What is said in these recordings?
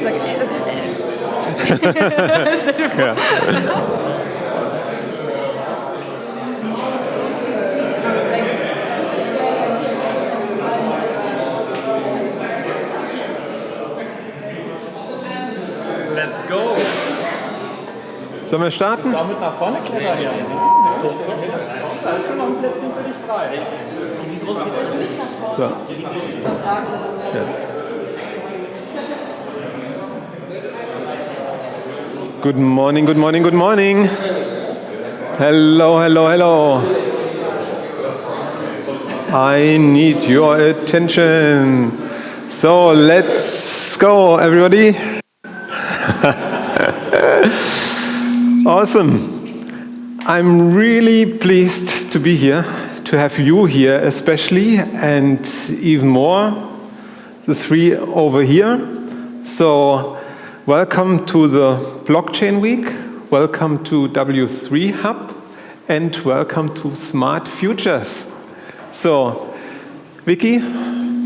like... Ja. Let's go! Sollen wir starten? Damit nach vorne klettern hier. Da ist schon noch ein Plätzchen für dich frei. Wie groß sieht das nicht? So. Was sagen Sie? Ja. Good morning, good morning, good morning. Hello, hello, hello. I need your attention. So let's go, everybody. Awesome. I'm really pleased to be here, to have you here especially, and even more, the three over here. So, welcome to the Blockchain Week, welcome to W3 Hub, and welcome to Smartfutures. So, Vicky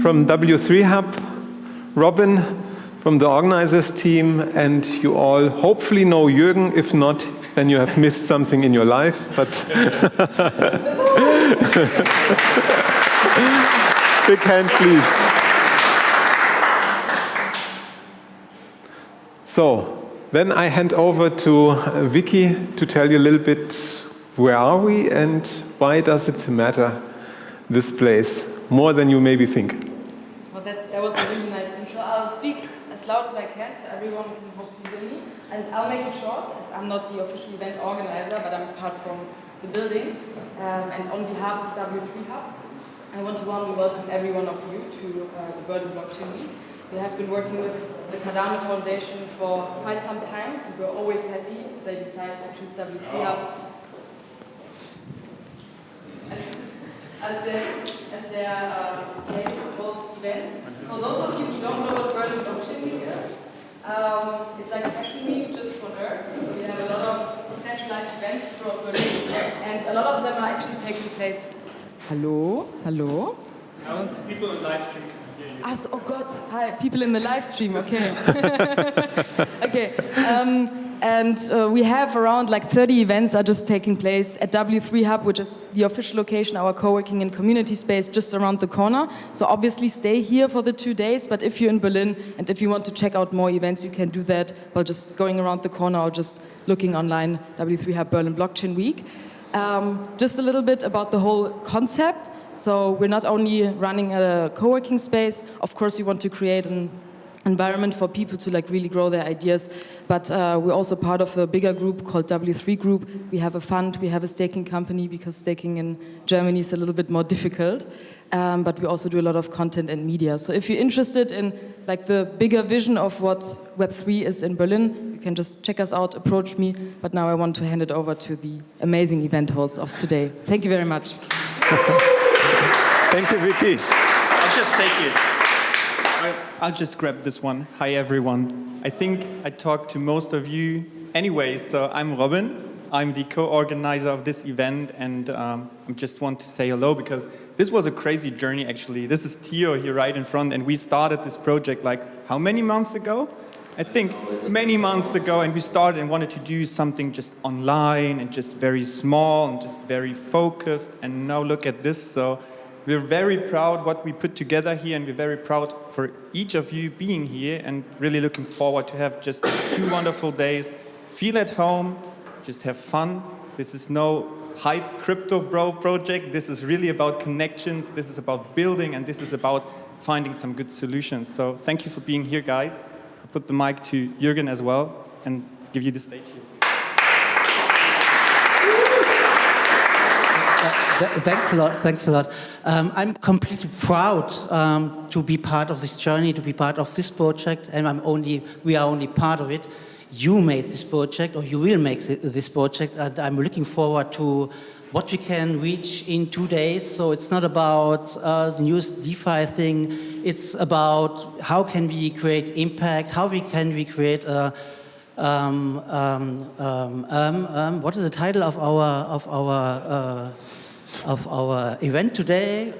from W3 Hub, Robin from the organizers team, and you all hopefully know Jürgen. If not, then you have missed something in your life. But big hand, please. So then I hand over to Vicky to tell you a little bit where are we and why does it matter, this place, more than you maybe think. Well, that was a really nice intro. I'll speak as loud as I can so everyone can hopefully hear me. And I'll make it short, as I'm not the official event organizer, but I'm part from the building. And on behalf of W3 Hub, I want to warmly welcome every one of you to the Berlin Blockchain Week. We have been working with the Cardano Foundation for quite some time, and we're always happy if they decide to choose W3 Hub as their place to host events. For those of you who don't know what Berlin Blockchain Week is, it's like a fashion week just for nerds. So we have a lot of decentralized events throughout Berlin, and a lot of them are actually taking place. Hello, hello. People in live stream can hear you. Oh God, hi, people in the live stream, okay. Okay, and we have around like 30 events are just taking place at W3 Hub, which is the official location, our co-working and community space just around the corner. So obviously stay here for the 2 days, but if you're in Berlin and if you want to check out more events, you can do that by just going around the corner or just looking online, W3 Hub Berlin Blockchain Week. Just a little bit about the whole concept. So we're not only running a co-working space, of course we want to create an environment for people to like really grow their ideas, but we're also part of a bigger group called W3 Group. We have a fund, we have a staking company because staking in Germany is a little bit more difficult, but we also do a lot of content and media. So if you're interested in like the bigger vision of what Web3 is in Berlin, you can just check us out, approach me, but now I want to hand it over to the amazing event hosts of today. Thank you very much. Thank you, Vicky. I'll just take it. I'll just grab this one. Hi, everyone. I think I talked to most of you anyway, so I'm Robin. I'm the co-organizer of this event, and I just want to say hello because this was a crazy journey, actually. This is Theo here right in front, and we started this project like how many months ago? I think many months ago, and we started and wanted to do something just online and just very small and just very focused, and now look at this. So we're very proud what we put together here, and we're very proud for each of you being here and really looking forward to have just 2 wonderful days. Feel at home, just have fun. This is no hype crypto bro project. This is really about connections. This is about building, and this is about finding some good solutions. So thank you for being here, guys. I'll put the mic to Jürgen as well and give you the stage here. Thanks a lot. Thanks a lot. I'm completely proud to be part of this journey, to be part of this project, and we are only part of it. You made this project, or you will make this project, and I'm looking forward to what we can reach in 2 days. So it's not about the newest DeFi thing. It's about how can we create impact, how can we create a what is the title of our of our event today.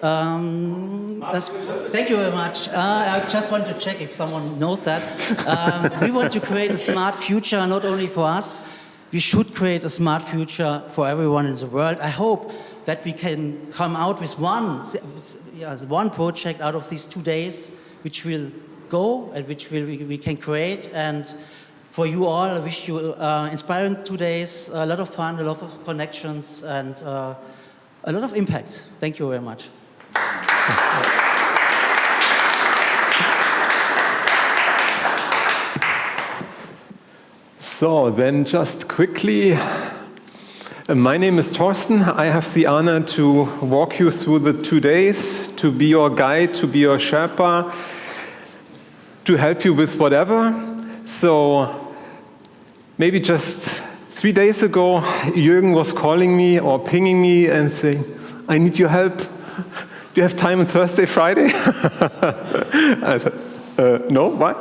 Thank you very much. I just want to check if someone knows that. We want to create a smart future, not only for us. We should create a smart future for everyone in the world. I hope that we can come out with one project out of these 2 days, which will go and which we can create. And for you all, I wish you inspiring 2 days, a lot of fun, a lot of connections, and a lot of impact. Thank you very much. So then just quickly, my name is Thorsten. I have the honor to walk you through the 2 days, to be your guide, to be your Sherpa, to help you with whatever. So maybe just 3 days ago, Jürgen was calling me or pinging me and saying, I need your help. Do you have time on Thursday, Friday? I said, no, why?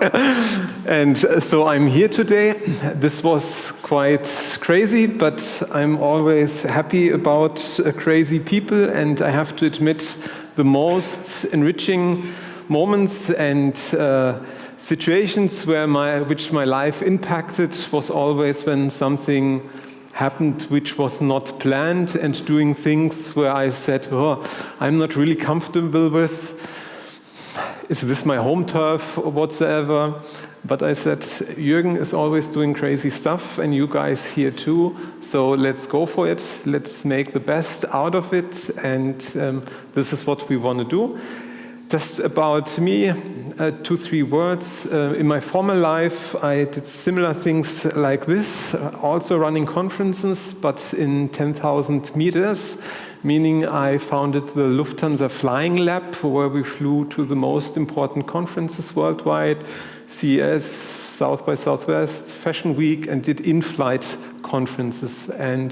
And so I'm here today. This was quite crazy, but I'm always happy about crazy people, and I have to admit the most enriching moments and situations which my life impacted was always when something happened which was not planned, and doing things where I said, oh, I'm not really comfortable with. Is this my home turf or whatsoever? But I said, Jürgen is always doing crazy stuff, and you guys here too. So let's go for it. Let's make the best out of it. And this is what we want to do. Just about me, 2-3 words. In my former life, I did similar things like this, also running conferences, but in 10,000 meters, meaning I founded the Lufthansa Flying Lab, where we flew to the most important conferences worldwide, CES, South by Southwest, Fashion Week, and did in-flight conferences. And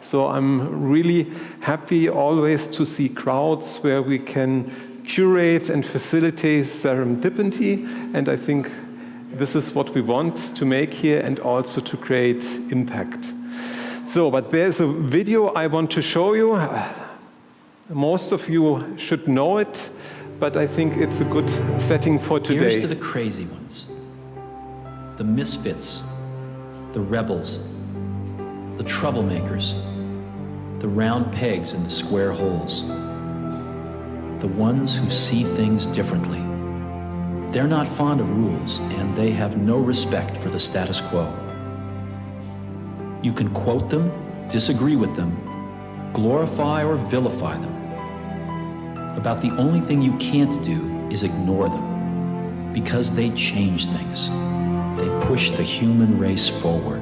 so I'm really happy always to see crowds where we can curate and facilitate serendipity, and I think this is what we want to make here, and also to create impact. So, but there's a video I want to show you. Most of you should know it, but I think it's a good setting for today. Here's to the crazy ones, the misfits, the rebels, the troublemakers, the round pegs in the square holes, the ones who see things differently. They're not fond of rules, and they have no respect for the status quo. You can quote them, disagree with them, glorify or vilify them. About the only thing you can't do is ignore them, because they change things. They push the human race forward.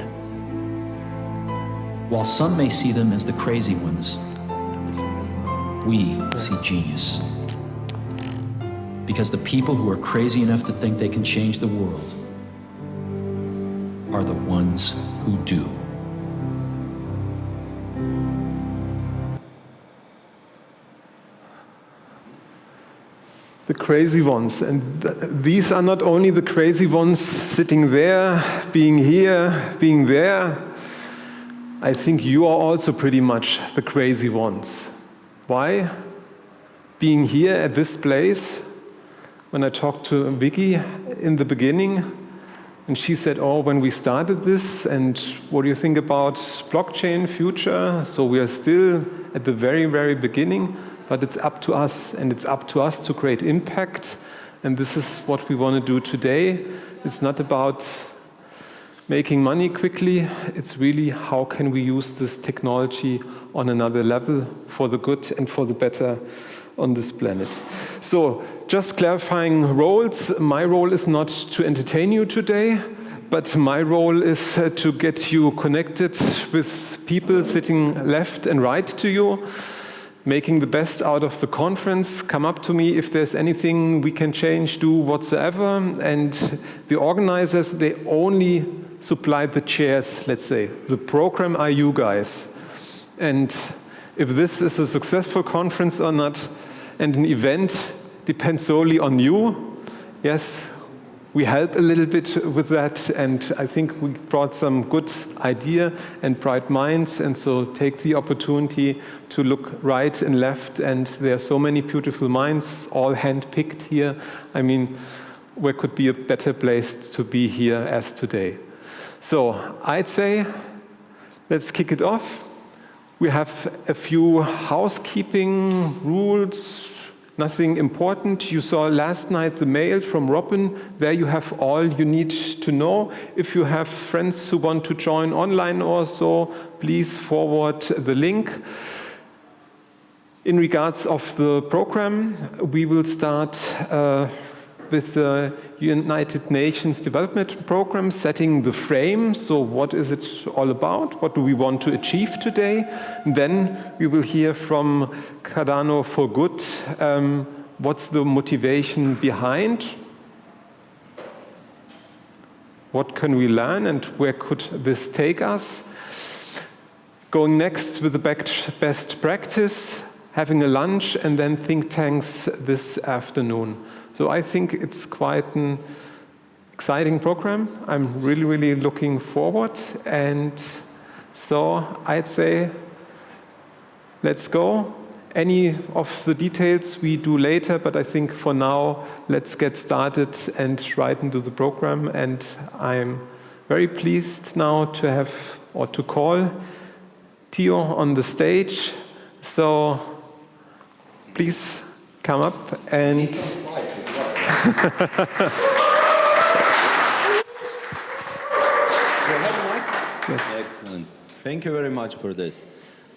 While some may see them as the crazy ones, we see genius. Because the people who are crazy enough to think they can change the world are the ones who do. The crazy ones. And these are not only the crazy ones sitting there, being here, being there. I think you are also pretty much the crazy ones. Why? Being here at this place, when I talked to Vicky in the beginning, and she said, oh, when we started this, and what do you think about blockchain future? So we are still at the very, very beginning, but it's up to us, and it's up to us to create impact. And this is what we want to do today. It's not about making money quickly. It's really how can we use this technology on another level for the good and for the better on this planet. So just clarifying roles. My role is not to entertain you today, but my role is to get you connected with people sitting left and right to you, making the best out of the conference. Come up to me if there's anything we can change, do whatsoever. And the organizers, they only supply the chairs, let's say. The program are you guys. And if this is a successful conference or not, and an event depends solely on you, yes, we help a little bit with that, and I think we brought some good idea and bright minds, and so take the opportunity to look right and left, and there are so many beautiful minds, all hand-picked here. I mean, where could be a better place to be here as today? So I'd say, let's kick it off. We have a few housekeeping rules, nothing important. You saw last night the mail from Robin. There you have all you need to know. If you have friends who want to join online or so, please forward the link. In regards of the program, we will start with the United Nations Development Program, setting the frame. So what is it all about? What do we want to achieve today? And then we will hear from Cardano for Good. What's the motivation behind? What can we learn and where could this take us? Going next with the best practice, having a lunch, and then think tanks this afternoon. So I think it's quite an exciting program. I'm really, really looking forward. And so I'd say, let's go. Any of the details we do later, but I think for now, let's get started and right into the program. And I'm very pleased now to have, or to call Theo on the stage. So please come up and Yes. Excellent. Thank you very much for this.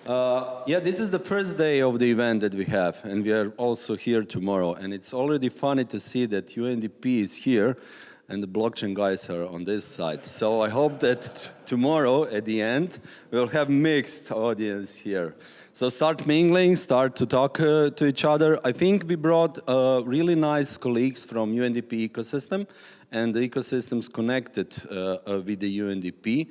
Yeah, this is the first day of the event that we have, and we are also here tomorrow. And it's already funny to see that UNDP is here, and the blockchain guys are on this side. So I hope that tomorrow, at the end, we'll have mixed audience here. So start mingling, start to talk to each other. I think we brought really nice colleagues from UNDP ecosystem, and the ecosystems connected with the UNDP.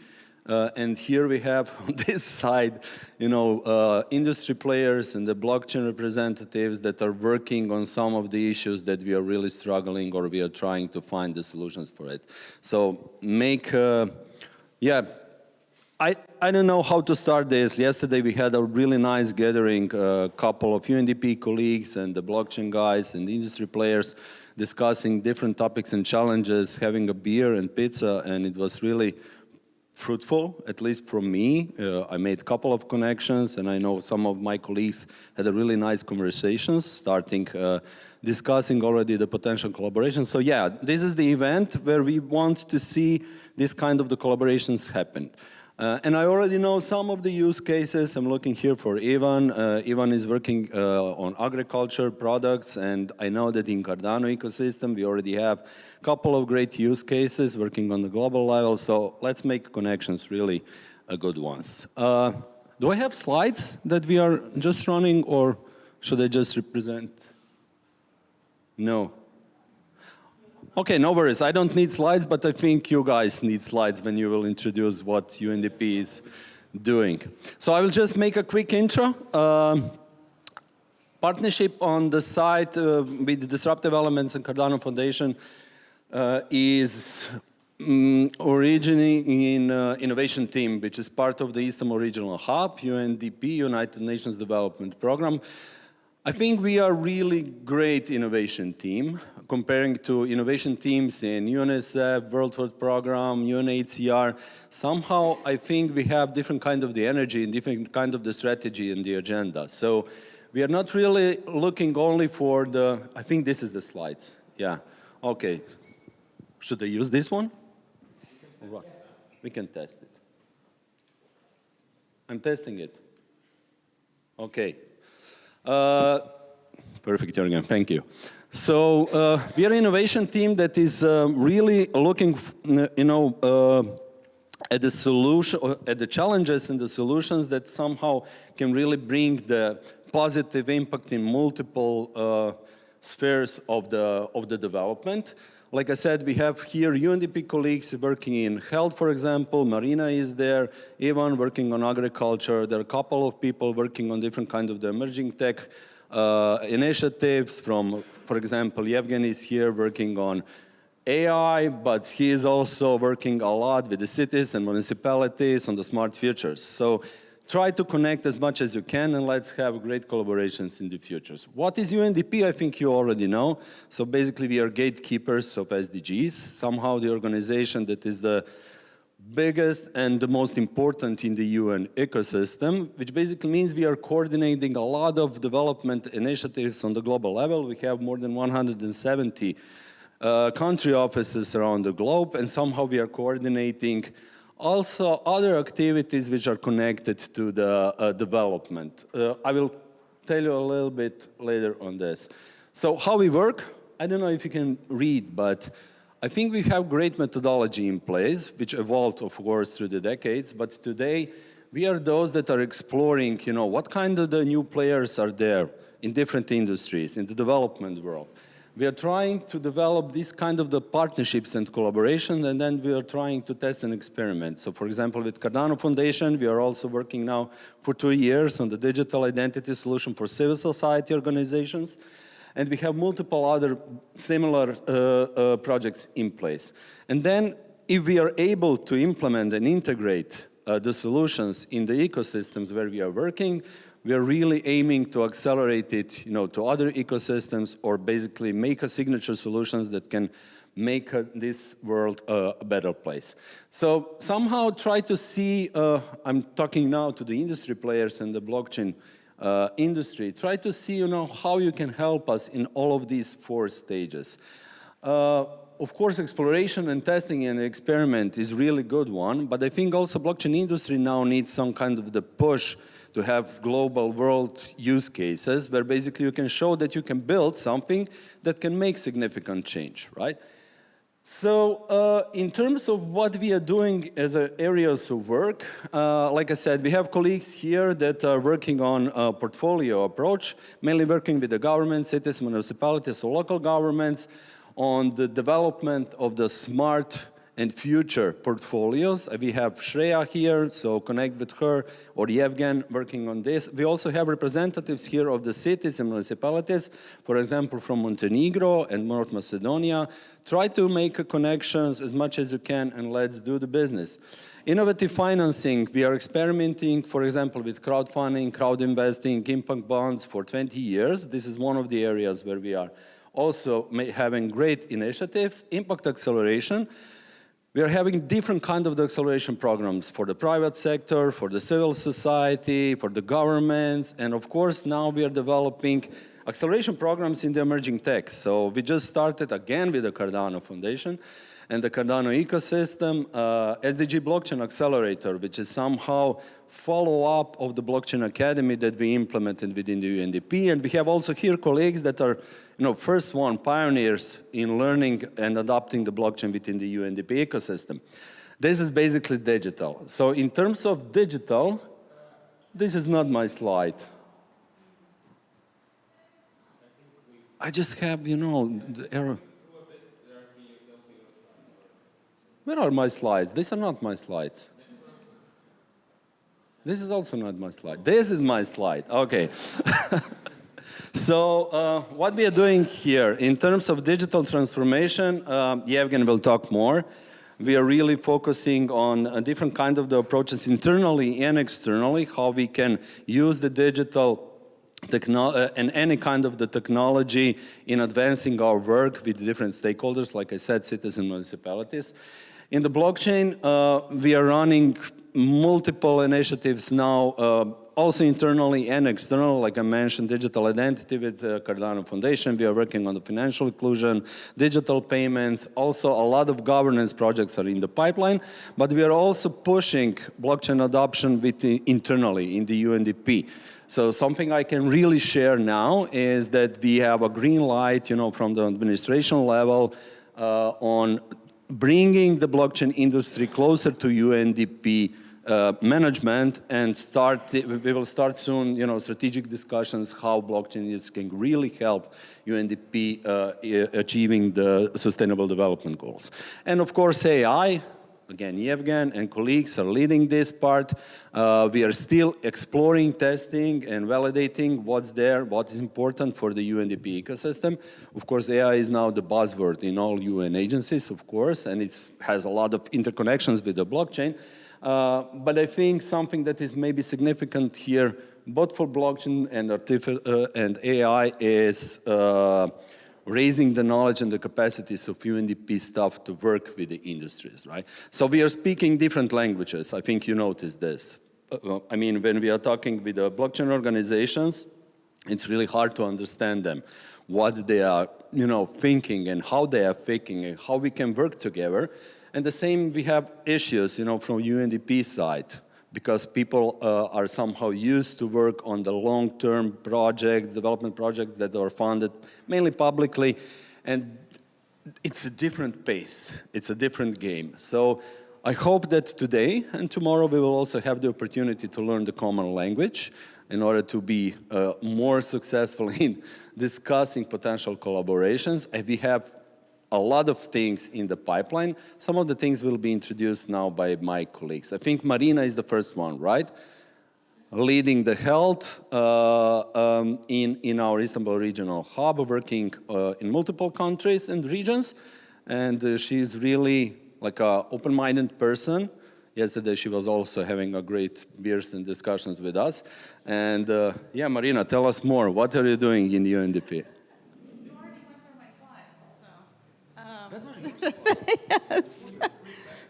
And here we have on this side, you know, industry players and the blockchain representatives that are working on some of the issues that we are really struggling, or we are trying to find the solutions for it. So yeah. I don't know how to start this. Yesterday we had a really nice gathering, a couple of UNDP colleagues and the blockchain guys and the industry players discussing different topics and challenges, having a beer and pizza, and it was really fruitful, at least for me. I made a couple of connections, and I know some of my colleagues had a really nice conversations, starting discussing already the potential collaboration. So yeah, this is the event where we want to see this kind of the collaborations happen. And I already know some of the use cases. I'm looking here for Ivan. Ivan is working on agriculture products, and I know that in Cardano ecosystem we already have a couple of great use cases working on the global level. So let's make connections really good ones. Do I have slides that we are just running, or should I just represent? No. Okay, no worries. I don't need slides, but I think you guys need slides when you will introduce what UNDP is doing. So I will just make a quick intro. Partnership on the site with Disruptive Elements and Cardano Foundation is originating in innovation team, which is part of the Eastern Regional Hub, UNDP, United Nations Development Program. I think we are really great innovation team, comparing to innovation teams in UNICEF, World Food Program, UNHCR. Somehow, I think we have different kind of the energy and different kind of the strategy in the agenda. So we are not really looking only for the, I think this is the slides. Yeah, okay. Should I use this one? We can test it. I'm testing it. Okay. Perfect, Jürgen, thank you. So we are an innovation team that is really looking, you know, at the solution, at the challenges and the solutions that somehow can really bring the positive impact in multiple spheres of the development. Like I said, we have here UNDP colleagues working in health, for example. Marina is there. Ivan working on agriculture. There are a couple of people working on different kinds of the emerging tech initiatives from, for example, Yevgeny is here working on AI, but he is also working a lot with the cities and municipalities on the smart futures. So try to connect as much as you can, and let's have great collaborations in the futures. What is UNDP? I think you already know. So basically, we are gatekeepers of SDGs, somehow the organization that is the biggest and the most important in the UN ecosystem, which basically means we are coordinating a lot of development initiatives on the global level. We have more than 170 country offices around the globe, and somehow we are coordinating also other activities which are connected to the development. I will tell you a little bit later on this. So how we work, I don't know if you can read, but I think we have great methodology in place, which evolved, of course, through the decades. But today, we are those that are exploring, what kind of the new players are there in different industries, in the development world. We are trying to develop these kind of the partnerships and collaboration, and then we are trying to test and experiment. So, for example, with Cardano Foundation, we are also working now for 2 years on the digital identity solution for civil society organizations. And we have multiple other similar projects in place. And then if we are able to implement and integrate the solutions in the ecosystems where we are working, we are really aiming to accelerate it to other ecosystems, or basically make a signature solutions that can make this world a better place. So somehow try to see, I'm talking now to the industry players and the blockchain industry, try to see how you can help us in all of these 4 stages. Of course, exploration and testing and experiment is really good one, but I think also blockchain industry now needs some kind of the push to have global world use cases where basically you can show that you can build something that can make significant change, right? So in terms of what we are doing as areas of work, like I said, we have colleagues here that are working on a portfolio approach, mainly working with the government, cities, municipalities, or local governments on the development of the smart and future portfolios. We have Shreya here, so connect with her, or Yevgen working on this. We also have representatives here of the cities and municipalities, for example, from Montenegro and North Macedonia. Try to make connections as much as you can, and let's do the business. Innovative financing, we are experimenting, for example, with crowdfunding, crowd investing, impact bonds for 20 years. This is one of the areas where we are also having great initiatives. Impact acceleration. We are having different kinds of the acceleration programs for the private sector, for the civil society, for the governments, and of course now we are developing acceleration programs in the emerging tech. So we just started again with the Cardano Foundation and the Cardano ecosystem, SDG Blockchain Accelerator, which is somehow follow-up of the Blockchain Academy that we implemented within the UNDP. And we have also here colleagues that are, first one, pioneers in learning and adopting the blockchain within the UNDP ecosystem. This is basically digital. So in terms of digital, this is not my slide. I just have, the error. Where are my slides? These are not my slides. This is also not my slide. This is my slide. Okay. So what we are doing here in terms of digital transformation, Yevgen will talk more. We are really focusing on a different kind of the approaches internally and externally, how we can use the digital and any kind of the technology in advancing our work with different stakeholders, like I said, cities and municipalities. In the blockchain, we are running multiple initiatives now, also internally and external, like I mentioned, digital identity with Cardano Foundation. We are working on the financial inclusion, digital payments. Also, a lot of governance projects are in the pipeline, but we are also pushing blockchain adoption internally in the UNDP. So something I can really share now is that we have a green light, from the administration level on bringing the blockchain industry closer to UNDP management, and we will start soon, strategic discussions how blockchain can really help UNDP achieving the sustainable development goals. And of course, AI, again, Yevgen and colleagues are leading this part. We are still exploring, testing, and validating what's there, what is important for the UNDP ecosystem. Of course, AI is now the buzzword in all UN agencies, of course, and it has a lot of interconnections with the blockchain. But I think something that is maybe significant here, both for blockchain and AI, is raising the knowledge and the capacities of UNDP staff to work with the industries, right? So we are speaking different languages. I think you noticed this. I mean, when we are talking with the blockchain organizations, it's really hard to understand them, what they are, thinking and how they are thinking and how we can work together. And the same, we have issues, from UNDP side, because people are somehow used to work on the long-term projects, development projects that are funded mainly publicly, and it's a different pace, it's a different game. So I hope that today and tomorrow we will also have the opportunity to learn the common language in order to be more successful in discussing potential collaborations. And we have a lot of things in the pipeline. Some of the things will be introduced now by my colleagues. I think Marina is the first one, right? Leading the health in our Istanbul regional hub, working in multiple countries and regions. And she's really like an open-minded person. Yesterday she was also having a great beers and discussions with us. And yeah, Marina, tell us more. What are you doing in the UNDP? Yes.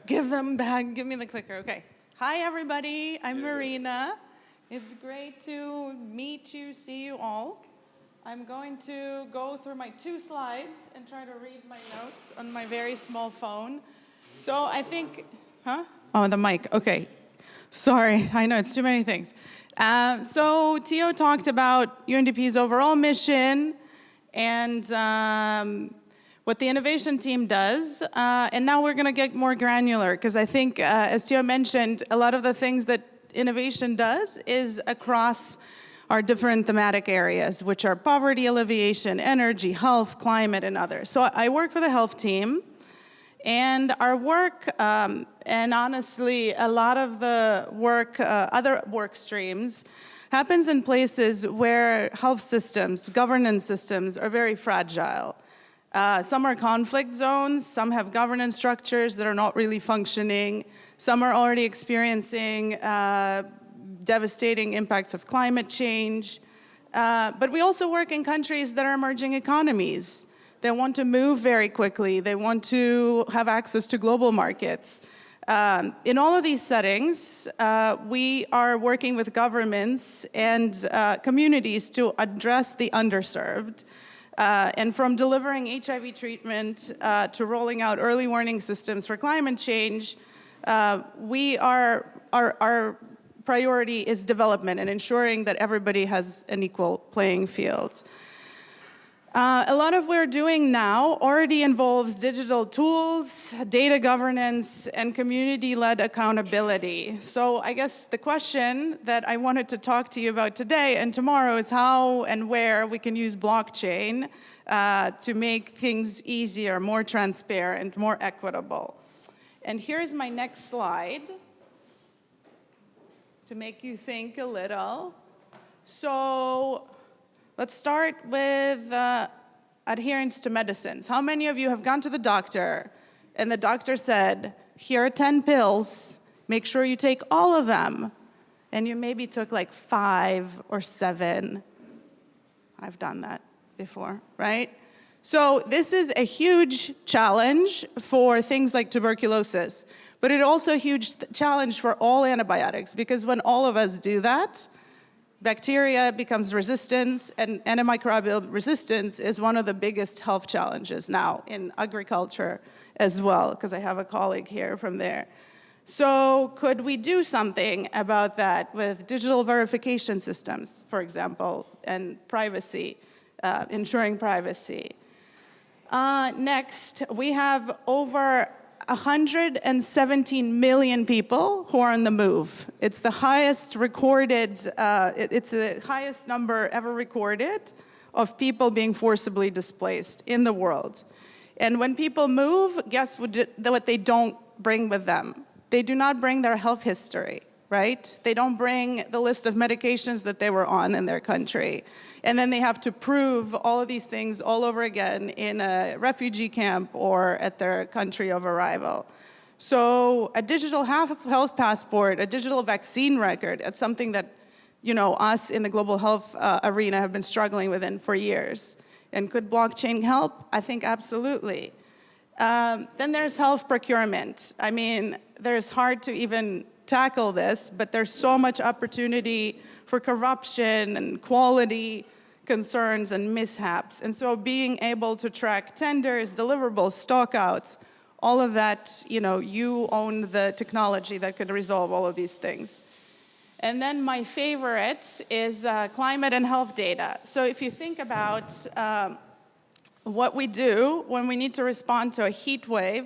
Give them back. Give me the clicker. Okay. Hi, everybody. I'm Marina. It's great to meet you, see you all. I'm going to go through my 2 slides and try to read my notes on my very small phone. So I think, Oh, the mic. Okay. Sorry. I know it's too many things. So Theo talked about UNDP's overall mission and what the innovation team does, and now we're going to get more granular, because I think, as Theo mentioned, a lot of the things that innovation does is across our different thematic areas, which are poverty alleviation, energy, health, climate, and others. So I work for the health team, and our work, and honestly, a lot of the work, other work streams, happens in places where health systems, governance systems are very fragile. Some are conflict zones, some have governance structures that are not really functioning, some are already experiencing devastating impacts of climate change. But we also work in countries that are emerging economies. They want to move very quickly, they want to have access to global markets. In all of these settings, we are working with governments and communities to address the underserved. And from delivering HIV treatment to rolling out early warning systems for climate change, our priority is development and ensuring that everybody has an equal playing field. A lot of what we're doing now already involves digital tools, data governance, and community-led accountability. So I guess the question that I wanted to talk to you about today and tomorrow is how and where we can use blockchain to make things easier, more transparent, more equitable. And here's my next slide to make you think a little. So let's start with adherence to medicines. How many of you have gone to the doctor and the doctor said, here are 10 pills, make sure you take all of them, and you maybe took like 5 or 7? I've done that before, right? So this is a huge challenge for things like tuberculosis, but it's also a huge challenge for all antibiotics, because when all of us do that, bacteria becomes resistant, and antimicrobial resistance is one of the biggest health challenges now in agriculture as well, because I have a colleague here from there. So could we do something about that with digital verification systems, for example, and privacy, ensuring privacy? Next, we have over 117 million people who are on the move. It's the highest recorded, it's the highest number ever recorded of people being forcibly displaced in the world. And when people move, guess what they don't bring with them. They do not bring their health history, right? They don't bring the list of medications that they were on in their country. And then they have to prove all of these things all over again in a refugee camp or at their country of arrival. So a digital health passport, a digital vaccine record, it's something that, you know, us in the global health arena have been struggling with for years. And could blockchain help? I think absolutely. Then there's health procurement. I mean, there's hard to even tackle this, but there's so much opportunity for corruption and quality concerns and mishaps. And so being able to track tenders, deliverables, stockouts, all of that, you know, you own the technology that could resolve all of these things. And then my favorite is climate and health data. So if you think about what we do when we need to respond to a heat wave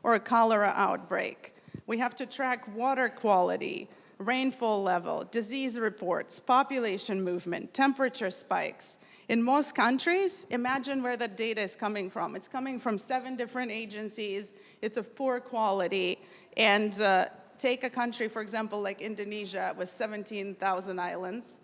or a cholera outbreak, we have to track water quality, rainfall level, disease reports, population movement, temperature spikes. In most countries, imagine where that data is coming from. It's coming from 7 different agencies. It's of poor quality. And take a country, for example, like Indonesia with 17,000 islands.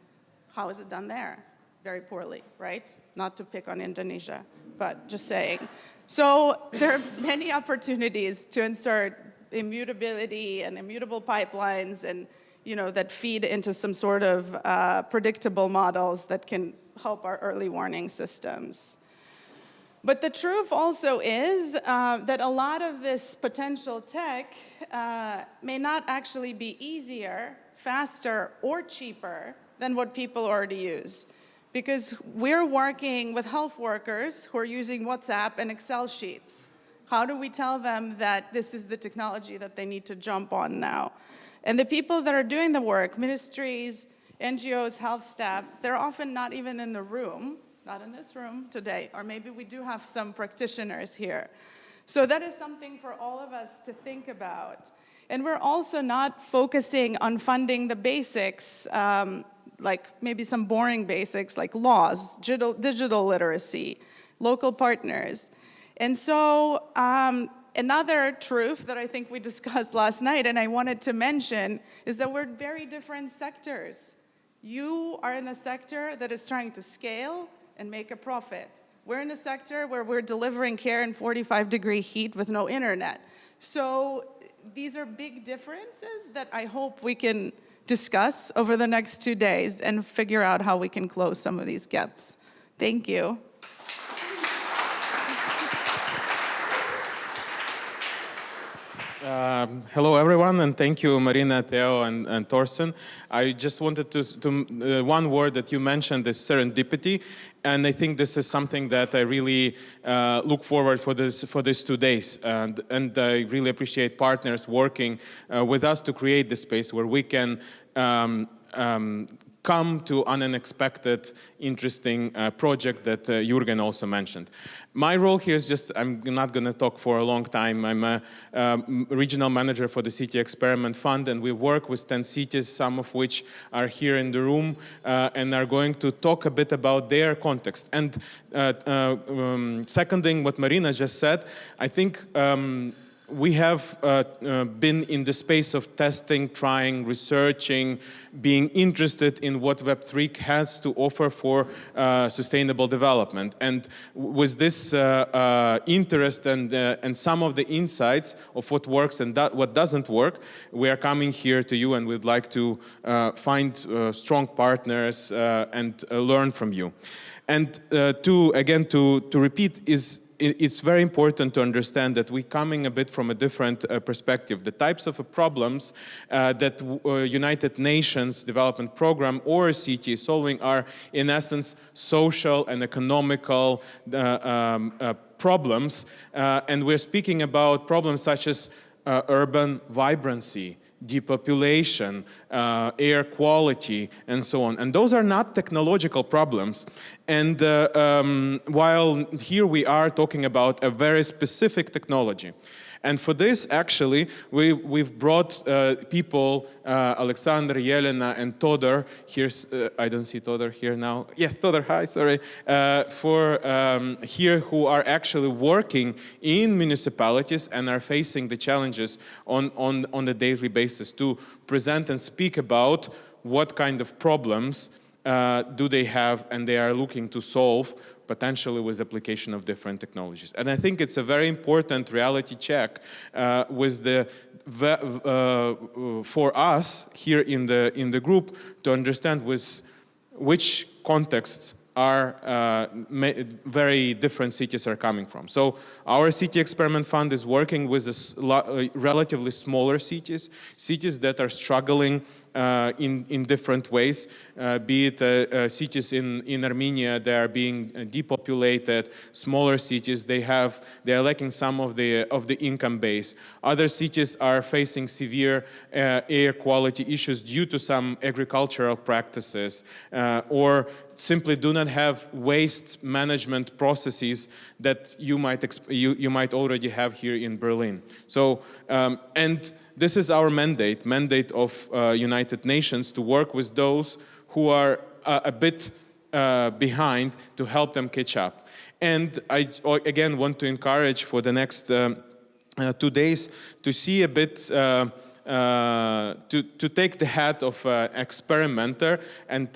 How is it done there? Very poorly, right? Not to pick on Indonesia, but just saying. So there are many opportunities to insert immutability and immutable pipelines and, you know, that feed into some sort of predictable models that can help our early warning systems. But the truth also is that a lot of this potential tech may not actually be easier, faster, or cheaper than what people already use. Because we're working with health workers who are using WhatsApp and Excel sheets. How do we tell them that this is the technology that they need to jump on now? And the people that are doing the work, ministries, NGOs, health staff, they're often not even in the room, not in this room today, or maybe we do have some practitioners here. So that is something for all of us to think about. And we're also not focusing on funding the basics, like maybe some boring basics like laws, digital literacy, local partners. And so another truth that I think we discussed last night and I wanted to mention is that we're very different sectors. You are in a sector that is trying to scale and make a profit. We're in a sector where we're delivering care in 45-degree heat with no internet. So these are big differences that I hope we can discuss over the next 2 days and figure out how we can close some of these gaps. Thank you. Hello, everyone, and thank you, Marina, Theo, and Torsten. I just wanted to one word that you mentioned is serendipity, and I think this is something that I really look forward for these 2 days, and I really appreciate partners working with us to create this space where we can come to an unexpected, interesting project that Jürgen also mentioned. My role here is just, I'm not going to talk for a long time. I'm a regional manager for the City Experiment Fund, and we work with 10 cities, some of which are here in the room, and are going to talk a bit about their context. And seconding what Marina just said, I think we have been in the space of testing, trying, researching, being interested in what Web3 has to offer for sustainable development. And with this interest and some of the insights of what works and what doesn't work, we are coming here to you and we'd like to find strong partners and learn from you. And to repeat is, it's very important to understand that we're coming a bit from a different perspective. The types of problems that United Nations Development Program or a city is solving are, in essence, social and economical problems. And we're speaking about problems such as urban vibrancy, depopulation, air quality, and so on. And those are not technological problems. And while here we are talking about a very specific technology. And for this, actually, we've brought people, Alexander, Yelena, and Todor. Here's, I don't see Todor here now. Yes, Todor, hi, sorry. Here who are actually working in municipalities and are facing the challenges on a daily basis to present and speak about what kind of problems do they have and they are looking to solve potentially with application of different technologies. And I think it's a very important reality check with for us here in the group to understand with which contexts are very different cities are coming from. So our City Experiment Fund is working with relatively smaller cities that are struggling in different ways, be it cities in Armenia that are being depopulated, smaller cities, they are lacking some of the income base. Other cities are facing severe air quality issues due to some agricultural practices, or simply do not have waste management processes that you might already have here in Berlin. So, and this is our mandate of United Nations to work with those who are a bit behind to help them catch up. And I, again, want to encourage for the next 2 days to see a bit to take the hat of experimenter and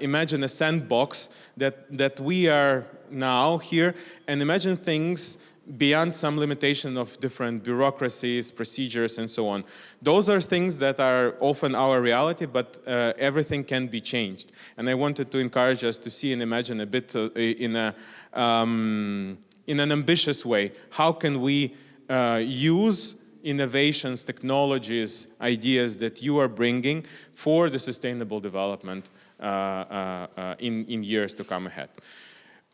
imagine a sandbox that we are now here, and imagine things beyond some limitation of different bureaucracies, procedures, and so on. Those are things that are often our reality, but everything can be changed. And I wanted to encourage us to see and imagine a bit in an ambitious way. How can we use innovations, technologies, ideas that you are bringing for the sustainable development in years to come ahead?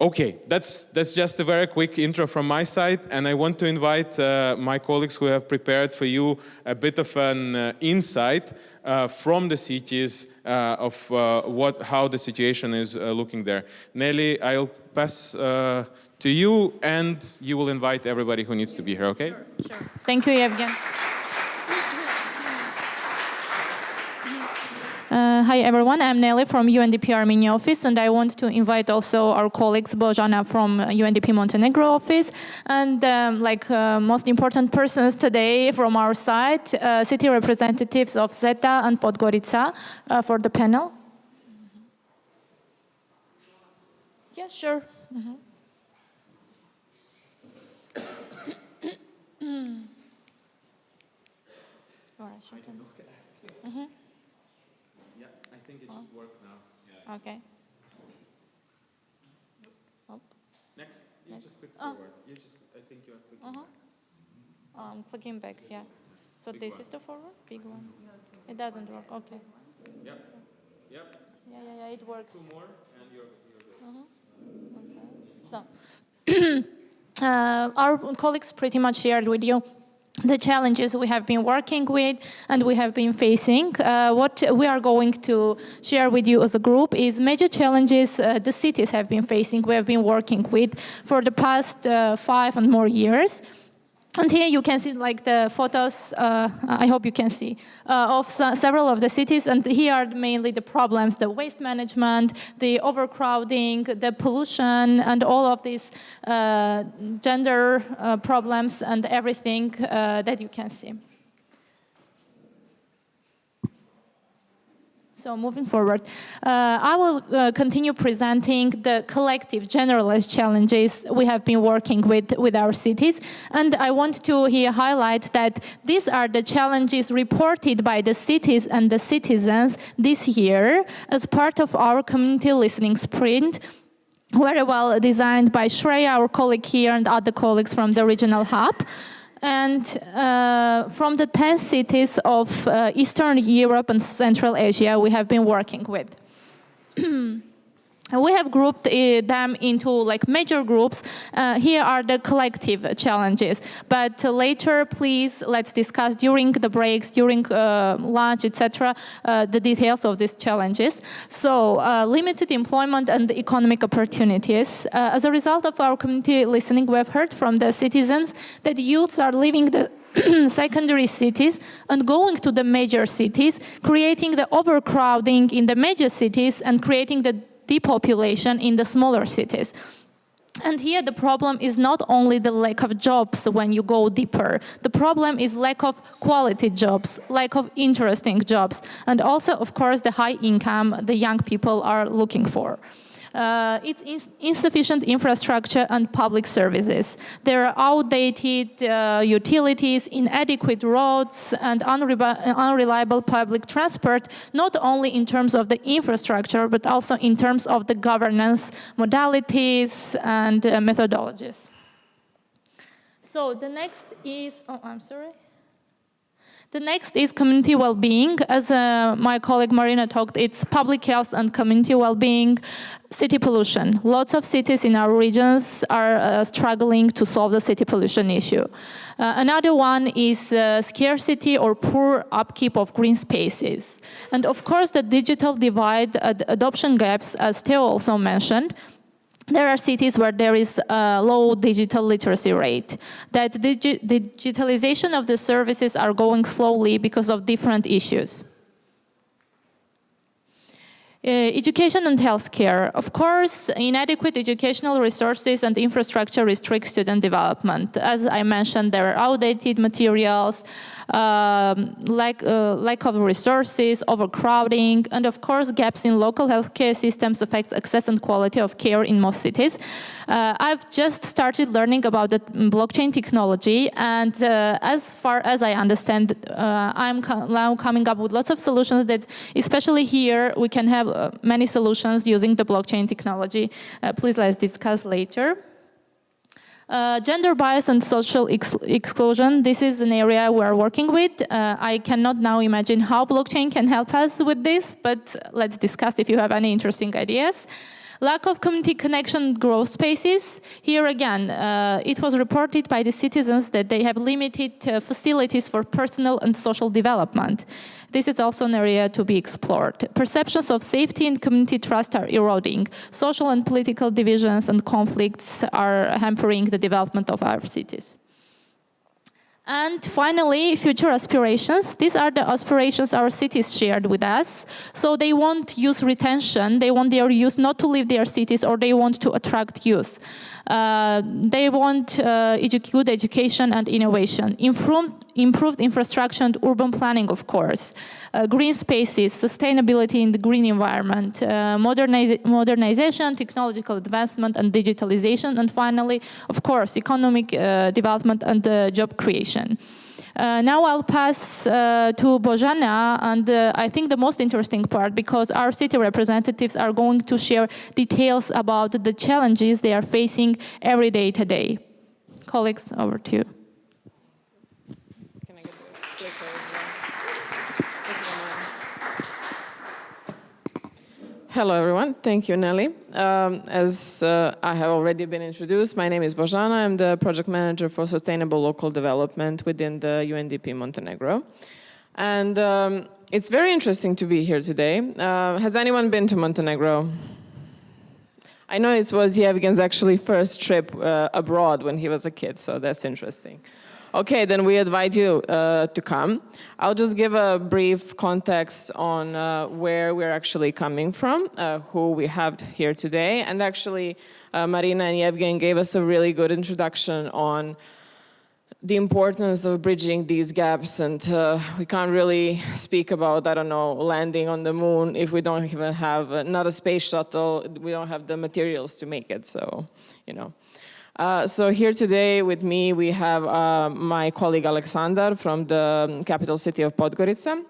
Okay, that's just a very quick intro from my side, and I want to invite my colleagues who have prepared for you a bit of an insight from the cities of how the situation is looking there. Nelly, I'll pass to you, and you will invite everybody who needs to be here, okay? Sure. Thank you, Evgen. Hi everyone, I'm Nelly from UNDP Armenia office, and I want to invite also our colleagues Bojana from UNDP Montenegro office, and most important persons today from our side, city representatives of Zeta and Podgorica for the panel. Yeah, sure. Mm-hmm. Mm-hmm. Yeah, I think it should work now. Yeah. Okay. Oh. Next, you just click forward. I think you are clicking back. I'm clicking back, yeah. So Big this one. is the forward? Big one. It doesn't work, okay. Yep. Yep. Yeah, it works. 2 more, and you're good. Okay. So, our colleagues pretty much shared with you the challenges we have been working with and we have been facing. What we are going to share with you as a group is major challenges the cities have been facing, we have been working with for the past 5 and more years. And here you can see like the photos, I hope you can see, of several of the cities. And here are mainly the problems, the waste management, the overcrowding, the pollution, and all of these gender problems and everything that you can see. So moving forward, I will continue presenting the collective generalized challenges we have been working with our cities. And I want to here highlight that these are the challenges reported by the cities and the citizens this year as part of our community listening sprint, very well designed by Shreya, our colleague here, and other colleagues from the regional hub. And from the 10 cities of Eastern Europe and Central Asia we have been working with. We have grouped them into like major groups. Here are the collective challenges. But later, please, let's discuss during the breaks, during lunch, etc., the details of these challenges. So, limited employment and economic opportunities. As a result of our community listening, we have heard from the citizens that youths are leaving the secondary cities and going to the major cities, creating the overcrowding in the major cities and creating the depopulation in the smaller cities. And here the problem is not only the lack of jobs when you go deeper. The problem is lack of quality jobs, lack of interesting jobs, and also, of course, the high income the young people are looking for. It's insufficient infrastructure and public services. There are outdated utilities, inadequate roads, and unreliable public transport, not only in terms of the infrastructure, but also in terms of the governance modalities and methodologies. So the next is, The next is community well-being. As my colleague Marina talked, it's public health and community well-being, city pollution. Lots of cities in our regions are struggling to solve the city pollution issue. Another one is scarcity or poor upkeep of green spaces. And of course, the digital divide, adoption gaps, as Theo also mentioned. There are cities where there is a low digital literacy rate, that digitalization of the services are going slowly because of different issues. Education and healthcare. Of course, inadequate educational resources and infrastructure restrict student development. As I mentioned, there are outdated materials, lack of resources, overcrowding, and of course, gaps in local healthcare systems affect access and quality of care in most cities. I've just started learning about the blockchain technology, and as far as I understand, I'm now coming up with lots of solutions that, especially here, we can have many solutions using the blockchain technology. Please let's discuss later. Gender bias and social exclusion. This is an area we're working with. I cannot now imagine how blockchain can help us with this, but let's discuss if you have any interesting ideas. Lack of community connection growth spaces. Here again, it was reported by the citizens that they have limited facilities for personal and social development. This is also an area to be explored. Perceptions of safety and community trust are eroding. Social and political divisions and conflicts are hampering the development of our cities. And finally, future aspirations. These are the aspirations our cities shared with us. So they want youth retention. They want their youth not to leave their cities, or they want to attract youth. They want good education and innovation. Improved infrastructure and urban planning, of course. Green spaces, sustainability in the green environment, modernization, technological advancement, and digitalization. And finally, of course, economic development and job creation. Now I'll pass to Bojana, and I think the most interesting part, because our city representatives are going to share details about the challenges they are facing every day today. Colleagues, over to you. Can I get the clicker as well? Hello, everyone. Thank you, Nelly. As I have already been introduced, my name is Bojana. I'm the project manager for sustainable local development within the UNDP Montenegro. And it's very interesting to be here today. Has anyone been to Montenegro? I know it was Yevgen's actually first trip abroad when he was a kid, so that's interesting. Okay, then we invite you to come. I'll just give a brief context on where we're actually coming from, who we have here today. And actually, Marina and Yevgen gave us a really good introduction on the importance of bridging these gaps. And we can't really speak about, I don't know, landing on the moon if we don't even have, not a space shuttle, we don't have the materials to make it, so, you know. So here today with me, we have my colleague Aleksandar from the capital city of Podgorica,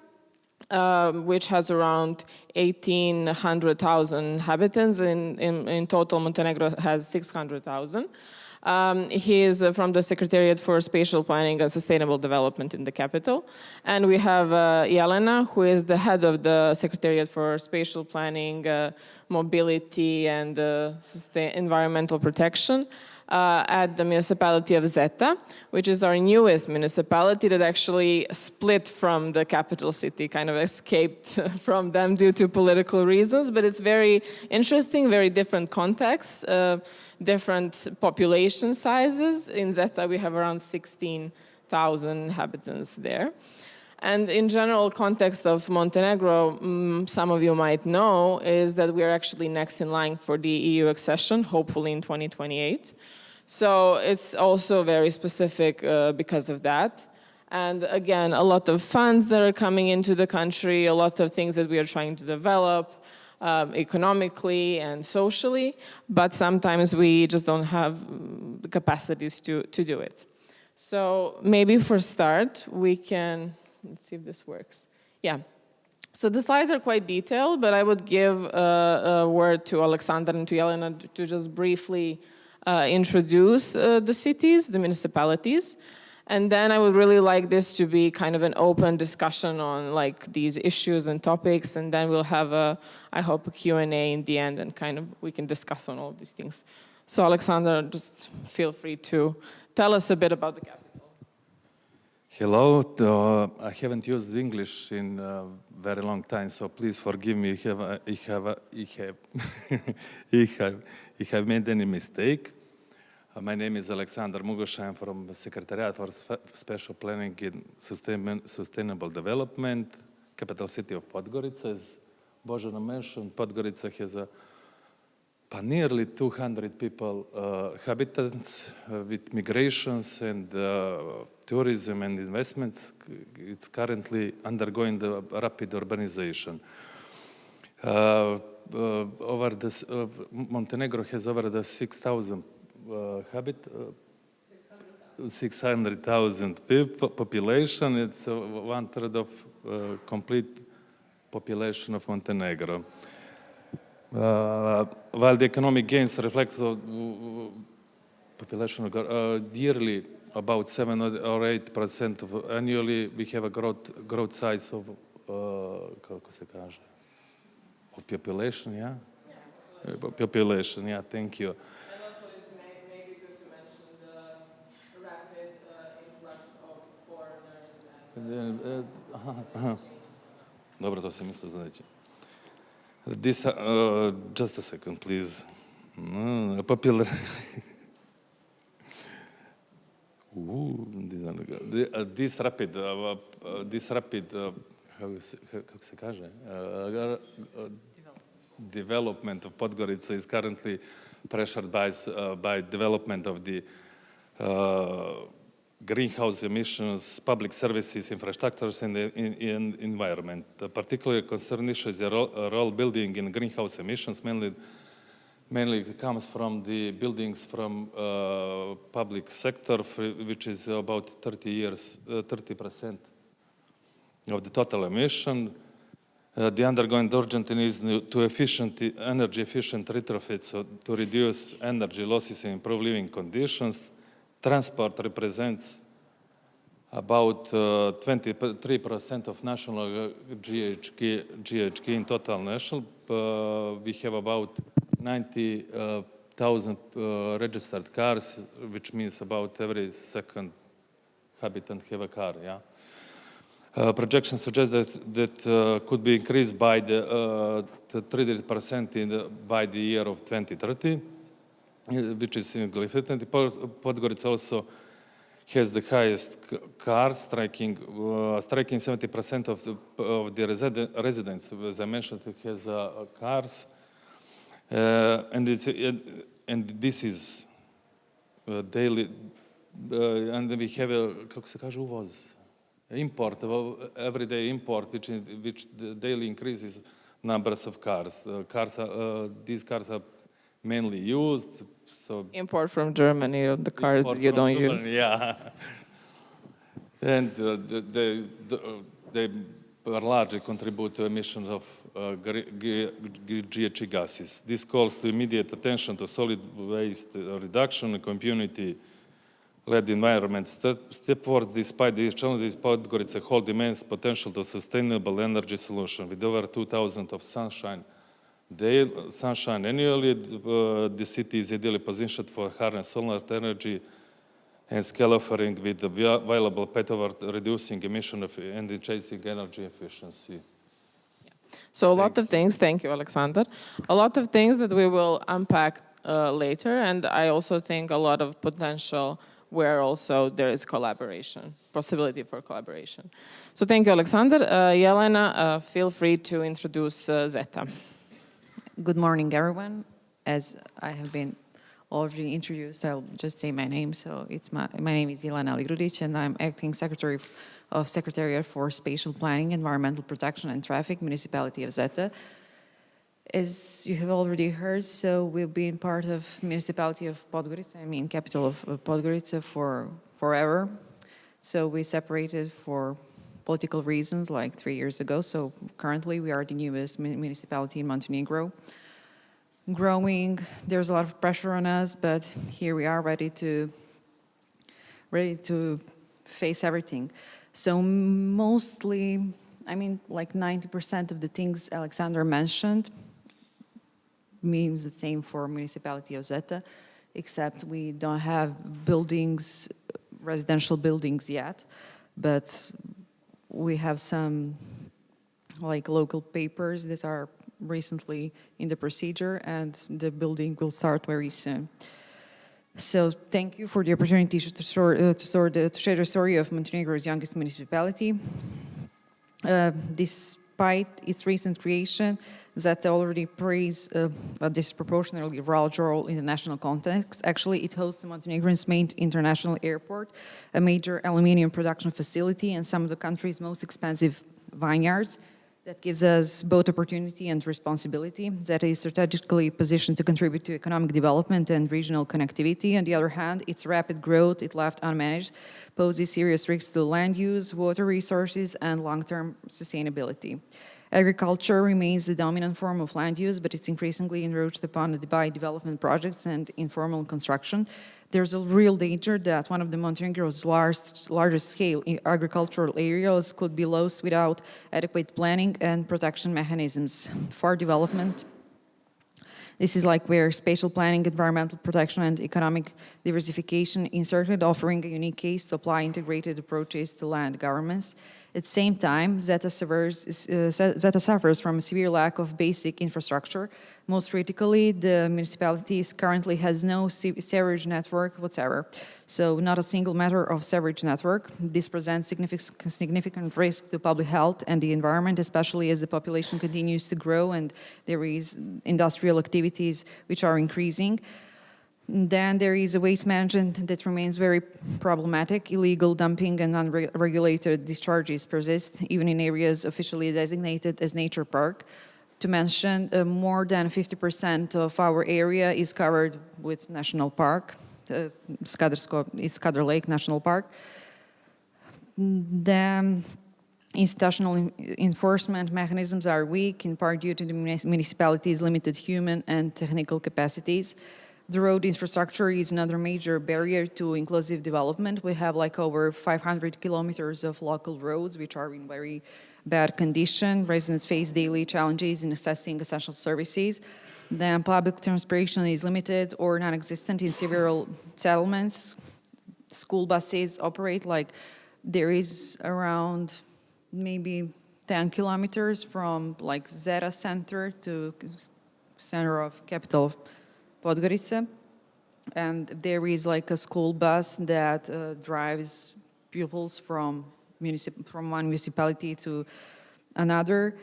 which has around 1,800,000 inhabitants. In total, Montenegro has 600,000. He is from the Secretariat for Spatial Planning and Sustainable Development in the capital. And we have Jelena, who is the head of the Secretariat for Spatial Planning, Mobility, and Environmental Protection at the municipality of Zeta, which is our newest municipality that actually split from the capital city, kind of escaped from them due to political reasons. But it's very interesting, very different contexts, different population sizes. In Zeta, we have around 16,000 inhabitants there. And in general context of Montenegro, some of you might know, is that we are actually next in line for the EU accession, hopefully in 2028. So it's also very specific because of that. And again, a lot of funds that are coming into the country, a lot of things that we are trying to develop economically and socially, but sometimes we just don't have the capacities to do it. So maybe for start, we can, let's see if this works. Yeah. So the slides are quite detailed, but I would give a word to Alexander and to Jelena to just briefly introduce the cities, the municipalities. And then I would really like this to be kind of an open discussion on like these issues and topics. And then we'll have I hope, a Q&A in the end, and kind of we can discuss on all of these things. So Alexander, just feel free to tell us a bit about the capital. Hello. I haven't used English in a very long time, so please forgive me if I have made any mistake. My name is Alexander Mugoš. I'm from the Secretariat for Spatial Planning and Sustainable Development, capital city of Podgorica. As Božena mentioned, Podgorica has nearly 200 people, habitants with migrations and tourism and investments. It's currently undergoing the rapid urbanization. Montenegro has over the 600,000 people population. It's 1/3 of complete population of Montenegro. While the economic gains reflect the population yearly about 7 or 8% annually, we have a growth size of of population, yeah? Population, yeah, thank you. And also it's maybe good to mention the rapid influx of foreigners. Dobro, to sam mislio znači. Just a second, please. Popular. This rapid, kako se kaže, development of Podgorica is currently pressured by development of the greenhouse emissions, public services, infrastructures, and the environment. The particular concern issue is the role building in greenhouse emissions. Mainly it comes from the buildings from public sector, which is about 30% of the total emission. The undergoing urgent needs to energy efficient retrofits to reduce energy losses and improve living conditions. Transport represents about 23% of national GHG in total national. We have about 90,000 registered cars, which means about every second habitant have a car. Yeah. Projections suggest that could be increased by the 30% by the year of 2030, which is significant. Podgorica also has the highest cars, striking 70% of the residents. As I mentioned, it has cars, and this is daily. And we have kako se kaže, uvoz. Import, everyday import, which daily increases numbers of cars. These cars are mainly used. So import from Germany, the cars that you don't use. Yeah. And largely contribute to emissions of GHG gases. This calls to immediate attention to solid waste reduction and community-led environment. Step forward, despite these challenges, Podgorica hold immense potential to sustainable energy solution. With over 2,000 of sunshine annually, the city is ideally positioned for harness solar energy and scale offering with a viable path toward reducing emission and increasing energy efficiency. So a lot of things, thank you, Alexander. A lot of things that we will unpack later, and I also think a lot of potential where also there is collaboration, possibility for collaboration. So thank you, Alexander. Jelena, feel free to introduce Zeta. Good morning, everyone. As I have been already introduced, I'll just say my name. So my name is Jelena Ligrudic, and I'm acting secretary of Secretariat for Spatial Planning, Environmental Protection and Traffic, Municipality of Zeta. As you have already heard, so we've been part of Municipality of Podgorica, capital of Podgorica for forever. So we separated for political reasons like 3 years ago. So currently we are the newest municipality in Montenegro. Growing, there's a lot of pressure on us, but here we are ready to face everything. So mostly, like 90% of the things Alexander mentioned means the same for municipality of Zeta, except we don't have buildings, residential buildings yet, but we have some like local papers that are recently in the procedure, and the building will start very soon. So thank you for the opportunity to share the story of Montenegro's youngest municipality. Despite its recent creation, Zeta already plays a disproportionately large role in the national context. Actually, it hosts Montenegro's main international airport, a major aluminium production facility, and some of the country's most expensive vineyards. That gives us both opportunity and responsibility. Zeta is strategically positioned to contribute to economic development and regional connectivity. On the other hand, its rapid growth, if left unmanaged, poses serious risks to land use, water resources, and long-term sustainability. Agriculture remains the dominant form of land use, but it's increasingly encroached upon by development projects and informal construction. There's a real danger that one of the Montenegro's largest scale agricultural areas could be lost without adequate planning and protection mechanisms for development. This is like where spatial planning, environmental protection, and economic diversification inserted, offering a unique case to apply integrated approaches to land governments. At the same time, Zeta suffers from a severe lack of basic infrastructure. Most critically, the municipality currently has no sewage network whatsoever. So not a single meter of sewage network. This presents significant risk to public health and the environment, especially as the population continues to grow and there is industrial activities which are increasing. Then there is a waste management that remains very problematic. Illegal dumping and unregulated discharges persist, even in areas officially designated as nature park. To mention, more than 50% of our area is covered with national park. It's Skadar Lake National Park. The institutional enforcement mechanisms are weak, in part due to the municipality's limited human and technical capacities. The road infrastructure is another major barrier to inclusive development. We have like over 500 kilometers of local roads, which are in very bad condition. Residents face daily challenges in accessing essential services. Then public transportation is limited or non-existent in several settlements. School buses operate like there is around maybe 10 kilometers from like Zeta center to center of capital of Podgorica, and there is like a school bus that drives pupils from one municipality to another,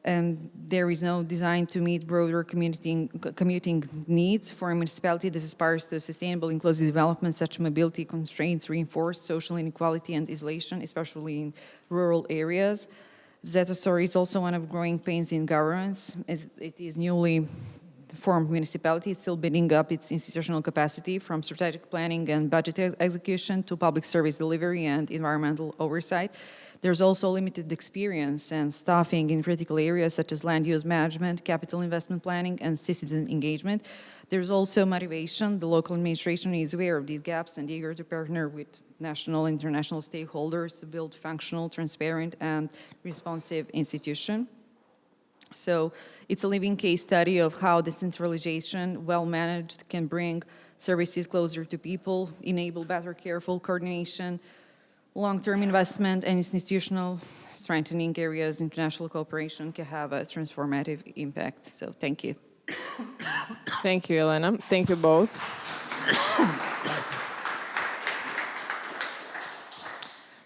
and there is no design to meet broader commuting needs for a municipality that aspires to sustainable inclusive development. Such mobility constraints reinforce social inequality and isolation, especially in rural areas. Zeta story is also one of growing pains in governments, as it is newly formed municipality. It's still building up its institutional capacity from strategic planning and budget execution to public service delivery and environmental oversight. There's also limited experience and staffing in critical areas such as land use management, capital investment planning, and citizen engagement. There's also motivation. The local administration is aware of these gaps and eager to partner with national and international stakeholders to build functional, transparent, and responsive institution. So it's a living case study of how decentralization, well managed, can bring services closer to people, enable better careful coordination, long-term investment, and institutional strengthening areas. International cooperation can have a transformative impact. So thank you. Thank you, Elena. Thank you both.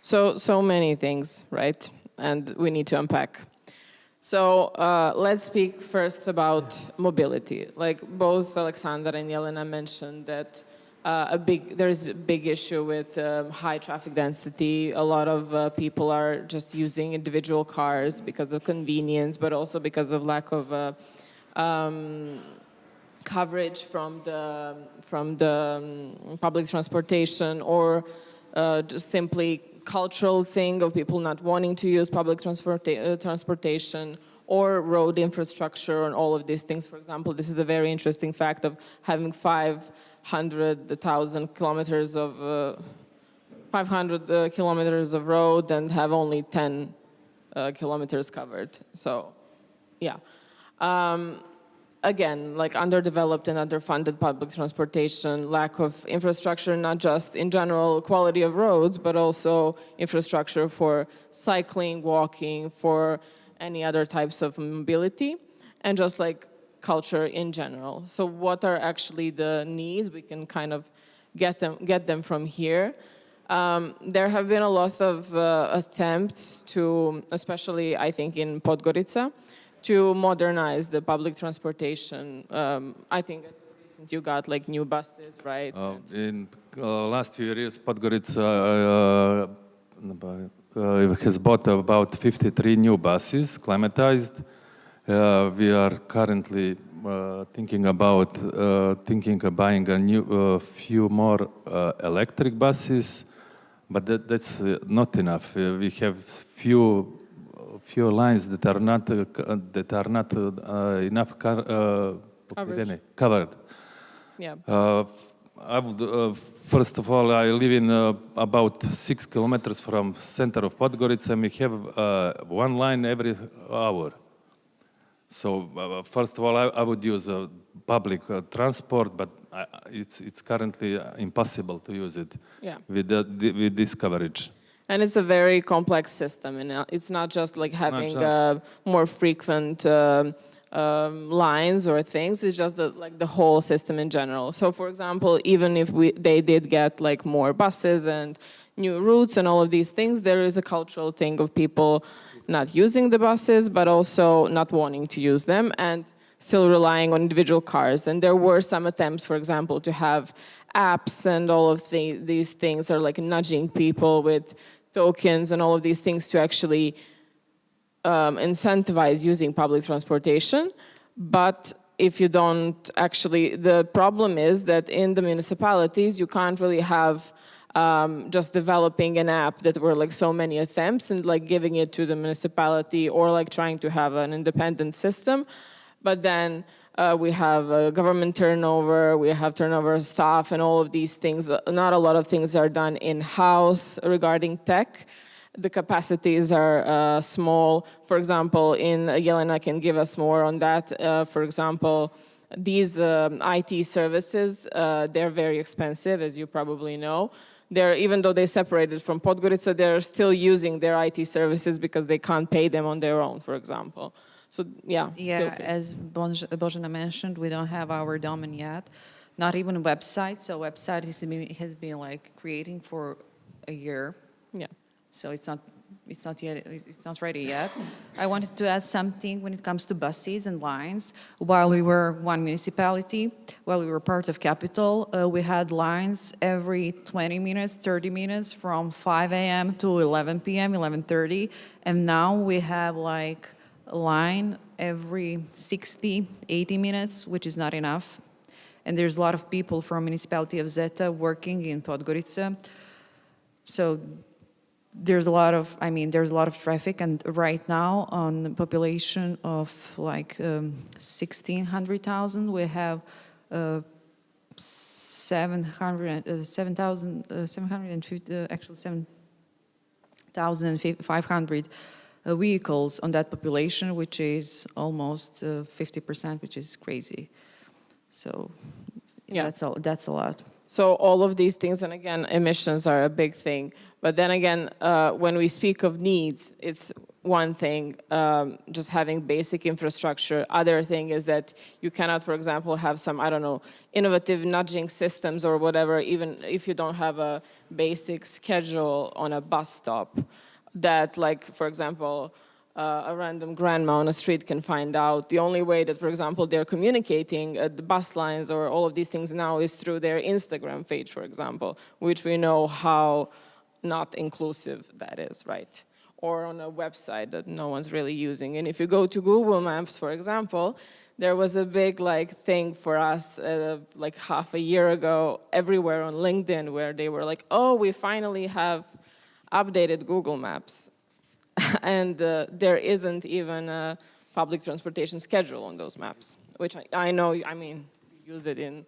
So many things, right? And we need to unpack. So let's speak first about mobility. Like both Alexander and Yelena mentioned that there's a big issue with high traffic density. A lot of people are just using individual cars because of convenience, but also because of lack of coverage from the public transportation, or just simply cultural thing of people not wanting to use public transportation, or road infrastructure and all of these things. For example, this is a very interesting fact of having 500,000 kilometers of 500 kilometers of road and have only 10 kilometers covered. So, yeah. Again, like underdeveloped and underfunded public transportation, lack of infrastructure, not just in general quality of roads, but also infrastructure for cycling, walking, for any other types of mobility, and just like culture in general. So what are actually the needs? We can kind of get them from here. There have been a lot of attempts to, especially I think in Podgorica, to modernize the public transportation. I think as recent you got like new buses, right? In last few years, Podgorica has bought about 53 new buses, climatized. We are currently thinking about buying a few more electric buses, but that's not enough. We have few lines that are not enough covered. Yeah. I would, first of all, I live in about 6 kilometers from center of Podgorica, and we have one line every hour. So first of all, I would use public transport, but it's currently impossible to use it with this coverage. And it's a very complex system, and it's not just like having more frequent lines or things. It's just the whole system in general. So, for example, even if they did get like more buses and new routes and all of these things, there is a cultural thing of people not using the buses, but also not wanting to use them and still relying on individual cars. And there were some attempts, for example, to have apps and all of these things are like nudging people with tokens and all of these things to actually incentivize using public transportation. But if you don't actually, the problem is that in the municipalities, you can't really have just developing an app that were like so many attempts and like giving it to the municipality or like trying to have an independent system. But then we have government turnover, we have turnover of staff and all of these things. Not a lot of things are done in-house regarding tech. The capacities are small. For example, Yelena can give us more on that. For example, these IT services, they're very expensive, as you probably know. Even though they separated from Podgorica, they're still using their IT services because they can't pay them on their own, for example. So, yeah. Yeah, as Božena mentioned, we don't have our domain yet, not even a website. So website has been like creating for a year. Yeah. So it's not ready yet. I wanted to add something when it comes to buses and lines. While we were one municipality, while we were part of capital, we had lines every 20 minutes, 30 minutes from 5 a.m. to 11 p.m., 11:30. And now we have like line every 60, 80 minutes, which is not enough. And there's a lot of people from municipality of Zeta working in Podgorica. So there's a lot of, there's a lot of traffic, and right now on a population of like 1,600,000, we have 7,500 vehicles on that population, which is almost 50%, which is crazy. So Yeah. that's a lot. So all of these things, and again, emissions are a big thing. But then again, when we speak of needs, it's one thing, just having basic infrastructure. Other thing is that you cannot, for example, have some, I don't know, innovative nudging systems or whatever, even if you don't have a basic schedule on a bus stop that, like, for example, a random grandma on a street can find out. The only way that, for example, they're communicating the bus lines or all of these things now is through their Instagram page, for example, which we know how not inclusive that is, right? Or on a website that no one's really using. And if you go to Google Maps, for example, there was a big thing for us like half a year ago everywhere on LinkedIn where they were like, oh, we finally have updated Google Maps. And there isn't even a public transportation schedule on those maps, which I know, we use it in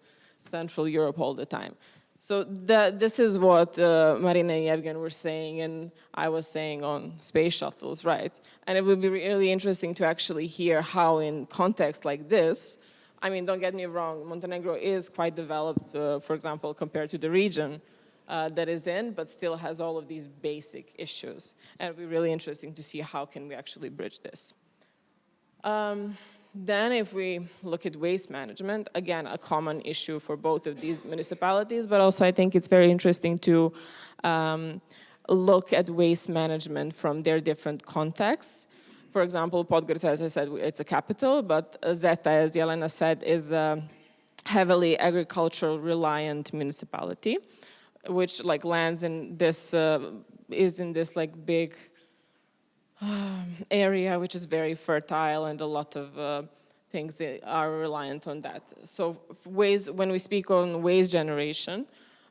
Central Europe all the time. So this is what Marina and Yevgen were saying, and I was saying on space shuttles, right? And it would be really interesting to actually hear how in context like this, don't get me wrong, Montenegro is quite developed, for example, compared to the region that is in, but still has all of these basic issues. And it would be really interesting to see how can we actually bridge this. Then if we look at waste management, again, a common issue for both of these municipalities, but also I think it's very interesting to look at waste management from their different contexts. For example, Podgorica, as I said, it's a capital, but Zeta, as Jelena said, is a heavily agricultural reliant municipality, which lands in this, is in this big area, which is very fertile, and a lot of things are reliant on that. So when we speak on waste generation,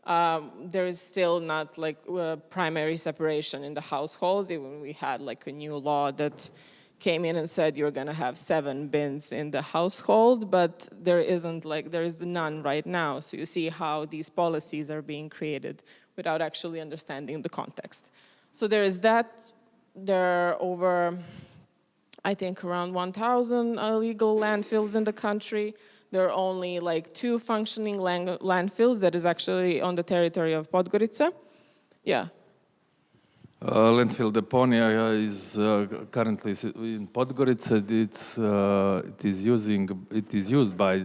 there is still not primary separation in the households. Even we had a new law that came in and said you're going to have 7 bins in the household, but there isn't there is none right now. So you see how these policies are being created without actually understanding the context. So there is that. There are over, I think, around 1,000 illegal landfills in the country. There are only 2 functioning landfills that is actually on the territory of Podgorica. Yeah. Landfill Deponia is currently in Podgorica. It is used by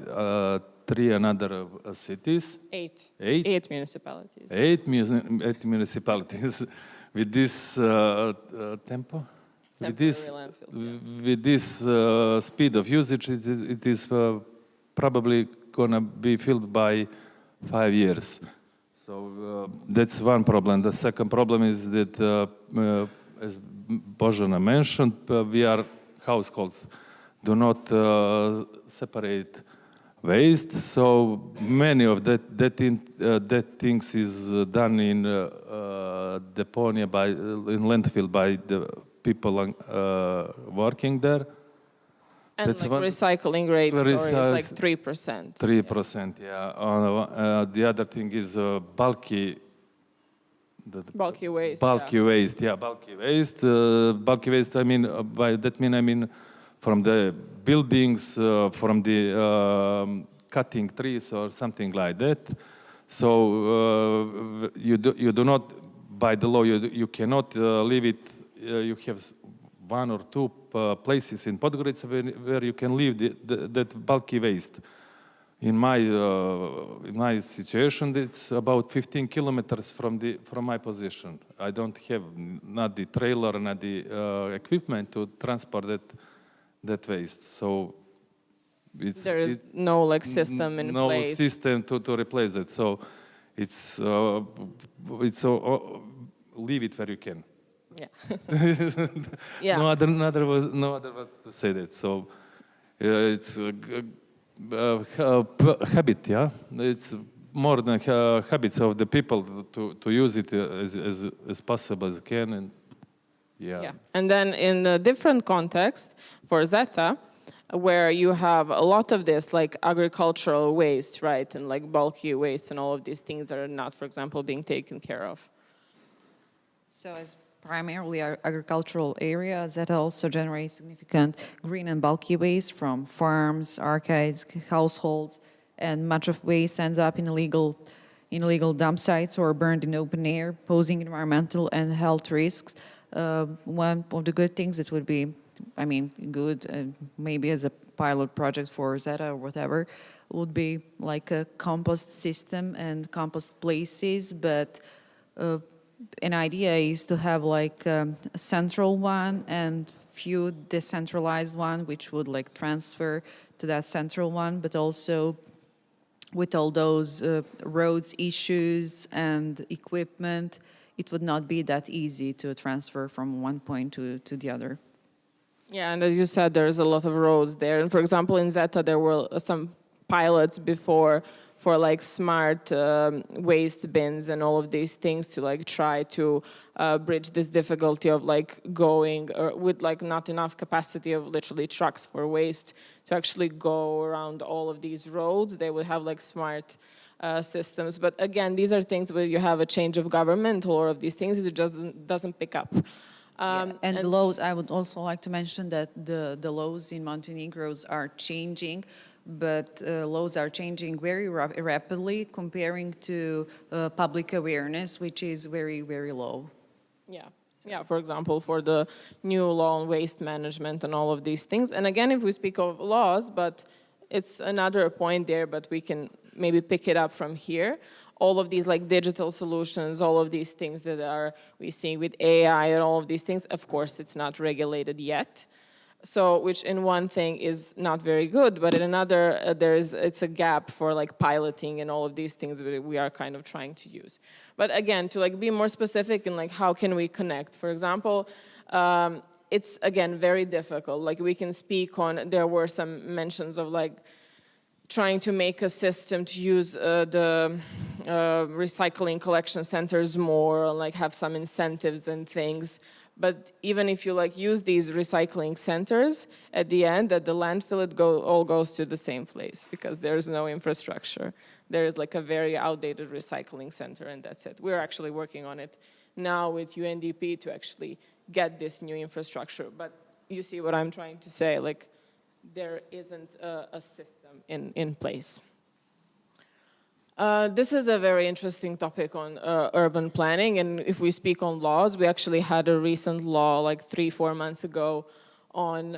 3 another cities. 8. 8? 8 municipalities. 8 municipalities. With this tempo, with this speed of usage, it is probably gonna be filled by 5 years. So that's one problem. The second problem is that, as Božena mentioned, households do not separate waste. So many of that things is done in deponia in landfill by the people working there. And recycling rate is 3%. 3%, yeah. The other thing is bulky waste. Bulky waste, yeah, bulky waste. Bulky waste, by that I mean from the buildings, from the cutting trees or something like that. So you do not, by the law, you cannot leave it. You have 1 or 2 places in Podgorica where you can leave that bulky waste. In my situation, it's about 15 kilometers from my position. I don't have not the trailer, not the equipment to transport that waste. So there is no system in place. No system to replace that. So it's leave it where you can. Yeah. Yeah. No other words to say that. So it's habit, yeah. It's more than habits of the people to use it as possible as can, and yeah. And then in a different context for Zeta, where you have a lot of this, like agricultural waste, right, and like bulky waste, and all of these things that are not, for example, being taken care of. So as primarily our agricultural area, Zeta also generates significant green and bulky waste from farms, arcades, households, and much of waste ends up in illegal dump sites or burned in open air, posing environmental and health risks. One of the good things that would be, I mean, good, maybe as a pilot project for Zeta or whatever, would be like a compost system and compost places, but an idea is to have like a central one and few decentralized one, which would like transfer to that central one, but also with all those roads issues and equipment, it would not be that easy to transfer from one point to the other. Yeah, and as you said, there's a lot of roads there. And for example, in Zeta, there were some pilots before for like smart waste bins and all of these things to like try to bridge this difficulty of like going with like not enough capacity of literally trucks for waste to actually go around all of these roads. They would have like smart systems. But again, these are things where you have a change of government, all of these things, it just doesn't pick up. And the laws, I would also like to mention that the laws in Montenegro are changing, but laws are changing very rapidly comparing to public awareness, which is very, very low. Yeah, for example, for the new law on waste management and all of these things. And again, if we speak of laws, but it's another point there, but we can maybe pick it up from here. All of these like digital solutions, all of these things that are we seeing with AI and all of these things, of course, it's not regulated yet. So, which in one thing is not very good, but in another, it's a gap for like piloting and all of these things that we are kind of trying to use. But again, to like be more specific in like how can we connect? For example, it's again very difficult. Like we can speak on, there were some mentions of like trying to make a system to use the recycling collection centers more, like have some incentives and things. But even if you like use these recycling centers, at the end, at the landfill, it all goes to the same place because there's no infrastructure. There is like a very outdated recycling center, and that's it. We're actually working on it now with UNDP to actually get this new infrastructure. But you see what I'm trying to say, like there isn't a system in place. This is a very interesting topic on urban planning, and if we speak on laws, we actually had a recent law like 3-4 months ago on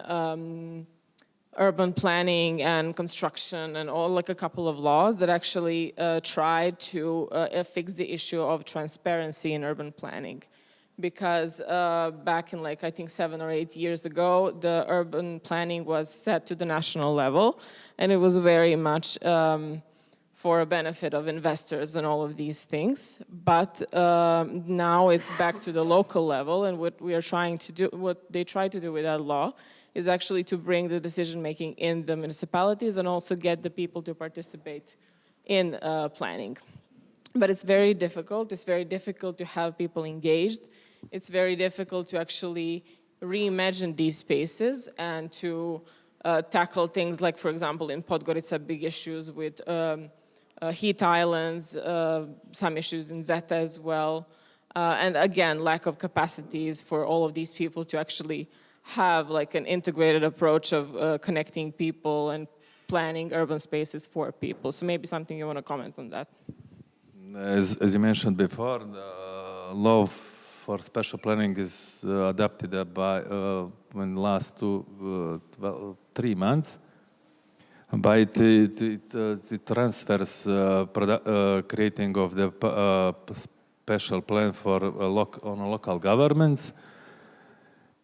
urban planning and construction and all, like a couple of laws that actually tried to fix the issue of transparency in urban planning. Because back in like, I think 7 or 8 years ago, the urban planning was set to the national level, and it was very much for a benefit of investors and all of these things. But now it's back to the local level, and what we are trying to do, what they try to do with that law is actually to bring the decision-making in the municipalities and also get the people to participate in planning. But it's very difficult. It's very difficult to have people engaged. It's very difficult to actually reimagine these spaces and to tackle things like, for example, in Podgorica, big issues with heat islands, some issues in Zeta as well. And again, lack of capacities for all of these people to actually have like an integrated approach of connecting people and planning urban spaces for people. So maybe something you want to comment on that. As you mentioned before, the law for special planning is adopted by in the last 3 months. By it transfers creating of the special plan for local governments.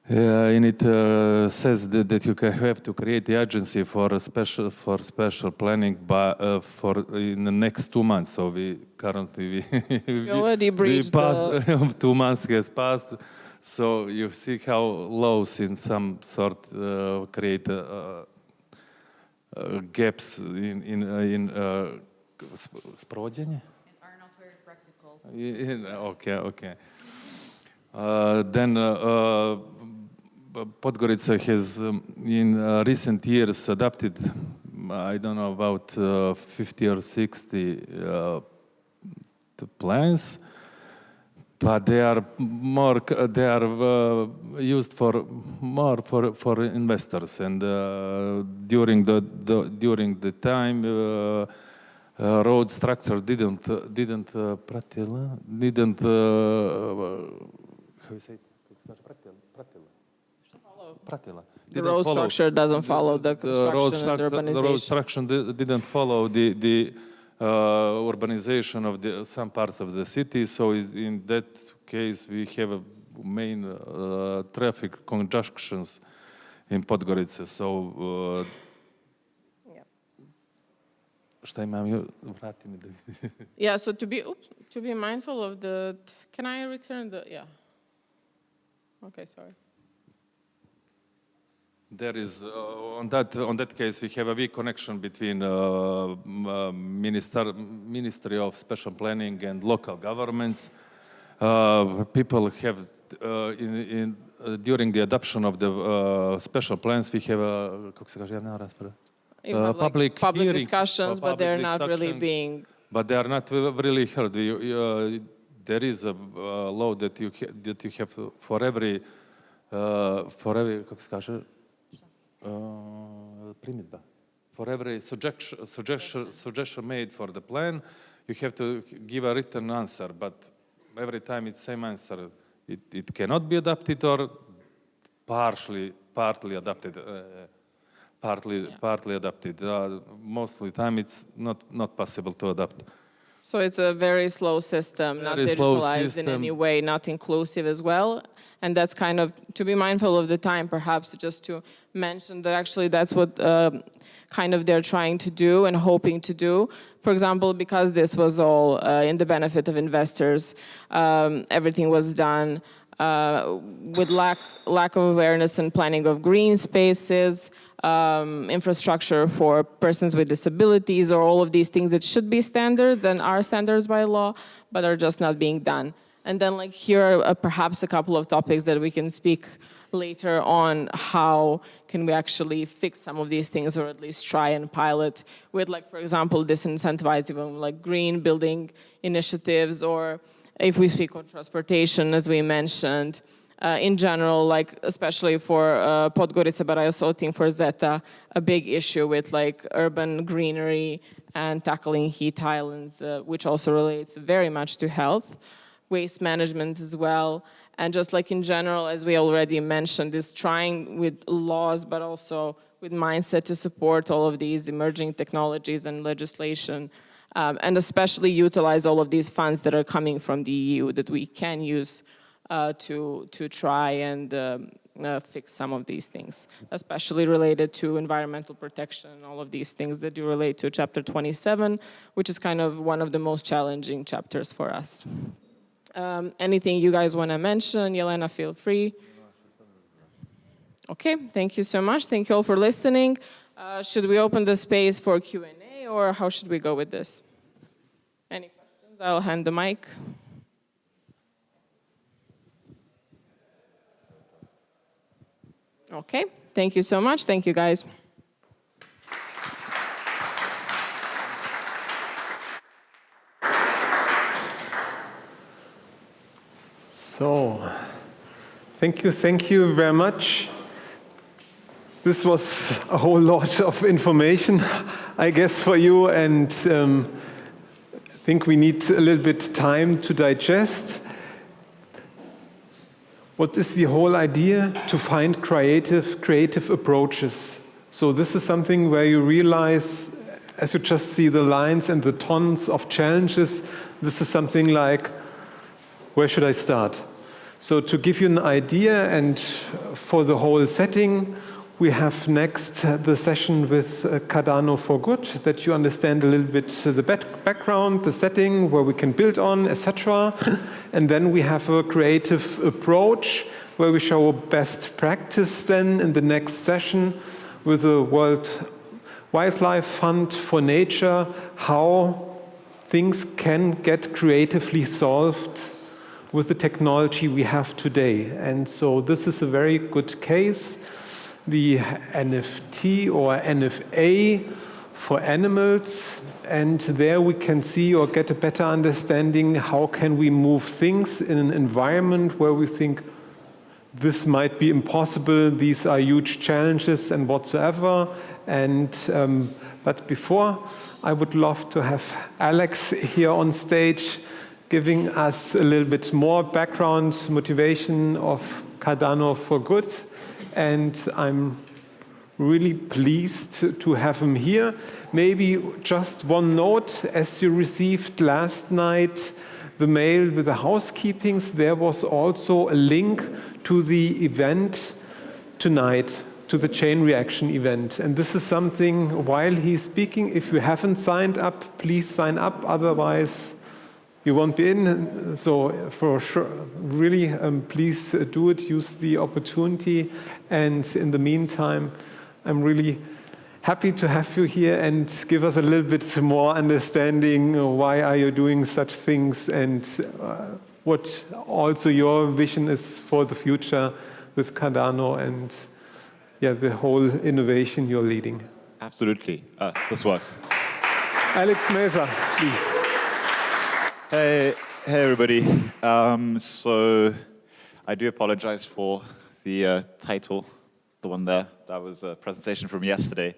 And it says that you have to create the agency for special planning for in the next 2 months. So we currently we already breached passed 2 months has passed. So you see how laws in some sort create gaps in sprovođenje? Are not very practical. Okay. Then Podgorica has in recent years adopted, I don't know, about 50 or 60 plans, but they are used for investors, and during the time road structure didn't how you say it? Pratila. The road structure doesn't follow the construction and urbanization. The road structure didn't follow the urbanization of some parts of the city. So in that case, we have a main traffic conjunctions in Podgorica. So šta imam? Vrati mi da Yeah, so to be mindful of the, can I return the, yeah. Okay, sorry. There is, on that case, we have a weak connection between Ministry of Special Planning and local governments. People have, during the adoption of the special plans, we have a, kako se kaže, javna rasprava? You have public discussions, but they're not really being... But they are not really heard. There is a law that you have for every, kako se kaže, primjedba. For every suggestion made for the plan, you have to give a written answer, but every time it's same answer. It cannot be adapted or partly adapted. Partly adapted. Mostly time it's not possible to adapt. So it's a very slow system, not digitalized in any way, not inclusive as well. And that's kind of, to be mindful of the time, perhaps just to mention that actually that's what kind of they're trying to do and hoping to do. For example, because this was all in the benefit of investors, everything was done with lack of awareness and planning of green spaces, infrastructure for persons with disabilities, or all of these things that should be standards and are standards by law, but are just not being done. And then like here are perhaps a couple of topics that we can speak later on, how can we actually fix some of these things, or at least try and pilot with, like, for example, disincentivize even like green building initiatives, or if we speak on transportation, as we mentioned, in general, like especially for Podgorica, but I also think for Zeta, a big issue with like urban greenery and tackling heat islands, which also relates very much to health, waste management as well, and just like in general, as we already mentioned, is trying with laws, but also with mindset to support all of these emerging technologies and legislation, and especially utilize all of these funds that are coming from the EU that we can use to try and fix some of these things, especially related to environmental protection and all of these things that do relate to Chapter 27, which is kind of one of the most challenging chapters for us. Anything you guys want to mention? Yelena, feel free. Okay, thank you so much. Thank you all for listening. Should we open the space for Q&A, or how should we go with this? Any questions? I'll hand the mic. Okay, thank you so much. Thank you, guys. So, thank you very much. This was a whole lot of information, I guess, for you, and I think we need a little bit time to digest. What is the whole idea? To find creative approaches. So this is something where you realize, as you just see the lines and the tons of challenges, this is something like, where should I start? So to give you an idea, and for the whole setting, We have next the session with Cardano for Good, that you understand a little bit the background, the setting, where we can build on, etc. And then we have a creative approach where we show a best practice then in the next session with the World Wildlife Fund for Nature, how things can get creatively solved with the technology we have today. And so this is a very good case. The NFT or NFA for animals, and there we can see or get a better understanding how can we move things in an environment where we think this might be impossible, these are huge challenges and whatsoever. And but before, I would love to have Alex here on stage giving us a little bit more background, motivation of Cardano for Good. And I'm really pleased to have him here. Maybe just one note, as you received last night the mail with the housekeepings, there was also a link to the event tonight, to the chain reaction event. And this is something, while he's speaking, if you haven't signed up, please sign up, otherwise you won't be in. So for sure, really, please do it, use the opportunity. And in the meantime, I'm really happy to have you here and give us a little bit more understanding why are you doing such things and what also your vision is for the future with Cardano and the whole innovation you're leading. Absolutely. This works. Alex Mesa, please. Hey everybody. So I do apologize for the title, the one there. That was a presentation from yesterday.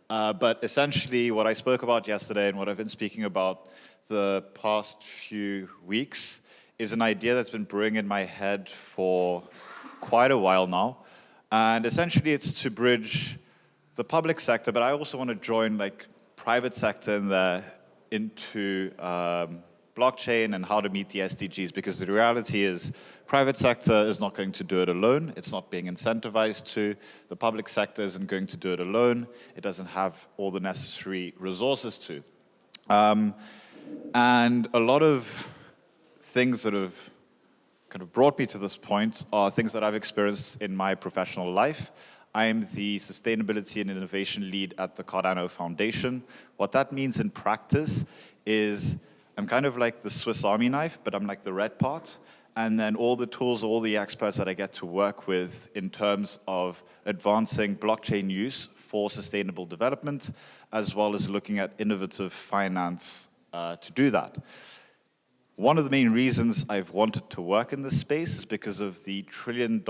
But essentially what I spoke about yesterday and what I've been speaking about the past few weeks is an idea that's been brewing in my head for quite a while now. And essentially it's to bridge the public sector, but I also want to join like private sector in there into blockchain and how to meet the SDGs, because the reality is private sector is not going to do it alone. It's not being incentivized to. The public sector isn't going to do it alone. It doesn't have all the necessary resources to. And a lot of things that have kind of brought me to this point are things that I've experienced in my professional life. I am the Sustainability and Innovation Lead at the Cardano Foundation. What that means in practice is I'm kind of like the Swiss Army knife, but I'm like the red part. And then all the tools, all the experts that I get to work with in terms of advancing blockchain use for sustainable development, as well as looking at innovative finance to do that. One of the main reasons I've wanted to work in this space is because of the $1 trillion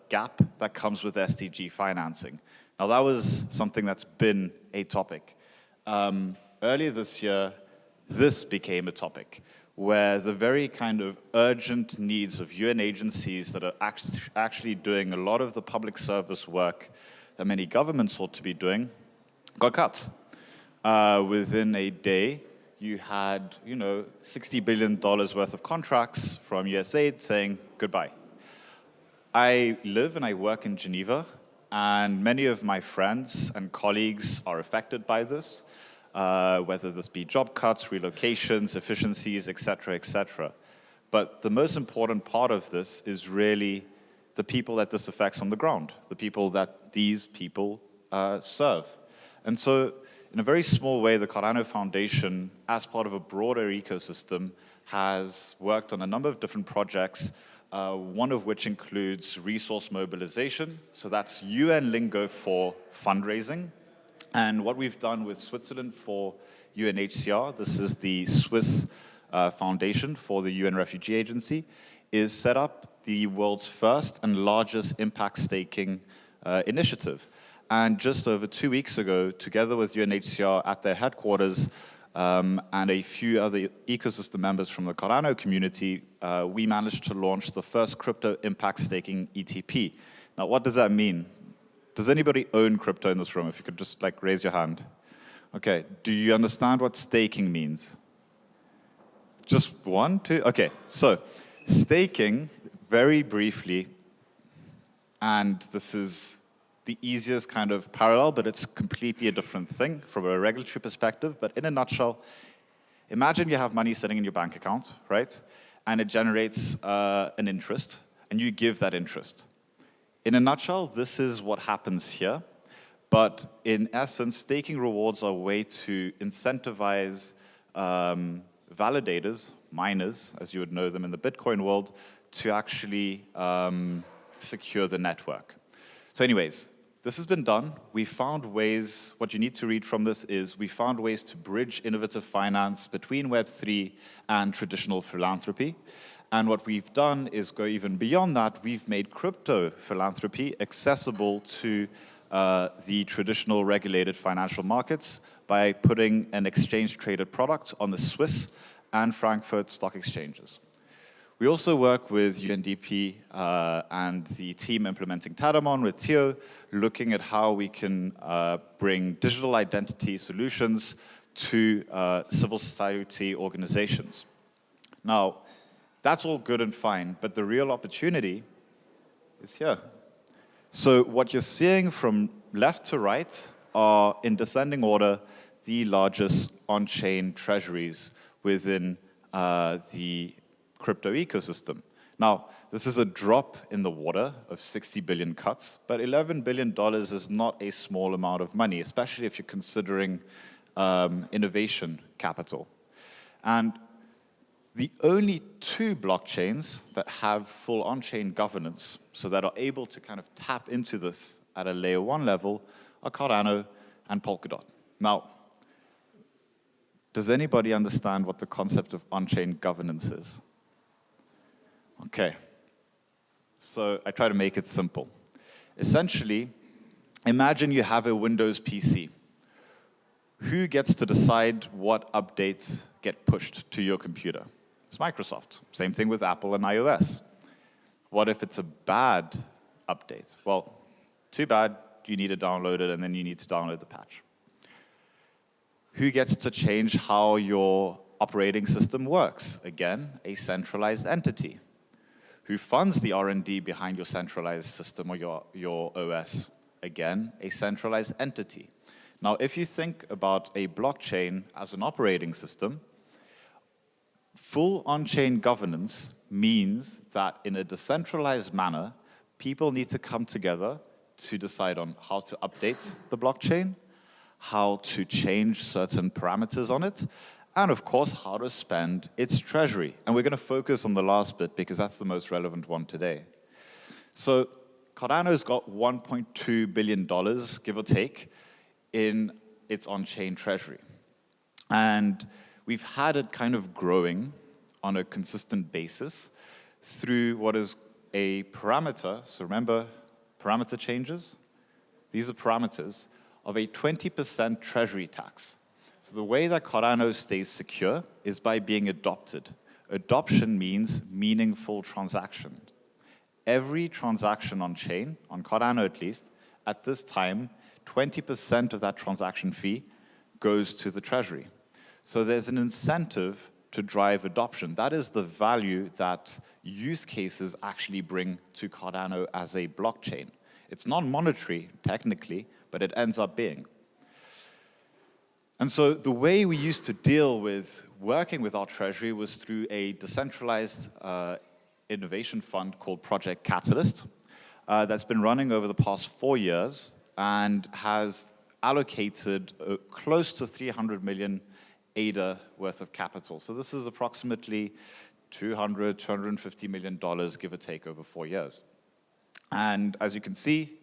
gap that comes with SDG financing. Now that was something that's been a topic. Earlier this year, this became a topic where the very kind of urgent needs of UN agencies that are actually doing a lot of the public service work that many governments ought to be doing got cut. Within a day, you had, $60 billion worth of contracts from USAID saying goodbye. I live and I work in Geneva, and many of my friends and colleagues are affected by this. Whether this be job cuts, relocations, efficiencies, et cetera, But the most important part of this is really the people that this affects on the ground, the people that these people serve. And so, in a very small way, the Cardano Foundation, as part of a broader ecosystem, has worked on a number of different projects, one of which includes resource mobilization. So that's UN lingo for fundraising. And what we've done with Switzerland for UNHCR, this is the Swiss Foundation for the UN Refugee Agency, is set up the world's first and largest impact staking initiative. And just over 2 weeks ago, together with UNHCR at their headquarters and a few other ecosystem members from the Cardano community, we managed to launch the first crypto impact staking ETP. Now, what does that mean? Does anybody own crypto in this room? If you could just raise your hand. Okay, do you understand what staking means? Just one, two? Okay, so staking, very briefly, and this is the easiest kind of parallel, but it's completely a different thing from a regulatory perspective. But in a nutshell, imagine you have money sitting in your bank account, right? And it generates an interest, and you give that interest. In a nutshell, this is what happens here. But in essence, staking rewards are a way to incentivize validators, miners, as you would know them in the Bitcoin world, to actually secure the network. So anyways, this has been done. We found ways, what you need to read from this is, we found ways to bridge innovative finance between Web3 and traditional philanthropy. And what we've done is go even beyond that. We've made crypto philanthropy accessible to the traditional regulated financial markets by putting an exchange-traded product on the Swiss and Frankfurt stock exchanges. We also work with UNDP and the team implementing Tadamon with Theo, looking at how we can bring digital identity solutions to civil society organizations. Now, that's all good and fine, but the real opportunity is here. So what you're seeing from left to right are, in descending order, the largest on-chain treasuries within the crypto ecosystem. Now, this is a drop in the water of 60 billion cuts, but $11 billion is not a small amount of money, especially if you're considering innovation capital. And the only two blockchains that have full on-chain governance, so that are able to kind of tap into this at a layer 1 level, are Cardano and Polkadot. Now, does anybody understand what the concept of on-chain governance is? Okay, so I try to make it simple. Essentially, imagine you have a Windows PC. Who gets to decide what updates get pushed to your computer? It's Microsoft. Same thing with Apple and iOS. What if it's a bad update? Well, too bad, you need to download it, and then you need to download the patch. Who gets to change how your operating system works? Again, a centralized entity. Who funds the R&D behind your centralized system or your OS? Again, a centralized entity. Now, if you think about a blockchain as an operating system, full on-chain governance means that in a decentralized manner, people need to come together to decide on how to update the blockchain, how to change certain parameters on it, and of course, how to spend its treasury. And we're going to focus on the last bit because that's the most relevant one today. So Cardano's got $1.2 billion, give or take, in its on-chain treasury. And we've had it kind of growing on a consistent basis through what is a parameter. So remember, parameter changes? These are parameters of a 20% treasury tax. So the way that Cardano stays secure is by being adopted. Adoption means meaningful transaction. Every transaction on chain, on Cardano at least, at this time, 20% of that transaction fee goes to the treasury. So there's an incentive to drive adoption. That is the value that use cases actually bring to Cardano as a blockchain. It's non-monetary, technically, but it ends up being. And so the way we used to deal with working with our treasury was through a decentralized innovation fund called Project Catalyst that's been running over the past 4 years and has allocated close to 300 million ADA worth of capital. So this is approximately $250 million, give or take, over 4 years. And as you can see,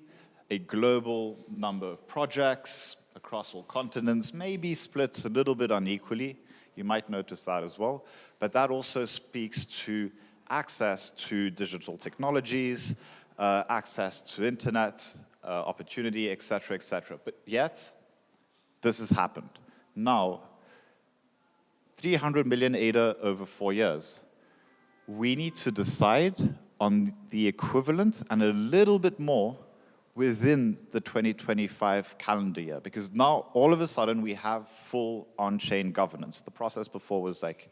a global number of projects across all continents, maybe splits a little bit unequally. You might notice that as well. But that also speaks to access to digital technologies, access to internet, opportunity, et cetera, et cetera. But yet, this has happened. Now, 300 million ADA over 4 years. We need to decide on the equivalent and a little bit more within the 2025 calendar year, because now all of a sudden we have full on-chain governance. The process before was like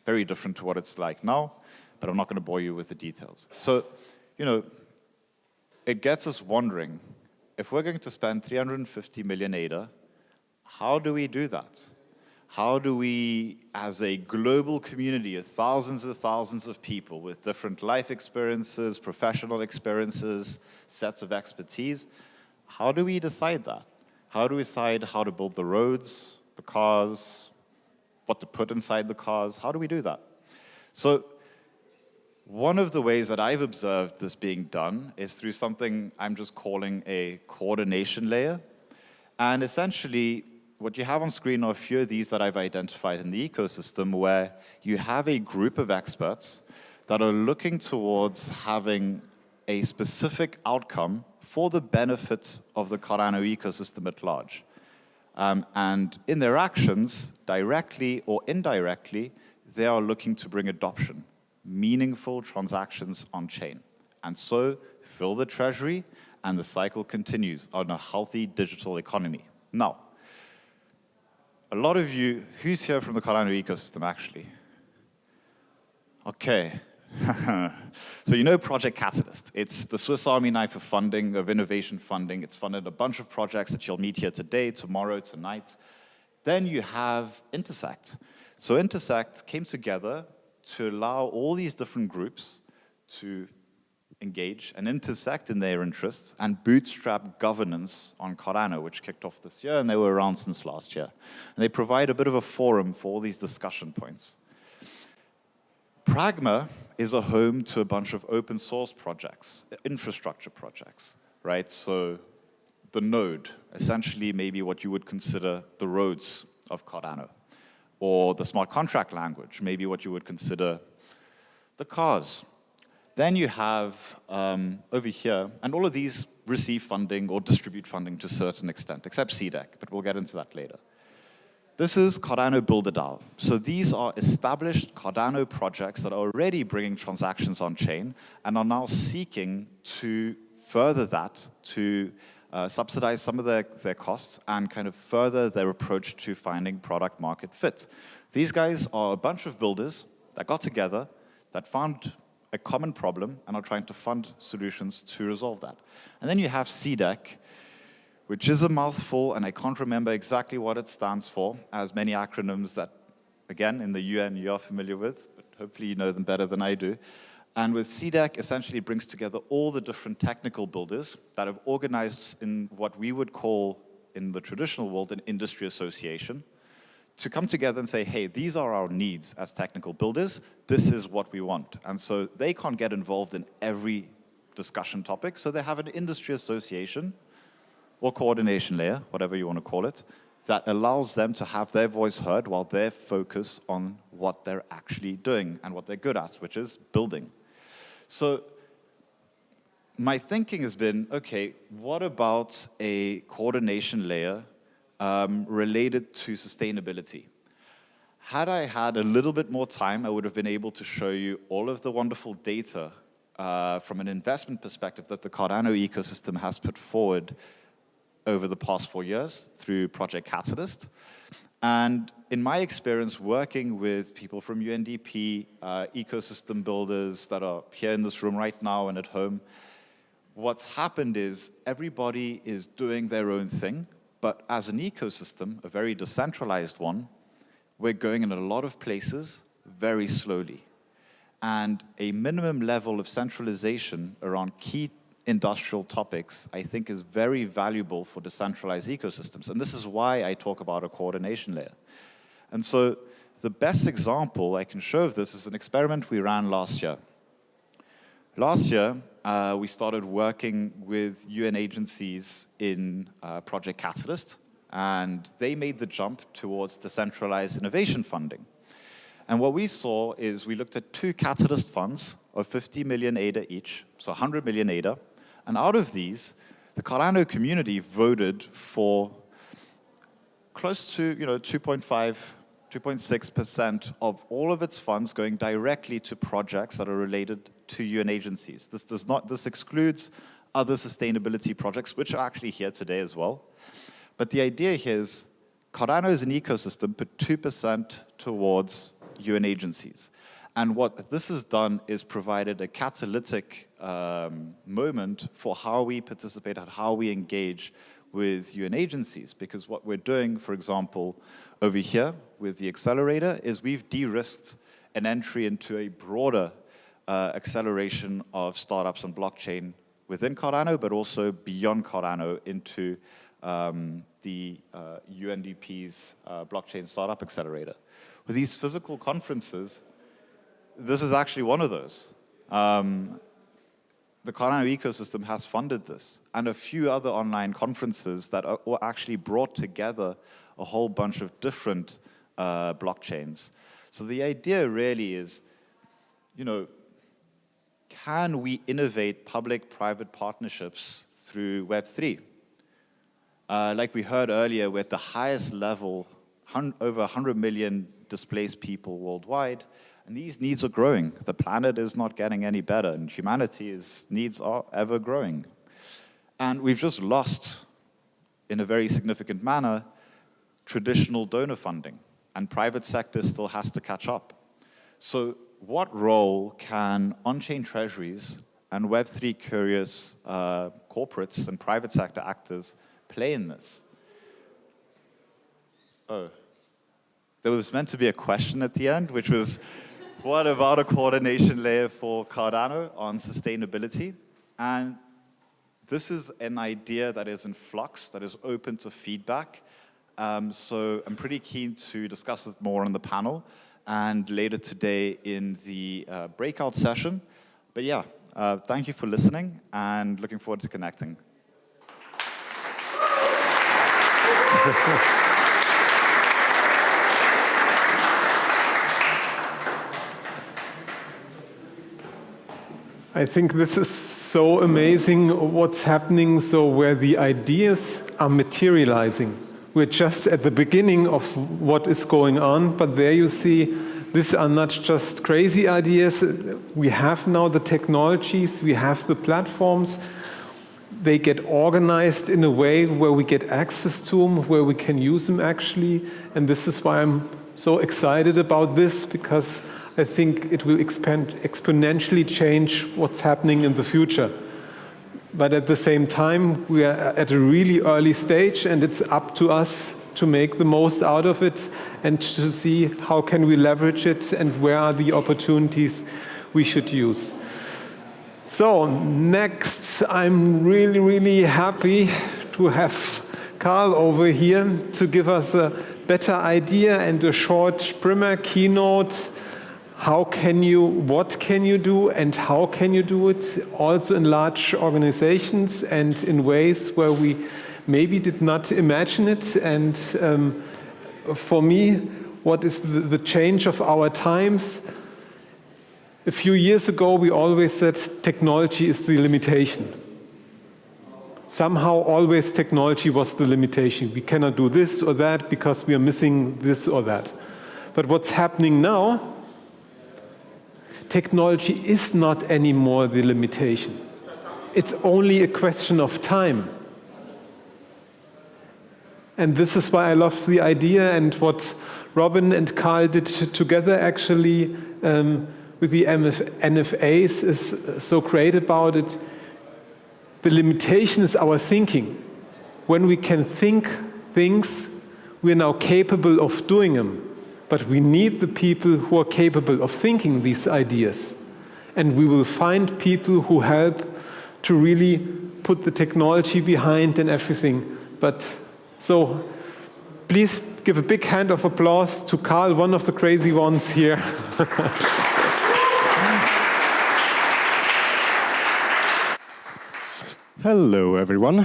very different to what it's like now, but I'm not going to bore you with the details. So, you know, it gets us wondering, if we're going to spend 350 million ADA, how do we do that? How do we, as a global community of thousands of people with different life experiences, professional experiences, sets of expertise, how do we decide that? How do we decide how to build the roads, the cars, what to put inside the cars? How do we do that? So one of the ways that I've observed this being done is through something I'm just calling a coordination layer. And essentially, what you have on screen are a few of these that I've identified in the ecosystem where you have a group of experts that are looking towards having a specific outcome for the benefit of the Cardano ecosystem at large. And in their actions, directly or indirectly, they are looking to bring adoption, meaningful transactions on chain. And so fill the treasury and the cycle continues on a healthy digital economy. Now, a lot of you, who's here from the Cardano ecosystem actually? Okay. So you know Project Catalyst. It's the Swiss Army knife of funding, of innovation funding. It's funded a bunch of projects that you'll meet here today, tomorrow, tonight. Then you have Intersect. So Intersect came together to allow all these different groups to engage and intersect in their interests and bootstrap governance on Cardano, which kicked off this year, and they were around since last year. And they provide a bit of a forum for all these discussion points. Pragma is a home to a bunch of open source projects, infrastructure projects, right? So the node, essentially maybe what you would consider the roads of Cardano, or the smart contract language, maybe what you would consider the cars. Then you have over here, and all of these receive funding or distribute funding to a certain extent, except CDEC, but we'll get into that later. This is Cardano Builder DAO. So these are established Cardano projects that are already bringing transactions on chain and are now seeking to further that, to subsidize some of their costs and kind of further their approach to finding product market fit. These guys are a bunch of builders that got together, that found a common problem and are trying to fund solutions to resolve that. And then you have CDEC, which is a mouthful, and I can't remember exactly what it stands for, as many acronyms that, again, in the UN you are familiar with, but hopefully you know them better than I do. And with CDEC, essentially brings together all the different technical builders that have organized in what we would call, in the traditional world, an industry association, to come together and say, hey, these are our needs as technical builders, this is what we want. And so they can't get involved in every discussion topic, so they have an industry association, or coordination layer, whatever you want to call it, that allows them to have their voice heard while they focus on what they're actually doing and what they're good at, which is building. So my thinking has been, okay, what about a coordination layer related to sustainability? Had I had a little bit more time, I would have been able to show you all of the wonderful data from an investment perspective that the Cardano ecosystem has put forward over the past 4 years through Project Catalyst. And in my experience working with people from UNDP, ecosystem builders that are here in this room right now and at home, what's happened is everybody is doing their own thing, but as an ecosystem, a very decentralized one, we're going in a lot of places very slowly. And a minimum level of centralization around key industrial topics, I think, is very valuable for decentralized ecosystems. And this is why I talk about a coordination layer. And so the best example I can show of this is an experiment we ran last year. Last year, we started working with UN agencies in Project Catalyst, and they made the jump towards decentralized innovation funding. And what we saw is we looked at 2 Catalyst funds of 50 million ADA each, so 100 million ADA. And out of these, the Cardano community voted for close to 2.6% of all of its funds going directly to projects that are related to UN agencies. This excludes other sustainability projects, which are actually here today as well. But the idea here is Cardano is an ecosystem, put 2% towards UN agencies. And what this has done is provided a catalytic moment for how we participate and how we engage with UN agencies. Because what we're doing, for example, over here with the accelerator is we've de-risked an entry into a broader acceleration of startups and blockchain within Cardano, but also beyond Cardano into the UNDP's blockchain startup accelerator. With these physical conferences, this is actually one of those. The Cardano ecosystem has funded this, and a few other online conferences that are actually brought together a whole bunch of different blockchains. So the idea really is, you know, can we innovate public-private partnerships through Web3? Like we heard earlier, we're at the highest level, over 100 million displaced people worldwide, and these needs are growing. The planet is not getting any better, and humanity's needs are ever growing. And we've just lost, in a very significant manner, traditional donor funding, and private sector still has to catch up. So what role can on-chain treasuries and Web3 curious corporates and private sector actors play in this? Oh, there was meant to be a question at the end, which was, what about a coordination layer for Cardano on sustainability? And this is an idea that is in flux, that is open to feedback. So I'm pretty keen to discuss this more on the panel and later today in the breakout session. But yeah, thank you for listening and looking forward to connecting. I think this is so amazing what's happening, so where the ideas are materializing. We're just at the beginning of what is going on, but there you see, these are not just crazy ideas. We have now the technologies, we have the platforms. They get organized in a way where we get access to them, where we can use them actually. And this is why I'm so excited about this, because I think it will exponentially change what's happening in the future. But at the same time, we are at a really early stage, and it's up to us to make the most out of it and to see how can we leverage it and where are the opportunities we should use. So next, I'm really, really happy to have Carl over here to give us a better idea and a short primer keynote. How can you, what can you do, and how can you do it, also in large organizations and in ways where we maybe did not imagine it. And for me, what is the change of our times? A few years ago, we always said technology is the limitation. Somehow, always technology was the limitation. We cannot do this or that because we are missing this or that. But what's happening now? Technology is not anymore the limitation. It's only a question of time. And this is why I love the idea and what Robin and Carl did together actually with the NFAs is so great about it. The limitation is our thinking. When we can think things, we are now capable of doing them. But we need the people who are capable of thinking these ideas. And we will find people who help to really put the technology behind and everything. But so please give a big hand of applause to Carl, one of the crazy ones here. Hello, everyone.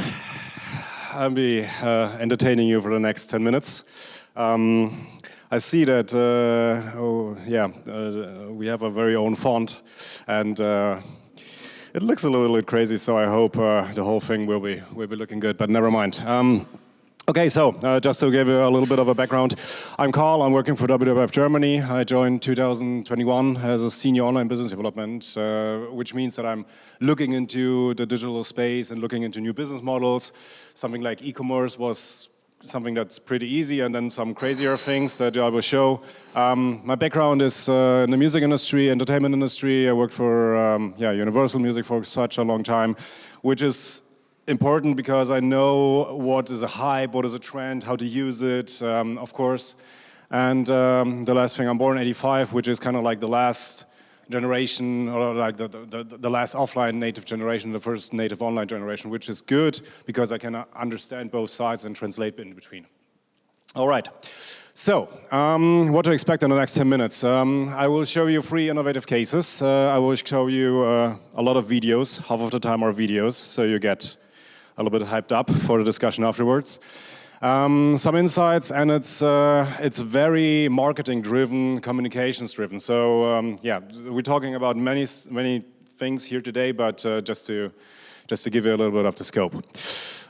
I'll be entertaining you for the next 10 minutes. I see that, we have a very own font, and it looks a little bit crazy, so I hope the whole thing will be looking good, but never mind. Okay, so just to give you a little bit of a background, I'm Carl, I'm working for WWF Germany. I joined 2021 as a senior online business development, which means that I'm looking into the digital space and looking into new business models. Something like e-commerce was something that's pretty easy, and then some crazier things that I will show. My background is in the music industry, entertainment industry. I worked for Universal Music for such a long time, which is important because I know what is a hype, what is a trend, how to use it, of course. And the last thing, I'm born in '85, which is kind of like the last generation, or like the last offline native generation, the first native online generation, which is good because I can understand both sides and translate in between. All right, so what to expect in the next 10 minutes. I will show you 3 innovative cases. I will show you a lot of videos, half of the time are videos, so you get a little bit hyped up for the discussion afterwards. Some insights, and it's very marketing-driven, communications-driven. So yeah, we're talking about many things here today, but just to give you a little bit of the scope.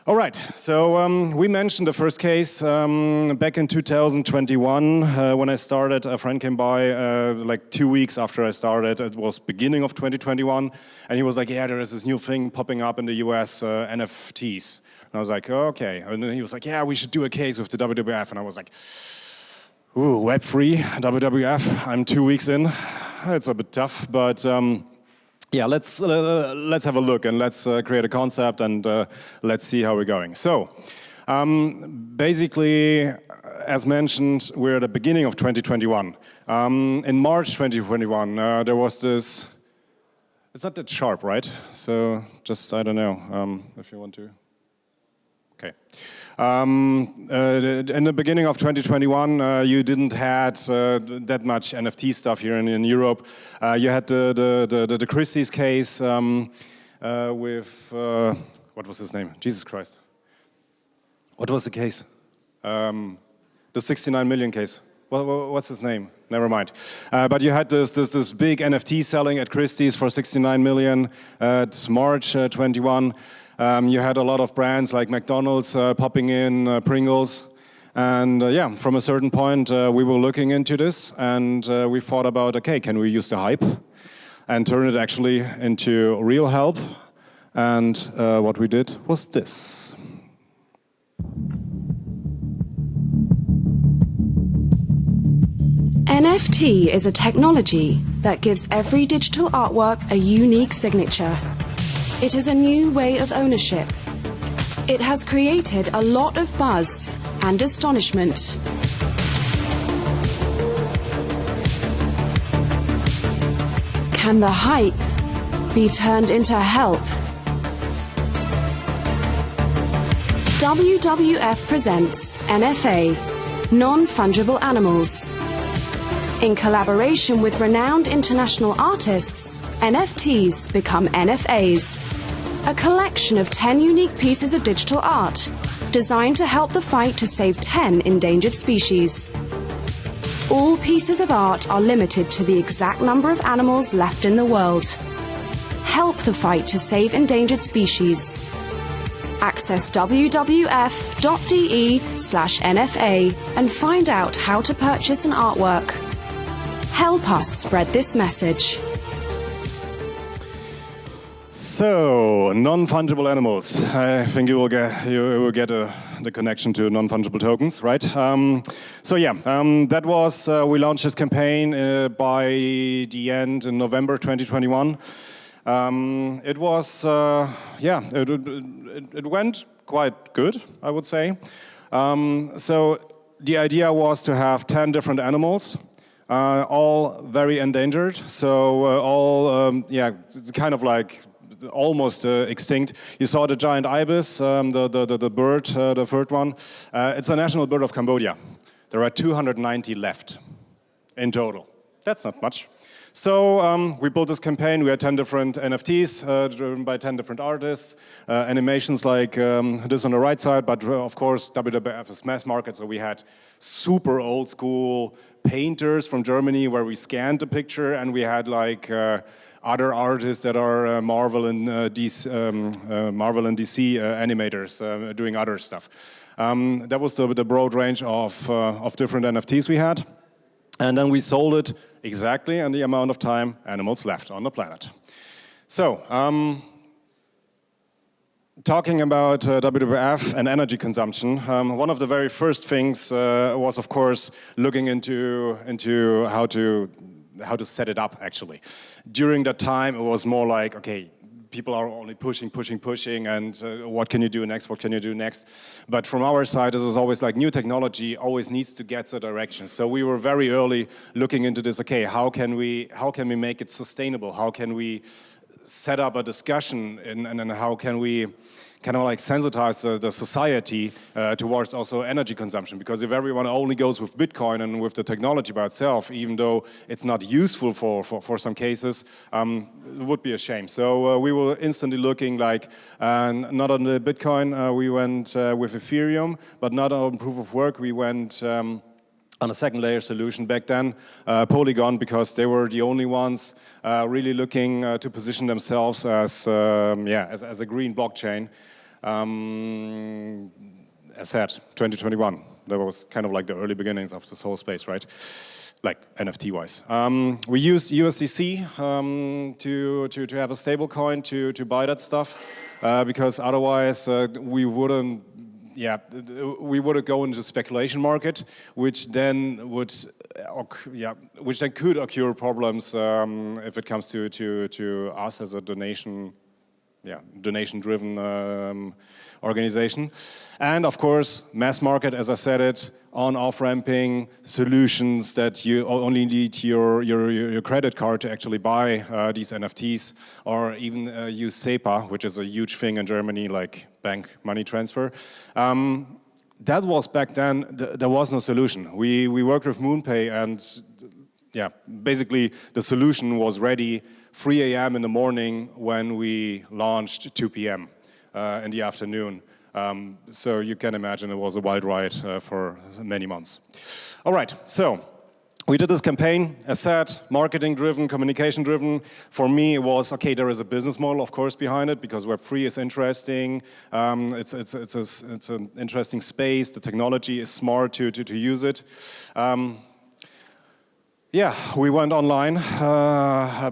All right. So we mentioned the first case back in 2021 when I started. A friend came by like 2 weeks after I started. It was beginning of 2021, and he was like, "Yeah, there is this new thing popping up in the US, NFTs." And I was like, oh, okay. And then he was like, yeah, we should do a case with the WWF. And I was like, ooh, Web3, WWF, I'm 2 weeks in. It's a bit tough, but yeah, let's have a look and let's create a concept and let's see how we're going. So basically, as mentioned, we're at the beginning of 2021. In March 2021, there was this, it's not that sharp, right? So just, I don't know, if you want to. Okay. In the beginning of 2021, you didn't had that much NFT stuff here in Europe. You had the Christie's case with what was his name? Jesus Christ. What was the case? The 69 million case. What's his name? Never mind. But you had this big NFT selling at Christie's for 69 million at March 21. You had a lot of brands like McDonald's popping in, Pringles. And yeah, from a certain point, we were looking into this and we thought about, okay, can we use the hype and turn it actually into real help? And what we did was this. NFT is a technology that gives every digital artwork a unique signature. It is a new way of ownership. It has created a lot of buzz and astonishment. Can the hype be turned into help? WWF presents NFA, Non-Fungible Animals. In collaboration with renowned international artists, NFTs become NFAs, a collection of 10 unique pieces of digital art designed to help the fight to save 10 endangered species. All pieces of art are limited to the exact number of animals left in the world. Help the fight to save endangered species. Access wwf.de/NFA and find out how to purchase an artwork. Help us spread this message. So, non-fungible animals. I think you will get the connection to non-fungible tokens, right? So yeah, that was, we launched this campaign by the end in November 2021. It was, yeah, it went quite good, I would say. So the idea was to have 10 different animals, all very endangered, so all, yeah, kind of like almost extinct. You saw the giant ibis, the bird, the third one. It's a national bird of Cambodia. There are 290 left in total. That's not much. So we built this campaign. We had 10 different NFTs driven by 10 different artists, animations like this on the right side, but of course WWF is mass market, so we had super old school painters from Germany where we scanned the picture, and we had like other artists that are Marvel and DC animators doing other stuff. That was the broad range of different NFTs we had. And then we sold it exactly in the amount of time animals left on the planet. So, talking about WWF and energy consumption, one of the very first things was, of course, looking into how to set it up, actually. During that time, it was more like, okay, people are only pushing, and what can you do next, what can you do next? But from our side, this is always like new technology always needs to get the direction. So we were very early looking into this, okay, how can we make it sustainable? How can we set up a discussion, and how can we kind of like sensitize the society towards also energy consumption? Because if everyone only goes with Bitcoin and with the technology by itself, even though it's not useful for some cases, it would be a shame. So we were instantly looking like, not on the Bitcoin, we went with Ethereum, but not on proof of work, we went on a second layer solution back then, Polygon, because they were the only ones really looking to position themselves as a green blockchain. As said, 2021, that was kind of like the early beginnings of this whole space, right? Like NFT-wise. We used USDC to have a stable coin to buy that stuff, because otherwise we wouldn't go into the speculation market, which then could occur problems if it comes to us as a donation-driven organization. And of course, mass market, as I said it, on-off ramping solutions that you only need your credit card to actually buy these NFTs, or even use SEPA, which is a huge thing in Germany, like bank money transfer. That was back then, there was no solution. We worked with MoonPay, and basically the solution was ready 3 a.m. in the morning when we launched 2 p.m. In the afternoon. So you can imagine it was a wild ride for many months. All right, so we did this campaign, as said, marketing-driven, communication-driven. For me, it was, okay, there is a business model, of course, behind it, because Web3 is interesting. It's an interesting space. The technology is smart to use it. We went online.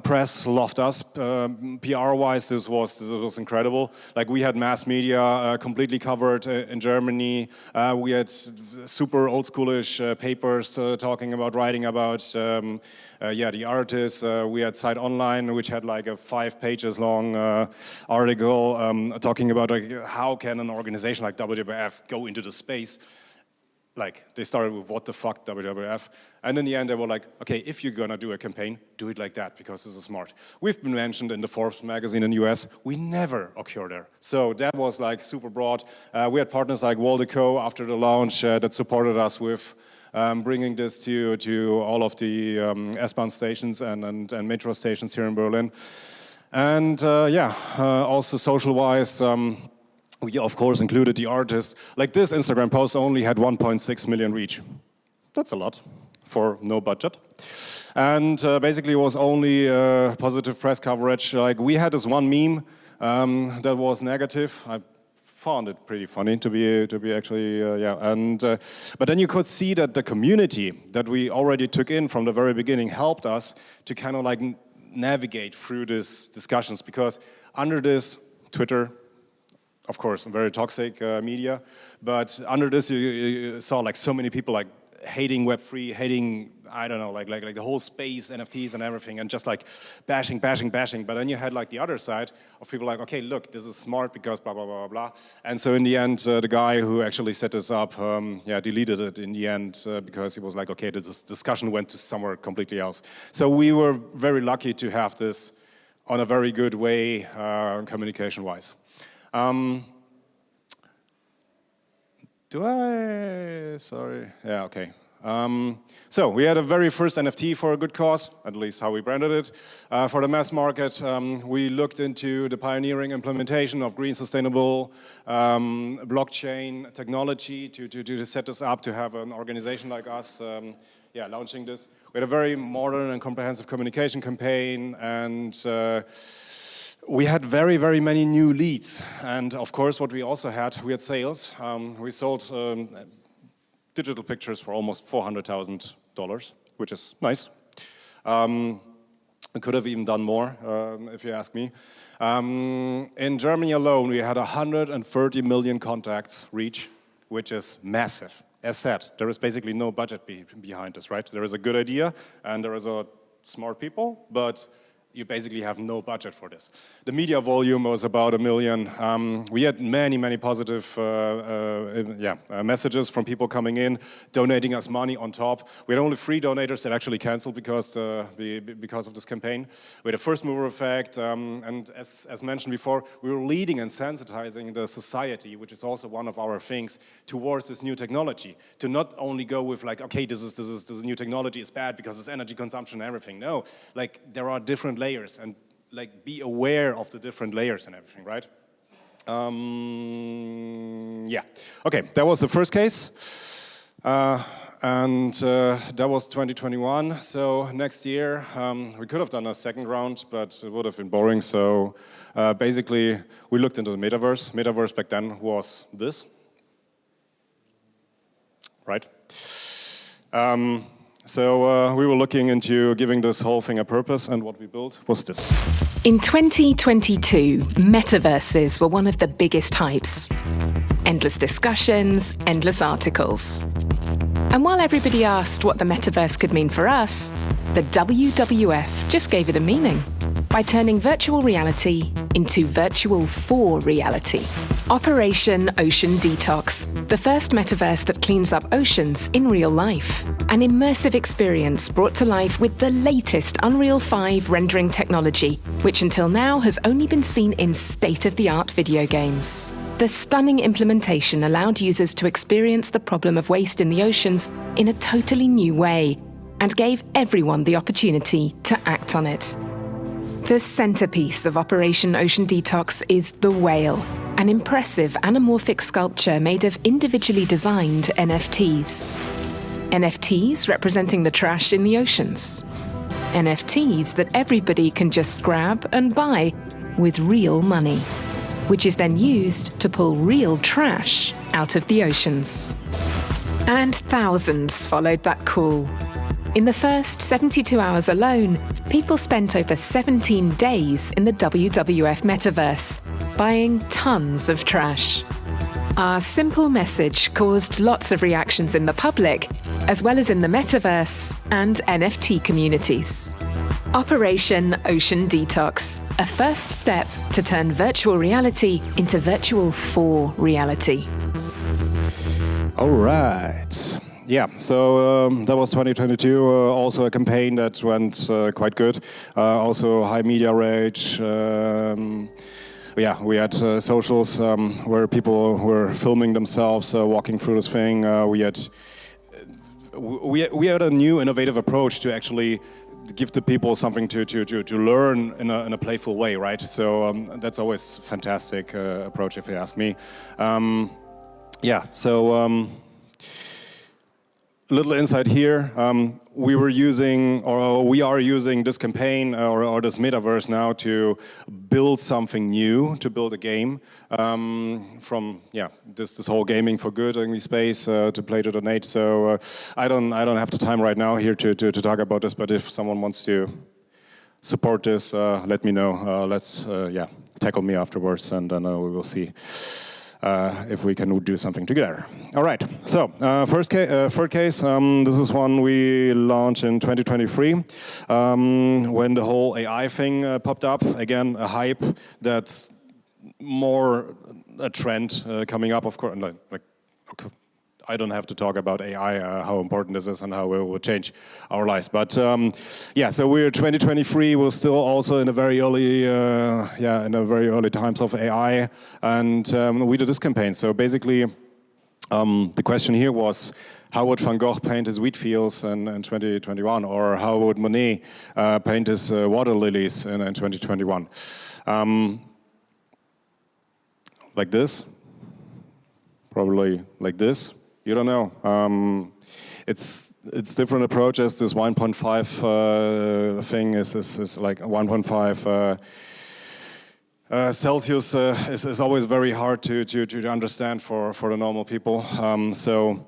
Press loved us. PR-wise, this was incredible. Like, we had mass media completely covered in Germany. We had super old-schoolish papers writing about the artists. We had Site Online, which had like a 5 pages long article talking about like, how can an organization like WWF go into the space. Like, they started with, what the fuck, WWF? And in the end, they were like, okay, if you're gonna do a campaign, do it like that, because this is smart. We've been mentioned in the Forbes magazine in the US. We never occur there. So that was like super broad. We had partners like Waldeco after the launch that supported us with bringing this to all of the S-Bahn stations and metro stations here in Berlin. And also social-wise, we, of course, included the artists. Like, this Instagram post only had 1.6 million reach. That's a lot for no budget. And basically it was only positive press coverage. Like, we had this one meme that was negative. I found it pretty funny to be actually, but then you could see that the community that we already took in from the very beginning helped us to kind of like navigate through these discussions, because under this Twitter, of course, very toxic media, but under this you saw like so many people like hating Web3, hating, I don't know, like the whole space, NFTs and everything, and just like bashing. But then you had like the other side of people like, okay, look, this is smart because blah, blah, blah, blah. And so in the end, the guy who actually set this up, deleted it in the end because he was like, okay, this discussion went to somewhere completely else. So we were very lucky to have this on a very good way, communication-wise. Sorry. Yeah, okay. So we had a very first NFT for a good cause, at least how we branded it. For the mass market, we looked into the pioneering implementation of green, sustainable blockchain technology to set this up, to have an organization like us launching this. We had a very modern and comprehensive communication campaign, and we had very, very many new leads. And of course, what we also had, we had sales. We sold digital pictures for almost $400,000, which is nice. We could have even done more, if you ask me. In Germany alone, we had 130 million contacts reach, which is massive. As said, there is basically no budget behind this, right? There is a good idea, and there is a smart people, but you basically have no budget for this. The media volume was about 1 million. We had many positive messages from people coming in, donating us money on top. We had only 3 donators that actually canceled because of this campaign. We had a first mover effect, and as mentioned before, we were leading and sensitizing the society, which is also one of our things, towards this new technology. To not only go with like, okay, this new technology is bad because it's energy consumption and everything. No, like there are different layers, and like be aware of the different layers and everything, right? Yeah. Okay, that was the first case. And that was 2021. So next year, we could have done a second round, but it would have been boring. So basically, we looked into the metaverse. Metaverse back then was this, right? So we were looking into giving this whole thing a purpose, and what we built was this. In 2022, metaverses were one of the biggest hypes. Endless discussions, endless articles. And while everybody asked what the metaverse could mean for us, the WWF just gave it a meaning by turning virtual reality into virtual for reality. Operation Ocean Detox, the first metaverse that cleans up oceans in real life. An immersive experience brought to life with the latest Unreal 5 rendering technology, which until now has only been seen in state-of-the-art video games. The stunning implementation allowed users to experience the problem of waste in the oceans in a totally new way, and gave everyone the opportunity to act on it. The centerpiece of Operation Ocean Detox is the whale, an impressive anamorphic sculpture made of individually designed NFTs. NFTs representing the trash in the oceans. NFTs that everybody can just grab and buy with real money, which is then used to pull real trash out of the oceans. And thousands followed that call. In the first 72 hours alone, people spent over 17 days in the WWF metaverse, buying tons of trash. Our simple message caused lots of reactions in the public, as well as in the metaverse and NFT communities. Operation Ocean Detox, a first step to turn virtual reality into virtual for reality. All right. Yeah, so that was 2022, also a campaign that went quite good. Also high media rage. Yeah, we had socials where people were filming themselves walking through this thing. We had a new innovative approach to actually give the people something to learn in a playful way, right? So that's always a fantastic approach, if you ask me. Yeah, so a little insight here. We are using this campaign or this metaverse now to build something new, to build a game from this whole gaming for good in the space to play to donate. So I don't have the time right now here to talk about this, but if someone wants to support this, let me know. Let's tackle me afterwards, and then we will see if we can do something together. All right, so third case, this is one we launched in 2023 when the whole AI thing popped up. Again, a hype that's more a trend coming up, of course. Like, I don't have to talk about AI, how important this is and how it will change our lives. But yeah, so we're 2023. We're still also in a very early, times of AI, and we did this campaign. So basically, the question here was, how would Van Gogh paint his wheat fields in 2021, or how would Monet paint his water lilies in 2021? Like this, probably like this. You don't know. It's different approaches. This 1.5 thing is like 1.5 Celsius is always very hard to understand for the normal people. So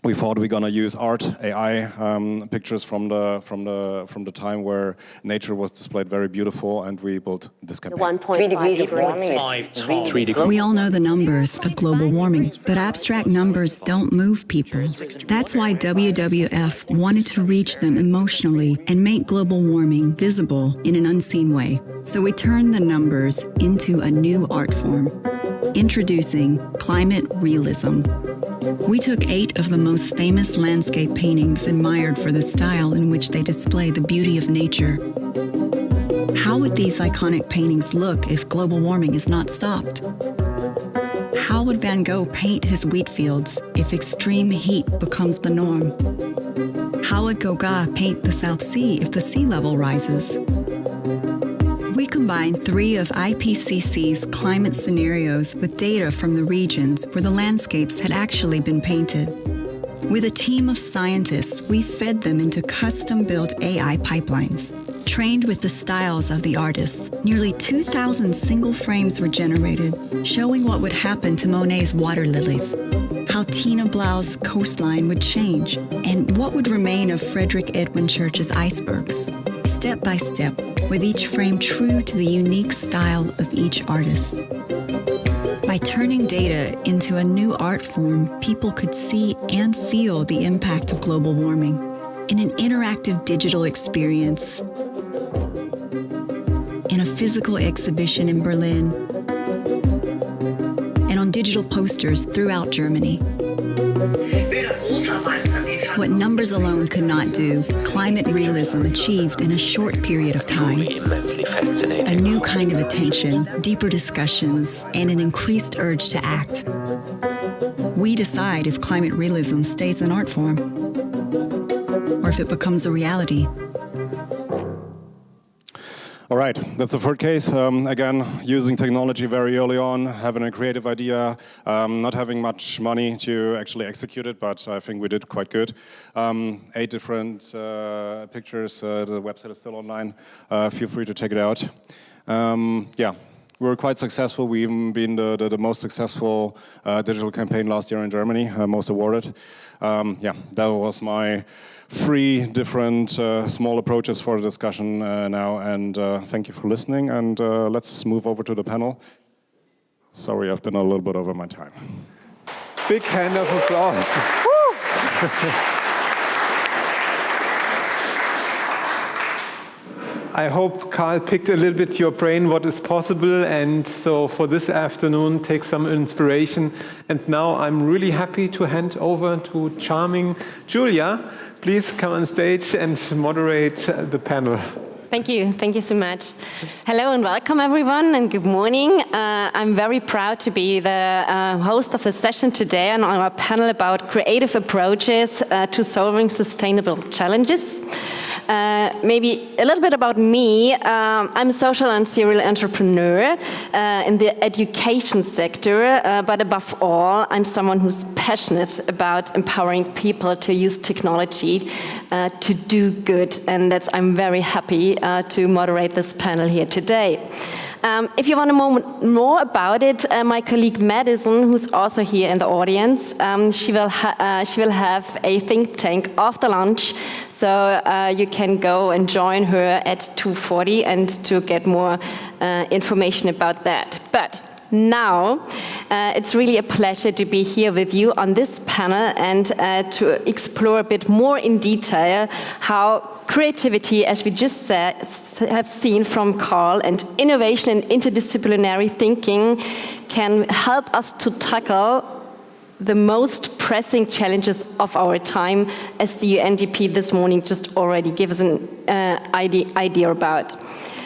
we thought we're gonna use art, AI, pictures from the time where nature was displayed very beautiful, and we built this campaign. 1.3 degrees of warming is 3 degrees. We all know the numbers of global warming, but abstract numbers don't move people. That's why WWF wanted to reach them emotionally and make global warming visible in an unseen way. So we turned the numbers into a new art form. Introducing climate realism. We took 8 of the most famous landscape paintings admired for the style in which they display the beauty of nature. How would these iconic paintings look if global warming is not stopped? How would Van Gogh paint his wheat fields if extreme heat becomes the norm? How would Gauguin paint the South Sea if the sea level rises? We combined 3 of IPCC's climate scenarios with data from the regions where the landscapes had actually been painted. With a team of scientists, we fed them into custom-built AI pipelines. Trained with the styles of the artists, nearly 2,000 single frames were generated, showing what would happen to Monet's water lilies, how Tina Blau's coastline would change, and what would remain of Frederick Edwin Church's icebergs. Step by step, with each frame true to the unique style of each artist. By turning data into a new art form, people could see and feel the impact of global warming in an interactive digital experience, in a physical exhibition in Berlin, and on digital posters throughout Germany. What numbers alone could not do, climate realism achieved in a short period of time. A new kind of attention, deeper discussions, and an increased urge to act. We decide if climate realism stays an art form, or if it becomes a reality. All right, that's the third case. Again, using technology very early on, having a creative idea, not having much money to actually execute it, but I think we did quite good. 8 different pictures. The website is still online. Feel free to check it out. Yeah, we were quite successful. We even been the most successful digital campaign last year in Germany, most awarded. Yeah, that was my 3 different small approaches for the discussion now, and thank you for listening, and let's move over to the panel. Sorry, I've been a little bit over my time. Big hand of applause. I hope Carl picked a little bit your brain what is possible, and so for this afternoon take some inspiration. And now I'm really happy to hand over to charming Julia. Please come on stage and moderate the panel. Thank you so much. Hello and welcome everyone, and good morning. I'm very proud to be the host of the session today on our panel about creative approaches to solving sustainable challenges. Maybe a little bit about me. I'm a social and serial entrepreneur in the education sector, but above all, I'm someone who's passionate about empowering people to use technology to do good, and I'm very happy to moderate this panel here today. If you want to know more about it, my colleague Madison, who's also here in the audience, she will have a think tank after lunch, so you can go and join her at 2:40 and to get more information about that. But now, it's really a pleasure to be here with you on this panel and to explore a bit more in detail how creativity, as we just have seen from Carl, and innovation and interdisciplinary thinking can help us to tackle the most pressing challenges of our time, as the UNDP this morning just already gives an idea about.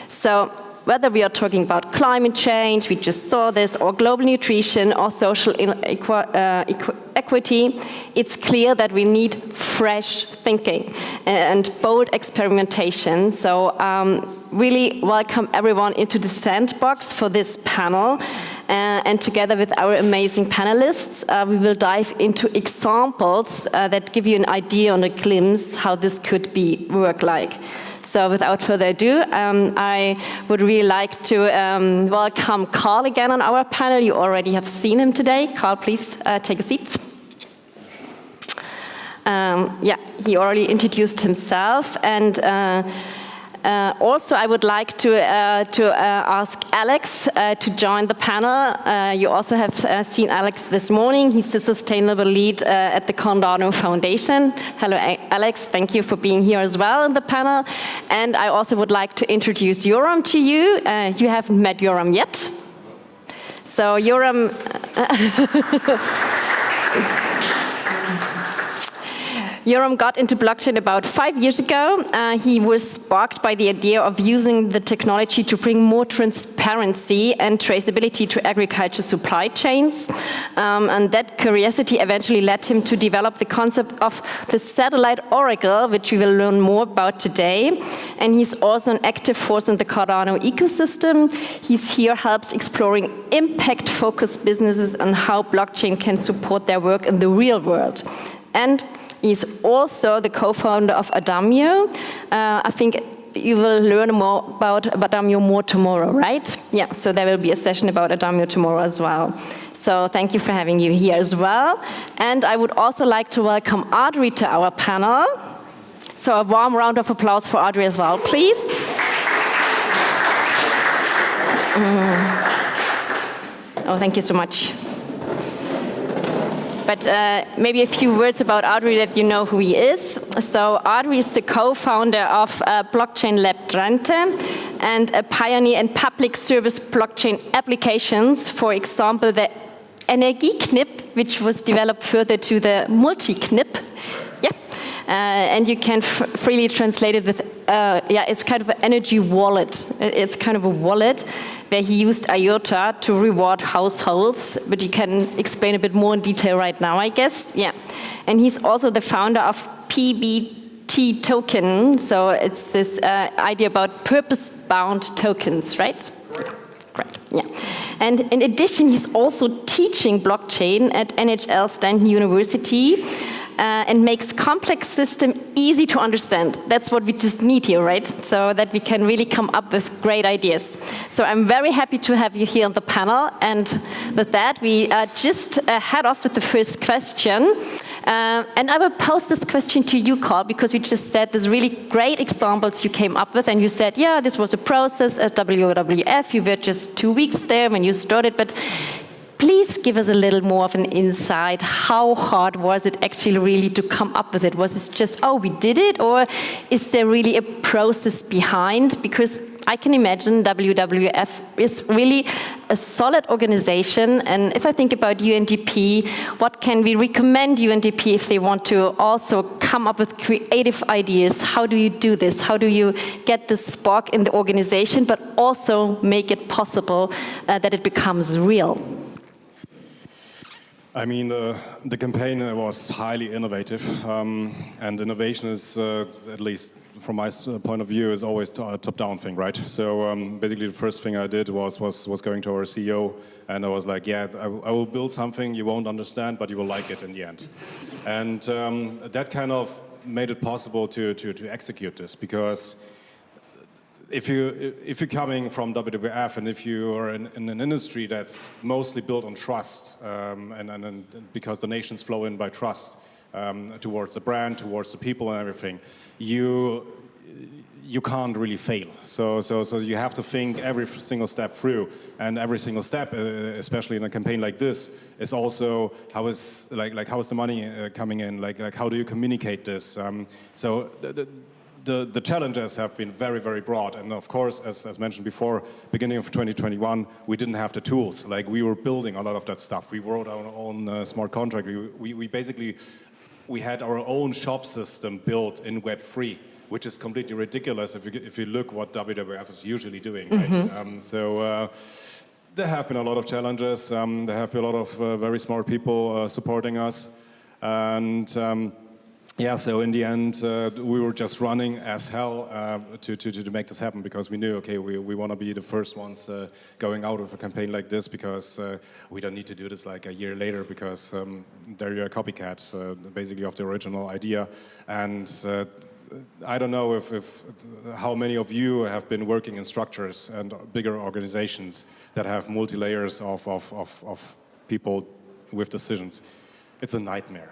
So, whether we are talking about climate change, we just saw this, or global nutrition, or social equity, it's clear that we need fresh thinking and bold experimentation. So really welcome everyone into the sandbox for this panel. And together with our amazing panelists, we will dive into examples that give you an idea on a glimpse how this could work like. So without further ado, I would really like to welcome Carl again on our panel. You already have seen him today. Carl, please take a seat. Yeah, he already introduced himself, and also I would like to ask Alex to join the panel. You also have seen Alex this morning. He's the sustainable lead at the Cardano Foundation. Hello, Alex. Thank you for being here as well in the panel. And I also would like to introduce Yoram to you. You haven't met Yoram yet. So Yoram... Yoram got into blockchain about 5 years ago. He was sparked by the idea of using the technology to bring more transparency and traceability to agriculture supply chains. And that curiosity eventually led him to develop the concept of the satellite oracle, which we will learn more about today. And he's also an active force in the Cardano ecosystem. He's here helps exploring impact-focused businesses and how blockchain can support their work in the real world. And he's also the co-founder of Adamio. I think you will learn more about Adamio more tomorrow, right? Yeah, so there will be a session about Adamio tomorrow as well. So thank you for having you here as well. And I would also like to welcome Audrey to our panel. So a warm round of applause for Audrey as well, please. Oh, thank you so much. But maybe a few words about Audrey that you know who he is. So Audrey is the co-founder of Blockchain Lab Drenthe and a pioneer in public service blockchain applications. For example, the Energieknip, which was developed further to the Multiknip. Yeah. And you can freely translate it with, yeah, it's kind of an energy wallet. It's kind of a wallet where he used IOTA to reward households, but you can explain a bit more in detail right now, I guess. Yeah. And he's also the founder of PBT token. So it's this idea about purpose-bound tokens, right? Great, yeah. And in addition, he's also teaching blockchain at NHL Stanton University. And makes complex system easy to understand. That's what we just need here, right? So that we can really come up with great ideas. So I'm very happy to have you here on the panel. And with that, we just head off with the first question. And I will pose this question to you, Carl, because we just said there's really great examples you came up with. And you said, yeah, this was a process at WWF. You were just 2 weeks there when you started. But please give us a little more of an insight. How hard was it actually really to come up with it? Was it just, oh, we did it? Or is there really a process behind? Because I can imagine WWF is really a solid organization. And if I think about UNDP, what can we recommend UNDP if they want to also come up with creative ideas? How do you do this? How do you get the spark in the organization, but also make it possible that it becomes real? I mean, the campaign was highly innovative, and innovation is, at least from my point of view, is always a top-down thing, right? So basically, the first thing I did was going to our CEO, and I was like, yeah, I will build something you won't understand, but you will like it in the end. And that kind of made it possible to execute this, because if you're coming from WWF and if you are in an industry that's mostly built on trust, and because donations flow in by trust towards the brand, towards the people and everything, you can't really fail. So you have to think every single step through, and every single step, especially in a campaign like this, is also how is the money coming in? Like how do you communicate this? So the challenges have been very, very broad. And of course, as mentioned before, beginning of 2021, we didn't have the tools. Like, we were building a lot of that stuff. We wrote our own smart contract. We basically had our own shop system built in Web3, which is completely ridiculous if you look what WWF is usually doing, right? Mm-hmm. There have been a lot of challenges. There have been a lot of very smart people supporting us. And yeah, so in the end, we were just running as hell to make this happen, because we knew, okay, we want to be the first ones going out with a campaign like this, because we don't need to do this like a year later, because they're a copycat, basically, of the original idea. And I don't know how many of you have been working in structures and bigger organizations that have multi-layers of people with decisions. It's a nightmare.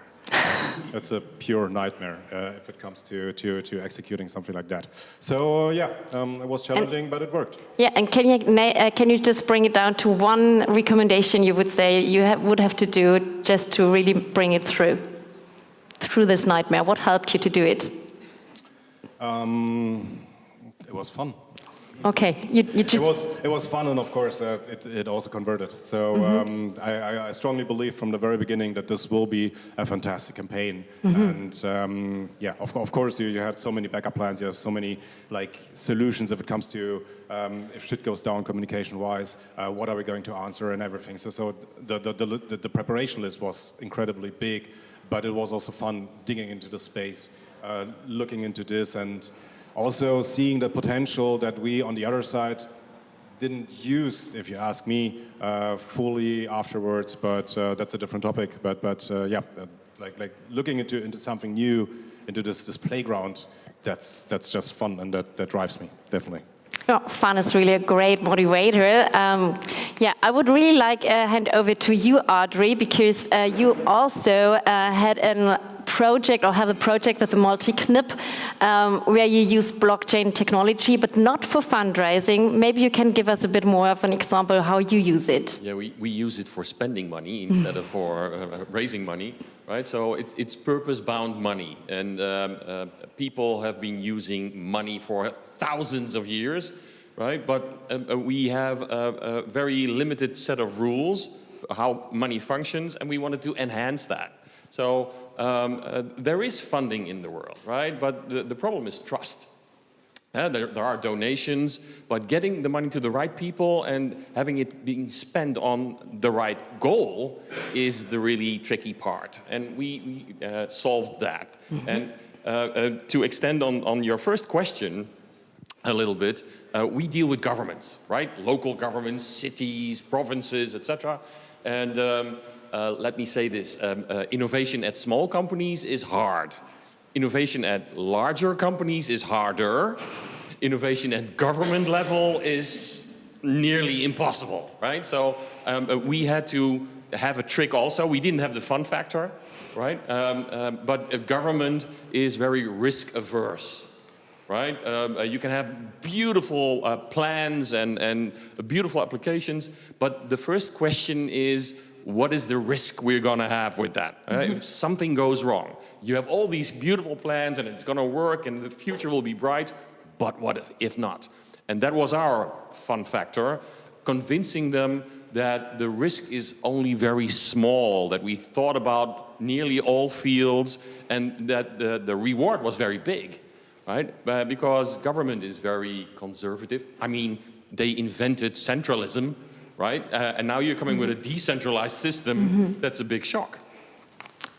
It's a pure nightmare if it comes to executing something like that. So yeah, it was challenging, but it worked. Yeah, and can you just bring it down to one recommendation you would say you would have to do just to really bring it through this nightmare? What helped you to do it? It was fun. Okay, you just... It was fun, and of course it also converted. So I strongly believe from the very beginning that this will be a fantastic campaign. And yeah, of course you had so many backup plans. You have so many solutions if it comes to if shit goes down communication-wise. What are we going to answer and everything. So the preparation list was incredibly big, but it was also fun digging into the space, looking into this, and also seeing the potential that we on the other side didn't use, if you ask me, fully afterwards. But that's a different topic. But yeah, like looking into something new, into this playground, that's just fun, and that drives me definitely. Oh, fun is really a great motivator. Yeah, I would really like hand over to you, Audrey, because you also had a project or have a project with the Multi-Knip where you use blockchain technology, but not for fundraising. Maybe you can give us a bit more of an example of how you use it. Yeah, we use it for spending money instead of for raising money, right? So it's purpose-bound money, and people have been using money for thousands of years, right? But we have a very limited set of rules for how money functions, and we wanted to enhance that. So there is funding in the world, right? But the problem is trust. There are donations, but getting the money to the right people and having it being spent on the right goal is the really tricky part. And we solved that. And to extend on your first question a little bit, we deal with governments, right? Local governments, cities, provinces, etc. And let me say this, innovation at small companies is hard. Innovation at larger companies is harder. Innovation at government level is nearly impossible, right? So we had to have a trick also. We didn't have the fun factor, right? But government is very risk averse, right? You can have beautiful plans and beautiful applications, but the first question is, what is the risk we're going to have with that? If something goes wrong, you have all these beautiful plans and it's going to work and the future will be bright, but what if not? And that was our fun factor, convincing them that the risk is only very small, that we thought about nearly all fields, and that the reward was very big, right? Because government is very conservative. I mean, they invented centralism, right? And now you're coming with a decentralized system. That's a big shock.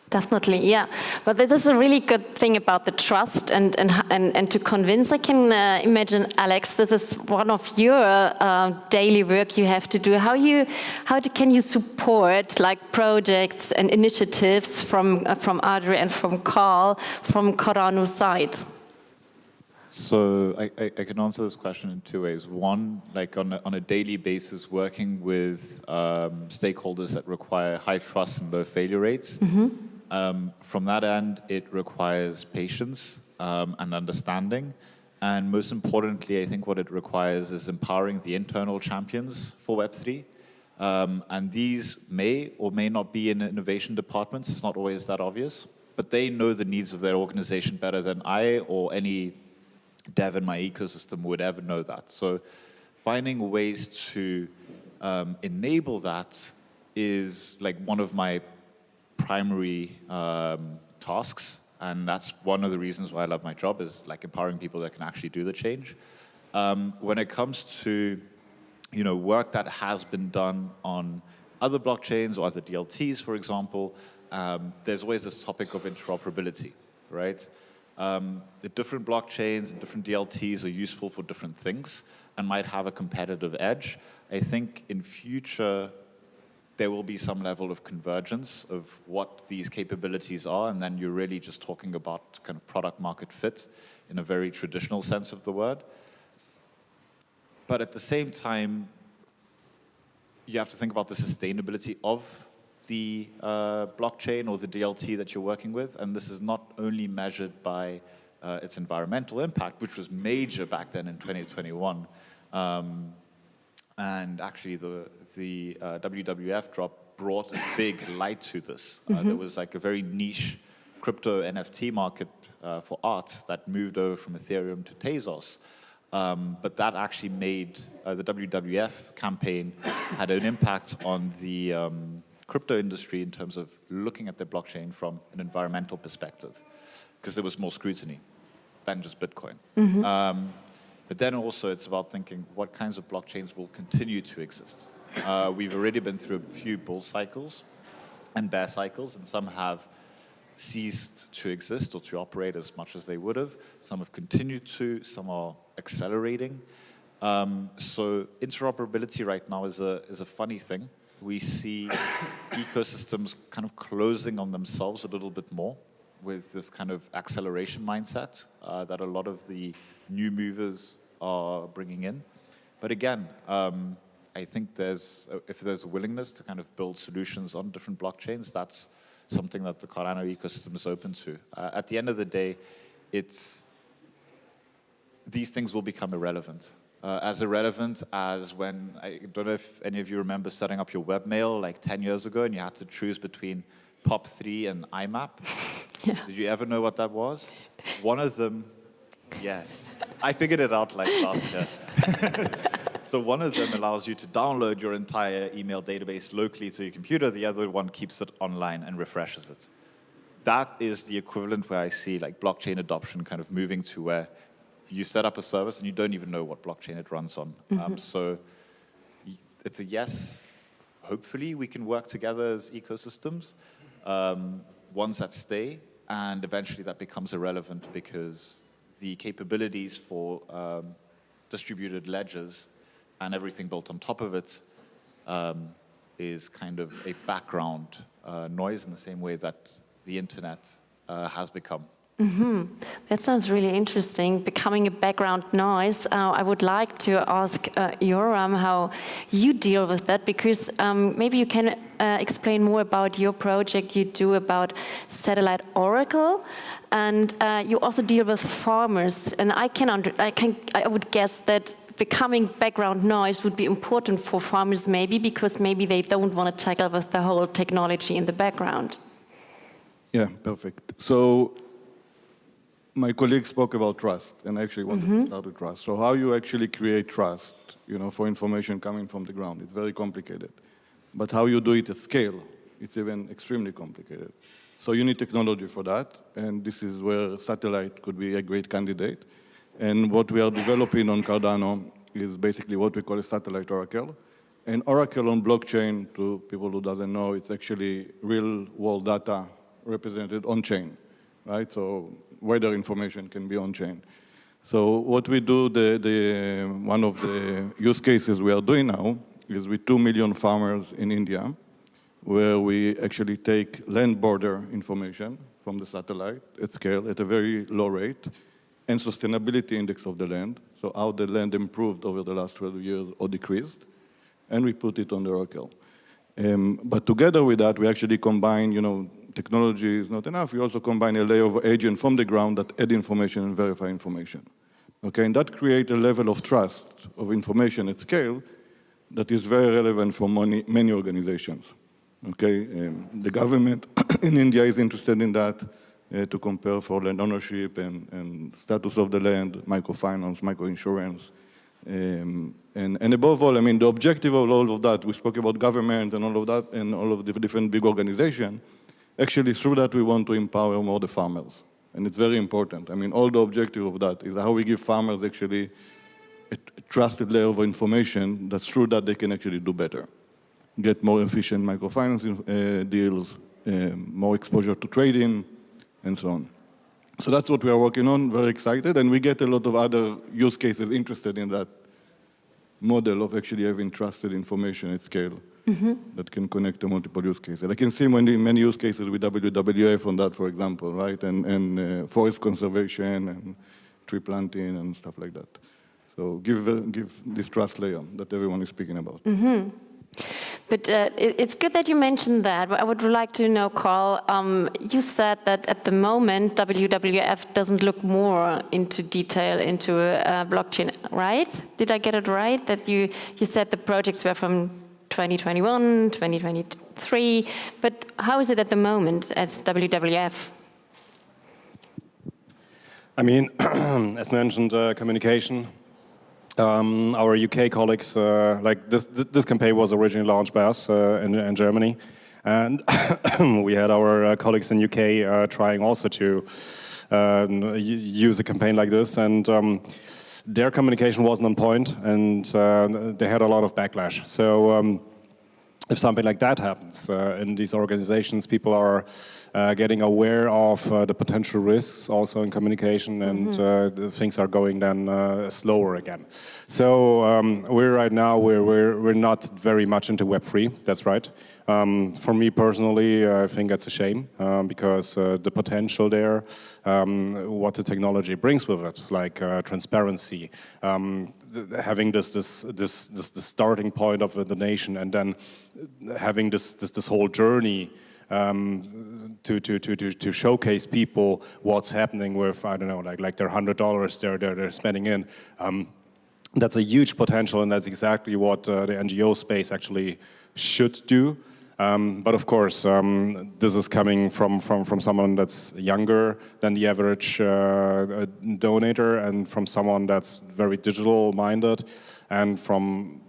Definitely, yeah. But this is a really good thing about the trust and to convince. I can imagine, Alex, this is one of your daily work you have to do. Can you support like projects and initiatives from Audrey and from Carl from Cardano side? So I can answer this question in two ways. One, like on a daily basis, working with stakeholders that require high trust and low failure rates. From that end, it requires patience and understanding. And most importantly, I think what it requires is empowering the internal champions for Web3. And these may or may not be in innovation departments. It's not always that obvious. But they know the needs of their organization better than I or any dev in my ecosystem would ever know that. So finding ways to enable that is like one of my primary tasks, and that's one of the reasons why I love my job, is like empowering people that can actually do the change. When it comes to work that has been done on other blockchains or other DLTs, for example, there's always this topic of interoperability, right? The different blockchains and different DLTs are useful for different things and might have a competitive edge. I think in future, there will be some level of convergence of what these capabilities are, and then you're really just talking about kind of product market fit in a very traditional sense of the word. But at the same time, you have to think about the sustainability of the blockchain or the DLT that you're working with, and this is not only measured by its environmental impact, which was major back then in 2021, and actually the WWF drop brought a big light to this. There was like a very niche crypto NFT market for art that moved over from Ethereum to Tezos. But that actually made the WWF campaign had an impact on the crypto industry in terms of looking at the blockchain from an environmental perspective, because there was more scrutiny than just Bitcoin. But then also it's about thinking what kinds of blockchains will continue to exist. We've already been through a few bull cycles and bear cycles, and some have ceased to exist or to operate as much as they would have. Some have continued to, some are accelerating. So interoperability right now is a funny thing. We see ecosystems kind of closing on themselves a little bit more with this kind of acceleration mindset that a lot of the new movers are bringing in. But again, I think if there's a willingness to kind of build solutions on different blockchains, that's something that the Cardano ecosystem is open to. At the end of the day, these things will become irrelevant. As irrelevant as when, I don't know if any of you remember setting up your webmail like 10 years ago and you had to choose between POP3 and IMAP. Yeah. Did you ever know what that was? One of them, yes. I figured it out like last year. So one of them allows you to download your entire email database locally to your computer. The other one keeps it online and refreshes it. That is the equivalent where I see like blockchain adoption kind of moving to where you set up a service and you don't even know what blockchain it runs on. So it's a yes. Hopefully we can work together as ecosystems, ones that stay, and eventually that becomes irrelevant because the capabilities for distributed ledgers and everything built on top of it is kind of a background noise in the same way that the internet has become. That sounds really interesting, becoming a background noise. I would like to ask Yoram how you deal with that, because maybe you can explain more about your project you do about satellite oracle, and you also deal with farmers. And I would guess that becoming background noise would be important for farmers, maybe because maybe they don't want to tackle with the whole technology in the background. Yeah, perfect. So my colleague spoke about trust, and I actually wanted to start with trust. So how you actually create trust, for information coming from the ground, it's very complicated. But how you do it at scale, it's even extremely complicated. So you need technology for that, and this is where satellite could be a great candidate. And what we are developing on Cardano is basically what we call a satellite oracle. And oracle on blockchain, to people who doesn't know, it's actually real-world data represented on-chain, right? So weather information can be on-chain. So what we do, one of the use cases we are doing now is with 2 million farmers in India, where we actually take land border information from the satellite at scale at a very low rate, and sustainability index of the land, so how the land improved over the last 12 years or decreased, and we put it on the oracle. But together with that, we actually combine, technology is not enough, we also combine a layer of agent from the ground that add information and verify information. Okay, and that creates a level of trust of information at scale that is very relevant for many organizations. Okay, the government in India is interested in that, to compare for land ownership and status of the land, microfinance, microinsurance. And above all, the objective of all of that, we spoke about government and all of that, and all of the different big organizations. Actually, through that, we want to empower more the farmers. And it's very important. All the objective of that is how we give farmers actually a trusted layer of information that through that they can actually do better. Get more efficient microfinance deals, more exposure to trading, and so on. So that's what we are working on, very excited, and we get a lot of other use cases interested in that model of actually having trusted information at scale that can connect to multiple use cases. I can see many use cases with WWF on that, for example, right? And forest conservation and tree planting and stuff like that. So give this trust layer that everyone is speaking about. But it's good that you mentioned that. I would like to know, Carl, you said that at the moment WWF doesn't look more into detail into blockchain, right? Did I get it right? That you said the projects were from 2021, 2023, but how is it at the moment at WWF? I mean, as mentioned, communication. Our UK colleagues, like this campaign was originally launched by us in Germany, and we had our colleagues in UK trying also to use a campaign like this, and their communication wasn't on point, and they had a lot of backlash. So if something like that happens in these organizations, people are getting aware of the potential risks also in communication, and things are going then slower again. So we're not very much into Web3. That's right. For me personally, I think that's a shame because the potential there, what the technology brings with it, like transparency, having this starting point of the nation, and then having this whole journey to showcase people what's happening with, I don't know, like their $100 they're spending in. That's a huge potential, and that's exactly what the NGO space actually should do. But of course, this is coming from someone that's younger than the average donator, and from someone that's very digital-minded, and from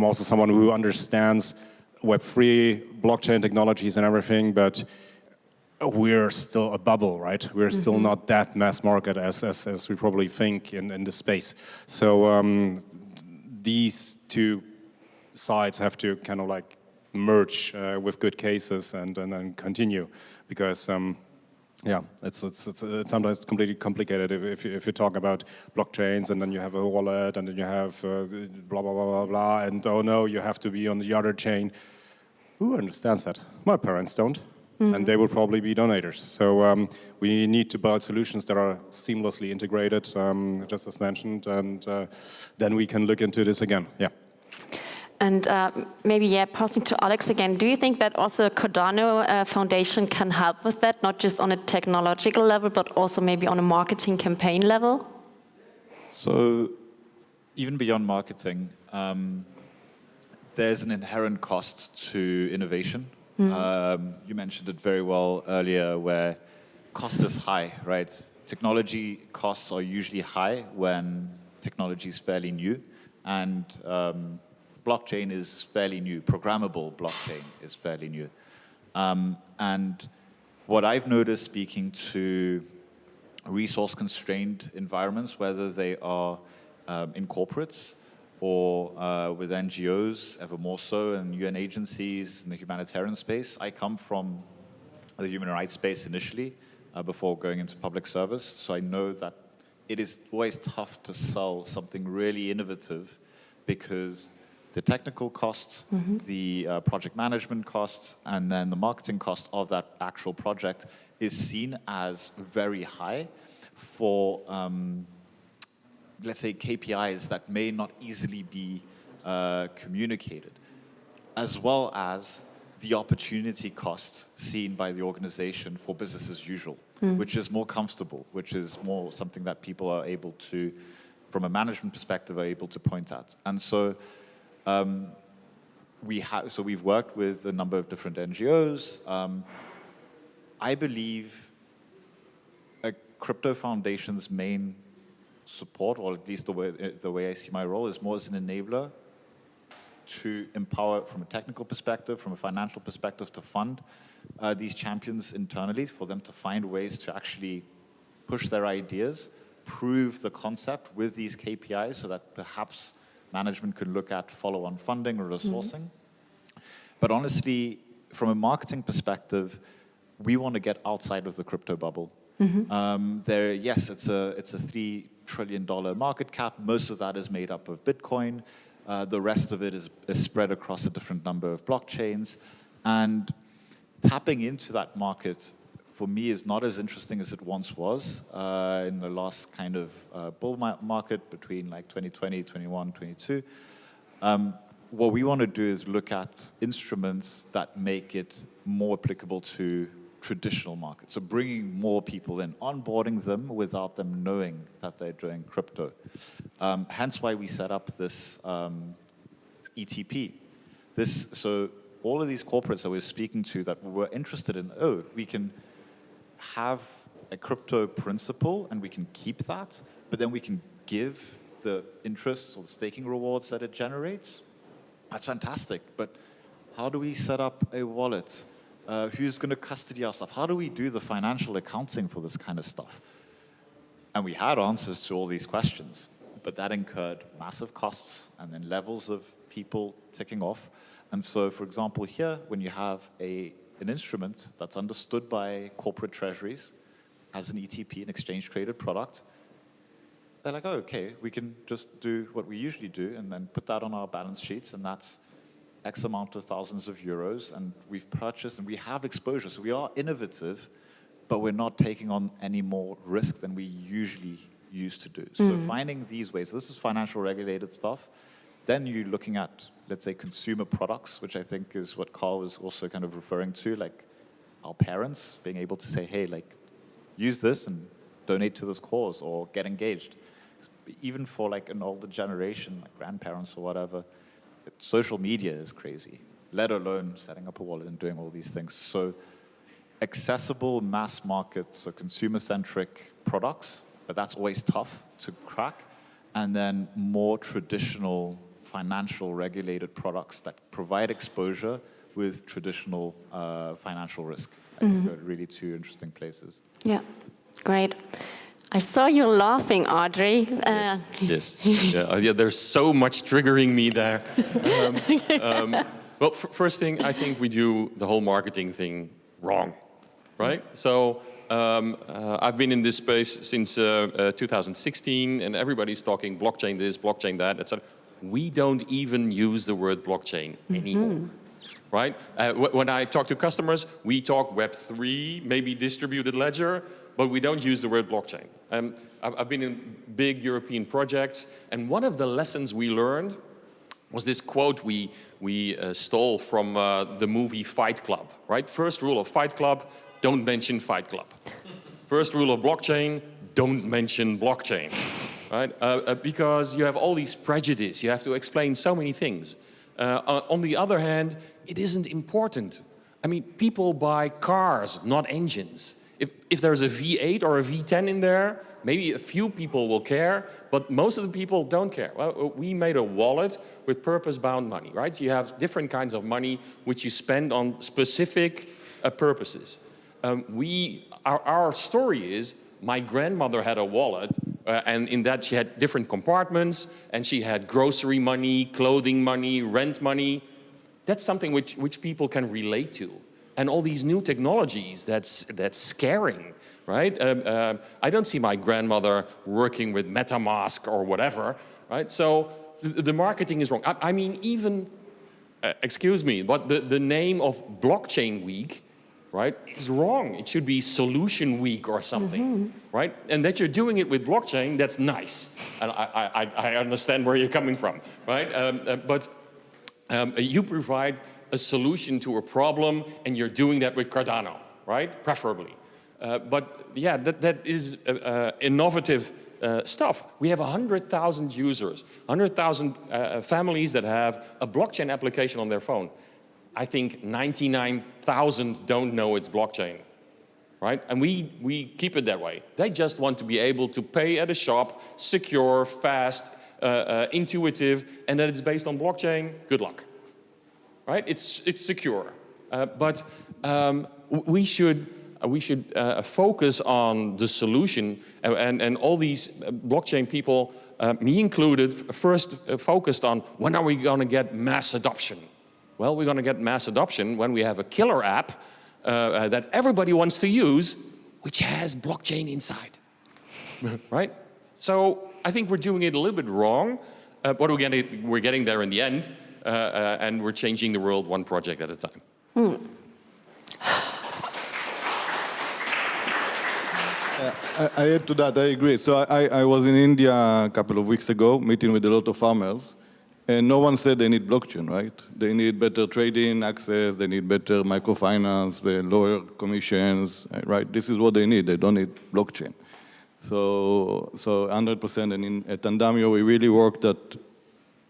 also someone who understands Web3, blockchain technologies and everything, but we're still a bubble, right? We're still not that mass market as we probably think in this space. So these two sides have to kind of like merge with good cases and then continue, because it's sometimes completely complicated if you talk about blockchains, and then you have a wallet, and then you have blah blah blah blah blah, and oh no, you have to be on the other chain. Who understands that? My parents don't, and they will probably be donators. So we need to build solutions that are seamlessly integrated, just as mentioned, and then we can look into this again. Yeah. And maybe, passing to Alex again, do you think that also Cardano Foundation can help with that, not just on a technological level, but also maybe on a marketing campaign level? So even beyond marketing, there's an inherent cost to innovation. You mentioned it very well earlier, where cost is high, right? Technology costs are usually high when technology is fairly new, and blockchain is fairly new. Programmable blockchain is fairly new. And what I've noticed speaking to resource-constrained environments, whether they are in corporates or with NGOs, ever more so, and UN agencies in the humanitarian space. I come from the human rights space initially, before going into public service, so I know that it is always tough to sell something really innovative, because the technical costs, the project management costs, and then the marketing cost of that actual project is seen as very high for, let's say, KPIs that may not easily be communicated, as well as the opportunity cost seen by the organization for business as usual, which is more comfortable, which is more something that people are able to, from a management perspective, are able to point at. And so we've worked with a number of different NGOs. I believe a crypto foundation's main support, or at least the way I see my role, is more as an enabler to empower from a technical perspective, from a financial perspective, to fund these champions internally, for them to find ways to actually push their ideas, prove the concept with these KPIs, so that perhaps management could look at follow-on funding or resourcing. But honestly, from a marketing perspective, we want to get outside of the crypto bubble. Yes, it's a $3 trillion market cap. Most of that is made up of Bitcoin. The rest of it is spread across a different number of blockchains. And tapping into that market, for me, is not as interesting as it once was in the last kind of bull market between like 2020, 21, 22. what we want to do is look at instruments that make it more applicable to traditional markets. So bringing more people in, onboarding them without them knowing that they're doing crypto. Hence why we set up this ETP. So all of these corporates that we're speaking to that were interested in, we can have a crypto principal and we can keep that, but then we can give the interest or the staking rewards that it generates. That's fantastic, but how do we set up a wallet? Who's going to custody our stuff? How do we do the financial accounting for this kind of stuff? And we had answers to all these questions, but that incurred massive costs and then levels of people ticking off. And so, for example, here, when you have an instrument that's understood by corporate treasuries as an ETP, an exchange-traded product, they're like, okay, we can just do what we usually do and then put that on our balance sheets, and that's X amount of thousands of euros, and we've purchased and we have exposure. So we are innovative, but we're not taking on any more risk than we usually used to do. So finding these ways, so this is financial regulated stuff. Then you're looking at, let's say, consumer products, which I think is what Carl was also kind of referring to, like our parents being able to say, hey, like, use this and donate to this cause or get engaged. Even for like an older generation, like grandparents or whatever, social media is crazy, let alone setting up a wallet and doing all these things. So accessible mass market, so consumer-centric products, but that's always tough to crack. And then more traditional financial regulated products that provide exposure with traditional financial risk. I think are really two interesting places. Yeah, great. I saw you laughing, Audrey. Yes. Yeah, there's so much triggering me there. Well, first thing, I think we do the whole marketing thing wrong, right? So I've been in this space since 2016, and everybody's talking blockchain this, blockchain that, etc. We don't even use the word blockchain anymore, right? When I talk to customers, we talk Web3, maybe distributed ledger, but we don't use the word blockchain. I've been in big European projects, and one of the lessons we learned was this quote we stole from the movie Fight Club, right? First rule of Fight Club, don't mention Fight Club. First rule of blockchain, don't mention blockchain, right? Because you have all these prejudice, you have to explain so many things. On the other hand, it isn't important. I mean, people buy cars, not engines. If there's a V8 or a V10 in there, maybe a few people will care, but most of the people don't care. Well, we made a wallet with purpose-bound money, right? So you have different kinds of money which you spend on specific purposes. Our story is, my grandmother had a wallet, and in that she had different compartments, and she had grocery money, clothing money, rent money. That's something which people can relate to. And all these new technologies, that's scaring, right? I don't see my grandmother working with MetaMask or whatever, right? So the marketing is wrong. I mean, even, excuse me, but the name of Blockchain Week, right, is wrong. It should be Solution Week or something, right? And that you're doing it with blockchain, that's nice. And I understand where you're coming from, right? But you provide a solution to a problem, and you're doing that with Cardano, right? Preferably. But yeah, that is innovative stuff. We have 100,000 users, 100,000 families that have a blockchain application on their phone. I think 99,000 don't know it's blockchain, right? And we keep it that way. They just want to be able to pay at a shop, secure, fast, intuitive, and that it's based on blockchain. Good luck. Right? It's secure, but we should focus on the solution, and all these blockchain people, me included, first focused on when are we going to get mass adoption? Well, we're going to get mass adoption when we have a killer app that everybody wants to use, which has blockchain inside, right? So I think we're doing it a little bit wrong, but we're getting there in the end. And we're changing the world one project at a time. I add to that, I agree. So I was in India a couple of weeks ago, meeting with a lot of farmers, And no one said they need blockchain, right? They need better trading access, they need better microfinance, lower commissions, right? This is what they need. They don't need blockchain. So 100%. And at Andamio, we really worked at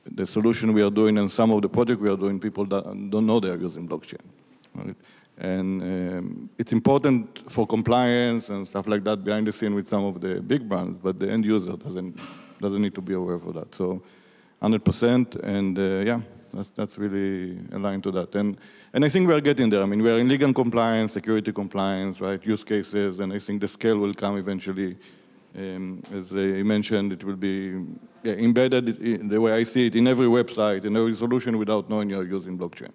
the solution we are doing, and some of the projects we are doing, people don't know they are using blockchain. Right? And it's important for compliance and stuff like that behind the scene with some of the big brands, but the end user doesn't need to be aware of that. So 100%, and yeah, that's really aligned to that. And I think we are getting there. I mean, we are in legal compliance, security compliance, right? Use cases, and I think the scale will come eventually. As I mentioned, it will be embedded, the way I see it, in every website, in every solution without knowing you're using blockchain.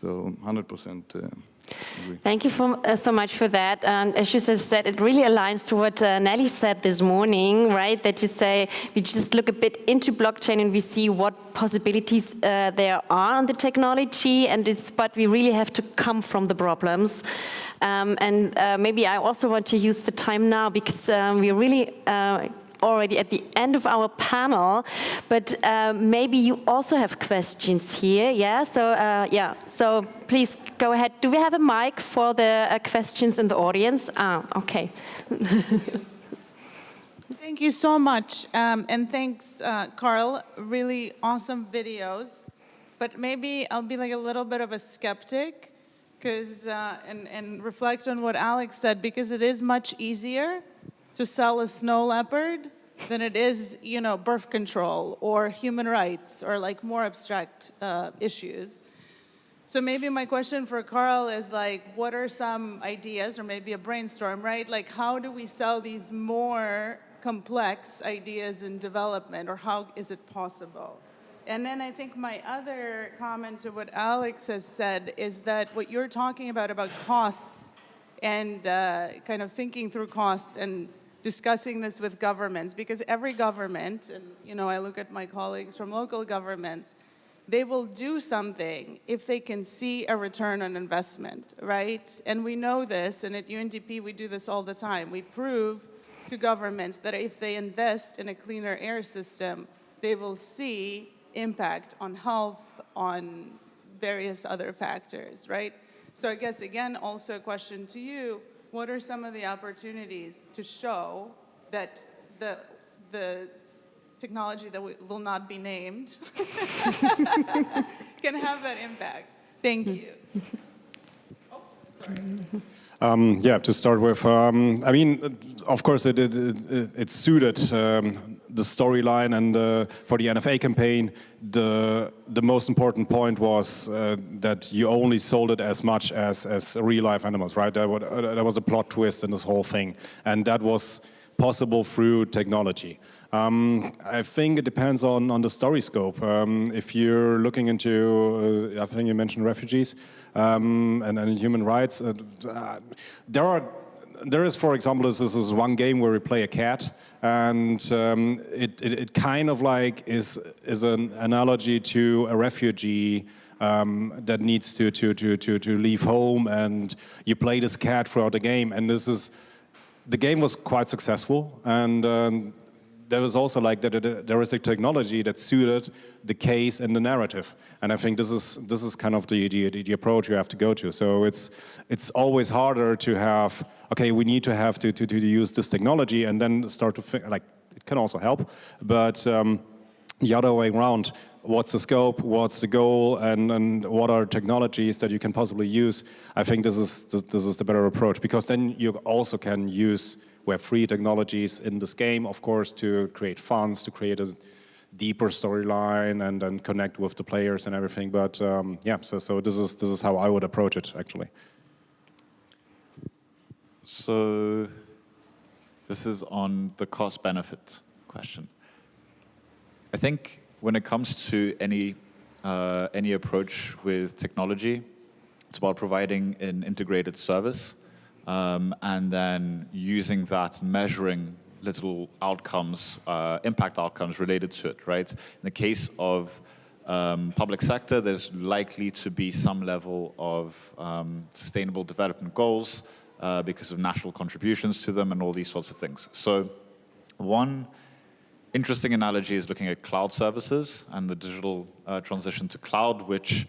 So 100% agree. Thank you so much for that. And as you said, it really aligns to what Nelly said this morning, right? That you say we just look a bit into blockchain and we see what possibilities there are on the technology, but we really have to come from the problems. And maybe I also want to use the time now because we're really already at the end of our panel, but maybe you also have questions here, yeah? So please go ahead. Do we have a mic for the questions in the audience? Okay. Thank you so much, and thanks, Carl. Really awesome videos, but maybe I'll be like a little bit of a skeptic, because and reflect on what Alex said, because it is much easier to sell a snow leopard than it is, you know, birth control or human rights or like more abstract issues. So maybe my question for Carl is like, what are some ideas, or maybe a brainstorm, right? Like, how do we sell these more complex ideas in development, or how is it possible? And then I think my other comment to what Alex has said is that what you're talking about costs and kind of thinking through costs and discussing this with governments, because every government, and you know, I look at my colleagues from local governments, they will do something if they can see a return on investment, right? And we know this, and at UNDP we do this all the time. We prove to governments that if they invest in a cleaner air system, they will see impact on health, on various other factors, right? So I guess, again, also a question to you, what are some of the opportunities to show that the technology that will not be named can have that impact? Thank you. Oh, sorry. Yeah, to start with, I mean, of course, it suited the storyline, and for the NFA campaign, the most important point was that you only sold it as much as real-life animals, right? There was a plot twist in this whole thing, and that was possible through technology. I think it depends on the story scope. If you're looking into, I think you mentioned refugees and human rights, there is, for example, this is one game where we play a cat, and it kind of like is an analogy to a refugee that needs to leave home, and you play this cat throughout the game, and the game was quite successful, and there was also like there is a technology that suited the case and the narrative, and I think this is kind of the approach you have to go to. So it's always harder to have, okay, we need to have to use this technology, and then start to think, like, it can also help, but the other way around, what's the scope, what's the goal, and what are technologies that you can possibly use? I think this is the better approach, because then you also can use Web3 technologies in this game, of course, to create funds, to create a deeper storyline, and then connect with the players and everything. But yeah, so this is how I would approach it, actually. So this is on the cost-benefit question. I think when it comes to any approach with technology, it's about providing an integrated service. And then using that, measuring little outcomes, impact outcomes related to it, right? In the case of public sector, there's likely to be some level of sustainable development goals because of national contributions to them and all these sorts of things. So one interesting analogy is looking at cloud services and the digital transition to cloud, which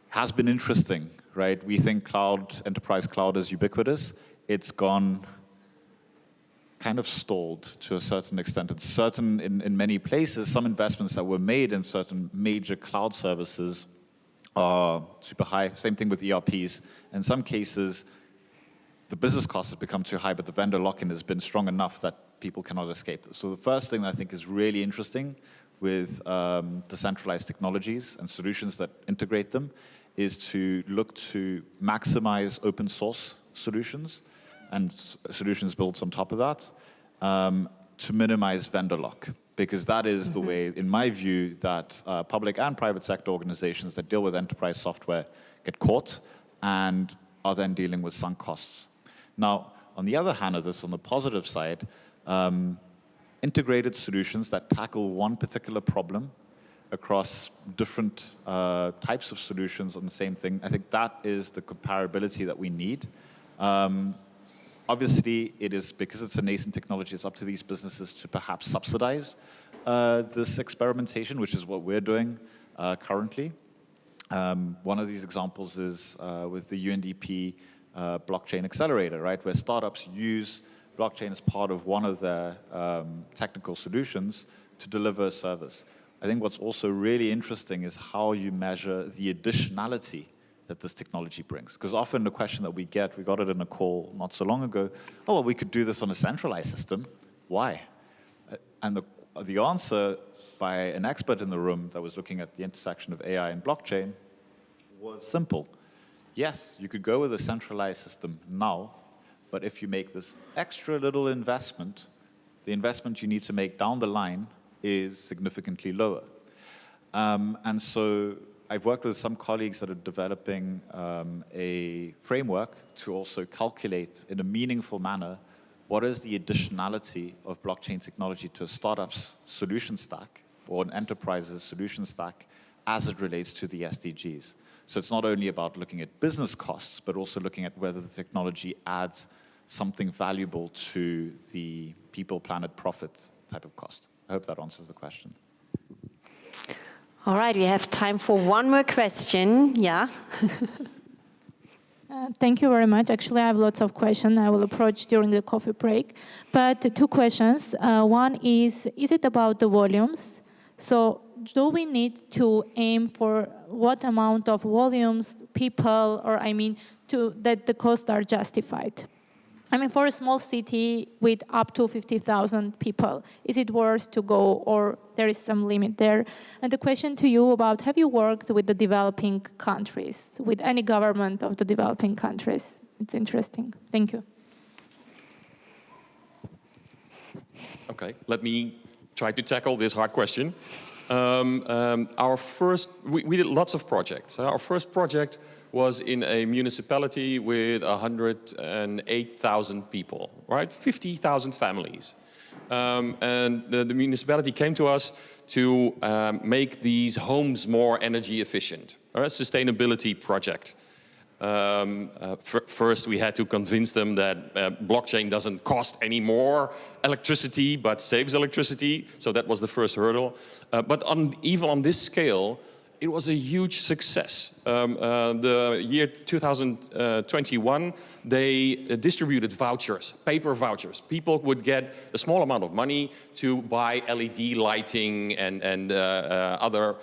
has been interesting, right? We think cloud, enterprise cloud is ubiquitous. It's gone kind of stalled to a certain extent. It's certain, in many places, some investments that were made in certain major cloud services are super high. Same thing with ERPs. In some cases, the business costs have become too high, but the vendor lock-in has been strong enough that people cannot escape this. So the first thing that I think is really interesting with decentralized technologies and solutions that integrate them is to look to maximize open source solutions and solutions built on top of that to minimize vendor lock. Because that is the way, in my view, that public and private sector organizations that deal with enterprise software get caught and are then dealing with sunk costs. Now, on the other hand of this, on the positive side, integrated solutions that tackle one particular problem across different types of solutions on the same thing, I think that is the comparability that we need. Obviously, it is, because it's a nascent technology, it's up to these businesses to perhaps subsidize this experimentation, which is what we're doing currently. One of these examples is with the UNDP blockchain accelerator, right, where startups use blockchain as part of one of their technical solutions to deliver a service. I think what's also really interesting is how you measure the additionality that this technology brings. Because often the question that we got it in a call not so long ago, oh, well, we could do this on a centralized system. Why? And the answer by an expert in the room that was looking at the intersection of AI and blockchain was simple. Yes, you could go with a centralized system now, but if you make this extra little investment, the investment you need to make down the line is significantly lower. And so I've worked with some colleagues that are developing a framework to also calculate in a meaningful manner what is the additionality of blockchain technology to a startup's solution stack or an enterprise's solution stack as it relates to the SDGs. So it's not only about looking at business costs, but also looking at whether the technology adds something valuable to the people, planet, profit type of cost. I hope that answers the question. All right, we have time for one more question. Yeah. Thank you very much. Actually, I have lots of questions I will approach during the coffee break. But two questions. One is it about the volumes? So do we need to aim for what amount of volumes, people, or that the costs are justified? For a small city with up to 50,000 people, is it worth to go, or there is some limit there? And the question to you about, have you worked with the developing countries, with any government of the developing countries? It's interesting. Thank you. Okay, let me try to tackle this hard question. We did lots of projects. Our first project was in a municipality with 108,000 people, right? 50,000 families. And the municipality came to us to make these homes more energy efficient, a sustainability project. First, we had to convince them that blockchain doesn't cost any more electricity, but saves electricity. So that was the first hurdle. But even on this scale, it was a huge success. The year 2021, they distributed vouchers, paper vouchers. People would get a small amount of money to buy LED lighting and other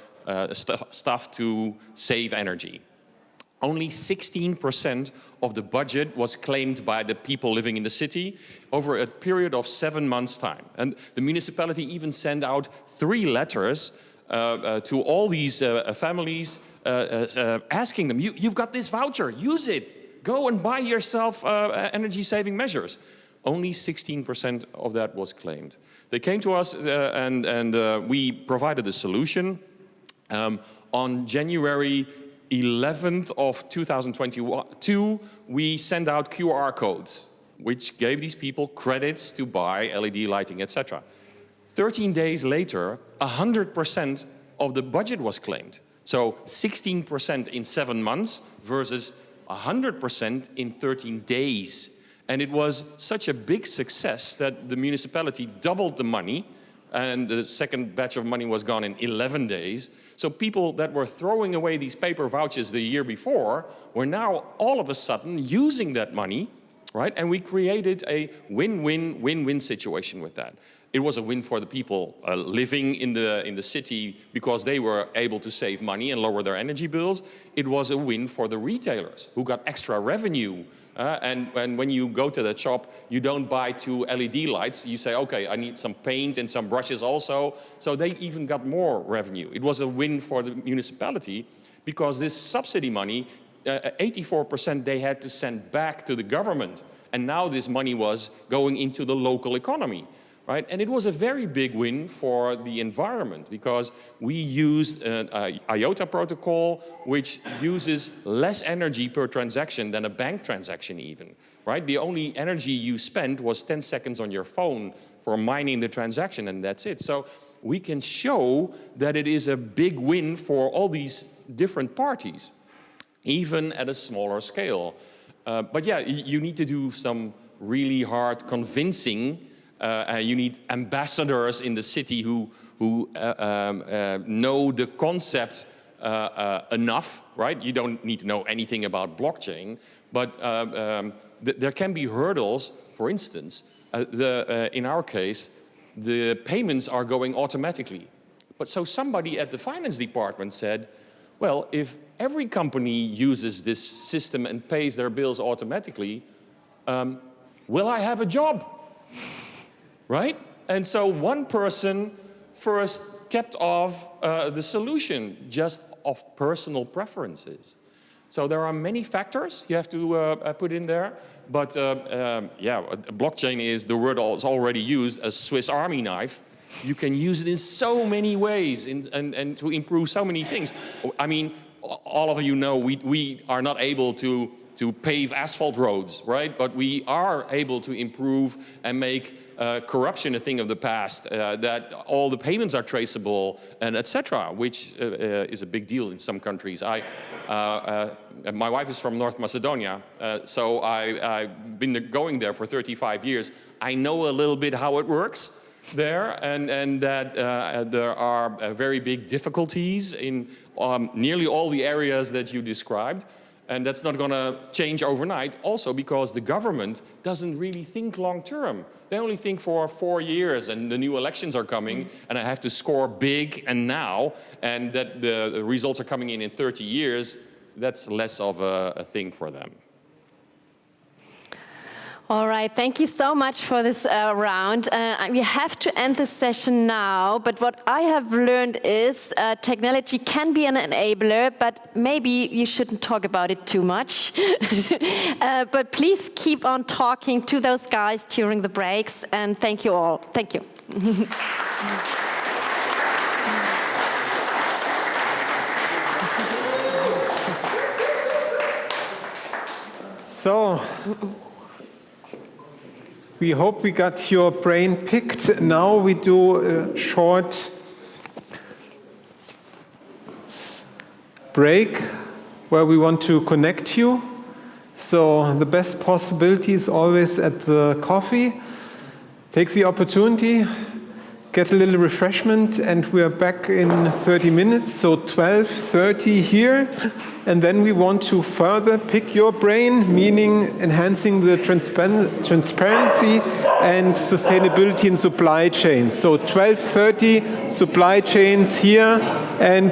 stuff to save energy. Only 16% of the budget was claimed by the people living in the city over a period of 7 months' time. And the municipality even sent out 3 letters to all these families asking them, you've got this voucher, use it. Go and buy yourself energy-saving measures. Only 16% of that was claimed. They came to us and we provided a solution. On January 11th of 2022, we sent out QR codes, which gave these people credits to buy LED lighting, etc. 13 days later, 100% of the budget was claimed. So 16% in 7 months versus 100% in 13 days. And it was such a big success that the municipality doubled the money and the second batch of money was gone in 11 days. So people that were throwing away these paper vouchers the year before were now all of a sudden using that money, right? And we created a win-win situation with that. It was a win for the people living in the city because they were able to save money and lower their energy bills. It was a win for the retailers who got extra revenue. And when you go to the shop, you don't buy 2 LED lights. You say, okay, I need some paint and some brushes also. So they even got more revenue. It was a win for the municipality because this subsidy money, 84% they had to send back to the government. And now this money was going into the local economy. Right? And it was a very big win for the environment because we used an IOTA protocol which uses less energy per transaction than a bank transaction even. Right? The only energy you spent was 10 seconds on your phone for mining the transaction, and that's it. So we can show that it is a big win for all these different parties, even at a smaller scale. But yeah, you need to do some really hard convincing. You need ambassadors in the city who know the concept enough, right? You don't need to know anything about blockchain, but there can be hurdles. For instance, in our case, the payments are going automatically. But so somebody at the finance department said, well, if every company uses this system and pays their bills automatically, will I have a job? Right? And so one person first kept off the solution just of personal preferences. So there are many factors you have to put in there. But yeah, blockchain is, the word is already used, a Swiss Army knife. You can use it in so many ways and to improve so many things. I mean, all of you know we are not able to pave asphalt roads, right? But we are able to improve and make corruption a thing of the past, that all the payments are traceable, and etc., which is a big deal in some countries. My wife is from North Macedonia, so I've been going there for 35 years. I know a little bit how it works there, and that there are very big difficulties in nearly all the areas that you described. And that's not going to change overnight, also because the government doesn't really think long term. They only think for 4 years, and the new elections are coming, and I have to score big and now, and that the results are coming in 30 years. That's less of a thing for them. All right, thank you so much for this round. We have to end the session now, but what I have learned is technology can be an enabler, but maybe you shouldn't talk about it too much. But please keep on talking to those guys during the breaks, and thank you all. Thank you. So, we hope we got your brain picked. Now we do a short break where we want to connect you. So the best possibility is always at the coffee. Take the opportunity, get a little refreshment, and we are back in 30 minutes, so 12:30 here. And then we want to further pick your brain, meaning enhancing the transparency and sustainability in supply chains. So 12:30, supply chains here, and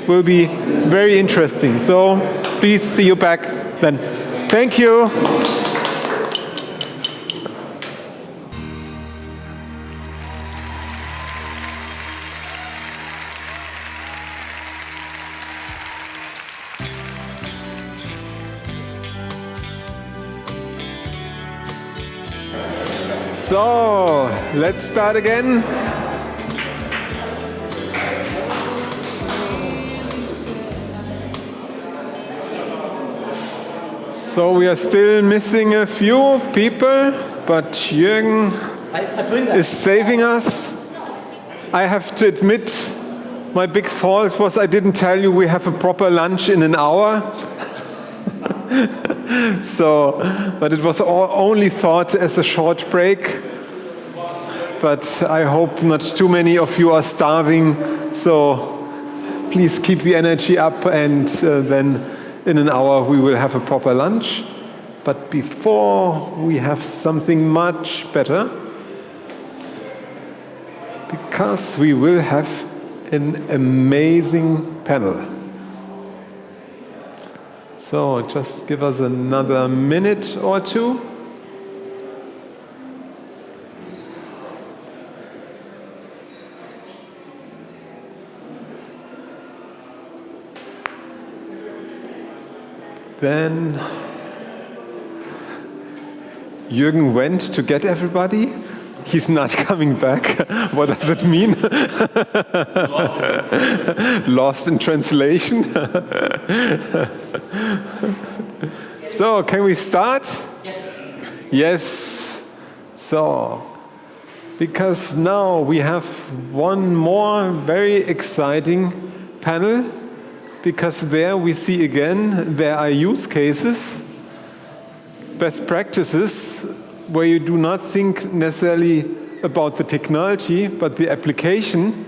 will be very interesting. So please see you back then. Thank you. So, let's start again. So we are still missing a few people, but Jürgen is saving us. I have to admit, my big fault was I didn't tell you we have a proper lunch in an hour. So, but it was only thought as a short break. but I hope not too many of you are starving. So please keep the energy up, and then in an hour we will have a proper lunch. But before we have something much better, because we will have an amazing panel. So just give us another minute or two. Then Jürgen went to get everybody. He's not coming back. What does it mean? Lost in translation. So, can we start? Yes. Yes. So, because now we have one more very exciting panel, because there we see again there are use cases, best practices, where you do not think necessarily about the technology, but the application,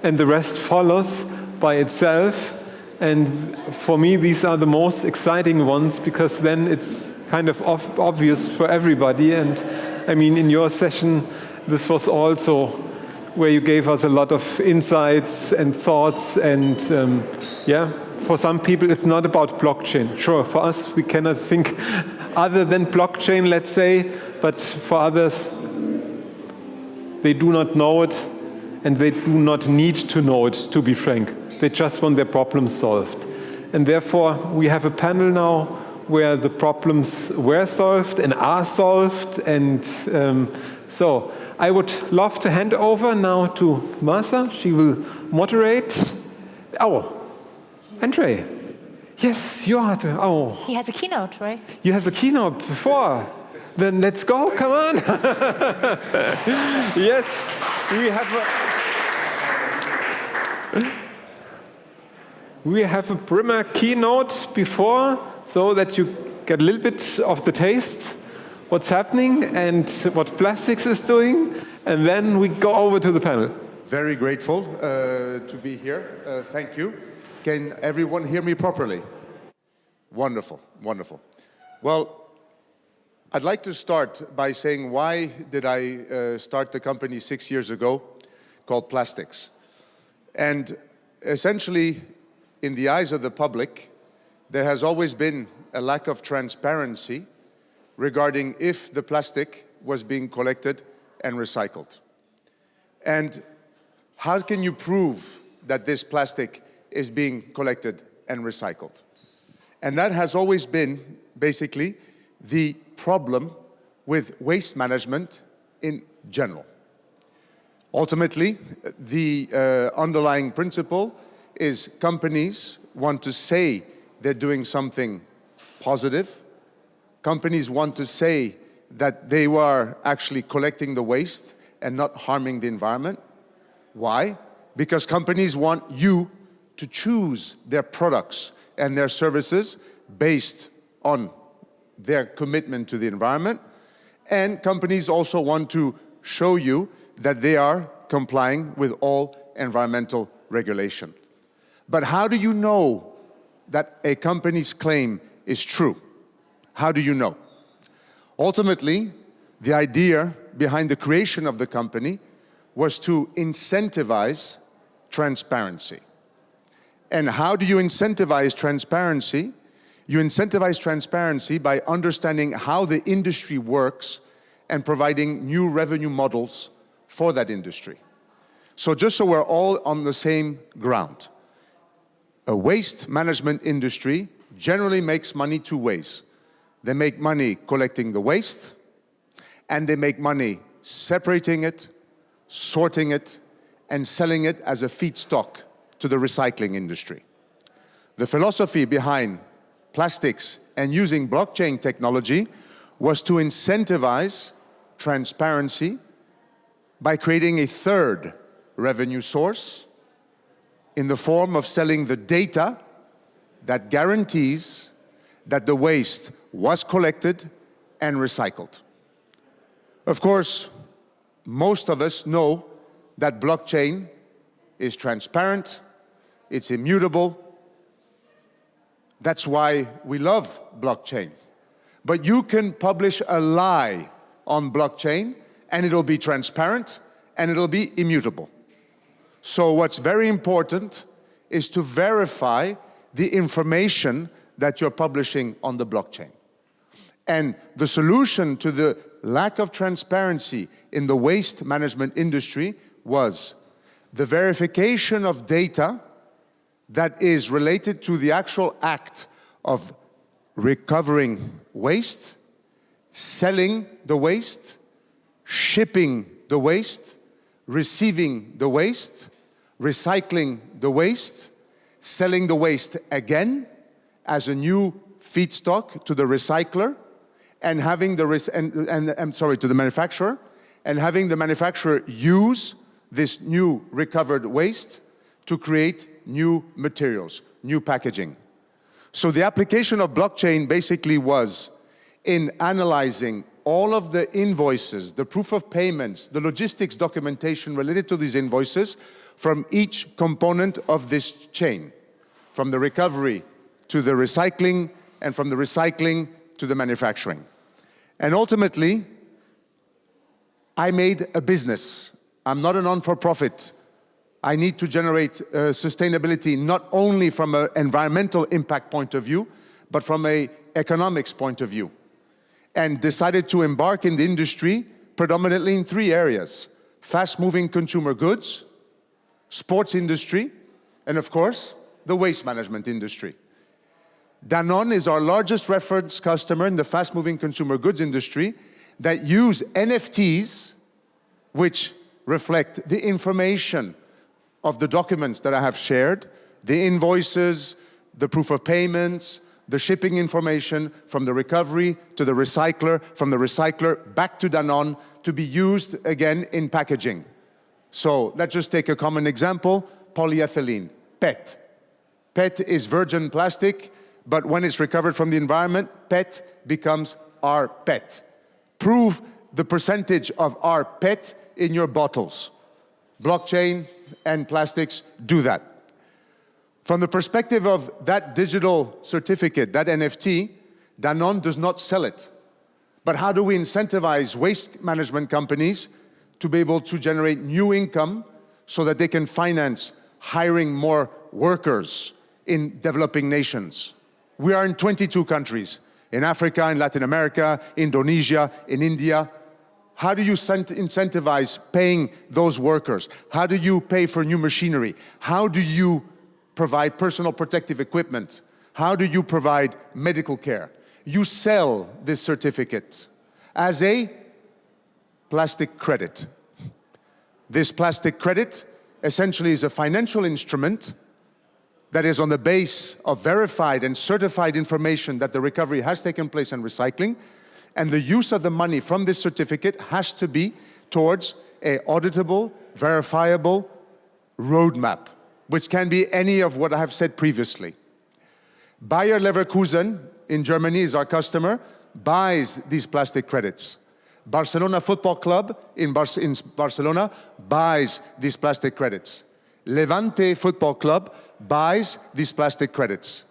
and the rest follows by itself. And for me, these are the most exciting ones, because then it's kind of obvious for everybody. And I mean, in your session, this was also where you gave us a lot of insights and thoughts. And yeah, for some people, it's not about blockchain. Sure, for us, we cannot think other than blockchain, let's say. But for others, they do not know it, and they do not need to know it, to be frank. They just want their problems solved. And therefore, we have a panel now where the problems were solved and are solved. And so I would love to hand over now to Martha. She will moderate. Oh, Andre. Yes, you are. Oh. He has a keynote, right? You have a keynote before. Then let's go, come on. Yes, we have a primer keynote before, so that you get a little bit of the taste, what's happening and what plastics is doing, and then we go over to the panel. Very grateful to be here. Thank you. Can everyone hear me properly? Wonderful, wonderful. Well, I'd like to start by saying, why did I start the company 6 years ago called Plastics? And essentially, in the eyes of the public, there has always been a lack of transparency regarding if the plastic was being collected and recycled. And how can you prove that this plastic is being collected and recycled? And that has always been, basically, the problem with waste management in general. Ultimately, the underlying principle is companies want to say they're doing something positive. Companies want to say that they were actually collecting the waste and not harming the environment. Why? Because companies want you to choose their products and their services based on their commitment to the environment, and companies also want to show you that they are complying with all environmental regulation. But how do you know that a company's claim is true? How do you know? Ultimately, the idea behind the creation of the company was to incentivize transparency. And how do you incentivize transparency? You incentivize transparency by understanding how the industry works and providing new revenue models for that industry. So just so we're all on the same ground, a waste management industry generally makes money two ways. They make money collecting the waste, and they make money separating it, sorting it, and selling it as a feedstock to the recycling industry. The philosophy behind plastics and using blockchain technology was to incentivize transparency by creating a third revenue source in the form of selling the data that guarantees that the waste was collected and recycled. Of course, most of us know that blockchain is transparent, it's immutable. That's why we love blockchain. But you can publish a lie on blockchain and it'll be transparent and it'll be immutable. So what's very important is to verify the information that you're publishing on the blockchain. And the solution to the lack of transparency in the waste management industry was the verification of data that is related to the actual act of recovering waste, selling the waste, shipping the waste, receiving the waste, recycling the waste, selling the waste again as a new feedstock to the recycler, and having the to the manufacturer, and having the manufacturer use this new recovered waste to create new materials, new packaging. So the application of blockchain basically was in analyzing all of the invoices, the proof of payments, the logistics documentation related to these invoices from each component of this chain, from the recovery to the recycling, and from the recycling to the manufacturing. And ultimately, I made a business. I'm not a non-for-profit. I need to generate sustainability not only from an environmental impact point of view, but from an economics point of view. And decided to embark in the industry predominantly in 3 areas: fast-moving consumer goods, sports industry, and of course, the waste management industry. Danone is our largest reference customer in the fast-moving consumer goods industry that use NFTs, which reflect the information of the documents that I have shared, the invoices, the proof of payments, the shipping information from the recovery to the recycler, from the recycler back to Danone to be used again in packaging. So let's just take a common example, polyethylene, PET. PET is virgin plastic, but when it's recovered from the environment, PET becomes rPET. Prove the percentage of rPET in your bottles. Blockchain and plastics do that. From the perspective of that digital certificate, that NFT, Danone does not sell it. But how do we incentivize waste management companies to be able to generate new income so that they can finance hiring more workers in developing nations? We are in 22 countries, in Africa, in Latin America, Indonesia, in India. How do you incentivize paying those workers? How do you pay for new machinery? How do you provide personal protective equipment? How do you provide medical care? You sell this certificate as a plastic credit. This plastic credit essentially is a financial instrument that is on the base of verified and certified information that the recovery has taken place in recycling, and the use of the money from this certificate has to be towards an auditable, verifiable roadmap, which can be any of what I have said previously. Bayer Leverkusen in Germany is our customer, buys these plastic credits. Barcelona Football Club in Barcelona buys these plastic credits. Levante Football Club buys these plastic credits.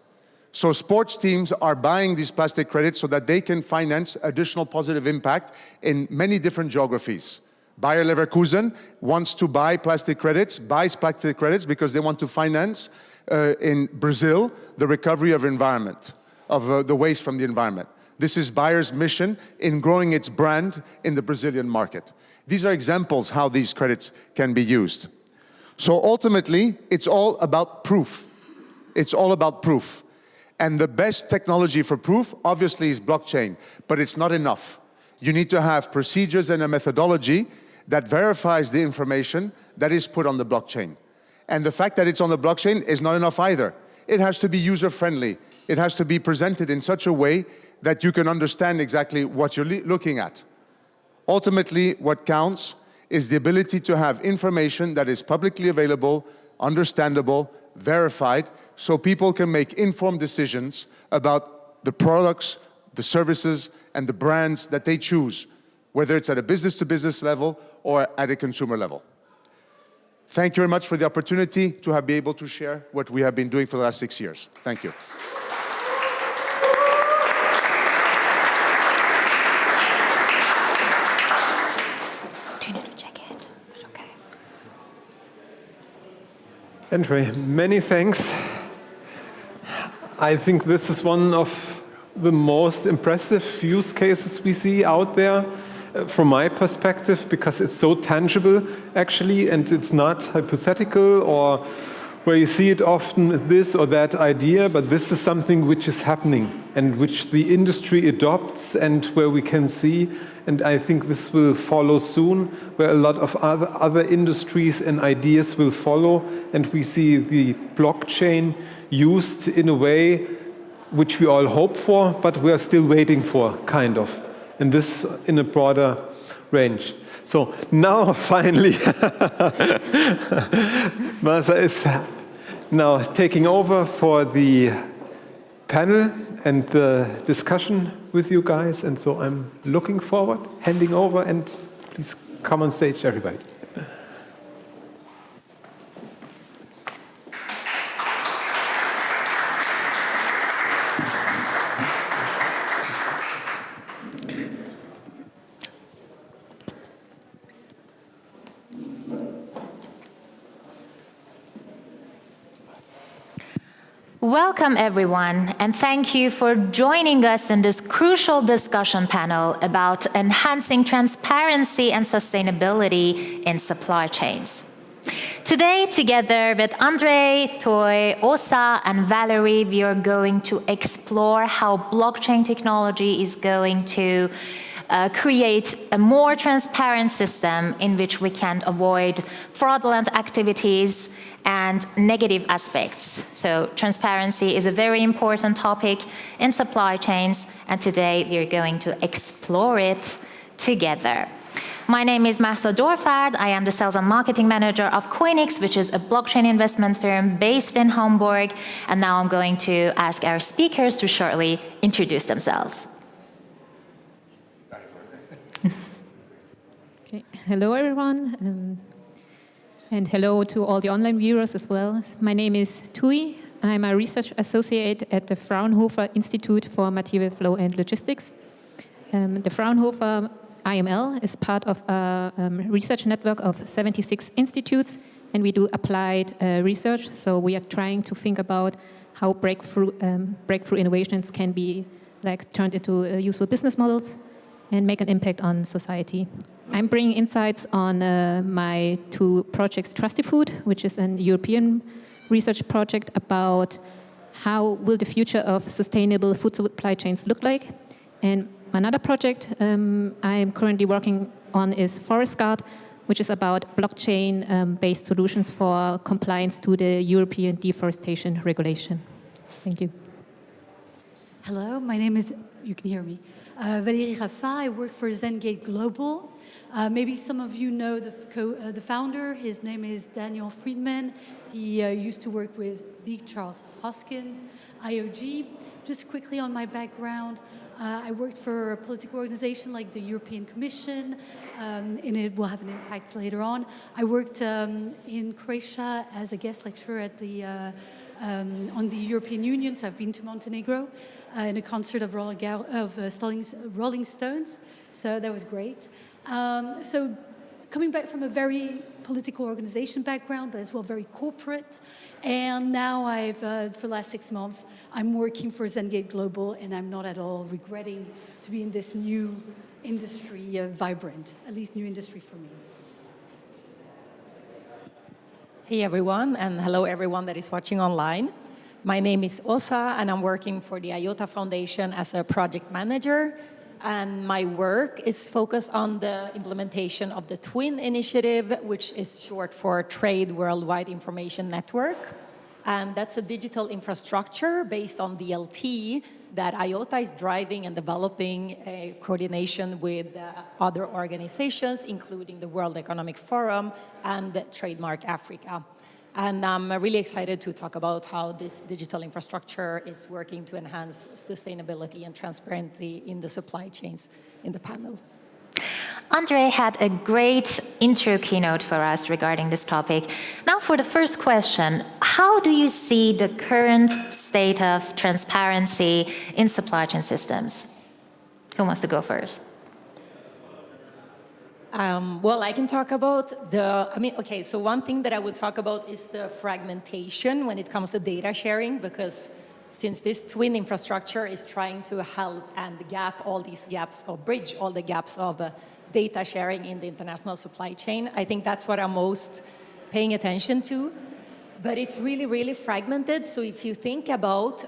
So sports teams are buying these plastic credits so that they can finance additional positive impact in many different geographies. Bayer Leverkusen wants to buy plastic credits, buys plastic credits because they want to finance in Brazil the recovery of environment, of the waste from the environment. This is Bayer's mission in growing its brand in the Brazilian market. These are examples how these credits can be used. So ultimately, it's all about proof. It's all about proof. And the best technology for proof, obviously, is blockchain, but it's not enough. You need to have procedures and a methodology that verifies the information that is put on the blockchain. And the fact that it's on the blockchain is not enough either. It has to be user-friendly. It has to be presented in such a way that you can understand exactly what you're looking at. Ultimately, what counts is the ability to have information that is publicly available, understandable, verified, so people can make informed decisions about the products, the services, and the brands that they choose whether it's at a business-to-business level or at a consumer level. Thank you very much for the opportunity to be able to share what we have been doing for the last 6 years. Thank you. Andre, many thanks. I think this is one of the most impressive use cases we see out there from my perspective, because it's so tangible actually, and it's not hypothetical or where you see it often, this or that idea, but this is something which is happening and which the industry adopts and where we can see, and I think this will follow soon, where a lot of other industries and ideas will follow, and we see the blockchain used in a way which we all hope for, but we are still waiting for, kind of, and this in a broader range. So now finally, Martha is now taking over for the panel and the discussion with you guys, and so I'm looking forward, handing over, and please come on stage, everybody. Welcome, everyone, and thank you for joining us in this crucial discussion panel about enhancing transparency and sustainability in supply chains. Today, together with Andre, Toy, Osa, and Valerie, we are going to explore how blockchain technology is going to create a more transparent system in which we can avoid fraudulent activities and negative aspects. So transparency is a very important topic in supply chains, and today we are going to explore it together. My name is Mahsa Dorfard. I am the Sales and Marketing Manager of Coinix, which is a blockchain investment firm based in Hamburg. And now I'm going to ask our speakers to shortly introduce themselves. Okay. Hello, everyone. And hello to all the online viewers as well. My name is Tui. I'm a research associate at the Fraunhofer Institute for Material Flow and Logistics. The Fraunhofer IML is part of a research network of 76 institutes, and we do applied research. So we are trying to think about how breakthrough innovations can be turned into useful business models and make an impact on society. I'm bringing insights on my two projects, Trusty Food, which is an European research project about how will the future of sustainable food supply chains look like. And another project I'm currently working on is Forest Guard, which is about blockchain-based solutions for compliance to the European deforestation regulation. Thank you. Hello, my name is, you can hear me, Valérie Raffa. I work for Zengate Global. Maybe some of you know the founder. His name is Daniel Friedman. He used to work with the Charles Hoskins, IOG. Just quickly on my background, I worked for a political organization like the European Commission, and it will have an impact later on. I worked in Croatia as a guest lecturer at on the European Union, so I've been to Montenegro in a concert of Rolling Stones, so that was great. So coming back from a very political organization background, but as well very corporate, and now for the last 6 months, I'm working for Zengate Global, and I'm not at all regretting to be in this new industry, vibrant, at least new industry for me. Hey everyone, and hello everyone that is watching online. My name is Osa, and I'm working for the IOTA Foundation as a project manager. And my work is focused on the implementation of the TWIN initiative, which is short for Trade Worldwide Information Network. And that's a digital infrastructure based on DLT that IOTA is driving and developing a coordination with other organizations, including the World Economic Forum and Trademark Africa. And I'm really excited to talk about how this digital infrastructure is working to enhance sustainability and transparency in the supply chains in the panel. Andre had a great intro keynote for us regarding this topic. Now for the first question, how do you see the current state of transparency in supply chain systems? Who wants to go first? Well, I can talk about so one thing that I would talk about is the fragmentation when it comes to data sharing, because since this twin infrastructure is trying to help and all these gaps, or bridge all the gaps of data sharing in the international supply chain, I think that's what I'm most paying attention to. But it's really, really fragmented. So if you think about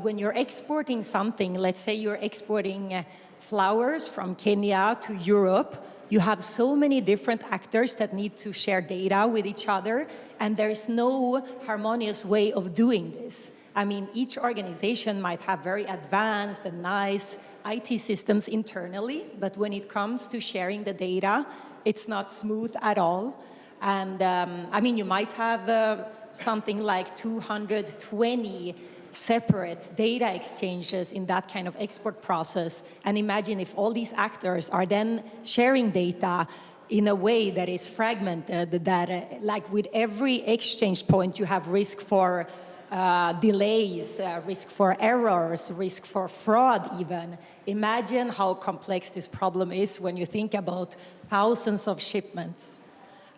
when you're exporting something, let's say you're exporting flowers from Kenya to Europe, you have so many different actors that need to share data with each other, and there's no harmonious way of doing this. I mean, each organization might have very advanced and nice IT systems internally, but when it comes to sharing the data, it's not smooth at all. And I mean, you might have something like 220 separate data exchanges in that kind of export process. And imagine if all these actors are then sharing data in a way that is fragmented, that like with every exchange point, you have risk for delays, risk for errors, risk for fraud even. Imagine how complex this problem is when you think about thousands of shipments.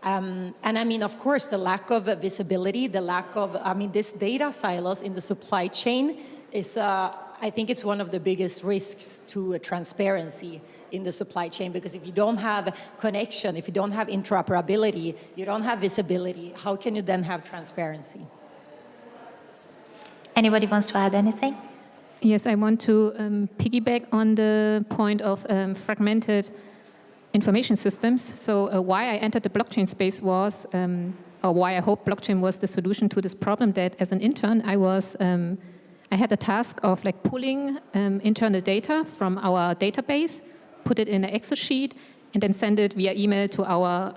And I mean, of course, the lack of visibility, the lack of, this data silos in the supply chain is, I think it's one of the biggest risks to transparency in the supply chain, because if you don't have connection, if you don't have interoperability, you don't have visibility, how can you then have transparency? Anybody wants to add anything? Yes, I want to piggyback on the point of fragmented information systems. So why I entered the blockchain space was, or why I hope blockchain was the solution to this problem, that as an intern, I had the task of like pulling internal data from our database, put it in an Excel sheet, and then send it via email to our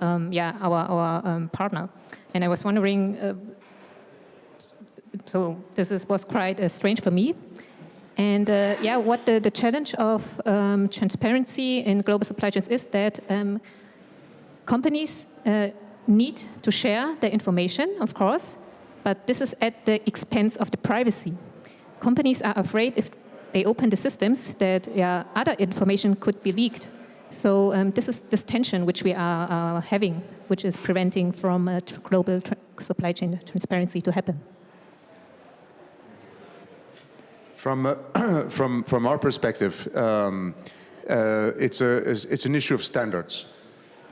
partner. And I was wondering, so was quite strange for me. And what the challenge of transparency in global supply chains is that companies need to share their information, of course, but this is at the expense of the privacy. Companies are afraid if they open the systems that other information could be leaked. So this is this tension which we are having, which is preventing from global supply chain transparency to happen. From our perspective, it's an issue of standards.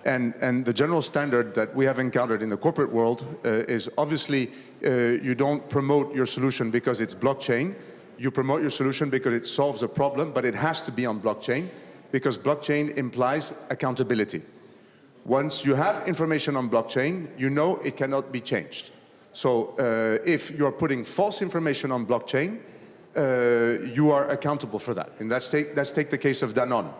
And the general standard that we have encountered in the corporate world is obviously you don't promote your solution because it's blockchain. You promote your solution because it solves a problem, but it has to be on blockchain because blockchain implies accountability. Once you have information on blockchain, you know it cannot be changed. So if you're putting false information on blockchain, you are accountable for that. And let's take the case of Danone.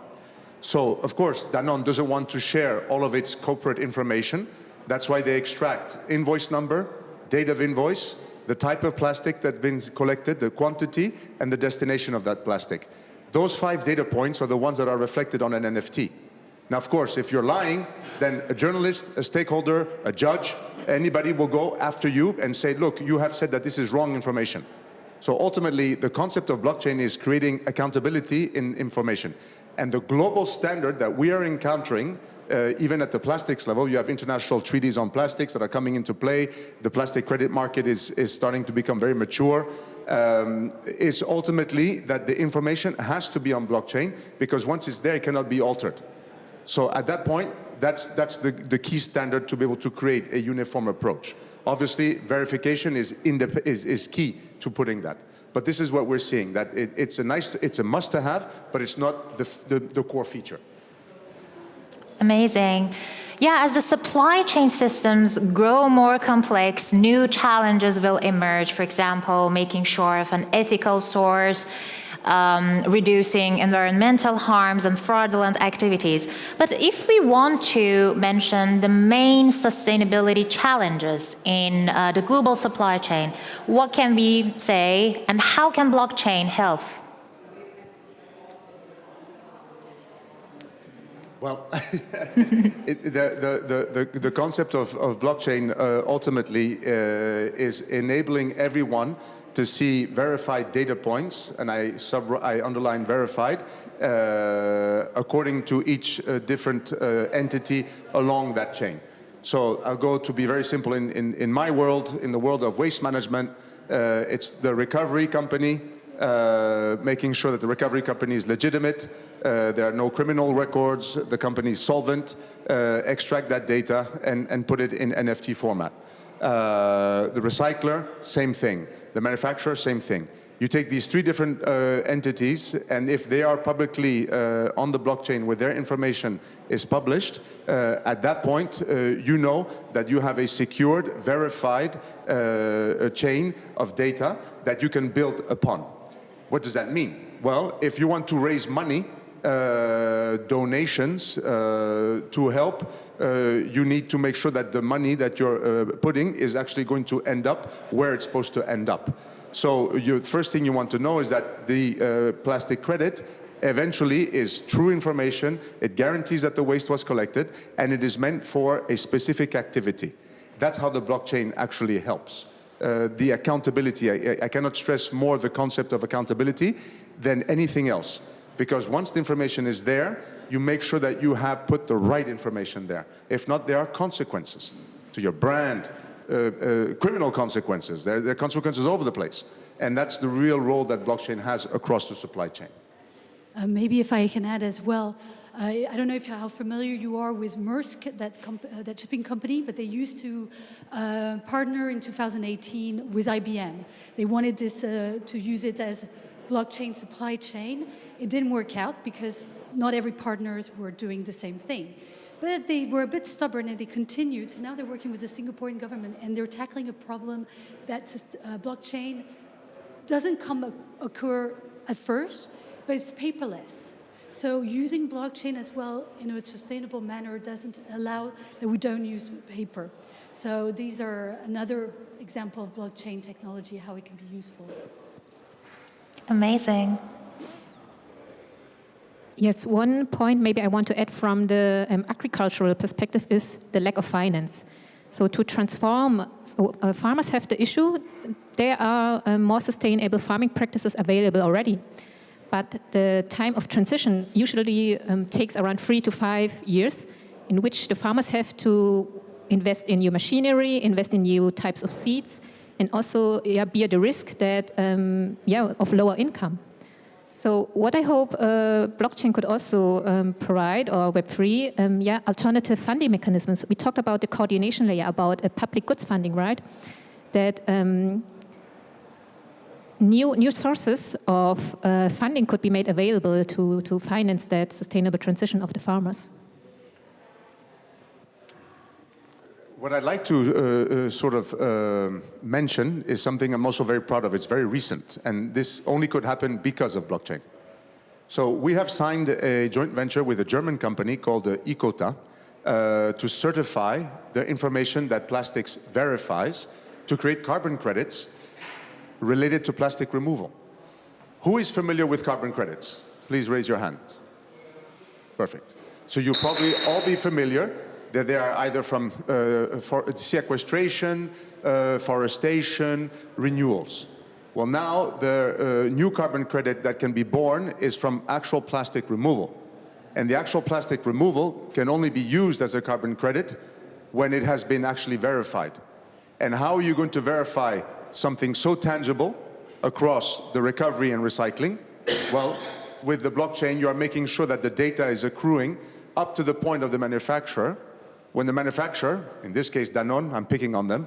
So, of course, Danone doesn't want to share all of its corporate information. That's why they extract invoice number, date of invoice, the type of plastic that's been collected, the quantity, and the destination of that plastic. Those 5 data points are the ones that are reflected on an NFT. Now, of course, if you're lying, then a journalist, a stakeholder, a judge, anybody will go after you and say, look, you have said that this is wrong information. So ultimately, the concept of blockchain is creating accountability in information. And the global standard that we are encountering, even at the plastics level, you have international treaties on plastics that are coming into play. The plastic credit market is starting to become very mature. Is ultimately that the information has to be on blockchain, because once it's there, it cannot be altered. So at that point, that's the key standard to be able to create a uniform approach. Obviously, verification is key to putting that. But this is what we're seeing, that it's a must-to-have, but it's not the core feature. Amazing. Yeah, as the supply chain systems grow more complex, new challenges will emerge. For example, making sure of an ethical source, reducing environmental harms and fraudulent activities. But if we want to mention the main sustainability challenges in the global supply chain, what can we say and how can blockchain help? Well, the concept of blockchain ultimately is enabling everyone to see verified data points, and I underline verified, according to each different entity along that chain. So I'll go to be very simple in my world, in the world of waste management, it's the recovery company, making sure that the recovery company is legitimate, there are no criminal records, the company is solvent, extract that data and put it in NFT format. The recycler, same thing. The manufacturer, same thing. You take these three different entities, and if they are publicly on the blockchain where their information is published, at that point, you know that you have a secured, verified chain of data that you can build upon. What does that mean? Well, if you want to raise money, donations to help, you need to make sure that the money that you're putting is actually going to end up where it's supposed to end up. So the first thing you want to know is that the plastic credit eventually is true information, it guarantees that the waste was collected, and it is meant for a specific activity. That's how the blockchain actually helps. The accountability, I cannot stress more the concept of accountability than anything else. Because once the information is there, you make sure that you have put the right information there. If not, there are consequences to your brand, criminal consequences. There are consequences over the place. And that's the real role that blockchain has across the supply chain. Maybe if I can add as well, I don't know how familiar you are with Maersk, that shipping company, but they used to partner in 2018 with IBM. They wanted this to use it as blockchain supply chain. It didn't work out because not every partners were doing the same thing. But they were a bit stubborn and they continued. So now they're working with the Singaporean government and they're tackling a problem that blockchain doesn't occur at first, but it's paperless. So using blockchain as well in a sustainable manner doesn't allow that we don't use paper. So these are another example of blockchain technology, how it can be useful. Amazing. Yes, one point maybe I want to add from the agricultural perspective is the lack of finance. So to transform, farmers have the issue, there are more sustainable farming practices available already. But the time of transition usually takes around 3 to 5 years, in which the farmers have to invest in new machinery, invest in new types of seeds, and also bear the risk that of lower income. So what I hope blockchain could also provide, or Web3, alternative funding mechanisms. We talked about the coordination layer, about public goods funding, right? That new sources of funding could be made available to finance that sustainable transition of the farmers. What I'd like to mention is something I'm also very proud of. It's very recent, and this only could happen because of blockchain. So we have signed a joint venture with a German company called Ecota to certify the information that plastics verifies to create carbon credits related to plastic removal. Who is familiar with carbon credits? Please raise your hand. Perfect. So you'll probably all be familiar that they are either from sequestration, forestation, renewals. Well, now the new carbon credit that can be born is from actual plastic removal. And the actual plastic removal can only be used as a carbon credit when it has been actually verified. And how are you going to verify something so tangible across the recovery and recycling? Well, with the blockchain, you are making sure that the data is accruing up to the point of the manufacturer. When the manufacturer, in this case Danone, I'm picking on them,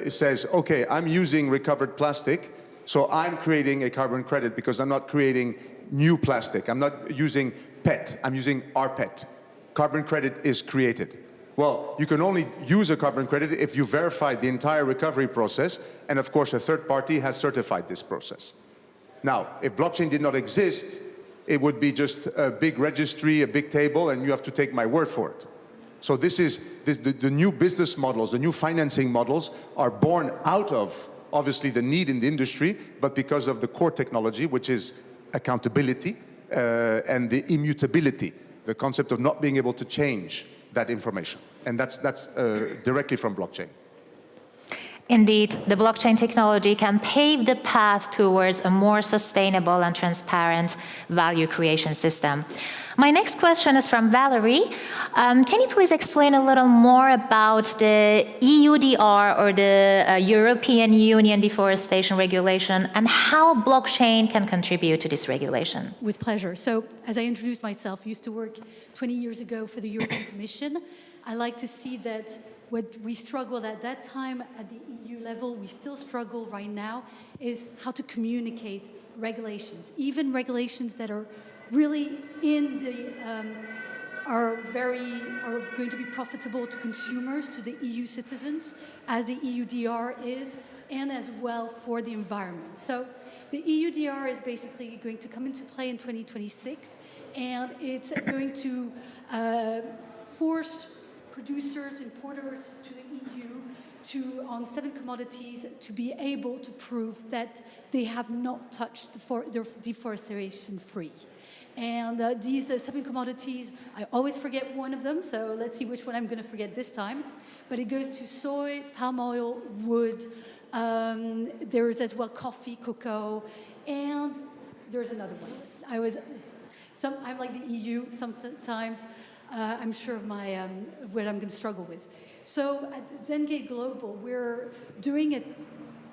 says, okay, I'm using recovered plastic, so I'm creating a carbon credit because I'm not creating new plastic. I'm not using PET, I'm using rPET. Carbon credit is created. Well, you can only use a carbon credit if you verify the entire recovery process, and of course a third party has certified this process. Now, if blockchain did not exist, it would be just a big registry, a big table, and you have to take my word for it. So the new business models, the new financing models are born out of, obviously, the need in the industry, but because of the core technology, which is accountability and the immutability the concept of not being able to change that information. And that's directly from blockchain. Indeed, the blockchain technology can pave the path towards a more sustainable and transparent value creation system. My next question is from Valerie. Can you please explain a little more about the EUDR, or the European Union Deforestation Regulation, and how blockchain can contribute to this regulation? With pleasure. So, as I introduced myself, I used to work 20 years ago for the European Commission. I like to see that what we struggled at that time at the EU level, we still struggle right now, is how to communicate regulations, even regulations that are really are going to be profitable to consumers, to the EU citizens, as the EUDR is, and as well for the environment. So the EUDR is basically going to come into play in 2026, and it's going to force producers, importers to the EU on 7 commodities to be able to prove that they have not touched their deforestation free. And these 7 commodities, I always forget one of them, so let's see which one I'm going to forget this time. But it goes to soy, palm oil, wood, there's as well coffee, cocoa, and there's another one. I'm like the EU sometimes. I'm sure of what I'm going to struggle with. So at Zengate Global, we're doing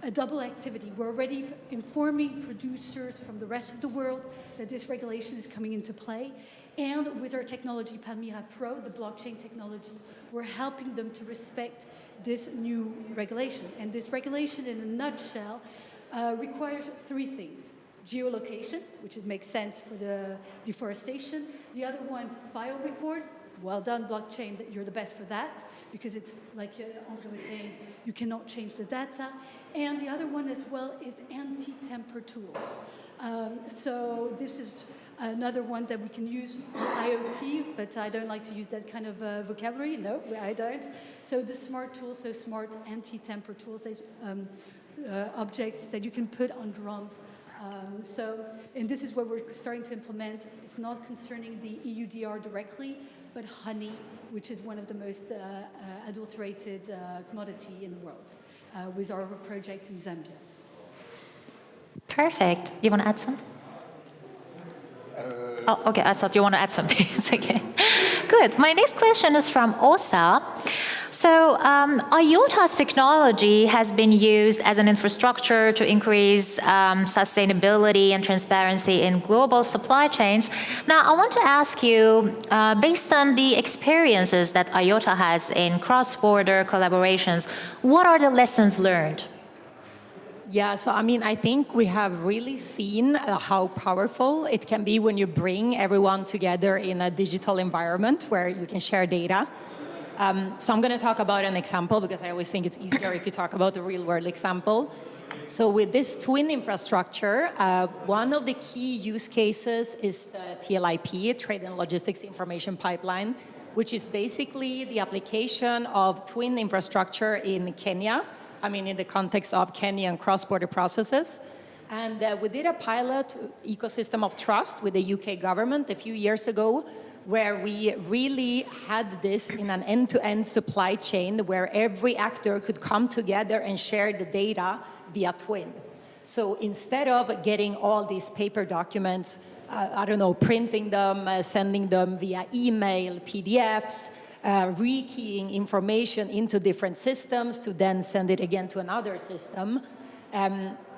a double activity. We're already informing producers from the rest of the world that this regulation is coming into play. And with our technology, Palmyra Pro, the blockchain technology, we're helping them to respect this new regulation. And this regulation, in a nutshell, requires 3 things. Geolocation, which makes sense for the deforestation. The other one, file record. Well done, blockchain, that you're the best for that, because it's, like Andre was saying, you cannot change the data. And the other one as well is anti-tamper tools. So this is another one that we can use for IoT, but I don't like to use that kind of vocabulary. No, I don't. So the smart tools, so smart anti-tamper tools, objects that you can put on drums. And this is what we're starting to implement. It's not concerning the EUDR directly, but honey, which is one of the most adulterated commodity in the world, with our project in Zambia. Perfect. You want to add something? Oh, okay. I thought you want to add something. It's okay. Good. My next question is from Osa. So IOTA's technology has been used as an infrastructure to increase sustainability and transparency in global supply chains. Now, I want to ask you, based on the experiences that IOTA has in cross-border collaborations, what are the lessons learned? Yeah, so I think we have really seen how powerful it can be when you bring everyone together in a digital environment where you can share data. So I'm going to talk about an example because I always think it's easier if you talk about the real world example. So with this twin infrastructure, one of the key use cases is the TLIP, Trade and Logistics Information Pipeline, which is basically the application of twin infrastructure in Kenya, in the context of Kenyan cross-border processes. And we did a pilot ecosystem of trust with the UK government a few years ago, where we really had this in an end-to-end supply chain where every actor could come together and share the data via twin. So instead of getting all these paper documents, printing them, sending them via email, PDFs, rekeying information into different systems to then send it again to another system,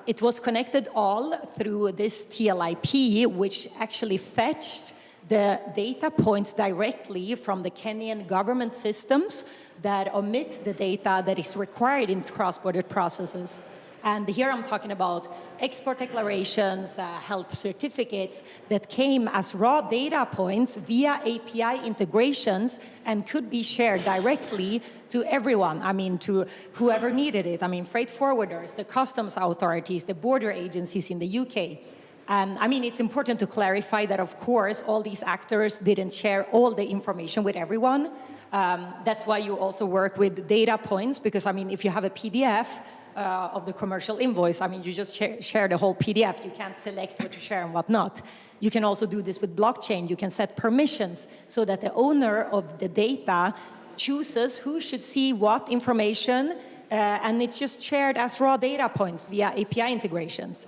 it was connected all through this TLIP, which actually fetched the data points directly from the Kenyan government systems that omit the data that is required in cross-border processes. And here I'm talking about export declarations, health certificates that came as raw data points via API integrations and could be shared directly to everyone, to whoever needed it. Freight forwarders, the customs authorities, the border agencies in the UK. It's important to clarify that, of course, all these actors didn't share all the information with everyone. That's why you also work with data points, because, if you have a PDF, of the commercial invoice. I mean, you just share the whole PDF. You can't select what to share and what not. You can also do this with blockchain. You can set permissions so that the owner of the data chooses who should see what information, and it's just shared as raw data points via API integrations.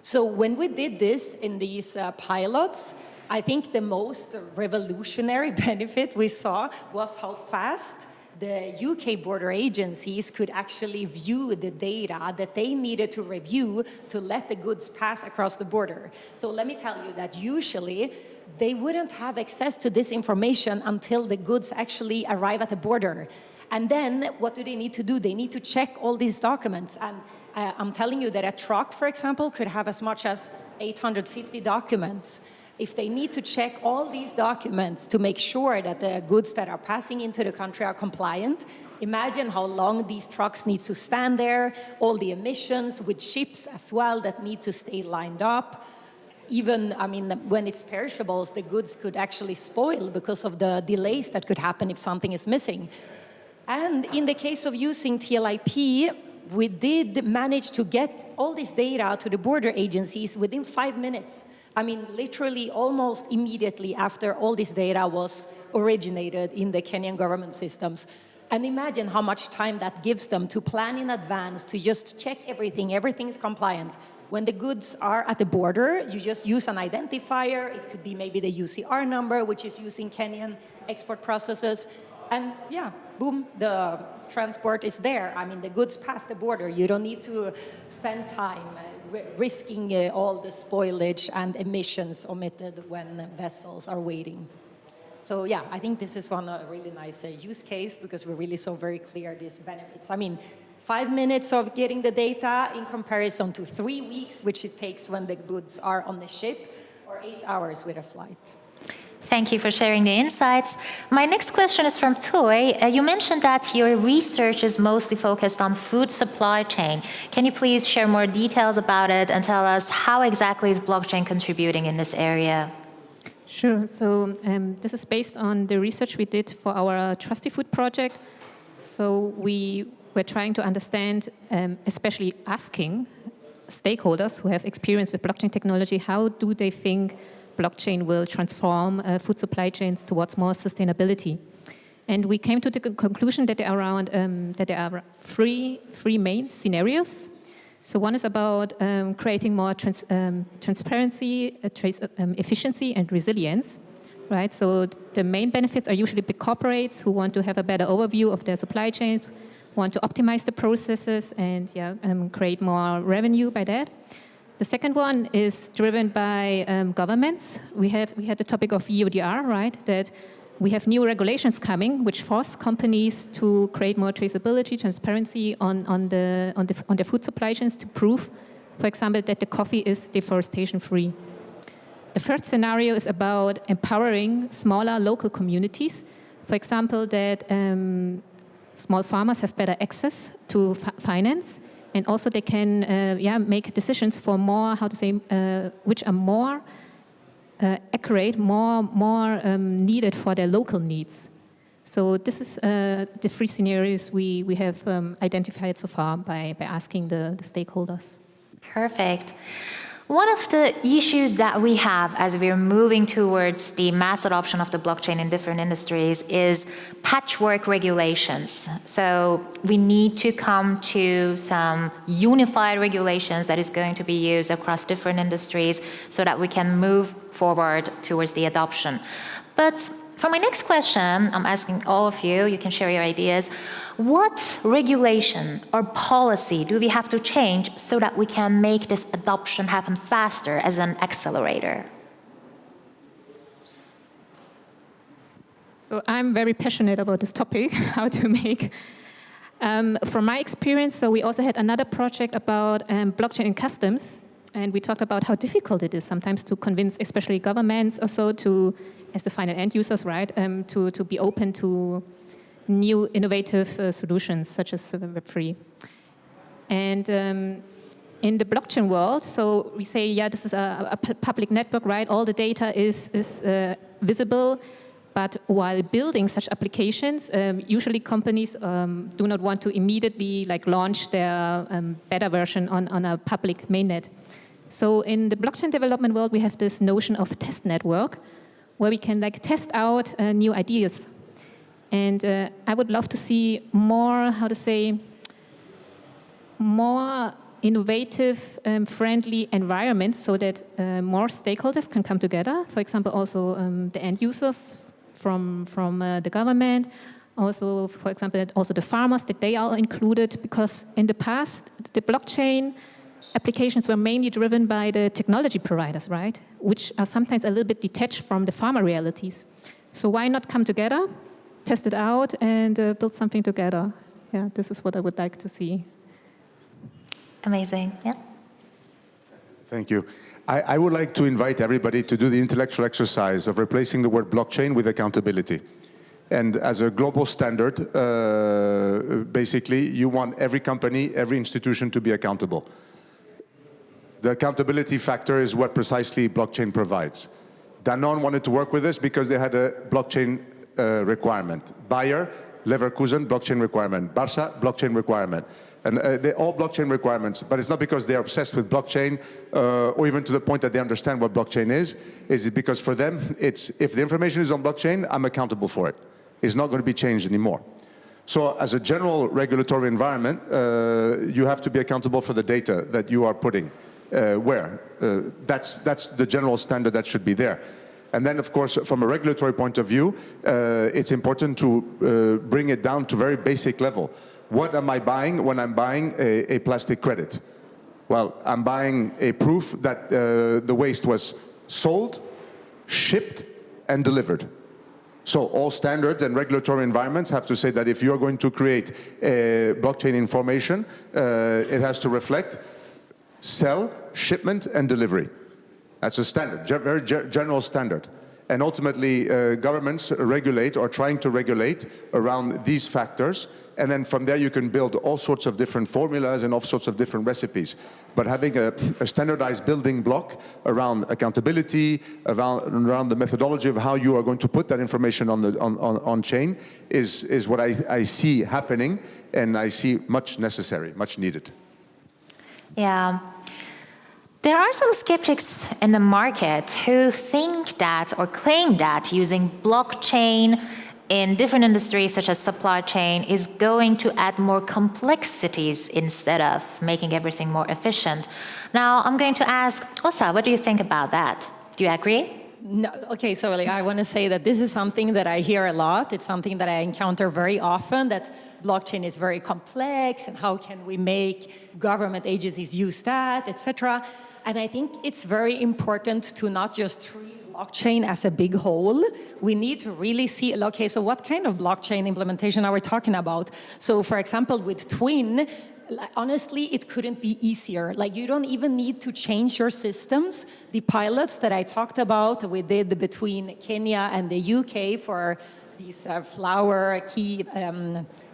So when we did this in these pilots, I think the most revolutionary benefit we saw was how fast the UK border agencies could actually view the data that they needed to review to let the goods pass across the border. So let me tell you that usually they wouldn't have access to this information until the goods actually arrive at the border. And then what do they need to do? They need to check all these documents. And I'm telling you that a truck, for example, could have as much as 850 documents. If they need to check all these documents to make sure that the goods that are passing into the country are compliant, imagine how long these trucks need to stand there, all the emissions with ships as well that need to stay lined up. Even, I mean, when it's perishables, the goods could actually spoil because of the delays that could happen if something is missing. And in the case of using TLIP, we did manage to get all this data to the border agencies within 5 minutes. I mean, literally almost immediately after all this data was originated in the Kenyan government systems. And imagine how much time that gives them to plan in advance, to just check everything is compliant. When the goods are at the border, you just use an identifier. It could be maybe the UCR number, which is using Kenyan export processes. And yeah, boom, the transport is there. I mean, the goods pass the border. You don't need to spend time risking all the spoilage and emissions omitted when vessels are waiting. So yeah, I think this is one really nice use case because we really saw very clear these benefits. I mean, 5 minutes of getting the data in comparison to 3 weeks, which it takes when the goods are on the ship, or 8 hours with a flight. Thank you for sharing the insights. My next question is from Toy. You mentioned that your research is mostly focused on food supply chain. Can you please share more details about it and tell us how exactly is blockchain contributing in this area? Sure. So this is based on the research we did for our Trusty Food project. So we were trying to understand, especially asking stakeholders who have experience with blockchain technology, how do they think blockchain will transform food supply chains towards more sustainability. And we came to the conclusion that there are three main scenarios. So one is about creating more transparency, efficiency, and resilience. Right? So the main benefits are usually big corporates who want to have a better overview of their supply chains, want to optimize the processes, and create more revenue by that. The second one is driven by governments. We had the topic of EUDR, right? That we have new regulations coming, which force companies to create more traceability, transparency on the food supply chains to prove, for example, that the coffee is deforestation-free. The third scenario is about empowering smaller local communities. For example, that small farmers have better access to finance. And also they can make decisions for more, which are more accurate, more needed for their local needs. So this is the three scenarios we have identified so far by asking the stakeholders. Perfect. One of the issues that we have as we're moving towards the mass adoption of the blockchain in different industries is patchwork regulations. So we need to come to some unified regulations that is going to be used across different industries so that we can move forward towards the adoption. But for my next question, I'm asking all of you, you can share your ideas. What regulation or policy do we have to change so that we can make this adoption happen faster as an accelerator? So I'm very passionate about this topic, how to make. From my experience, so we also had another project about blockchain and customs, and we talked about how difficult it is sometimes to convince, especially governments, also to, as the final end users, right, to be open to new innovative solutions such as Web3. And in the blockchain world, so we say, yeah, this is a public network, right? All the data is visible. But while building such applications, usually companies do not want to immediately launch their beta version on a public mainnet. So in the blockchain development world, we have this notion of test network, where we can test out new ideas. And I would love to see more, more innovative, friendly environments so that more stakeholders can come together. For example, also the end users from the government. Also, for example, also the farmers, that they are included, because in the past, the blockchain applications were mainly driven by the technology providers, right? Which are sometimes a little bit detached from the farmer realities. So why not come together, test it out, and build something together? Yeah, this is what I would like to see. Amazing, yeah. Thank you. I would like to invite everybody to do the intellectual exercise of replacing the word blockchain with accountability. And as a global standard, basically, you want every company, every institution to be accountable. The accountability factor is what precisely blockchain provides. Danone wanted to work with us because they had a blockchain requirement. Bayer, Leverkusen, blockchain requirement. Barça, blockchain requirement. And they're all blockchain requirements, but it's not because they're obsessed with blockchain or even to the point that they understand what blockchain is it because for them, it's if the information is on blockchain, I'm accountable for it. It's not going to be changed anymore. So as a general regulatory environment, you have to be accountable for the data that you are putting where. That's the general standard that should be there. And then, of course, from a regulatory point of view, it's important to bring it down to very basic level. What am I buying when I'm buying a plastic credit? Well, I'm buying a proof that the waste was sold, shipped, and delivered. So all standards and regulatory environments have to say that if you're going to create blockchain information, it has to reflect sell, shipment, and delivery. That's a standard, very general standard. And ultimately, governments regulate or trying to regulate around these factors. And then from there, you can build all sorts of different formulas and all sorts of different recipes. But having a standardized building block around accountability, around the methodology of how you are going to put that information on chain is what I see happening, and I see much necessary, much needed. Yeah. There are some skeptics in the market who think that or claim that using blockchain in different industries such as supply chain is going to add more complexities instead of making everything more efficient. Now, I'm going to ask Osa, what do you think about that? Do you agree? No, okay, so I want to say that this is something that I hear a lot. It's something that I encounter very often, that blockchain is very complex, and how can we make government agencies use that, etc. And I think it's very important to not just treat blockchain as a big whole. We need to really see, okay, so what kind of blockchain implementation are we talking about? So for example, with Twin, honestly, it couldn't be easier. You don't even need to change your systems. The pilots that I talked about, we did between Kenya and the UK for these flour,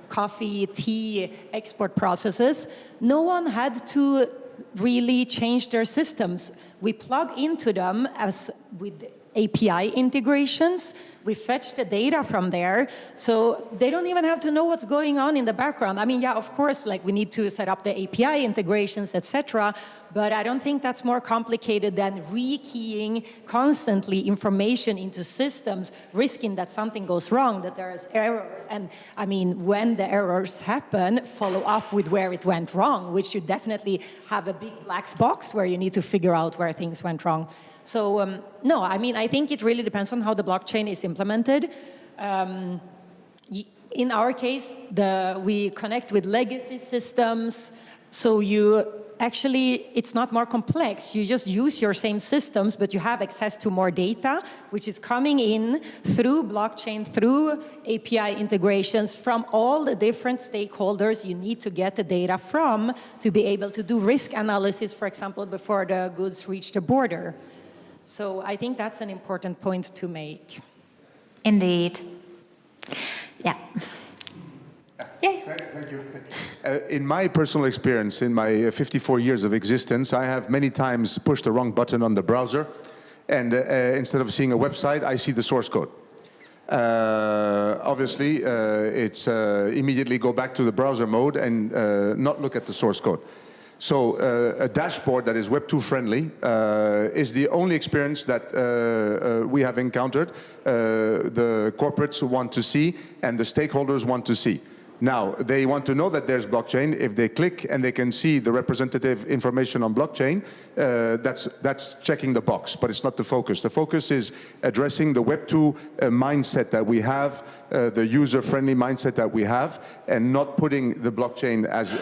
coffee, tea export processes. No one had to really change their systems. We plug into them as with API integrations. We fetch the data from there, so they don't even have to know what's going on in the background. I mean, yeah, of course, we need to set up the API integrations, etc. But I don't think that's more complicated than rekeying constantly information into systems, risking that something goes wrong, that there's errors. And I mean, when the errors happen, follow up with where it went wrong, which you definitely have a big black box where you need to figure out where things went wrong. So no, I mean, I think it really depends on how the blockchain is implemented. In our case, we connect with legacy systems, so it's not more complex. You just use your same systems, but you have access to more data, which is coming in through blockchain, through API integrations from all the different stakeholders you need to get the data from to be able to do risk analysis, for example, before the goods reach the border. So I think that's an important point to make. Indeed. Yeah. Thank you. In my personal experience, in my 54 years of existence, I have many times pushed the wrong button on the browser, and instead of seeing a website, I see the source code. obviously, it's immediately go back to the browser mode and not look at the source code. So a dashboard that is Web2 friendly is the only experience that we have encountered the corporates want to see and the stakeholders want to see. Now, they want to know that there's blockchain. If they click and they can see the representative information on blockchain, that's checking the box, but it's not the focus. The focus is addressing the Web2 mindset that we have, the user-friendly mindset that we have, and not putting the blockchain as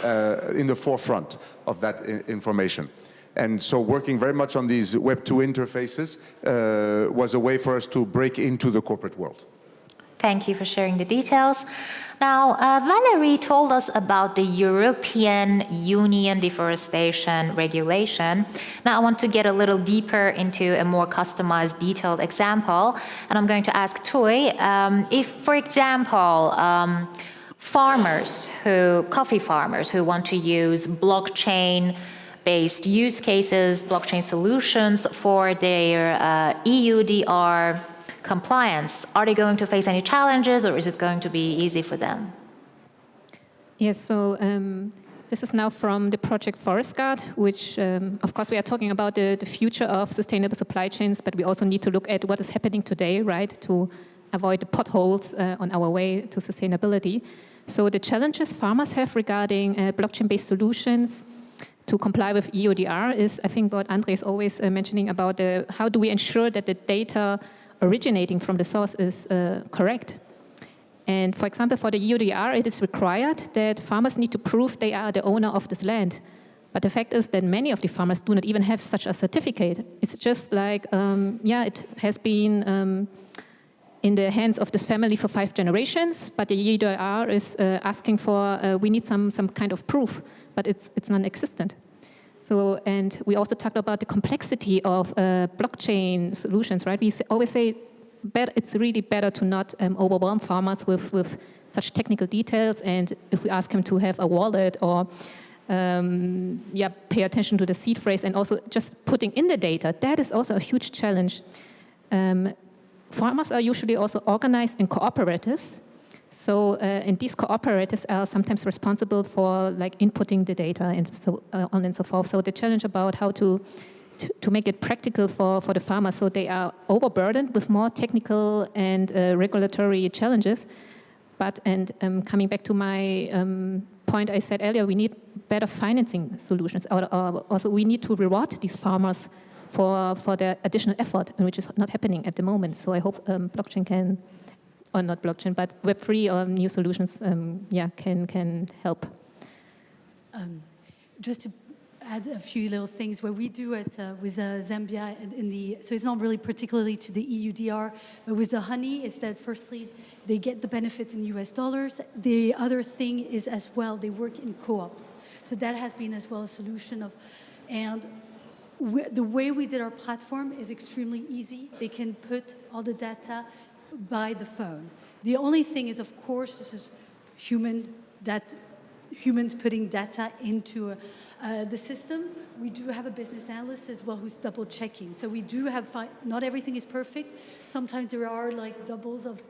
in the forefront of that information. And so working very much on these Web2 interfaces was a way for us to break into the corporate world. Thank you for sharing the details. Now, Valerie told us about the European Union deforestation regulation. Now, I want to get a little deeper into a more customized, detailed example. And I'm going to ask Toy, if, for example, coffee farmers who want to use blockchain-based use cases, blockchain solutions for their EUDR compliance, are they going to face any challenges, or is it going to be easy for them? Yes, so this is now from the project Forest Guard, which, of course, we are talking about the future of sustainable supply chains, but we also need to look at what is happening today, right, to avoid the potholes on our way to sustainability. So the challenges farmers have regarding blockchain-based solutions to comply with EUDR is, I think, what Andre is always mentioning about how do we ensure that the data originating from the source is correct. And for example, for the EUDR, it is required that farmers need to prove they are the owner of this land. But the fact is that many of the farmers do not even have such a certificate. It's just like, it has been in the hands of this family for 5 generations, but the EUDR is asking for, we need some kind of proof, but it's non-existent. So, and we also talked about the complexity of blockchain solutions, right? We always say it's really better to not overwhelm farmers with such technical details, and if we ask them to have a wallet or pay attention to the seed phrase and also just putting in the data, that is also a huge challenge. Farmers are usually also organized in cooperatives. So, and these cooperatives are sometimes responsible for like inputting the data and so on and so forth. So the challenge about how to make it practical for the farmers, so they are overburdened with more technical and regulatory challenges. But, and coming back to my point I said earlier, we need better financing solutions. Also, we need to reward these farmers for their additional effort, which is not happening at the moment. So I hope blockchain can, or not blockchain, but Web3 or new solutions, can help. Just to add a few little things, what we do with Zambia so it's not really particularly to the EUDR, but with the honey is that firstly, they get the benefit in US dollars. The other thing is as well, they work in co-ops. So that has been as well a solution the way we did our platform is extremely easy. They can put all the data by the phone. The only thing is, of course, this is humans putting data into the system. We do have a business analyst as well who's double checking. So we do have, not everything is perfect. Sometimes there are like doubles of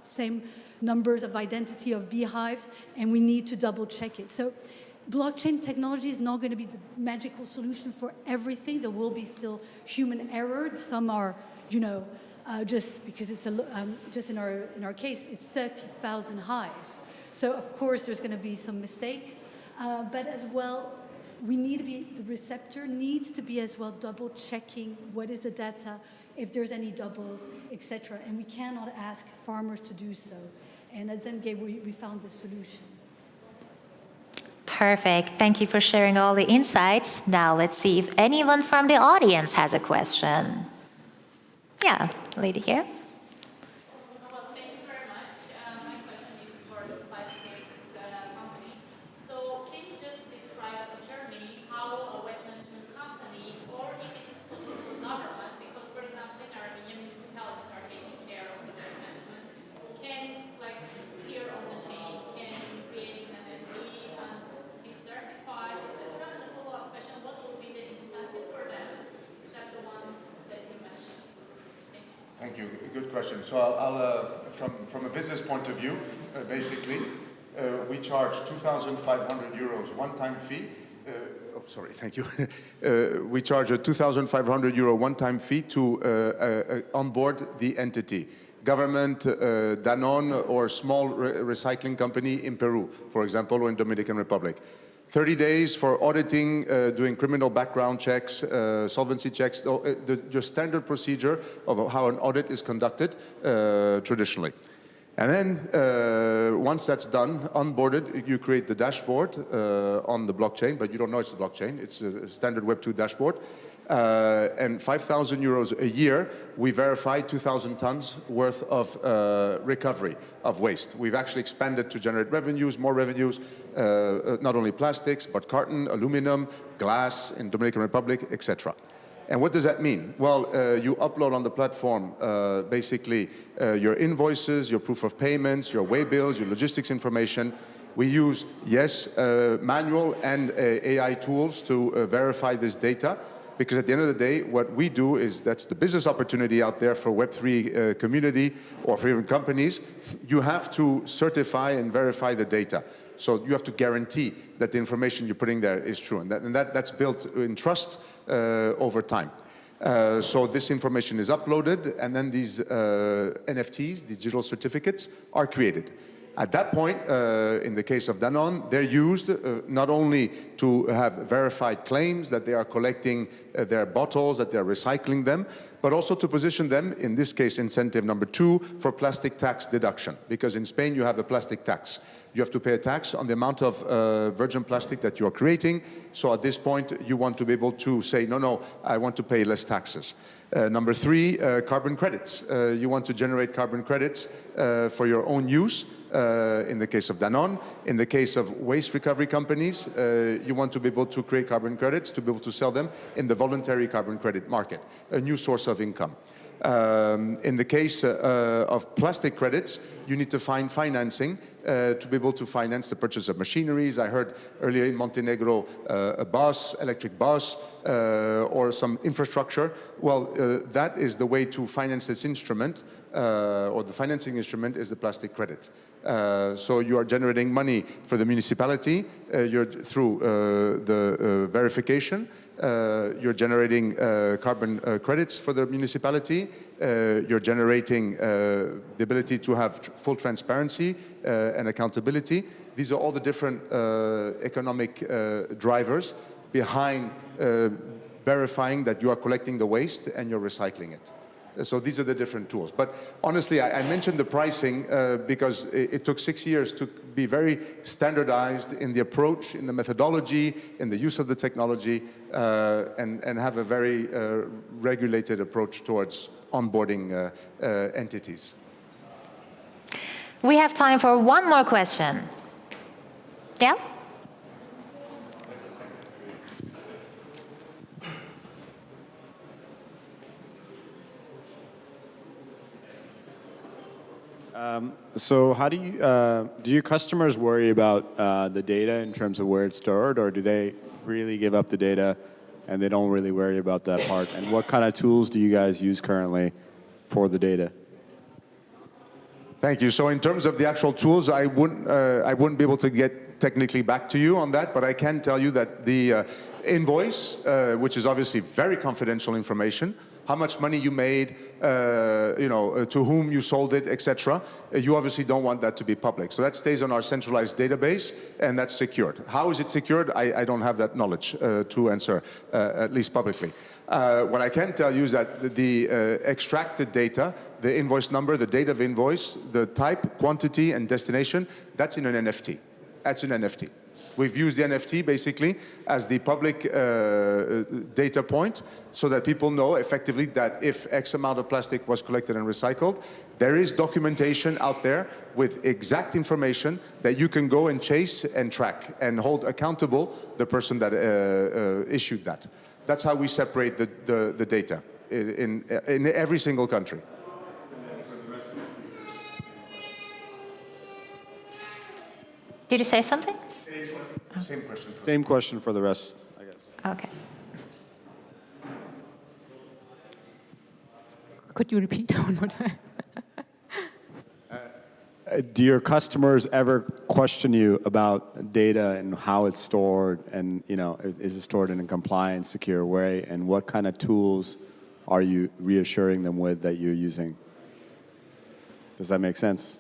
same numbers of identity of beehives, and we need to double check it. So blockchain technology is not going to be the magical solution for everything. There will be still human error. Some are, just because it's just in our case, it's 30,000 hives. So of course there's going to be some mistakes, but as well, the receptor needs to be as well double checking what is the data, if there's any doubles, etc. And we cannot ask farmers to do so. And at Zengate, we found this solution. Perfect. Thank you for sharing all the insights. Now let's see if anyone from the audience has a question. Yeah, lady here. Well, thank you very much. My question is for the plastics company. So can you just describe a journey how a waste management company, or if it is possible, government, because for example in Armenia municipalities are taking care of the waste management, can like here on the chain, can create an NFT and be certified, etc. And the follow-up question, what will be the incentive for them, except the ones that you mentioned? Thank you. Good question. So I'll from a business point of view, basically, we charge 2,500 euros one-time fee. Sorry, thank you. We charge a 2,500 euro one-time fee to onboard the entity. Government, Danone, or small recycling company in Peru, for example, or in Dominican Republic. 30 days for auditing, doing criminal background checks, solvency checks, the standard procedure of how an audit is conducted traditionally. And then once that's done, onboarded, you create the dashboard on the blockchain, but you don't know it's a blockchain. It's a standard Web 2 dashboard. And 5,000 euros a year, we verify 2,000 tons worth of recovery of waste. We've actually expanded to generate revenues, more revenues, not only plastics, but carton, aluminum, glass in Dominican Republic, etc. And what does that mean? Well, you upload on the platform basically your invoices, your proof of payments, your way bills, your logistics information. We use, yes, manual and AI tools to verify this data, because at the end of the day, what we do is, that's the business opportunity out there for Web3 community or for even companies. You have to certify and verify the data. So you have to guarantee that the information you're putting there is true. And that's built in trust over time. So this information is uploaded, and then these NFTs, these digital certificates, are created. At that point, in the case of Danone, they're used not only to have verified claims that they are collecting their bottles, that they're recycling them, but also to position them, in this case, incentive number 2, for plastic tax deduction. Because in Spain, you have a plastic tax. You have to pay a tax on the amount of virgin plastic that you're creating. So at this point, you want to be able to say, no, I want to pay less taxes. Number 3, carbon credits. You want to generate carbon credits for your own use. In the case of Danone. In the case of waste recovery companies, you want to be able to create carbon credits to be able to sell them in the voluntary carbon credit market, a new source of income. In the case of plastic credits, you need to find financing to be able to finance the purchase of machineries. I heard earlier in Montenegro a bus, electric bus, or some infrastructure. Well, that is the way to finance this instrument, or the financing instrument is the plastic credit. So you are generating money for the municipality through the verification. You're generating carbon credits for the municipality. You're generating the ability to have full transparency and accountability. These are all the different economic drivers behind verifying that you are collecting the waste and you're recycling it. So these are the different tools. But honestly, I mentioned the pricing because it took 6 years to be very standardized in the approach, in the methodology, in the use of the technology, and have a very regulated approach towards onboarding entities. We have time for one more question. Yeah? So how do your customers worry about the data in terms of where it's stored, or do they freely give up the data and they don't really worry about that part? And what kind of tools do you guys use currently for the data? Thank you. So in terms of the actual tools, I wouldn't be able to get technically back to you on that, but I can tell you that the invoice, which is obviously very confidential information, how much money you made, to whom you sold it, etc. You obviously don't want that to be public. So that stays on our centralized database, and that's secured. How is it secured? I don't have that knowledge to answer, at least publicly. What I can tell you is that the extracted data, the invoice number, the date of invoice, the type, quantity, and destination, that's in an NFT. That's an NFT. We've used the NFT basically as the public data point so that people know effectively that if X amount of plastic was collected and recycled, there is documentation out there with exact information that you can go and chase and track and hold accountable the person that issued that. That's how we separate the data in every single country. Did you say something? Same question. Same question for the rest, I guess. Okay. Could you repeat one more time? do your customers ever question you about data and how it's stored, and is it stored in a compliant, secure way, and what kind of tools are you reassuring them with that you're using? Does that make sense?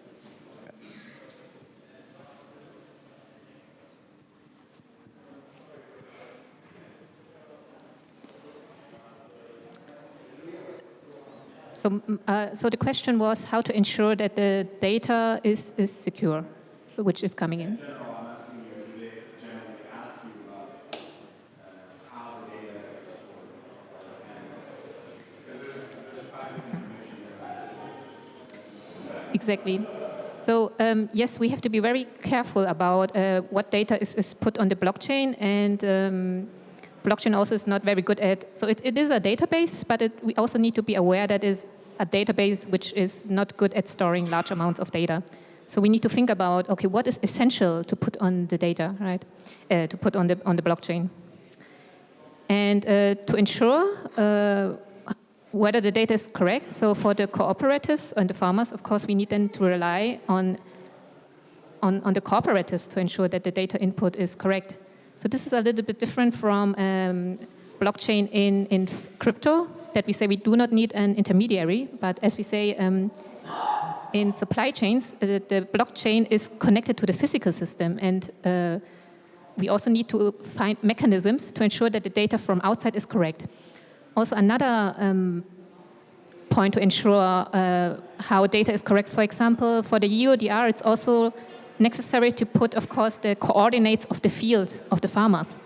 So the question was how to ensure that the data is secure, which is coming in. Exactly. So yes, we have to be very careful about what data is put on the blockchain, and blockchain also is not very good at. So it is a database, but we also need to be aware that it's a database which is not good at storing large amounts of data. So we need to think about, okay, what is essential to put on the data, right? To put on the blockchain, and to ensure whether the data is correct. So for the cooperatives and the farmers, of course, we need then to rely on the cooperatives to ensure that the data input is correct. So this is a little bit different from blockchain in crypto, that we say we do not need an intermediary, but as we say in supply chains, the blockchain is connected to the physical system, and we also need to find mechanisms to ensure that the data from outside is correct. Also, another point to ensure how data is correct, for example, for the EODR, it's also necessary to put, of course, the coordinates of the field of the farmers.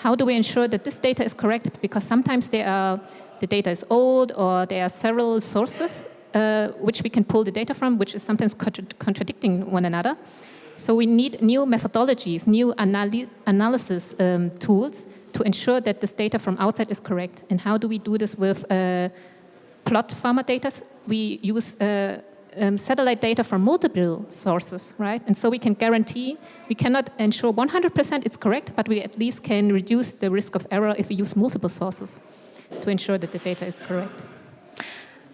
How do we ensure that this data is correct? Because sometimes the data is old, or there are several sources which we can pull the data from, which is sometimes contradicting one another. So we need new methodologies, new analysis tools to ensure that this data from outside is correct. And how do we do this with plot farmer data? We use satellite data from multiple sources, right? And so we can guarantee, we cannot ensure 100% it's correct, but we at least can reduce the risk of error if we use multiple sources to ensure that the data is correct.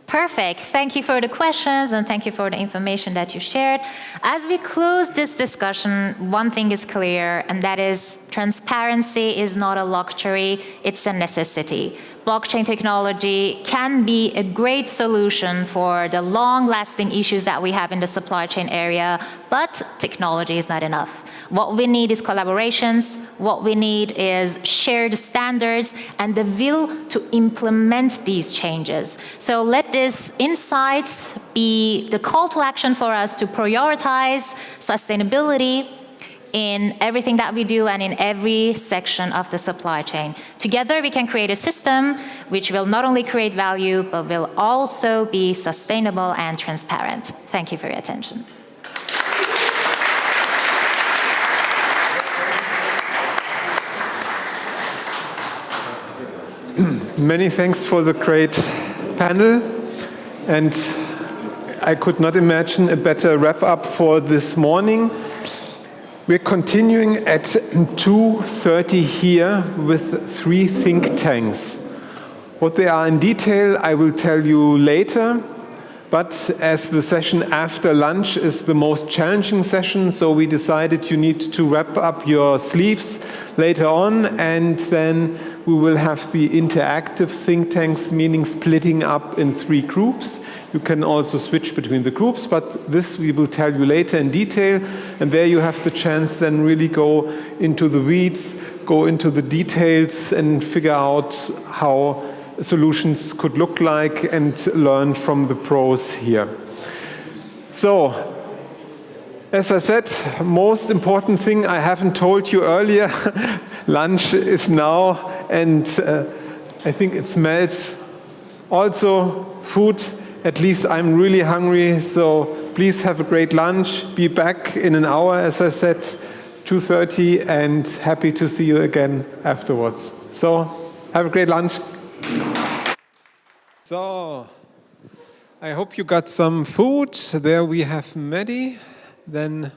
Perfect. Thank you for the questions, and thank you for the information that you shared. As we close this discussion, one thing is clear, and that is transparency is not a luxury, it's a necessity. Blockchain technology can be a great solution for the long-lasting issues that we have in the supply chain area, but technology is not enough. What we need is collaborations, what we need is shared standards, and the will to implement these changes. So let this insight be the call to action for us to prioritize sustainability in everything that we do and in every section of the supply chain. Together we can create a system which will not only create value, but will also be sustainable and transparent. Thank you for your attention. Many thanks for the great panel, and I could not imagine a better wrap-up for this morning. We're continuing at 2:30 here with 3 think tanks. What they are in detail, I will tell you later, but as the session after lunch is the most challenging session, so we decided you need to wrap up your sleeves later on, and then we will have the interactive think tanks, meaning splitting up in 3 groups. You can also switch between the groups, but this we will tell you later in detail, and there you have the chance then really go into the weeds, go into the details, and figure out how solutions could look like and learn from the pros here. So, as I said, most important thing I haven't told you earlier, lunch is now, and I think it smells also food. At least I'm really hungry, so please have a great lunch. Be back in an hour, as I said, 2:30, and happy to see you again afterwards. So, have a great lunch. So, I hope you got some food. There we have Maddie. Then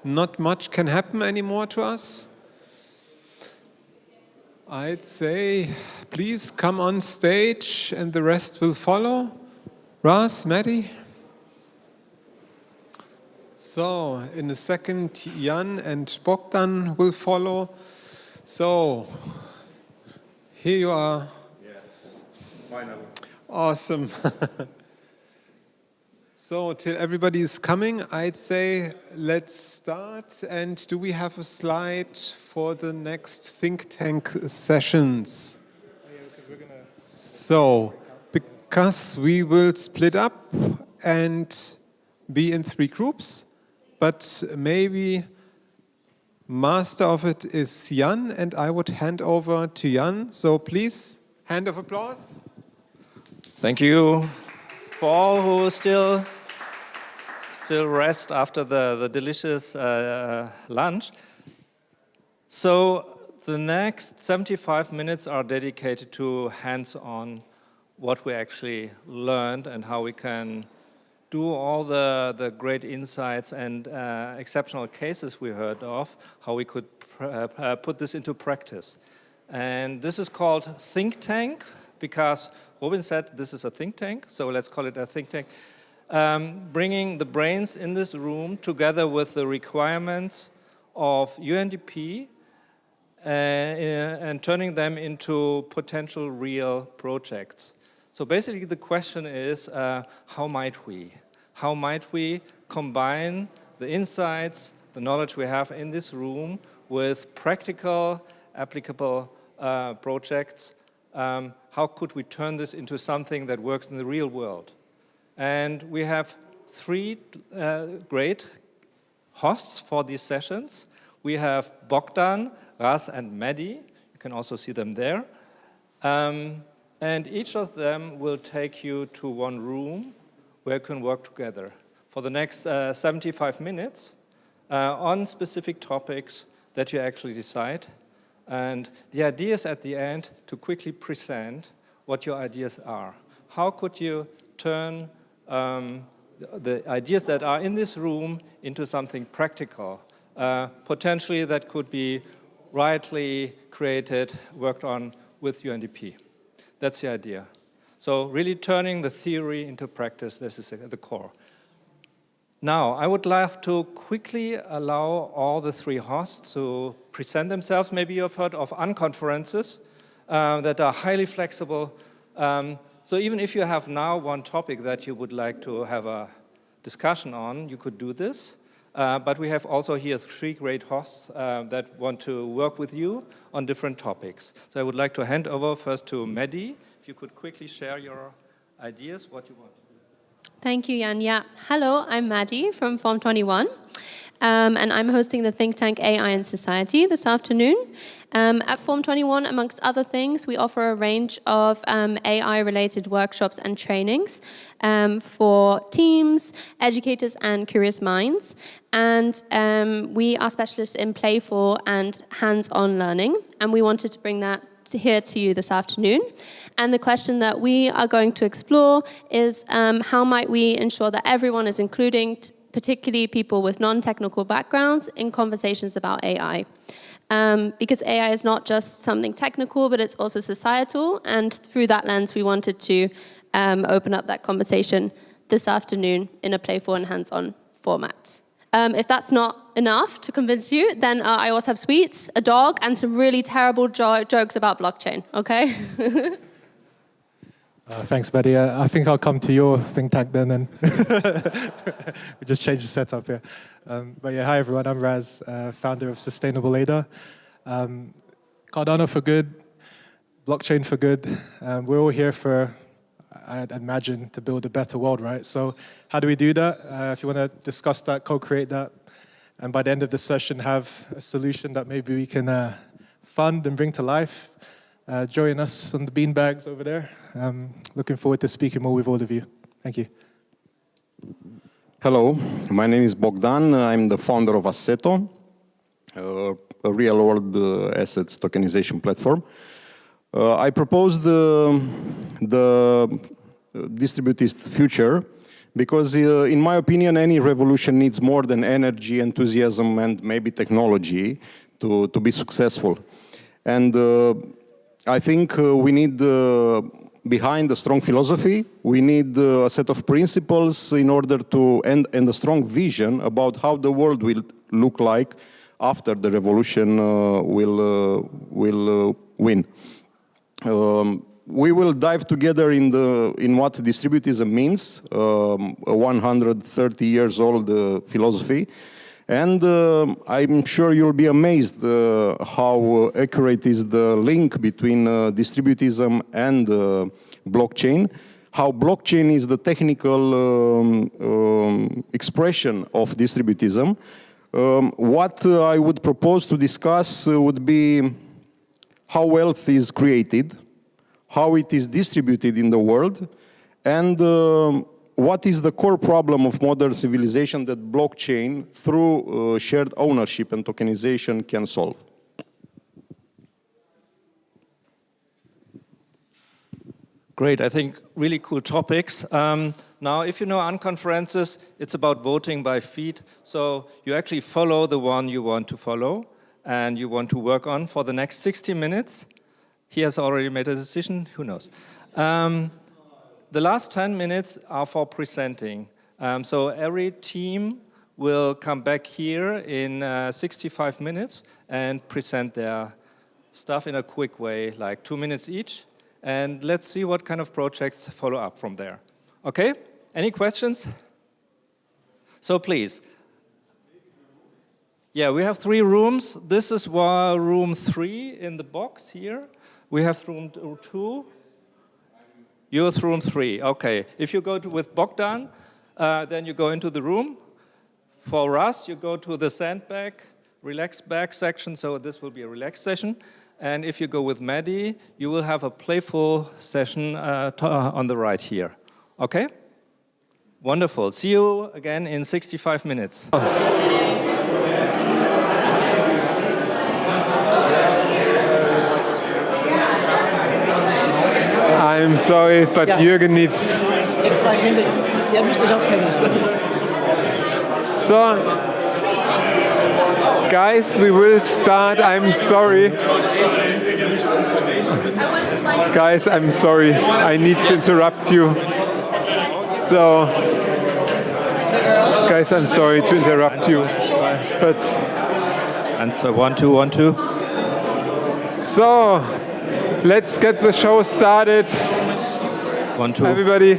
not much can happen anymore to us. I'd say, please come on stage and the rest will follow. Ras, Maddie? So, in a second, Jan and Bogdan will follow. So, here you are. Yes, finally. Awesome. So, till everybody is coming, I'd say let's start. And do we have a slide for the next think tank sessions? So, because we will split up and be in 3 groups, but maybe master of it is Jan, and I would hand over to Jan. So please, hand of applause. Thank you for all who still rest after the delicious lunch. So the next 75 minutes are dedicated to hands-on what we actually learned and how we can do all the great insights and exceptional cases we heard of, how we could put this into practice. And this is called Think Tank, because Robin said this is a think tank, so let's call it a think tank. Bringing the brains in this room together with the requirements of UNDP and turning them into potential real projects. So basically the question is, how might we? How might we combine the insights, the knowledge we have in this room with practical, applicable projects? How could we turn this into something that works in the real world? And we have 3 great hosts for these sessions. We have Bogdan, Raz, and Maddie. You can also see them there. And each of them will take you to one room where you can work together for the next 75 minutes on specific topics that you actually decide. And the idea is at the end to quickly present what your ideas are. How could you turn the ideas that are in this room into something practical? Potentially that could be rightly created, worked on with UNDP. That's the idea. So really turning the theory into practice, this is the core. Now, I would like to quickly allow all the 3 hosts to present themselves. Maybe you've heard of unconferences that are highly flexible. So even if you have now one topic that you would like to have a discussion on, you could do this. But we have also here 3 great hosts that want to work with you on different topics. So I would like to hand over first to Maddie. If you could quickly share your ideas, what you want to do. Thank you, Jan. Yeah. Hello, I'm Maddie from Form 21. And I'm hosting the think tank AI and Society this afternoon. At Form 21, amongst other things, we offer a range of AI-related workshops and trainings for teams, educators, and curious minds. And we are specialists in playful and hands-on learning, and we wanted to bring that here to you this afternoon. And the question that we are going to explore is how might we ensure that everyone is including particularly people with non-technical backgrounds in conversations about AI. Because AI is not just something technical, but it's also societal, and through that lens we wanted to open up that conversation this afternoon in a playful and hands-on format. If that's not enough to convince you, then I also have sweets, a dog, and some really terrible jokes about blockchain, okay? Thanks, Maddie. I think I'll come to your think tank then. We just changed the setup here. But yeah, hi everyone, I'm Raz, founder of Sustainable ADA. Cardano for good, blockchain for good. We're all here for, I'd imagine, to build a better world, right? So how do we do that? If you want to discuss that, co-create that, and by the end of the session have a solution that maybe we can fund and bring to life, join us on the beanbags over there. Looking forward to speaking more with all of you. Thank you. Hello, my name is Bogdan. I'm the founder of Asseto, a real-world assets tokenization platform. I propose the distributed future because, in my opinion, any revolution needs more than energy, enthusiasm, and maybe technology to be successful. And I think we need behind a strong philosophy. We need a set of principles in order to, and a strong vision about how the world will look like after the revolution will win. We will dive together in what distributism means, a 130 years old philosophy. And I'm sure you'll be amazed how accurate is the link between distributism and blockchain, how blockchain is the technical expression of distributism. What I would propose to discuss would be how wealth is created, how it is distributed in the world, and what is the core problem of modern civilization that blockchain, through shared ownership and tokenization, can solve? Great, I think really cool topics. Now, if you know unconferences, it's about voting by feet. So you actually follow the one you want to follow and you want to work on for the next 60 minutes. He has already made a decision, who knows? The last 10 minutes are for presenting. So every team will come back here in 65 minutes and present their stuff in a quick way, like 2 minutes each. And let's see what kind of projects follow up from there. Okay? Any questions? So please. Yeah, we have 3 rooms. This is room 3 in the box here. We have room 2. You're room 3. Okay. If you go with Bogdan, then you go into the room. For us, you go to the sandbag, relax bag section. So this will be a relaxed session. And if you go with Maddie, you will have a playful session on the right here. Okay? Wonderful. See you again in 65 minutes. I'm sorry, but Jürgen needs... So, guys, we will start. I'm sorry. Guys, I'm sorry. I need to interrupt you. So, guys, I'm sorry to interrupt you. But... Answer 1, 2, 1, 2. So, let's get the show started. 1, 2. Everybody.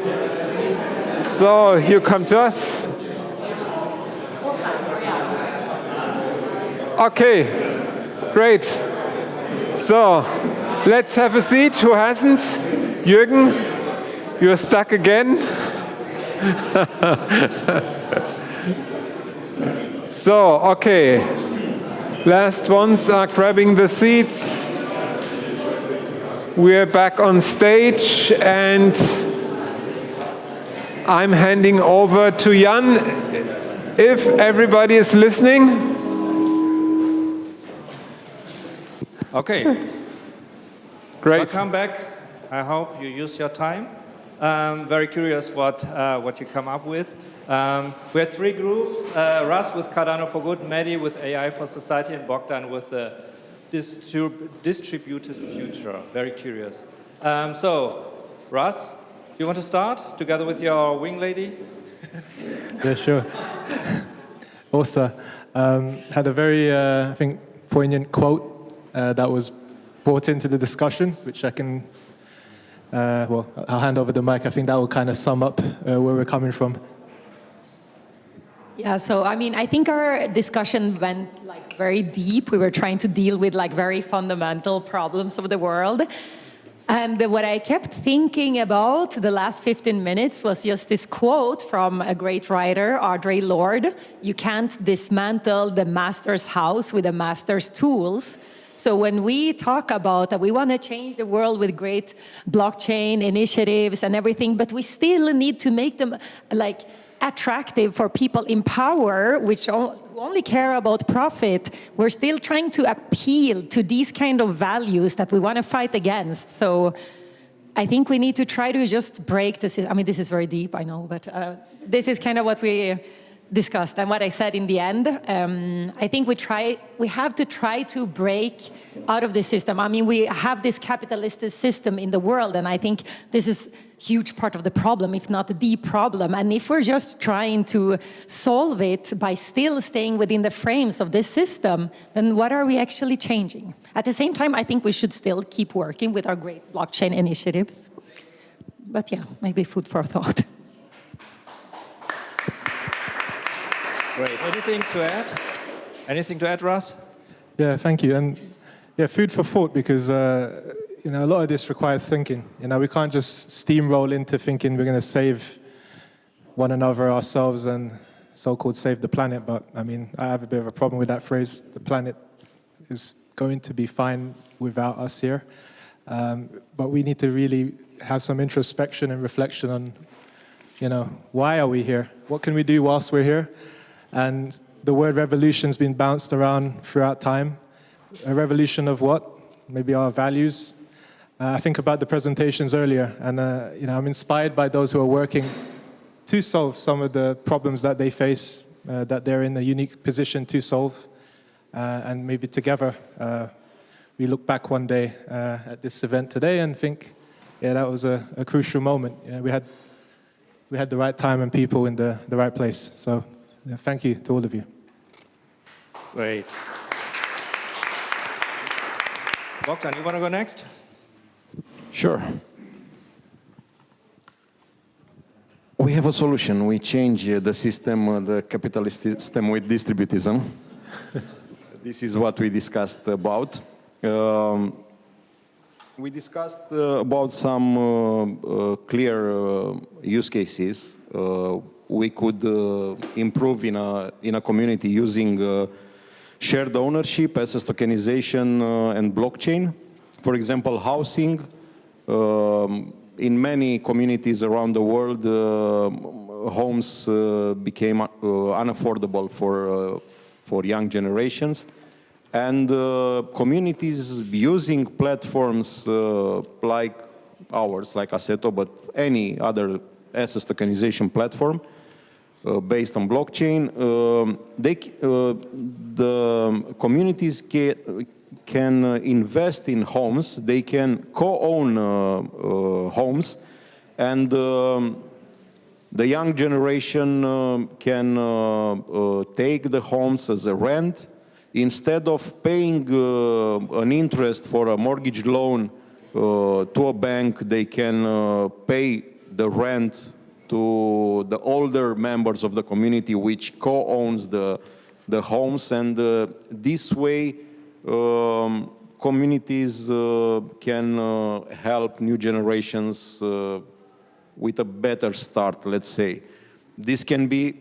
So, you come to us. Okay, great. So, let's have a seat. Who hasn't? Jürgen, you're stuck again. So, okay. Last ones are grabbing the seats. We're back on stage and I'm handing over to Jan. If everybody is listening. Okay. Great. Welcome back. I hope you use your time. Very curious what you come up with. We had 3 groups. Russ with Cardano for Good, Maddie with AI for Society, and Bogdan with the distributed future. Very curious. So, Russ, do you want to start together with your wing lady? Yeah, sure. Also, had a very, I think, poignant quote that was brought into the discussion, which I can, well, I'll hand over the mic. I think that will kind of sum up where we're coming from. Yeah, so I mean, I think our discussion went like very deep. We were trying to deal with like very fundamental problems of the world. And what I kept thinking about the last 15 minutes was just this quote from a great writer, Audre Lorde: "You can't dismantle the master's house with the master's tools." So when we talk about that we want to change the world with great blockchain initiatives and everything, but we still need to make them like attractive for people in power, which only care about profit, we're still trying to appeal to these kind of values that we want to fight against. So I think we need to try to just break this. I mean, this is very deep, I know, but this is kind of what we discussed and what I said in the end. I think we have to try to break out of the system. I mean, we have this capitalist system in the world, and I think this is a huge part of the problem, if not the problem. And if we're just trying to solve it by still staying within the frames of this system, then what are we actually changing? At the same time, I think we should still keep working with our great blockchain initiatives. But yeah, maybe food for thought. Great. Anything to add? Anything to add, Russ? Yeah, thank you. And yeah, food for thought, because you know, a lot of this requires thinking. You know, we can't just steamroll into thinking we're going to save one another, ourselves, and so-called save the planet. But I mean, I have a bit of a problem with that phrase. The planet is going to be fine without us here. But we need to really have some introspection and reflection on, you know, why are we here? What can we do whilst we're here? And the word revolution's been bounced around throughout time. A revolution of what? Maybe our values. I think about the presentations earlier, and you know, I'm inspired by those who are working to solve some of the problems that they face, that they're in a unique position to solve. And maybe together, we look back one day at this event today and think, yeah, that was a crucial moment. You know, we had the right time and people in the right place. So yeah, thank you to all of you. Great. Bogdan, you want to go next? Sure. We have a solution. We change the system, the capitalist system, with distributism. This is what we discussed about. We discussed about some clear use cases we could improve in a community using shared ownership, assets tokenization, and blockchain. For example, housing. In many communities around the world, homes became unaffordable for young generations. And communities using platforms like ours, like Assetto, but any other assets tokenization platform based on blockchain, the communities can invest in homes, they can co-own homes, and the young generation can take the homes as a rent. Instead of paying an interest for a mortgage loan to a bank, they can pay the rent to the older members of the community which co-owns the homes, and this way communities can help new generations with a better start, let's say. This can be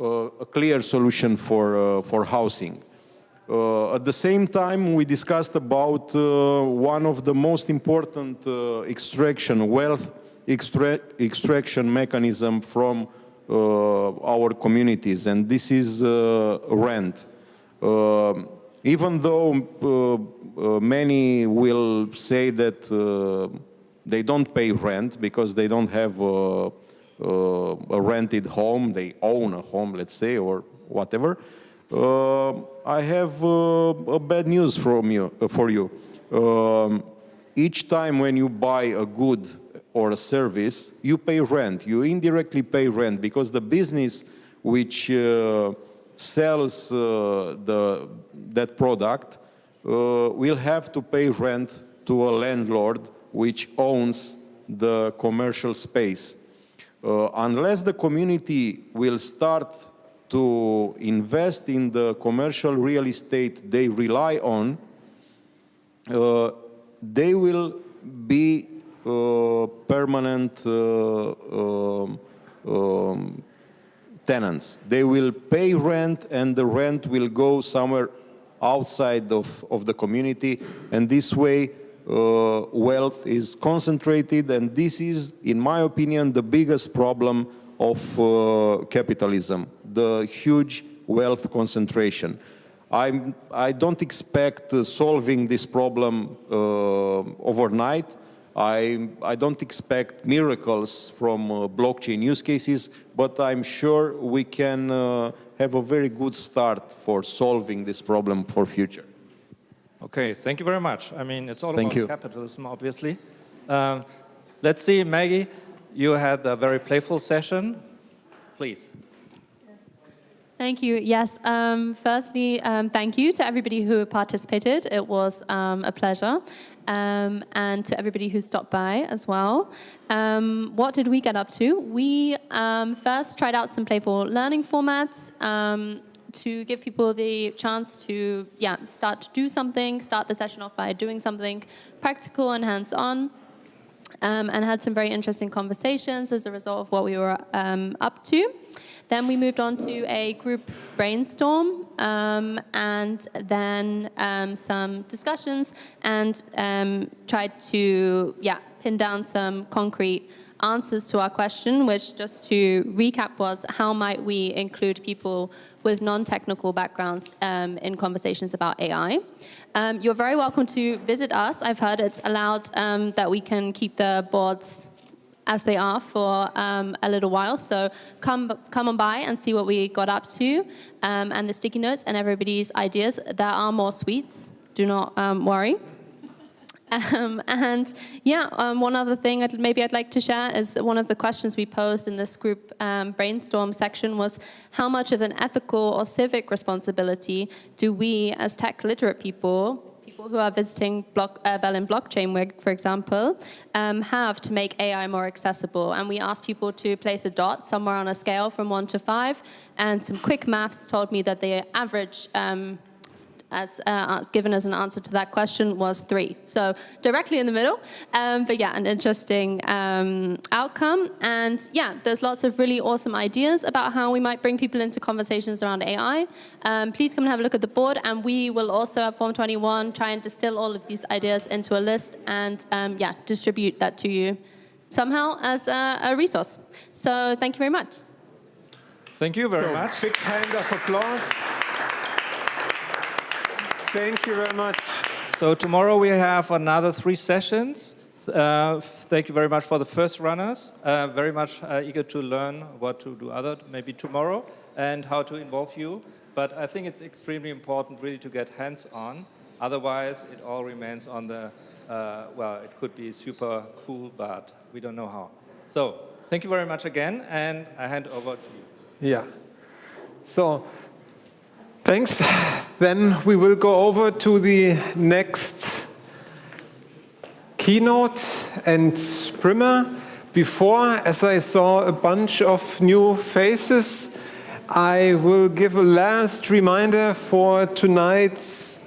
a clear solution for housing. At the same time, we discussed about one of the most important wealth extraction mechanism from our communities, and this is rent. Even though many will say that they don't pay rent because they don't have a rented home, they own a home, let's say, or whatever, I have a bad news for you. Each time when you buy a good or a service, you pay rent. You indirectly pay rent because the business which sells that product will have to pay rent to a landlord which owns the commercial space. Unless the community will start to invest in the commercial real estate they rely on, they will be permanent tenants. They will pay rent, and the rent will go somewhere outside of the community, and this way wealth is concentrated, and this is, in my opinion, the biggest problem of capitalism, the huge wealth concentration. I don't expect solving this problem overnight. I don't expect miracles from blockchain use cases, but I'm sure we can have a very good start for solving this problem for future. Okay, thank you very much. I mean, it's all Thank about you. capitalism, obviously. Let's see, Maggie, you had a very playful session. Please. Thank you. Yes. Firstly, thank you to everybody who participated. It was a pleasure. And to everybody who stopped by as well. What did we get up to? We first tried out some playful learning formats to give people the chance to start to do something, start the session off by doing something practical and hands-on. And had some very interesting conversations as a result of what we were up to. Then we moved on to a group brainstorm and then some discussions and tried to pin down some concrete answers to our question, which, just to recap, was how might we include people with non-technical backgrounds in conversations about AI. You're very welcome to visit us. I've heard it's allowed that we can keep the boards as they are for a little while. So come on by and see what we got up to and the sticky notes and everybody's ideas. There are more sweets. Do not worry. One other thing I'd like to share is that one of the questions we posed in this group brainstorm section was how much of an ethical or civic responsibility do we as tech literate people who are visiting Berlin Blockchain, for example, have to make AI more accessible. And we asked people to place a dot somewhere on a scale from 1 to 5, and some quick maths told me that the average given as an answer to that question was 3. So directly in the middle, an interesting outcome. And there's lots of really awesome ideas about how we might bring people into conversations around AI. Please come and have a look at the board, and we will also at Form 21 try and distill all of these ideas into a list and distribute that to you somehow as a resource. So thank you very much. Thank you very much. Big hand of applause. Thank you very much. So tomorrow we have another 3 sessions. Thank you very much for the first runners. Very much eager to learn what to do maybe tomorrow and how to involve you. But I think it's extremely important really to get hands-on. Otherwise, it all remains on the, it could be super cool, but we don't know how. So thank you very much again, and I hand over to you. Yeah. So thanks. Then we will go over to the next keynote and primer. Before, as I saw a bunch of new faces, I will give a last reminder for tonight's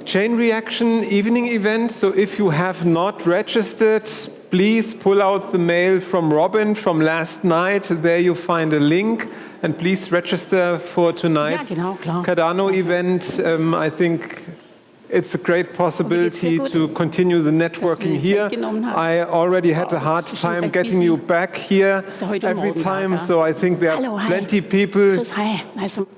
chain reaction evening event. So if you have not registered, please pull out the mail from Robin from last night. There you find a link. And please register for tonight's Cardano event. I think it's a great possibility to continue the networking here. I already had a hard time getting you back here every time, so I think there are plenty of people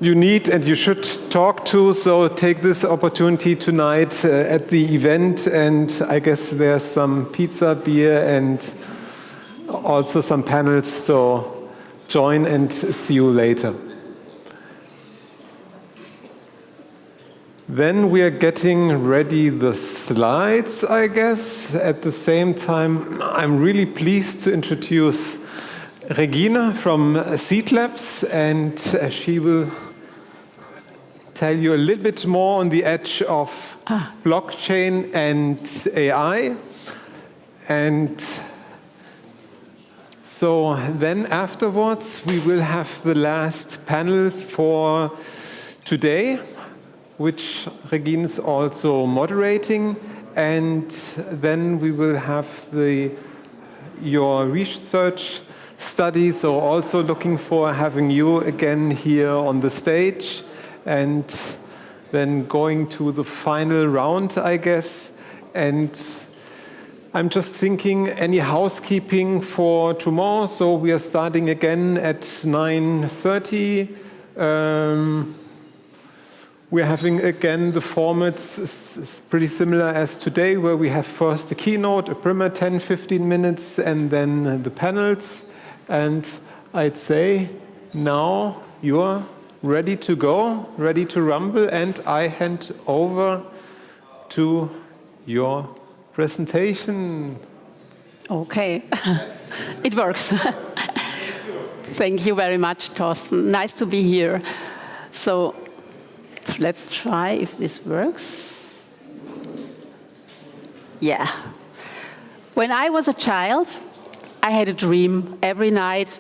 you need and you should talk to, so take this opportunity tonight at the event, and I guess there's some pizza, beer, and also some panels, so join and see you later. Then we are getting ready the slides, I guess. At the same time, I'm really pleased to introduce Regina from Seed Labs, and she will tell you a little bit more on the edge of blockchain and AI. And so then afterwards, we will have the last panel for today, which Regine is also moderating. And then we will have your research study, so also looking for having you again here on the stage. And then going to the final round, I guess. And I'm just thinking, any housekeeping for tomorrow? So we are starting again at 9:30. We're having, again, the formats is pretty similar as today, where we have first the keynote, a primer, 10, 15 minutes, and then the panels. And I'd say now you're ready to go, ready to rumble, and I hand over to your presentation. Okay, it works. Thank you very much, Thorsten. Nice to be here. So let's try if this works. Yeah. When I was a child, I had a dream every night.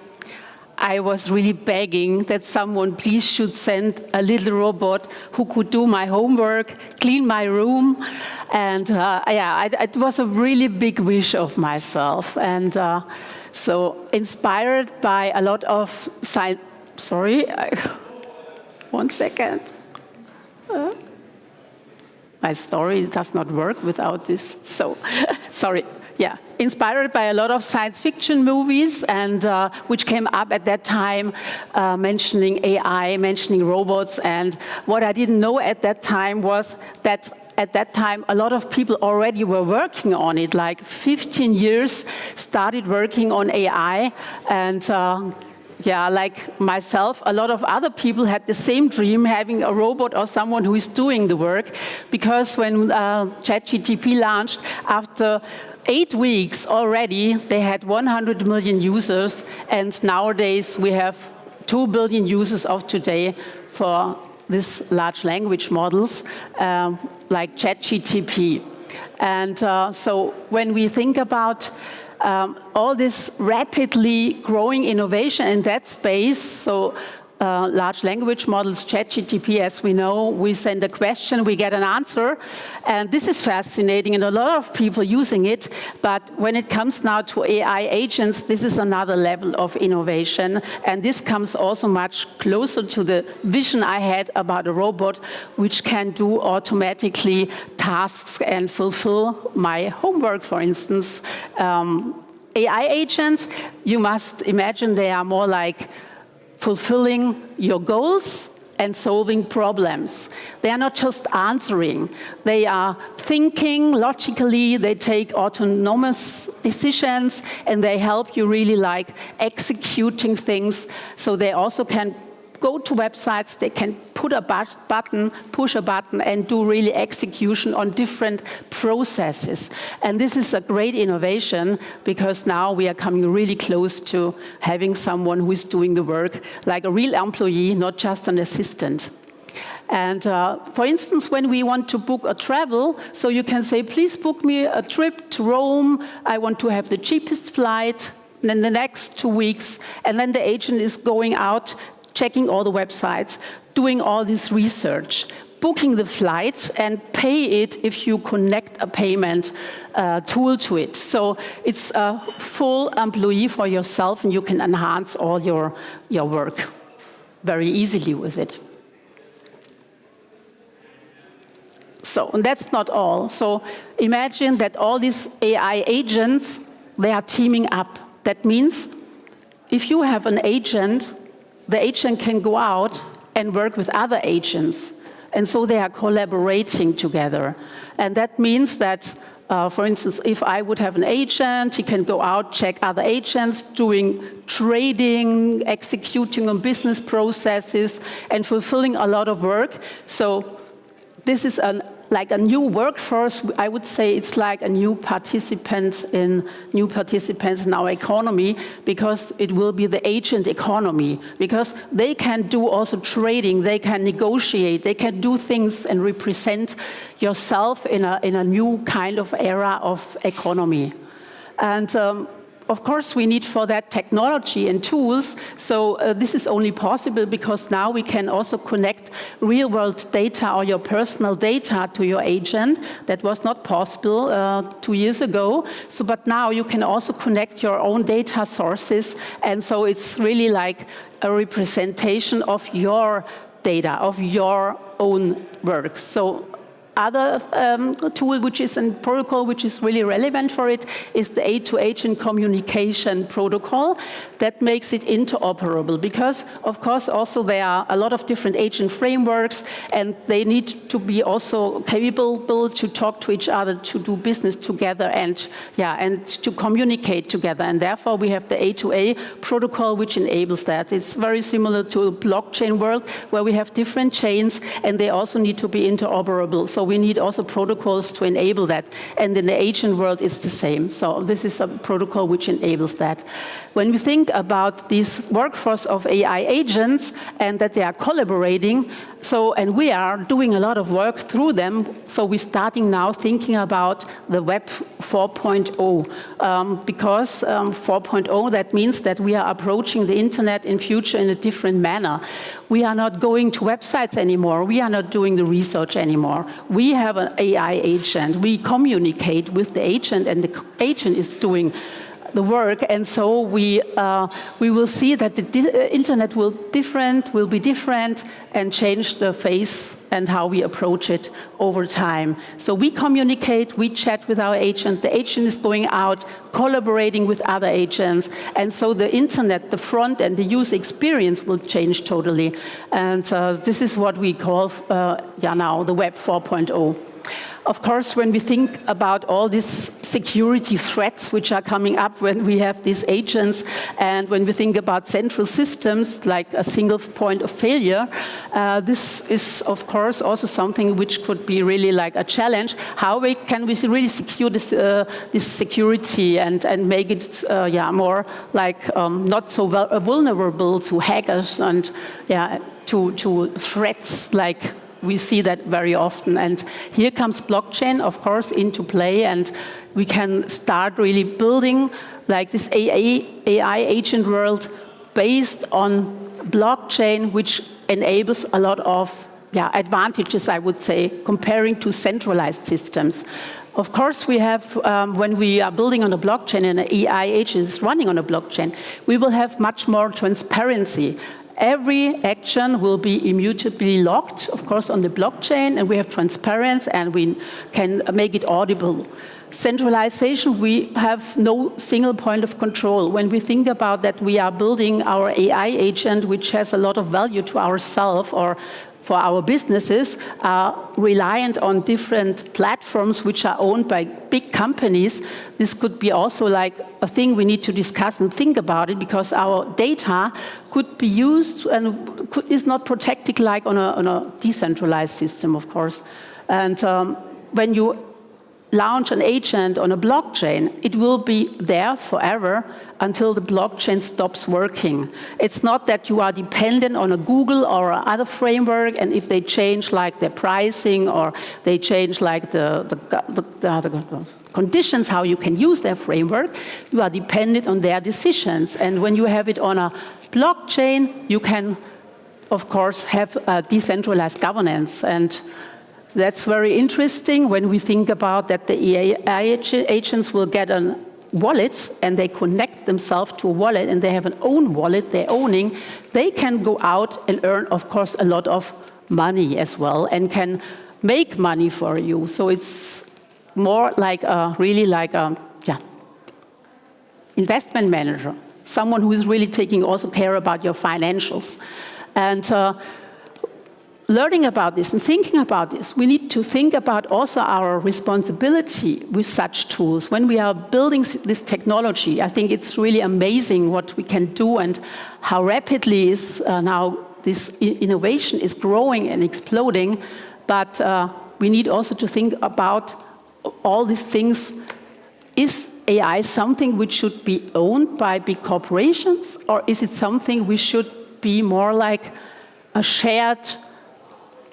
I was really begging that someone please should send a little robot who could do my homework, clean my room. And it was a really big wish of myself. And so inspired by a lot of science, one second. My story does not work without this, so sorry. Yeah, inspired by a lot of science fiction movies, and which came up at that time, mentioning AI, mentioning robots. And what I didn't know at that time was that at that time a lot of people already were working on it. Like 15 years started working on AI, and like myself, a lot of other people had the same dream, having a robot or someone who is doing the work. Because when ChatGPT launched, after 8 weeks already, they had 100 million users, and nowadays we have 2 billion users of today for these large language models, like ChatGPT. And so when we think about all this rapidly growing innovation in that space, so large language models, ChatGPT, as we know, we send a question, we get an answer, and this is fascinating, and a lot of people using it. But when it comes now to AI agents, this is another level of innovation, and this comes also much closer to the vision I had about a robot which can do automatically tasks and fulfill my homework, for instance. AI agents, you must imagine they are more like fulfilling your goals and solving problems. They are not just answering. They are thinking logically, they take autonomous decisions, and they help you really like executing things. So they also can go to websites, they can put a button, push a button, and do really execution on different processes. And this is a great innovation, because now we are coming really close to having someone who is doing the work like a real employee, not just an assistant. And for instance, when we want to book a travel, so you can say, please book me a trip to Rome. I want to have the cheapest flight in the next 2 weeks. And then the agent is going out, checking all the websites, doing all this research, booking the flight, and pay it if you connect a payment tool to it. So it's a full employee for yourself, and you can enhance all your work very easily with it. So, and that's not all. So imagine that all these AI agents, they are teaming up. That means if you have an agent, the agent can go out and work with other agents. And so they are collaborating together. And that means that, for instance, if I would have an agent, he can go out, check other agents, doing trading, executing on business processes, and fulfilling a lot of work. So this is like a new workforce. I would say it's like a new participants in our economy, because it will be the agent economy, because they can do also trading, they can negotiate, they can do things and represent yourself in a new kind of era of economy. And of course, we need for that technology and tools. So this is only possible because now we can also connect real-world data or your personal data to your agent. That was not possible 2 years ago. So, but now you can also connect your own data sources. And so it's really like a representation of your data, of your own work. So other tool, which is a protocol which is really relevant for it, is the A2Agent communication protocol that makes it interoperable. Because, of course, also there are a lot of different agent frameworks, and they need to be also capable to talk to each other, to do business together, and to communicate together. And therefore, we have the A2A protocol, which enables that. It's very similar to a blockchain world, where we have different chains, and they also need to be interoperable. So we need also protocols to enable that. And in the agent world, it's the same. So this is a protocol which enables that. When we think about this workforce of AI agents and that they are collaborating, and we are doing a lot of work through them, so we're starting now thinking about the Web 4.0, because 4.0, that means that we are approaching the internet in future in a different manner. We are not going to websites anymore. We are not doing the research anymore. We have an AI agent. We communicate with the agent, and the agent is doing the work, and so we will see that the internet will be different and change the face and how we approach it over time. So we communicate, we chat with our agent, the agent is going out, collaborating with other agents, and so the internet, the front and the user experience will change totally. And this is what we call now the Web 4.0. Of course, when we think about all these security threats which are coming up when we have these agents, and when we think about central systems like a single point of failure, this is, of course, also something which could be really like a challenge. How can we really secure this security and make it more like not so vulnerable to hackers and to threats like we see that very often. And here comes blockchain, of course, into play, and we can start really building like this AI agent world based on blockchain, which enables a lot of advantages, I would say, comparing to centralized systems. Of course, we have, when we are building on a blockchain and an AI agent is running on a blockchain, we will have much more transparency. Every action will be immutably logged, of course, on the blockchain, and we have transparency, and we can make it audible. Centralization, we have no single point of control. When we think about that, we are building our AI agent, which has a lot of value to ourselves or for our businesses, are reliant on different platforms which are owned by big companies. This could be also like a thing we need to discuss and think about it, because our data could be used and is not protected like on a decentralized system, of course. And when you launch an agent on a blockchain, it will be there forever until the blockchain stops working. It's not that you are dependent on a Google or other framework, and if they change like their pricing or they change like the conditions how you can use their framework, you are dependent on their decisions. And when you have it on a blockchain, you can, of course, have a decentralized governance. And that's very interesting when we think about that the AI agents will get a wallet and they connect themselves to a wallet and they have an own wallet they're owning. They can go out and earn, of course, a lot of money as well and can make money for you. So it's more like really like a investment manager, someone who is really taking also care about your financials. And learning about this and thinking about this, we need to think about also our responsibility with such tools. When we are building this technology, I think it's really amazing what we can do and how rapidly is now this innovation is growing and exploding. But we need also to think about all these things. Is AI something which should be owned by big corporations, or is it something we should be more like a shared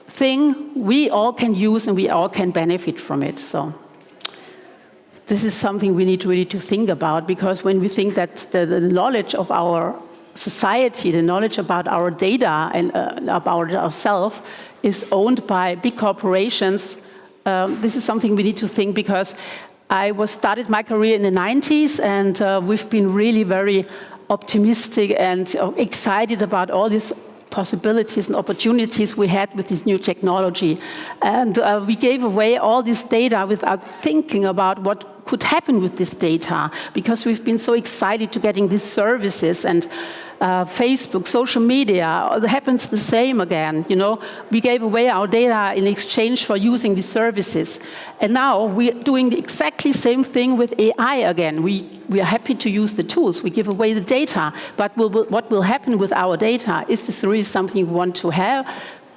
thing we all can use and we all can benefit from it? So this is something we need really to think about, because when we think that the knowledge of our society, the knowledge about our data and about ourselves is owned by big corporations, this is something we need to think, because I started my career in the 90s, and we've been really very optimistic and excited about all these possibilities and opportunities we had with this new technology. And we gave away all this data without thinking about what could happen with this data, because we've been so excited to getting these services, and Facebook, social media, it happens the same again. You know, we gave away our data in exchange for using these services. And now we're doing the exactly same thing with AI again. We are happy to use the tools. We give away the data. But what will happen with our data? Is this really something we want to have?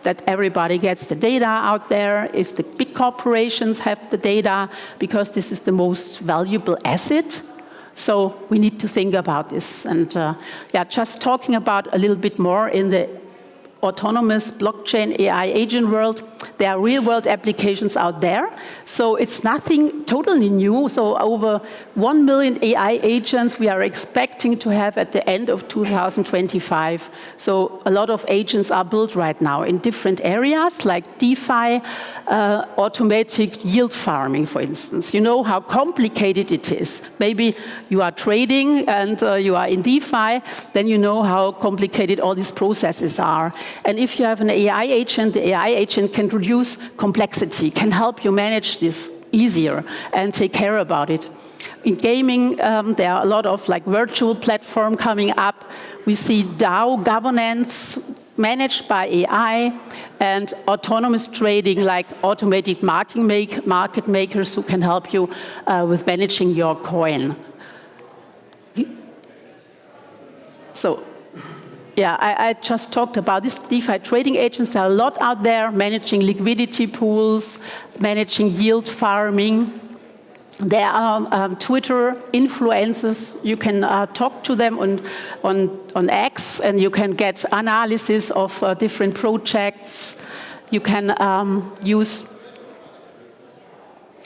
That everybody gets the data out there, if the big corporations have the data, because this is the most valuable asset. So we need to think about this. And just talking about a little bit more in the autonomous blockchain AI agent world, there are real-world applications out there. So it's nothing totally new. So over 1 million AI agents we are expecting to have at the end of 2025. So a lot of agents are built right now in different areas, like DeFi, automatic yield farming, for instance. You know how complicated it is. Maybe you are trading and you are in DeFi, then you know how complicated all these processes are. And if you have an AI agent, the AI agent can reduce complexity, can help you manage this easier and take care about it. In gaming, there are a lot of like virtual platform coming up. We see DAO governance managed by AI and autonomous trading, like automated market makers who can help you with managing your coin. So, yeah, I just talked about this DeFi trading agents. There are a lot out there managing liquidity pools, managing yield farming. There are Twitter influencers. You can talk to them on X, and you can get analysis of different projects. You can use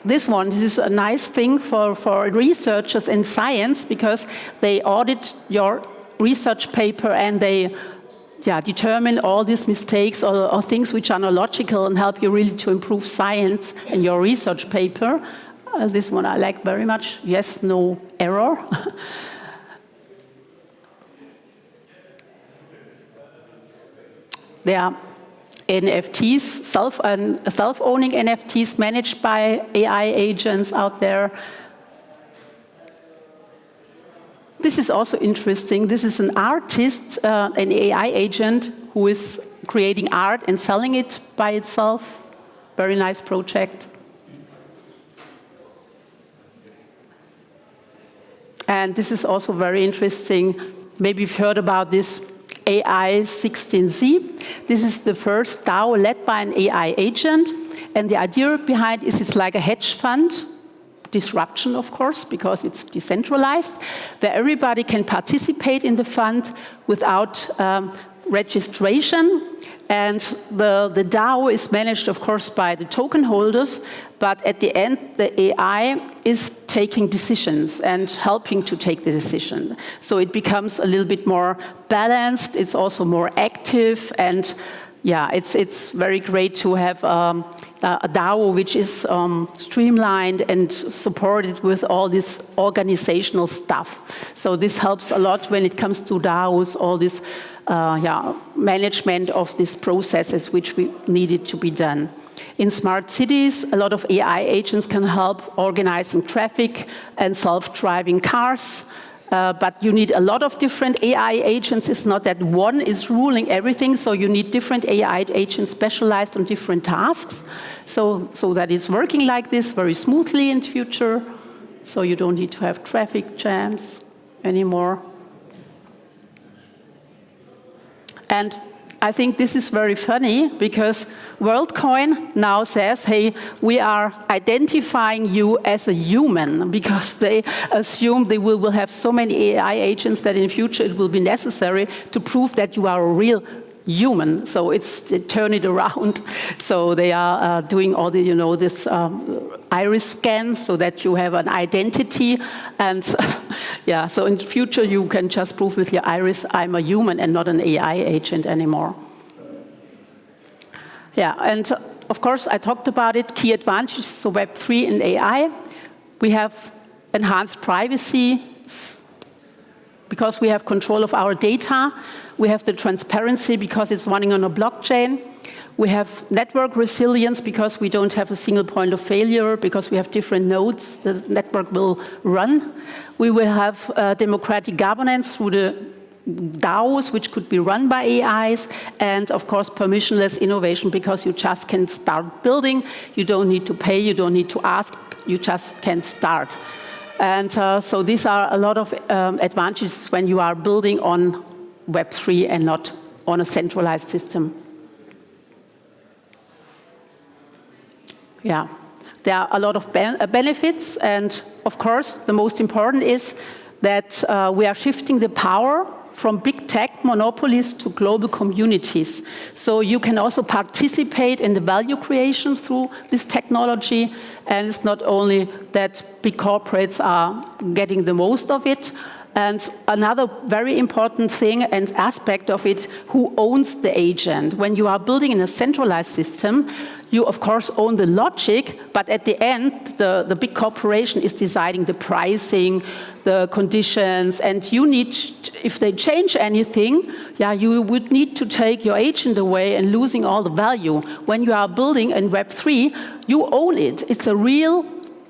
this one. This is a nice thing for researchers in science, because they audit your research paper and they determine all these mistakes or things which are not logical and help you really to improve science in your research paper. This one I like very much. Yes, no error. There are NFTs, self-owning NFTs managed by AI agents out there. This is also interesting. This is an artist, an AI agent, who is creating art and selling it by itself. Very nice project. And this is also very interesting. Maybe you've heard about this AI 16Z. This is the first DAO led by an AI agent. And the idea behind it is it's like a hedge fund. Disruption, of course, because it's decentralized, where everybody can participate in the fund without registration. And the DAO is managed, of course, by the token holders, but at the end, the AI is taking decisions and helping to take the decision. So it becomes a little bit more balanced, it's also more active, and yeah, it's very great to have a DAO which is streamlined and supported with all this organizational stuff. So this helps a lot when it comes to DAOs, all this management of these processes which we needed to be done. In smart cities, a lot of AI agents can help organizing traffic and self-driving cars. But you need a lot of different AI agents. It's not that one is ruling everything, so you need different AI agents specialized on different tasks, so that it's working like this very smoothly in the future, so you don't need to have traffic jams anymore. And I think this is very funny, because WorldCoin now says, hey, we are identifying you as a human, because they assume they will have so many AI agents that in future it will be necessary to prove that you are a real human. So they turn it around. So they are doing all the, this iris scan so that you have an identity. And so in the future you can just prove with your iris, I'm a human and not an AI agent anymore. Yeah, and of course I talked about it, key advantages, so Web3 and AI. We have enhanced privacy. because we have control of our data. We have the transparency because it's running on a blockchain. We have network resilience because we don't have a single point of failure, because we have different nodes the network will run. We will have democratic governance through the DAOs, which could be run by AIs, and of course permissionless innovation, because you just can start building. You don't need to pay, you don't need to ask, you just can start. And so these are a lot of advantages when you are building on Web3 and not on a centralized system. Yeah, there are a lot of benefits, and of course the most important is that we are shifting the power from big tech monopolies to global communities. So you can also participate in the value creation through this technology, and it's not only that big corporates are getting the most of it. And another very important thing and aspect of it, who owns the agent? When you are building in a centralized system, you of course own the logic, but at the end, the big corporation is deciding the pricing, the conditions, and you need, if they change anything, yeah, you would need to take your agent away and losing all the value. When you are building in Web3, you own it. It's a real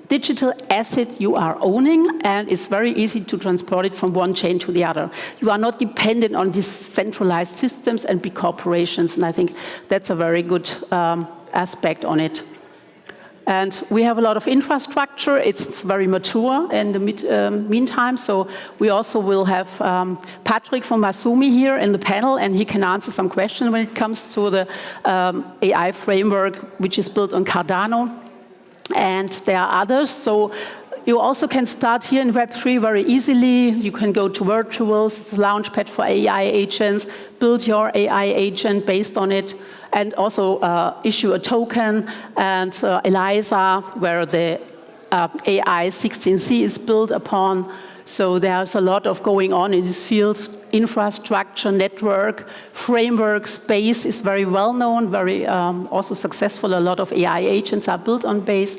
digital asset you are owning, and it's very easy to transport it from one chain to the other. You are not dependent on these centralized systems and big corporations, and I think that's a very good aspect on it. And we have a lot of infrastructure. It's very mature in the meantime, so we also will have Patrick from Masumi here in the panel, and he can answer some questions when it comes to the AI framework, which is built on Cardano. And there are others, so you also can start here in Web3 very easily. You can go to Virtuals, it's a launchpad for AI agents, build your AI agent based on it, and also issue a token, and ELISA, where the AI 16C is built upon. So there's a lot of going on in this field. Infrastructure, network, framework, space is very well known, very also successful. A lot of AI agents are built on Base.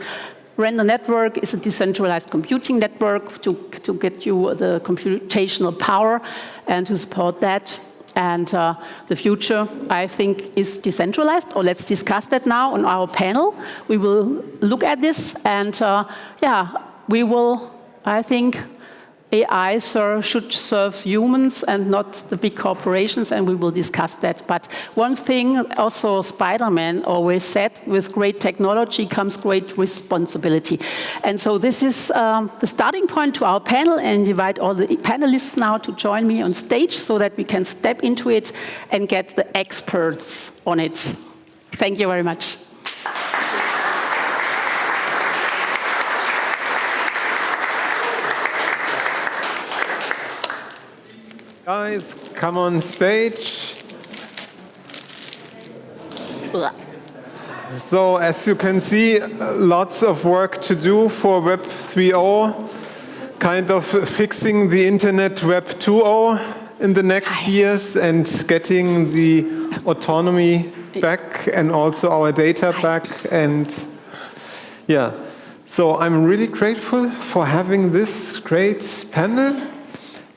Render Network is a decentralized computing network to get you the computational power and to support that. And the future, I think, is decentralized. Or let's discuss that now on our panel. We will look at this, and yeah, we will, I think, AI should serve humans and not the big corporations, and we will discuss that. But one thing also Spider-Man always said, with great technology comes great responsibility. And so this is the starting point to our panel, and invite all the panelists now to join me on stage so that we can step into it and get the experts on it. Thank you very much. Guys, come on stage. So, as you can see, lots of work to do for Web 3.0, kind of fixing the internet Web 2.0 in the next years, and getting the autonomy back and also our data back. And yeah, so I'm really grateful for having this great panel.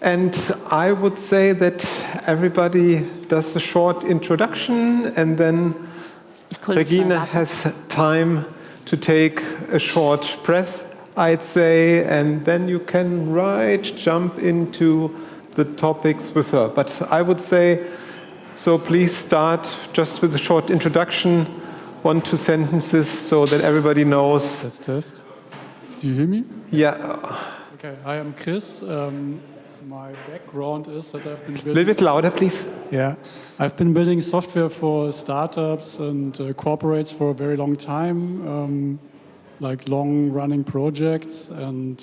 And I would say that everybody does a short introduction, and then Regina has time to take a short breath, I'd say, and then you can jump into the topics with her. But I would say, so please start just with a short introduction, 1-2 sentences, so that everybody knows. Test. Do you hear me? Yeah. Okay, I am Chris. My background is that I've been building... A little bit louder, please. Yeah. I've been building software for startups and corporates for a very long time, like long-running projects. And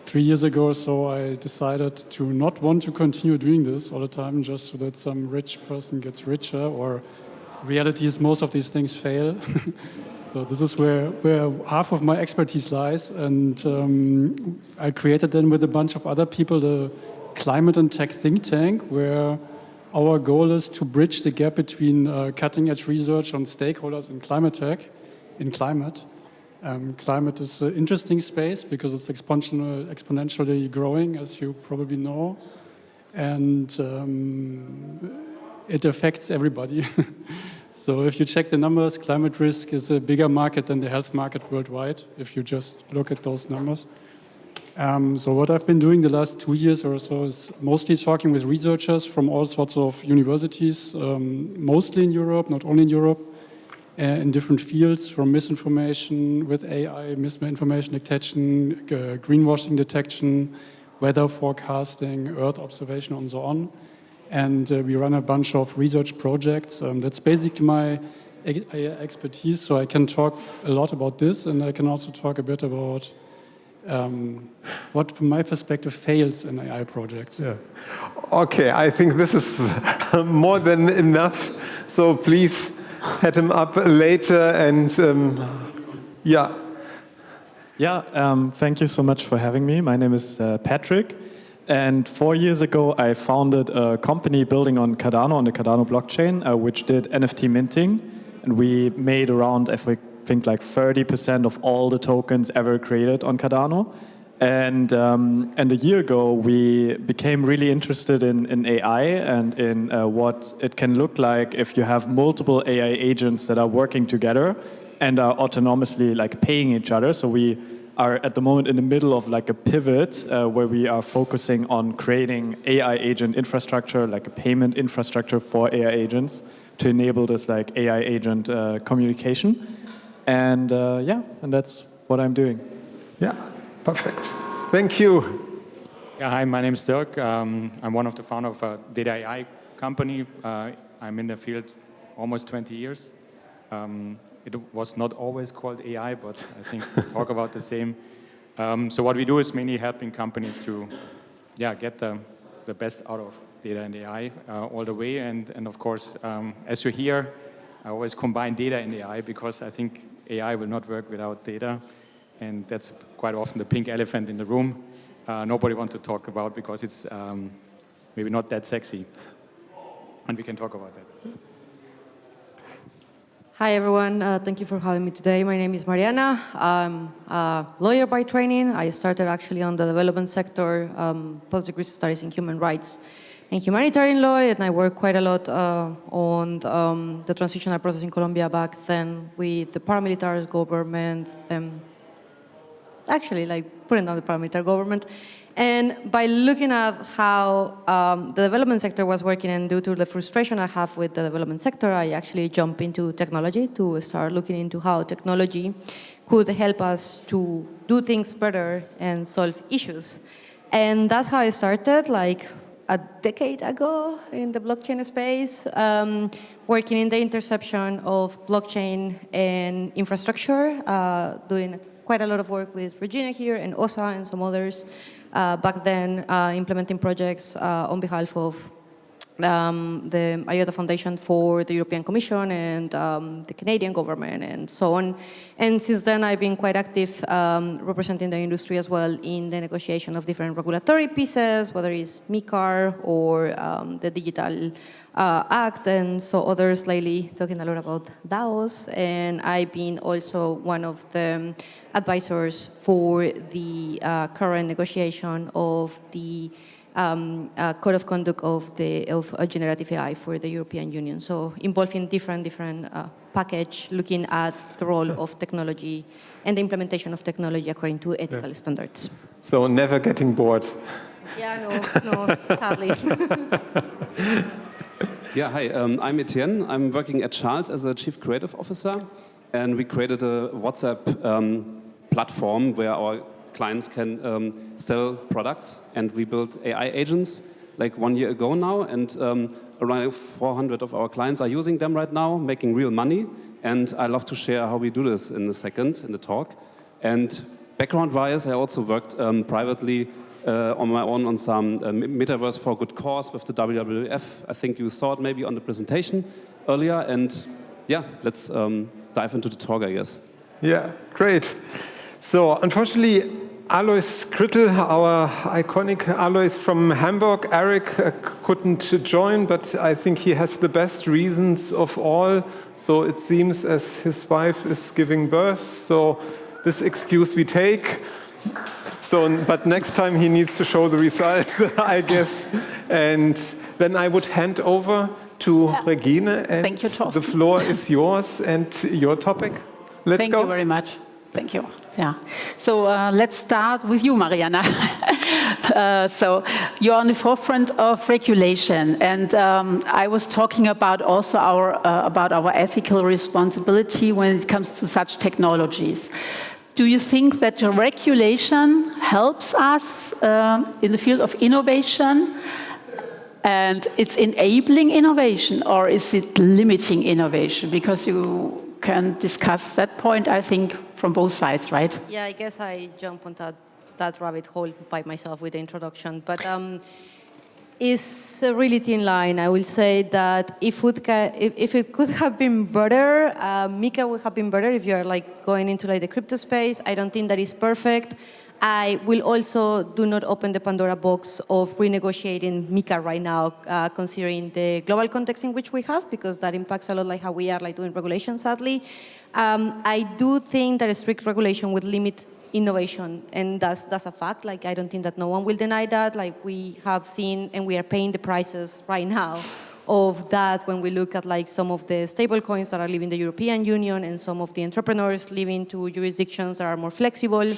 3 years ago or so, I decided to not want to continue doing this all the time, just so that some rich person gets richer, or reality is most of these things fail. So this is where half of my expertise lies, and I created then with a bunch of other people the Climate and Tech think tank, where our goal is to bridge the gap between cutting-edge research on stakeholders in climate tech, Climate is an interesting space because it's exponentially growing, as you probably know, and it affects everybody. So if you check the numbers, climate risk is a bigger market than the health market worldwide, if you just look at those numbers. So what I've been doing the last 2 years or so is mostly talking with researchers from all sorts of universities, mostly in Europe, not only in Europe, in different fields, from misinformation with AI, misinformation detection, greenwashing detection, weather forecasting, Earth observation, and so on. And we run a bunch of research projects. That's basically my expertise, so I can talk a lot about this, and I can also talk a bit about what, from my perspective, fails in AI projects. Yeah. Okay, I think this is more than enough, so please head him up later and yeah. Yeah, thank you so much for having me. My name is Patrick, and 4 years ago I founded a company building on Cardano, on the Cardano blockchain, which did NFT minting, and we made around, I think, like 30% of all the tokens ever created on Cardano. And a year ago, we became really interested in AI and in what it can look like if you have multiple AI agents that are working together and are autonomously like paying each other. So we are at the moment in the middle of like a pivot where we are focusing on creating AI agent infrastructure, like a payment infrastructure for AI agents to enable this like AI agent communication. And yeah, and that's what I'm doing. Yeah. Perfect. Thank you. Yeah, hi, my name is Dirk. I'm one of the founders of a data AI company. I'm in the field almost 20 years. It was not always called AI, but I think we talk about the same. So what we do is mainly helping companies to get the best out of data and AI all the way. And of course, as you hear, I always combine data and AI because I think AI will not work without data. And that's quite often the pink elephant in the room. Nobody wants to talk about because it's maybe not that sexy. And we can talk about that. Hi, everyone. Thank you for having me today. My name is Mariana. I'm a lawyer by training. I started actually on the development sector, postdegree studies in human rights and humanitarian law, and I worked quite a lot on the transitional process in Colombia back then with the paramilitary government, actually like putting down the paramilitary government. And by looking at how the development sector was working, and due to the frustration I have with the development sector, I actually jumped into technology to start looking into how technology could help us to do things better and solve issues. And that's how I started, like a decade ago in the blockchain space, working in the intersection of blockchain and infrastructure, doing quite a lot of work with Regina here and OSA and some others. Back then, implementing projects on behalf of the IOTA Foundation for the European Commission and the Canadian government and so on. And since then, I've been quite active representing the industry as well in the negotiation of different regulatory pieces, whether it's MiCAR or the Digital Act, and so others lately talking a lot about DAOs. And I've been also one of the advisors for the current negotiation of the code of conduct of generative AI for the European Union. So involving different package, looking at the role of technology and the implementation of technology according to ethical standards. So never getting bored. Yeah, no, hardly. Yeah, hi, I'm Etienne. I'm working at Charles as a Chief Creative Officer, and we created a WhatsApp platform where our clients can sell products, and we built AI agents like 1 year ago now, and around 400 of our clients are using them right now, making real money, and I love to share how we do this in a second in the talk. And background-wise, I also worked privately on my own on some metaverse for good cause with the WWF. I think you saw it maybe on the presentation earlier, and yeah, let's dive into the talk, I guess. Yeah, great. So unfortunately, Alois Krittel, our iconic Alois from Hamburg, Eric couldn't join, but I think he has the best reasons of all. So it seems as his wife is giving birth. So this excuse we take. So, but next time he needs to show the results, I guess. And then I would hand over to Regine, and Thank you, the floor is yours and your topic. Let's Thank go. you very much. Thank you. Yeah. So let's start with you, Mariana. So you're on the forefront of regulation, and I was talking about also our ethical responsibility when it comes to such technologies. Do you think that the regulation helps us in the field of innovation, and it's enabling innovation, or is it limiting innovation? Because you can discuss that point, I think, from both sides, right? Yeah, I guess I jump on that rabbit hole by myself with the introduction. But it's a really thin line. I will say that if it could have been better, Mika would have been better if you are like going into like the crypto space. I don't think that is perfect. I will also do not open the Pandora box of renegotiating Mika right now, considering the global context in which we have, because that impacts a lot like how we are like doing regulation, sadly. I do think that a strict regulation would limit innovation, and that's a fact. Like, I don't think that no one will deny that. Like, we have seen and we are paying the prices right now of that when we look at like some of the stable coins that are leaving the European Union and some of the entrepreneurs leaving to jurisdictions that are more flexible.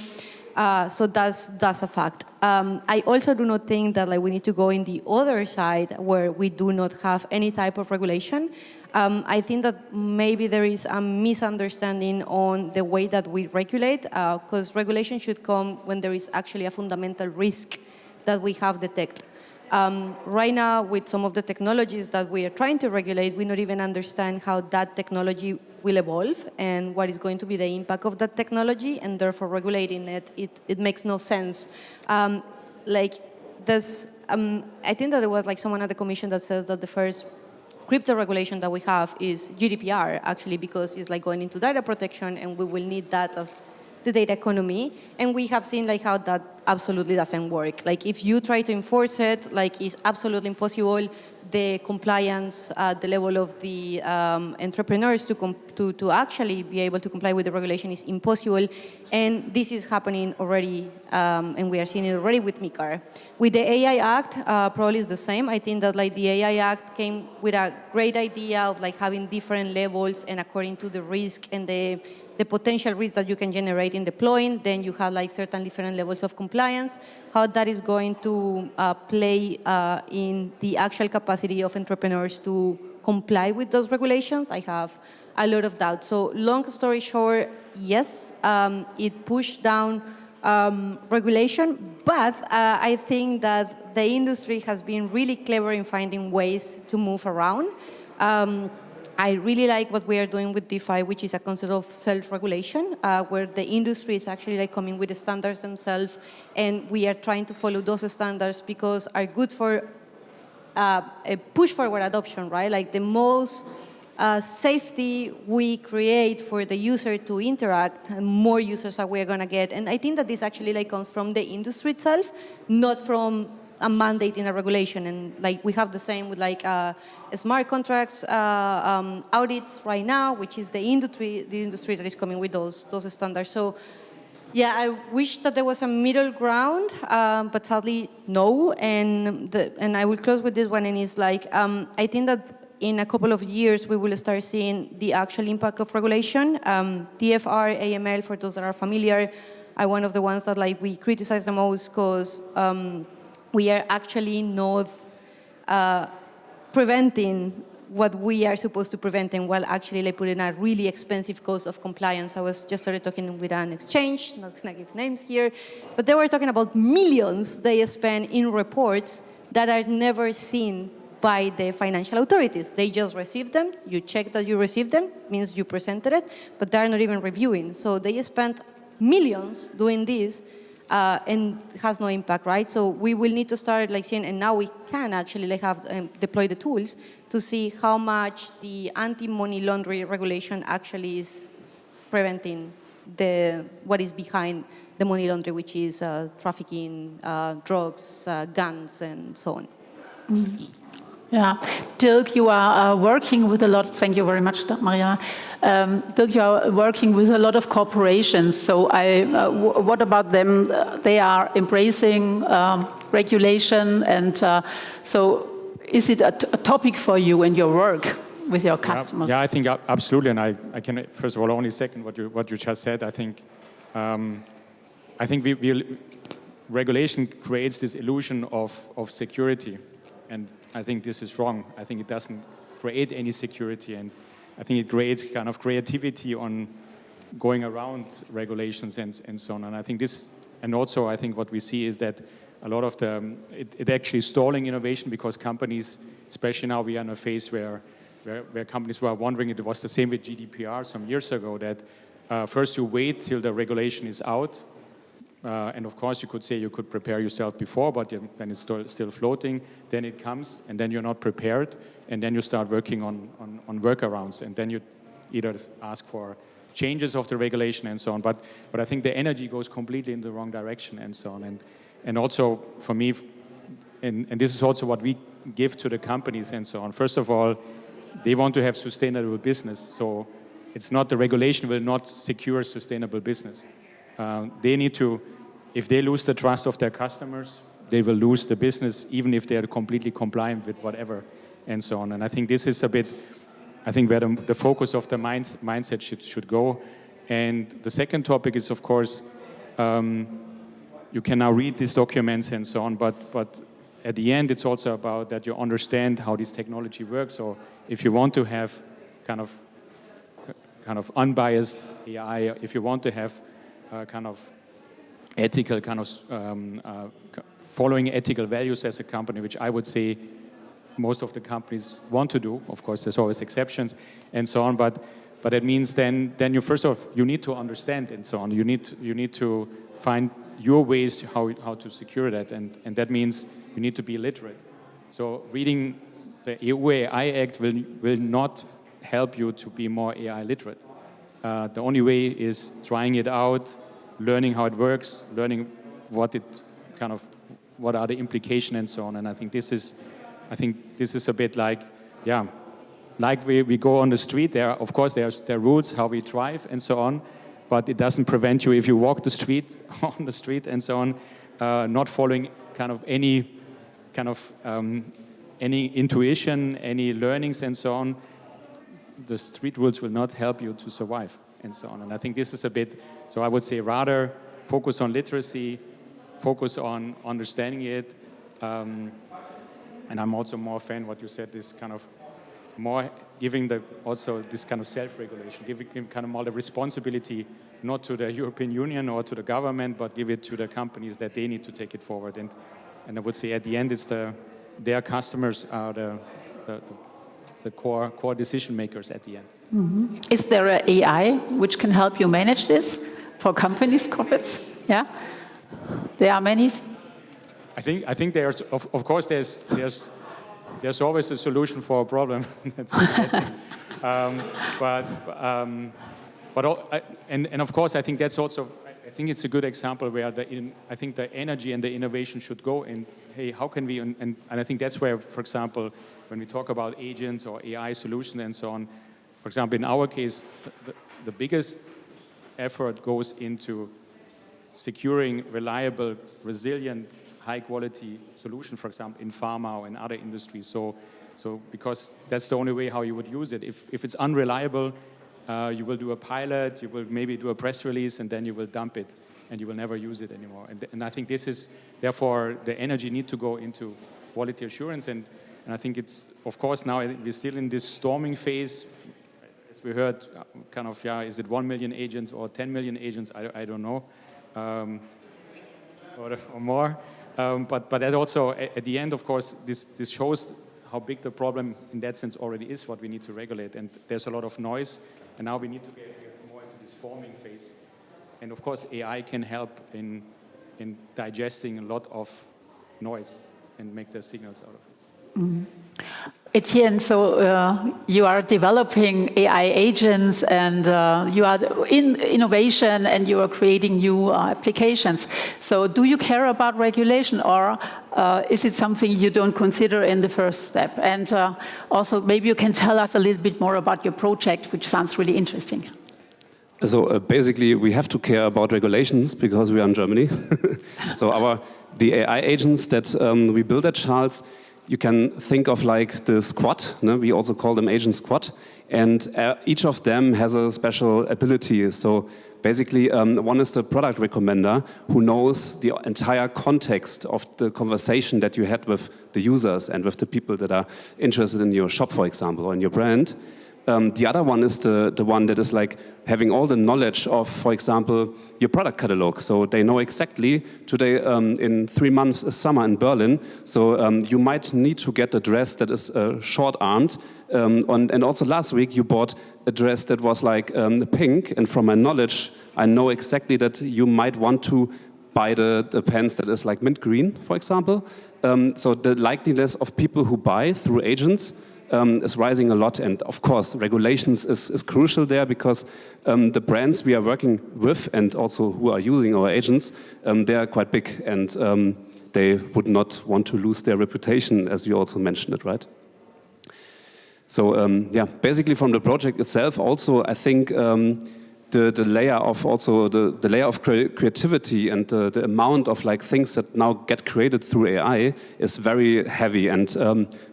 So that's a fact. I also do not think that like we need to go in the other side where we do not have any type of regulation. I think that maybe there is a misunderstanding on the way that we regulate, because regulation should come when there is actually a fundamental risk that we have detected. Right now, with some of the technologies that we are trying to regulate, we don't even understand how that technology will evolve and what is going to be the impact of that technology, and therefore regulating it makes no sense. Like, I think that there was like someone at the commission that says that the first crypto regulation that we have is GDPR, actually, because it's like going into data protection, and we will need that as the data economy. And we have seen like how that absolutely doesn't work. Like, if you try to enforce it, like, it's absolutely impossible. The compliance at the level of the entrepreneurs to actually be able to comply with the regulation is impossible. And this is happening already, and we are seeing it already with MiCAR. With the AI Act, probably is the same. I think that like the AI Act came with a great idea of like having different levels, and according to the risk and the potential risks that you can generate in deploying, then you have like certain different levels of compliance. How that is going to play in the actual capacity of entrepreneurs to comply with those regulations, I have a lot of doubt. So long story short, yes, it pushed down regulation, but I think that the industry has been really clever in finding ways to move around. I really like what we are doing with DeFi, which is a concept of self-regulation, where the industry is actually like coming with the standards themselves, and we are trying to follow those standards because are good for a push-forward adoption, right? Like, the most safety we create for the user to interact, the more users are we are going to get. And I think that this actually like comes from the industry itself, not from a mandate in a regulation. And like, we have the same with like smart contracts audits right now, which is the industry that is coming with those standards. So yeah, I wish that there was a middle ground, but sadly no. And I will close with this one, and it's like, I think that in a couple of years we will start seeing the actual impact of regulation. TFR, AML, for those that are familiar, are one of the ones that like we criticize the most, because we are actually not preventing what we are supposed to prevent, and while actually like putting a really expensive cost of compliance. I was just started talking with an exchange, not gonna give names here, but they were talking about millions they spend in reports that are never seen by the financial authorities. They just receive them, you check that you received them, means you presented it, but they're not even reviewing. So they spent millions doing this, and has no impact, right? So we will need to start like seeing, and now we can actually like have deploy the tools to see how much the anti-money laundering regulation actually is preventing what is behind the money laundering, which is trafficking, drugs, guns, and so on. Yeah, Dirk, you are working with a lot. Thank you very much, Mariana. Dirk, you are working with a lot of corporations. So, what about them? They are embracing regulation, and so is it a topic for you in your work with your customers? Yeah, I think absolutely, and I can first of all only second what you just said. I think regulation creates this illusion of security, and I think this is wrong. I think it doesn't create any security, and I think it creates kind of creativity on going around regulations and so on. And I think this, and also I think what we see is that a lot of it actually stalling innovation, because companies, especially now we are in a phase where companies were wondering, it was the same with GDPR some years ago, that first you wait till the regulation is out. And of course, you could say you could prepare yourself before, but then it's still floating. Then it comes, and then you're not prepared, and then you start working on workarounds, and then you either ask for changes of the regulation and so on. But I think the energy goes completely in the wrong direction and so on. And also for me, and this is also what we give to the companies and so on. First of all, they want to have sustainable business, so it's not the regulation will not secure sustainable business. They need to, if they lose the trust of their customers, they will lose the business, even if they are completely compliant with whatever, and so on. And I think this is a bit, I think where the focus of the mindset should go. And the second topic is, of course, you can now read these documents and so on, but at the end, it's also about that you understand how this technology works. So if you want to have kind of unbiased AI, if you want to have kind of ethical, following ethical values as a company, which I would say most of the companies want to do. Of course, there's always exceptions and so on, but it means then you first of all, you need to understand and so on. You need to find your ways how to secure that, and that means you need to be literate. So reading the EU AI Act will not help you to be more AI literate. The only way is trying it out, learning how it works, learning what are the implications and so on. And I think this is a bit like, yeah, like we go on the street. There are rules how we drive and so on, but it doesn't prevent you if you walk the street on the street and so on, not following any intuition, any learnings and so on. The street rules will not help you to survive and so on. And I think this is a bit, so I would say rather focus on literacy, focus on understanding it. And I'm also more a fan what you said, this kind of more giving also this kind of self-regulation, giving kind of more the responsibility not to the European Union or to the government, but give it to the companies that they need to take it forward. And I would say at the end, it's their customers are the core decision makers at the end. Mm-hmm. Is there an AI which can help you manage this for companies, corporates? Yeah, there are many. I think there's of course there's always a solution for a problem. And of course I think that's also, I think it's a good example where I think the energy and the innovation should go in. Hey, how can we? And I think that's where, for example, when we talk about agents or AI solutions and so on, for example, in our case, the biggest effort goes into securing reliable, resilient, high-quality solution, for example, in pharma or in other industries. So because that's the only way how you would use it. If it's unreliable, you will do a pilot, you will maybe do a press release, and then you will dump it, and you will never use it anymore. And I think this is, therefore, the energy need to go into quality assurance. And I think it's, of course, now we're still in this storming phase. As we heard, is it 1 million agents or 10 million agents? I don't know, or more. But that also, at the end, of course, this shows how big the problem in that sense already is, what we need to regulate. And there's a lot of noise, and now we need to get more into this forming phase. And of course, AI can help in digesting a lot of noise and make the signals out of it. Mm-hmm. Etienne, so you are developing AI agents and you are in innovation and you are creating new applications. So do you care about regulation, or is it something you don't consider in the first step? And also maybe you can tell us a little bit more about your project, which sounds really interesting. So basically, we have to care about regulations because we are in Germany. So the AI agents that we build at Charles, you can think of like the squad. No? We also call them agent squad. And each of them has a special ability. So basically, one is the product recommender who knows the entire context of the conversation that you had with the users and with the people that are interested in your shop, for example, or in your brand. The other one is the one that is like having all the knowledge of, for example, your product catalog. So they know exactly today in 3 months is summer in Berlin. So you might need to get a dress that is short-armed. And also last week you bought a dress that was like pink. And from my knowledge, I know exactly that you might want to buy the pants that is like mint green, for example. So the likeliness of people who buy through agents is rising a lot, and of course regulations is crucial there, because the brands we are working with and also who are using our agents, they are quite big, and they would not want to lose their reputation, as you also mentioned it, right? So yeah, basically from the project itself also, I think the layer of also the layer of creativity and the amount of like things that now get created through AI is very heavy, and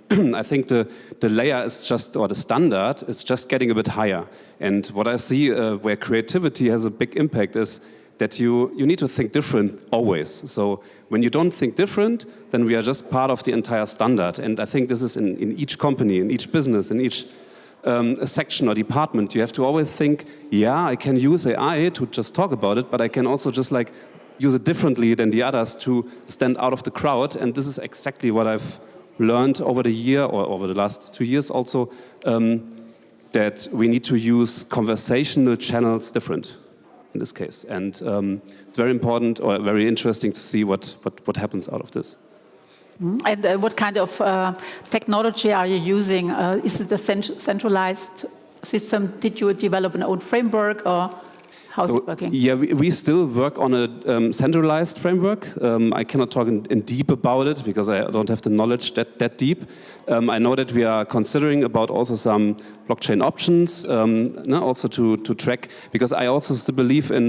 I think the layer is just, or the standard is just getting a bit higher. And what I see where creativity has a big impact is that you need to think different always. So when you don't think different, then we are just part of the entire standard. And I think this is in each company, in each business, in each section or department. You have to always think, yeah, I can use AI to just talk about it, but I can also just like use it differently than the others to stand out of the crowd. And this is exactly what I've learned over the year, or over the last 2 years also, that we need to use conversational channels different in this case. And it's very important, or very interesting to see what happens out of this. And what kind of technology are you using? Is it a centralized system? Did you develop an own framework, or how's it working? Yeah, we still work on a centralized framework. I cannot talk in deep about it because I don't have the knowledge that deep. I know that we are considering about also some blockchain options, also to track, because I also still believe in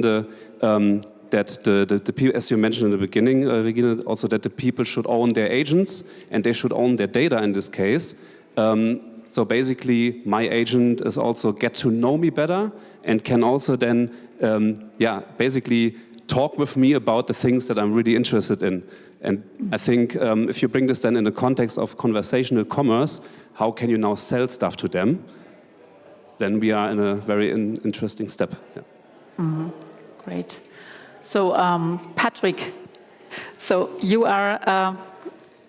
that the people, as you mentioned in the beginning, Regina, also that the people should own their agents and they should own their data in this case. So basically, my agent is also get to know me better and can also then, basically talk with me about the things that I'm really interested in. And I think if you bring this then in the context of conversational commerce, how can you now sell stuff to them? Then we are in a very interesting step. Yeah. Mm-hmm. Great. So Patrick, so you are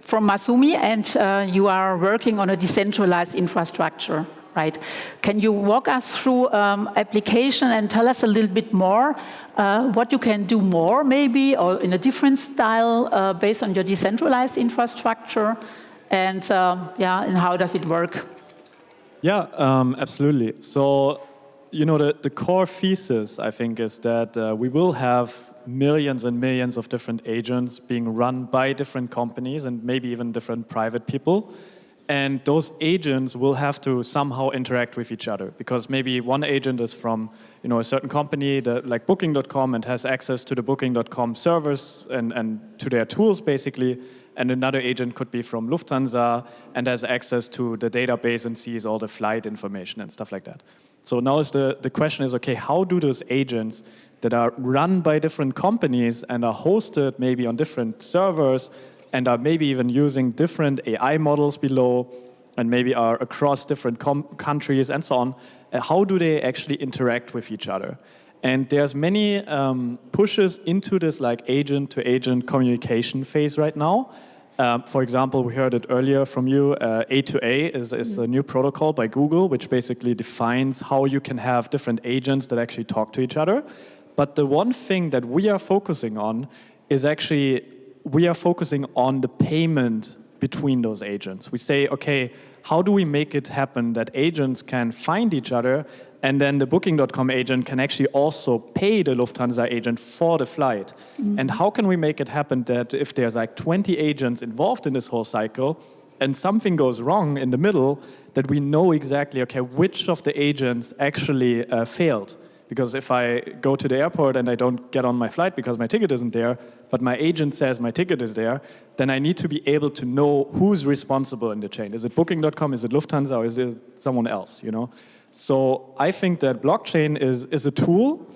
from Masumi, and you are working on a decentralized infrastructure, right? Can you walk us through application and tell us a little bit more what you can do more, maybe, or in a different style based on your decentralized infrastructure, and and how does it work? Yeah, absolutely. So, you know, the core thesis, I think, is that we will have millions and millions of different agents being run by different companies and maybe even different private people. And those agents will have to somehow interact with each other, because maybe one agent is from, you know, a certain company that, like Booking.com, and has access to the Booking.com servers and to their tools basically. And another agent could be from Lufthansa and has access to the database and sees all the flight information and stuff like that. So now the question is, okay, how do those agents that are run by different companies and are hosted maybe on different servers and are maybe even using different AI models below and maybe are across different countries and so on, how do they actually interact with each other? And there's many pushes into this like agent-to-agent communication phase right now. For example, we heard it earlier from you, A2A is a new protocol by Google, which basically defines how you can have different agents that actually talk to each other. But the one thing that we are focusing on is actually, we are focusing on the payment between those agents. We say, okay, how do we make it happen that agents can find each other, and then the Booking.com agent can actually also pay the Lufthansa agent for the flight? And how can we make it happen that if there's like 20 agents involved in this whole cycle, and something goes wrong in the middle, that we know exactly, okay, which of the agents actually failed? Because if I go to the airport and I don't get on my flight because my ticket isn't there, but my agent says my ticket is there, then I need to be able to know who's responsible in the chain. Is it Booking.com, is it Lufthansa, or is it someone else, you know? So I think that blockchain is a tool,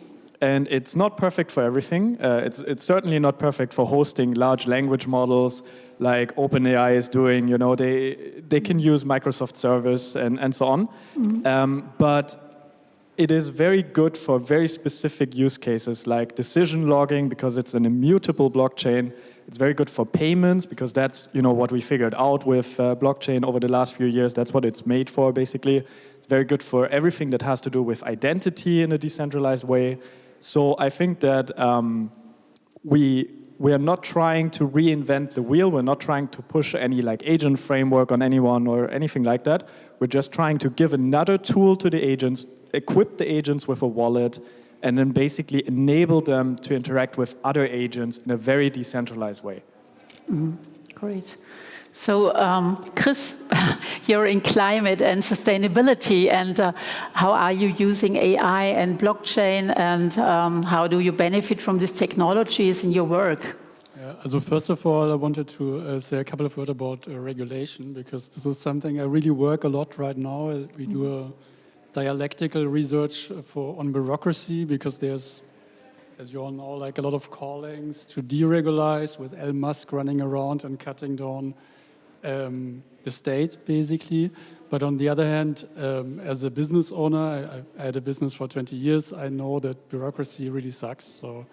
and it's not perfect for everything. It's certainly not perfect for hosting large language models like OpenAI is doing. You know, they can use Microsoft service and so on. But it is very good for very specific use cases like decision logging, because it's an immutable blockchain. It's very good for payments, because that's, you know, what we figured out with blockchain over the last few years. That's what it's made for, basically. It's very good for everything that has to do with identity in a decentralized way. So I think that we are not trying to reinvent the wheel. We're not trying to push any like agent framework on anyone or anything like that. We're just trying to give another tool to the agents, equip the agents with a wallet, and then basically enable them to interact with other agents in a very decentralized way. Great. So, Chris, you're in climate and sustainability, and how are you using AI and blockchain, and how do you benefit from these technologies in your work? So first of all, I wanted to say a couple of words about regulation, because this is something I really work a lot right now. We do a dialectical research on bureaucracy, because there's, as you all know, like a lot of callings to deregularize, with Elon Musk running around and cutting down the state, basically. But on the other hand, as a business owner, I had a business for 20 years. I know that bureaucracy really sucks. So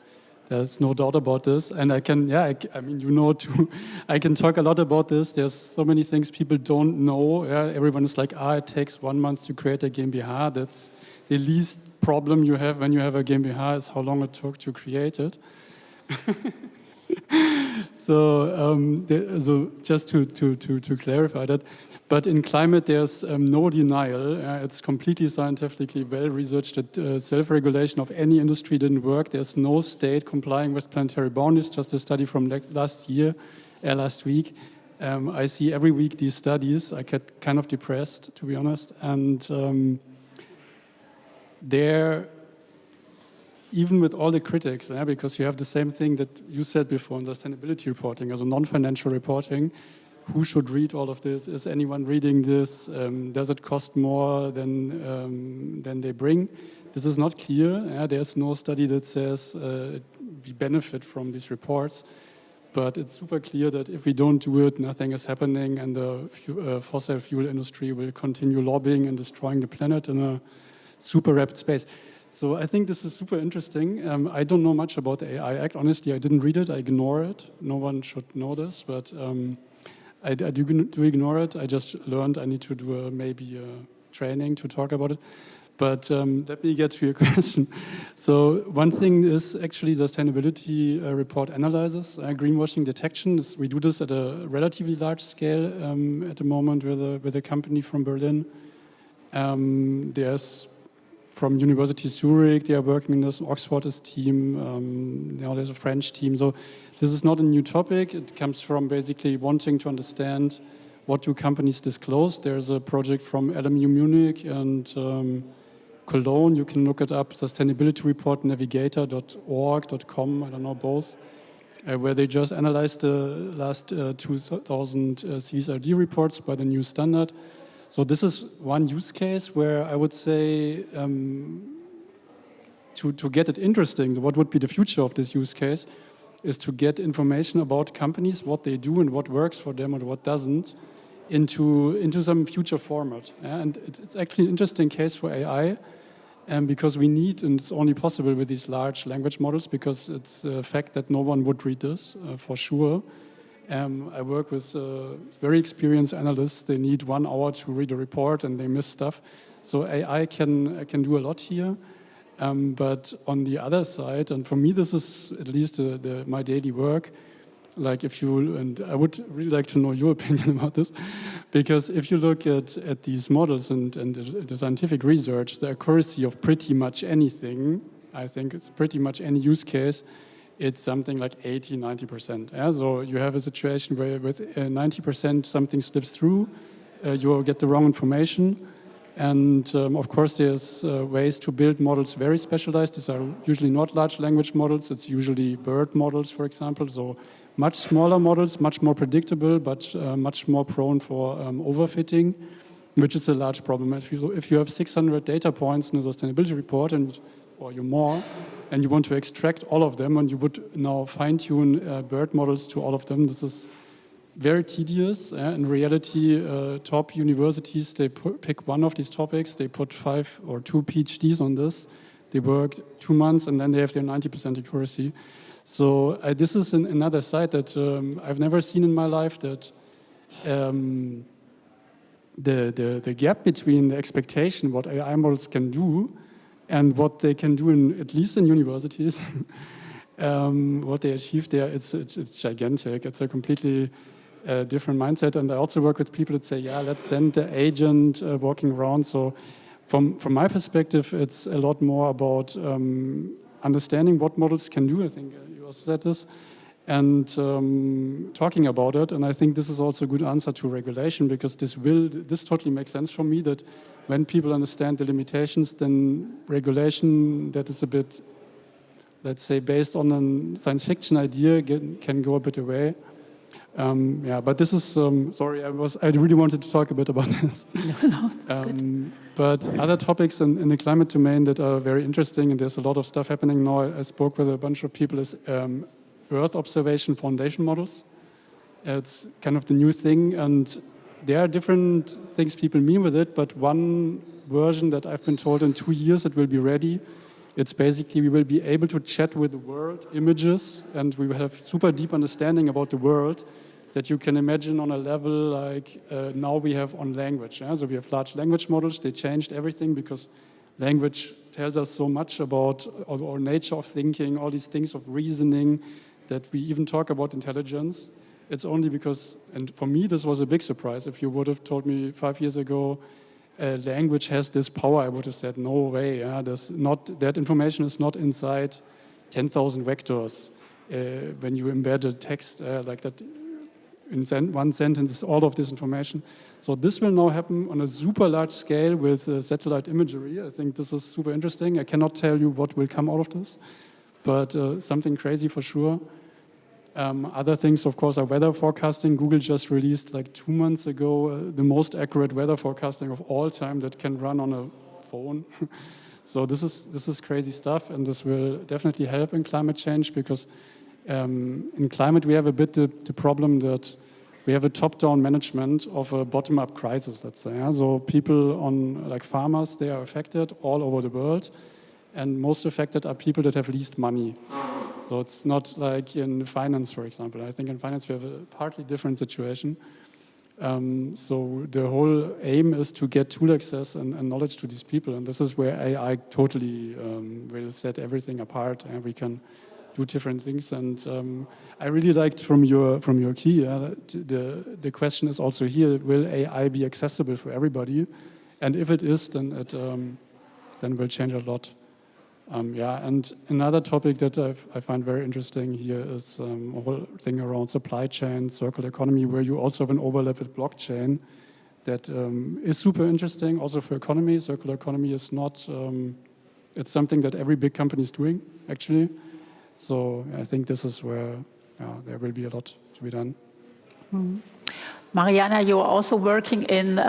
there's no doubt about this. And I can, I mean, you know too, I can talk a lot about this. There's so many things people don't know. Everyone is like, it takes 1 month to create a GmbH. That's the least problem you have when you have a GmbH, is how long it took to create it. So just to clarify that, but in climate there's no denial. It's completely scientifically well researched that self-regulation of any industry didn't work. There's no state complying with planetary boundaries. Just a study from last week. I see every week these studies. I get kind of depressed, to be honest, and even with all the critics, because you have the same thing that you said before in sustainability reporting, as a non-financial reporting, who should read all of this? Is anyone reading this? Does it cost more than they bring? This is not clear. There's no study that says we benefit from these reports, but it's super clear that if we don't do it, nothing is happening, and the fossil fuel industry will continue lobbying and destroying the planet in a super rapid space. So I think this is super interesting. I don't know much about the AI Act. Honestly, I didn't read it. I ignore it. No one should know this, but I do ignore it. I just learned I need to do maybe a training to talk about it. But let me get to your question. So one thing is actually the sustainability report analyzes greenwashing detection. We do this at a relatively large scale at the moment with a company from Berlin. There's from University Zurich, they are working in this. Oxford is team. Now there's a French team. So this is not a new topic. It comes from basically wanting to understand what do companies disclose. There's a project from LMU Munich and Cologne. You can look it up. Sustainability report navigator.org.com. I don't know both, where they just analyzed the last 2000 CSRD reports by the new standard. So this is one use case where I would say to get it interesting, what would be the future of this use case is to get information about companies, what they do and what works for them and what doesn't, into some future format. And it's actually an interesting case for AI because we need, and it's only possible with these large language models because it's a fact that no one would read this for sure. I work with very experienced analysts. They need 1 hour to read a report and they miss stuff. So AI can do a lot here. But on the other side, and for me this is at least my daily work, like if you, and I would really like to know your opinion about this, because if you look at these models and the scientific research, the accuracy of pretty much anything, I think it's pretty much any use case, it's something like 80, 90%. Yeah? So you have a situation where with 90% something slips through, you get the wrong information. And of course, there's ways to build models very specialized. These are usually not large language models. It's usually bird models, for example. So much smaller models, much more predictable, but much more prone for overfitting, which is a large problem. If you have 600 data points in a sustainability report, or you more, and you want to extract all of them, and you would now fine-tune bird models to all of them, this is very tedious. In reality, top universities, they pick one of these topics, they put 5 or 2 PhDs on this, they work 2 months, and then they have their 90% accuracy. So this is another side that I've never seen in my life, that the gap between the expectation, what AI models can do, and what they can do, at least in universities, what they achieve there, it's gigantic. It's a completely different mindset. And I also work with people that say, yeah, let's send the agent walking around. So from my perspective, it's a lot more about understanding what models can do. I think you also said this. And talking about it. And I think this is also a good answer to regulation, because this totally makes sense for me, that when people understand the limitations, then regulation that is a bit, let's say, based on a science fiction idea can go a bit away. Yeah, but this is, sorry, I really wanted to talk a bit about this. But other topics in the climate domain that are very interesting, and there's a lot of stuff happening now. I spoke with a bunch of people, is Earth observation foundation models. It's kind of the new thing, and there are different things people mean with it, but one version that I've been told in 2 years it will be ready. It's basically we will be able to chat with the world, images, and we will have super deep understanding about the world that you can imagine on a level like now we have on language. Yeah? So we have large language models. They changed everything because language tells us so much about our nature of thinking, all these things of reasoning, that we even talk about intelligence. It's only because, and for me this was a big surprise, if you would have told me 5 years ago language has this power, I would have said, no way. Yeah? That information is not inside 10,000 vectors. When you embed a text like that, in one sentence is all of this information. So this will now happen on a super large scale with satellite imagery. I think this is super interesting. I cannot tell you what will come out of this, but something crazy for sure. Other things, of course, are weather forecasting. Google just released like 2 months ago the most accurate weather forecasting of all time that can run on a phone. So this is crazy stuff, and this will definitely help in climate change, because in climate we have a bit the problem that we have a top-down management of a bottom-up crisis, let's say. Yeah? So people like farmers, they are affected all over the world, and most affected are people that have least money. So it's not like in finance, for example. I think in finance we have a partly different situation. So the whole aim is to get tool access and knowledge to these people, and this is where AI totally will set everything apart, and we can do different things. And I really liked from your key, the question is also here: will AI be accessible for everybody? And if it is, then it will change a lot. Yeah, and another topic that I find very interesting here is a whole thing around supply chain, circular economy, where you also have an overlap with blockchain that is super interesting. Also for economy, circular economy is not, it's something that every big company is doing, actually. So I think this is where there will be a lot to be done. Mm-hmm. Mariana, you are also working in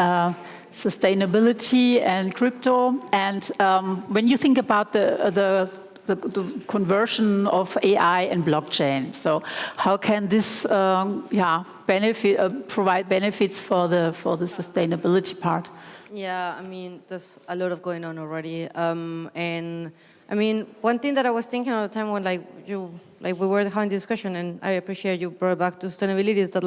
sustainability and crypto. And when you think about the conversion of AI and blockchain, so how can this provide benefits for the sustainability part? Yeah, I mean, there's a lot of going on already. And I mean, one thing that I was thinking all the time when we were having this discussion, and I appreciate you brought back to sustainability, is that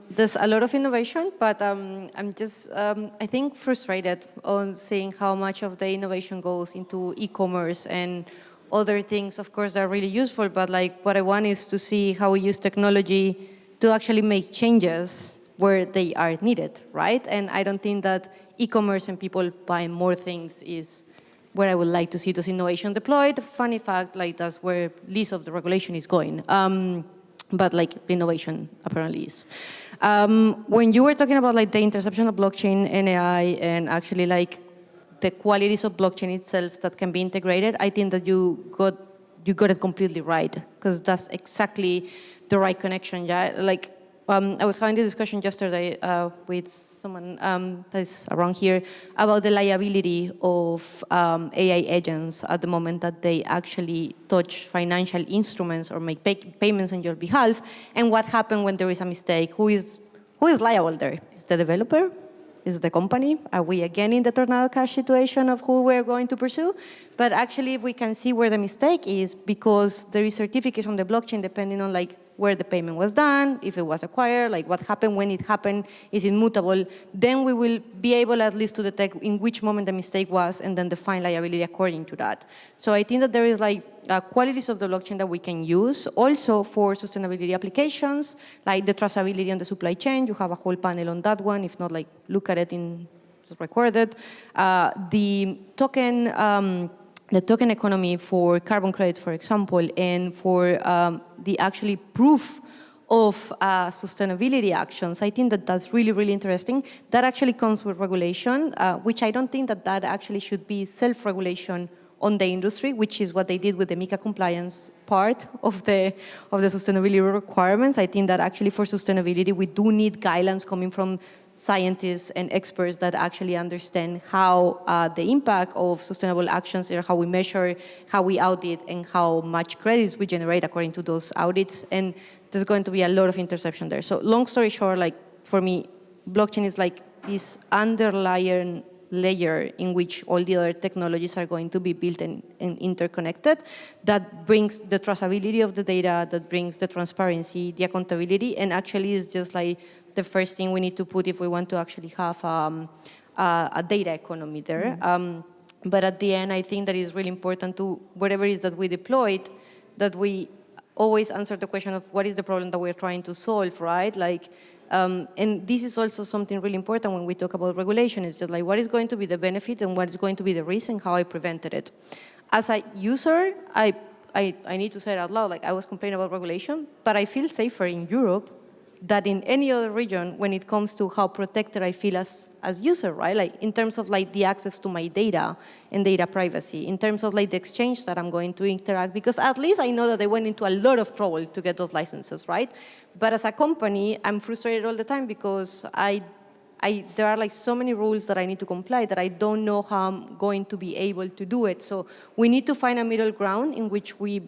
there's a lot of innovation, but I'm just, I think, frustrated on seeing how much of the innovation goes into e-commerce and other things, of course, are really useful, but like what I want is to see how we use technology to actually make changes where they are needed, right? And I don't think that e-commerce and people buying more things is where I would like to see those innovation deployed. Funny fact, like that's where least of the regulation is going. But like innovation apparently is. When you were talking about like the intersection of blockchain and AI and actually like the qualities of blockchain itself that can be integrated, I think that you got it completely right, because that's exactly the right connection. Yeah, like I was having this discussion yesterday with someone that is around here about the liability of AI agents at the moment that they actually touch financial instruments or make payments on your behalf, and what happens when there is a mistake. Who is liable there? Is the developer? Is the company? Are we again in the tornado cash situation of who we're going to pursue? But actually, if we can see where the mistake is, because there is certificates on the blockchain depending on like where the payment was done, if it was acquired, like what happened, when it happened, is immutable, then we will be able at least to detect in which moment the mistake was and then define liability according to that. So I think that there is like qualities of the blockchain that we can use also for sustainability applications, like the traceability on the supply chain. You have a whole panel on that one. If not, like look at it in recorded. The token economy for carbon credits, for example, and for the actually proof of sustainability actions. I think that that's really, really interesting. That actually comes with regulation, which I don't think that that actually should be self-regulation on the industry, which is what they did with the MiCA compliance part of the sustainability requirements. I think that actually for sustainability, we do need guidelines coming from scientists and experts that actually understand how the impact of sustainable actions are, how we measure, how we audit, and how much credits we generate according to those audits. And there's going to be a lot of interception there. So long story short, like for me, blockchain is like this underlying layer in which all the other technologies are going to be built and interconnected, that brings the traceability of the data, that brings the transparency, the accountability, and actually is just like the first thing we need to put if we want to actually have a data economy there. But at the end, I think that it's really important to, whatever it is that we deployed, that we always answer the question of what is the problem that we're trying to solve, right? Like, and this is also something really important when we talk about regulation. It's just like, what is going to be the benefit and what is going to be the risk and how I prevented it. As a user, I need to say it out loud, like I was complaining about regulation, but I feel safer in Europe than in any other region when it comes to how protected I feel as user, right? Like in terms of like the access to my data and data privacy, in terms of like the exchange that I'm going to interact, because at least I know that they went into a lot of trouble to get those licenses, right? But as a company, I'm frustrated all the time because there are like so many rules that I need to comply that I don't know how I'm going to be able to do it. So we need to find a middle ground in which we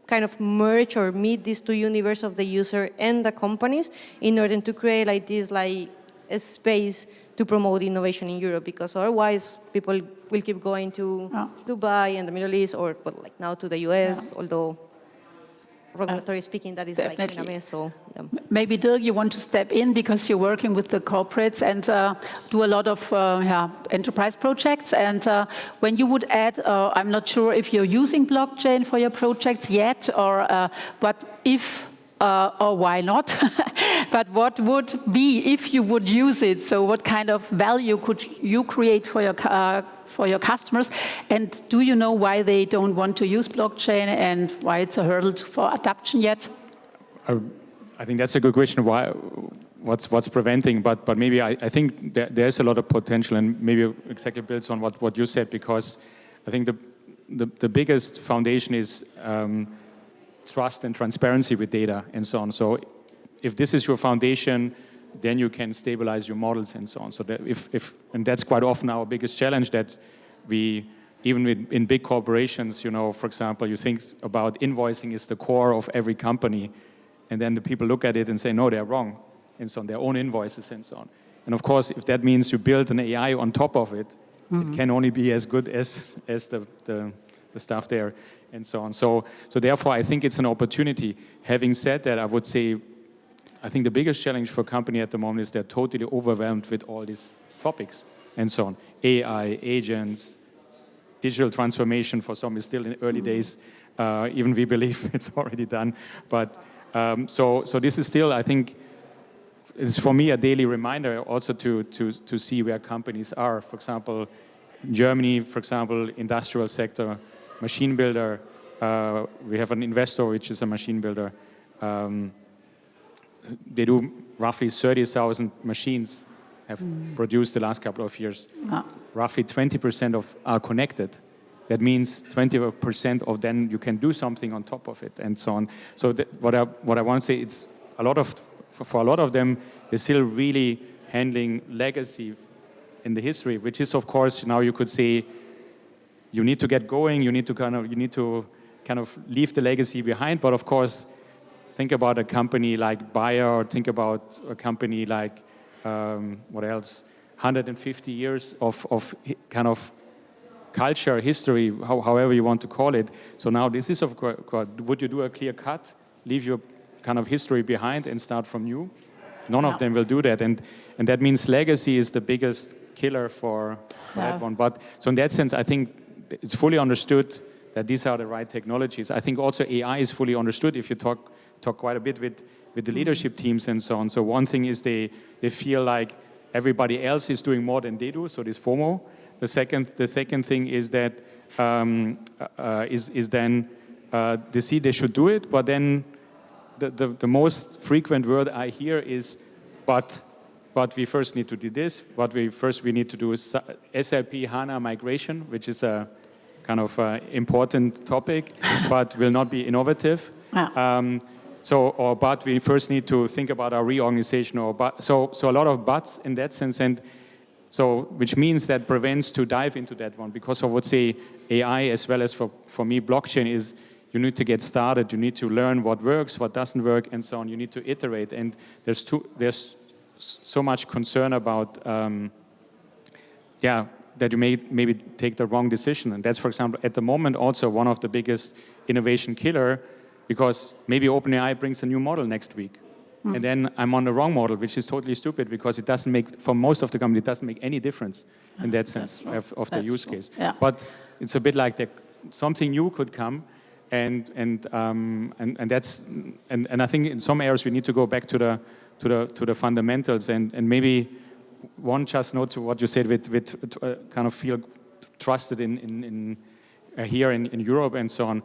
kind of merge or meet these two universes of the user and the companies in order to create like this like a space to promote innovation in Europe, because otherwise people will keep going to Dubai and the Middle East, or but like now to the US, although regulatory speaking, that is definitely like in a mess. So maybe Dirk, you want to step in because you're working with the corporates and do a lot of enterprise projects. And when you would add, I'm not sure if you're using blockchain for your projects yet, or but if or why not? But what would be if you would use it? So what kind of value could you create for your customers? And do you know why they don't want to use blockchain and why it's a hurdle for adoption yet? I think that's a good question. Why? What's preventing? But maybe I think there's a lot of potential, and maybe exactly builds on what you said, because I think the biggest foundation is trust and transparency with data and so on. So if this is your foundation, then you can stabilize your models and so on. So that and that's quite often our biggest challenge, that we, even in big corporations, you know, for example, you think about invoicing is the core of every company, and then the people look at it and say, no, they're wrong, and so on, their own invoices and so on. And of course, if that means you build an AI on top of it, it can only be as good as the stuff there and so on. So therefore, I think it's an opportunity. Having said that, I would say, I think the biggest challenge for a company at the moment is they're totally overwhelmed with all these topics and so on. AI, agents, digital transformation for some is still in early days. Even we believe it's already done. But so this is still, I think, it's for me a daily reminder also to see where companies are. For example, Germany, for example, industrial sector, machine builder. We have an investor which is a machine builder. They do roughly 30,000 machines have produced the last couple of years. Roughly 20% are connected. That means 20% of them you can do something on top of it and so on. So what I want to say, it's for a lot of them, they're still really handling legacy in the history, which is, of course, now you could say you need to get going, you need to kind of leave the legacy behind. But of course, think about a company like Bayer, or think about a company like what else? 150 years of kind of culture, history, however you want to call it. So now this is, of course, would you do a clear cut, leave your kind of history behind and start from new? None of them will do that. And that means legacy is the biggest killer for that one. But so in that sense, I think it's fully understood that these are the right technologies. I think also AI is fully understood if you talk quite a bit with the leadership teams and so on. So one thing is they feel like everybody else is doing more than they do, so this FOMO. The second thing is that they see they should do it, but then the most frequent word I hear is, but we first need to do this, we need to do SAP HANA migration, which is a kind of important topic, but will not be innovative. But we first need to think about our reorganization, so a lot of buts in that sense, and so which means that prevents to dive into that one, because I would say AI as well as for me blockchain is you need to get started, you need to learn what works, what doesn't work, and so on. You need to iterate, and there's so much concern about that you may maybe take the wrong decision, and that's, for example, at the moment also one of the biggest innovation killer, because maybe OpenAI brings a new model next week. And then I'm on the wrong model, which is totally stupid, because it doesn't make, for most of the company, it doesn't make any difference in that sense of the use case. Yeah. But it's a bit like something new could come, and that's I think in some areas we need to go back to the fundamentals, and maybe one just note to what you said with kind of feel trusted in here in Europe and so on.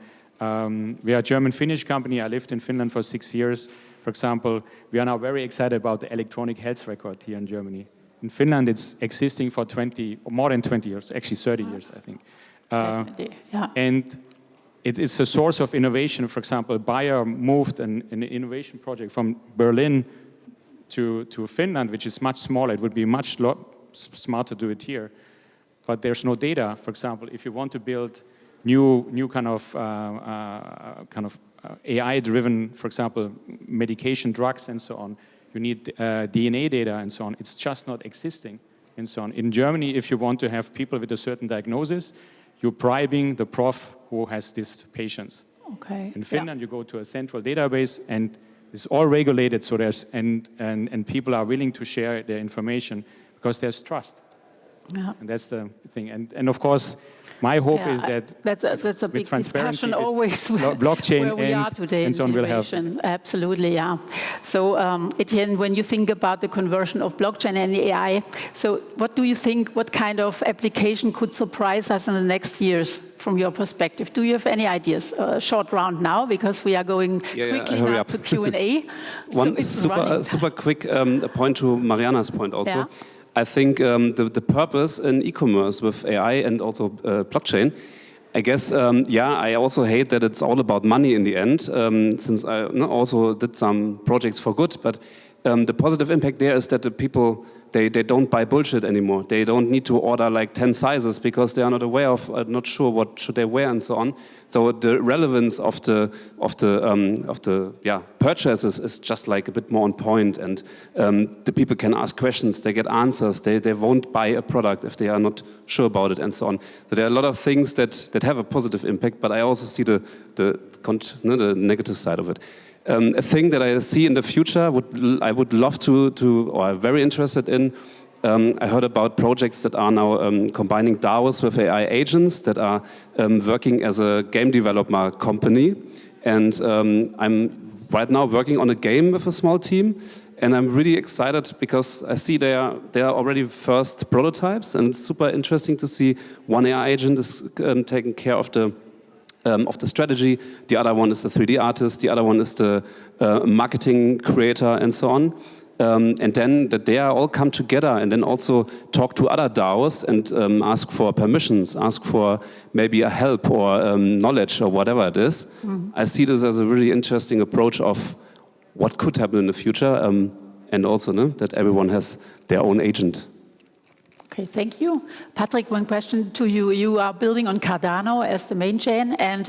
We are a German-Finnish company. I lived in Finland for 6 years. For example, we are now very excited about the electronic health record here in Germany. In Finland, it's existing for more than 20 years, actually 30 years, I think. And it is a source of innovation. For example, Bayer moved an innovation project from Berlin to Finland, which is much smaller. It would be much smarter to do it here. But there's no data. For example, if you want to build new kind of AI-driven, for example, medication, drugs, and so on. You need DNA data and so on. It's just not existing and so on. In Germany, if you want to have people with a certain diagnosis, you're bribing the prof who has these patients. Okay. In Finland, you go to a central database, and it's all regulated. So and people are willing to share their information because there's trust. Yeah. And that's the thing. And of course, my hope is that that's a big discussion always blockchain where we are today and so on will help. Absolutely, yeah. So Etienne, when you think about the conversion of blockchain and AI, so what do you think, what kind of application could surprise us in the next years from your perspective? Do you have any ideas? Short round now, because we are going quickly now to Q&A. One super quick point to Mariana's point also. Yeah. I think the purpose in e-commerce with AI and also blockchain, I guess, I also hate that it's all about money in the end, since I also did some projects for good, but the positive impact there is that the people, they don't buy bullshit anymore. They don't need to order like 10 sizes because they are not aware of, not sure what should they wear and so on. So the relevance of the purchases is just like a bit more on point, and the people can ask questions, they get answers, they won't buy a product if they are not sure about it and so on. So there are a lot of things that have a positive impact, but I also see the negative side of it. A thing that I see in the future, I would love to or I'm very interested in, I heard about projects that are now combining DAOs with AI agents that are working as a game developer company. And I'm right now working on a game with a small team. And I'm really excited because I see there are already first prototypes, and it's super interesting to see one AI agent is taking care of the strategy, the other one is the 3D artist, the other one is the marketing creator, and so on. And then that they all come together and then also talk to other DAOs and ask for permissions, ask for maybe a help or knowledge or whatever it is. I see this as a really interesting approach of what could happen in the future, and also that everyone has their own agent. Okay, thank you. Patrick, one question to you. You are building on Cardano as the main chain, and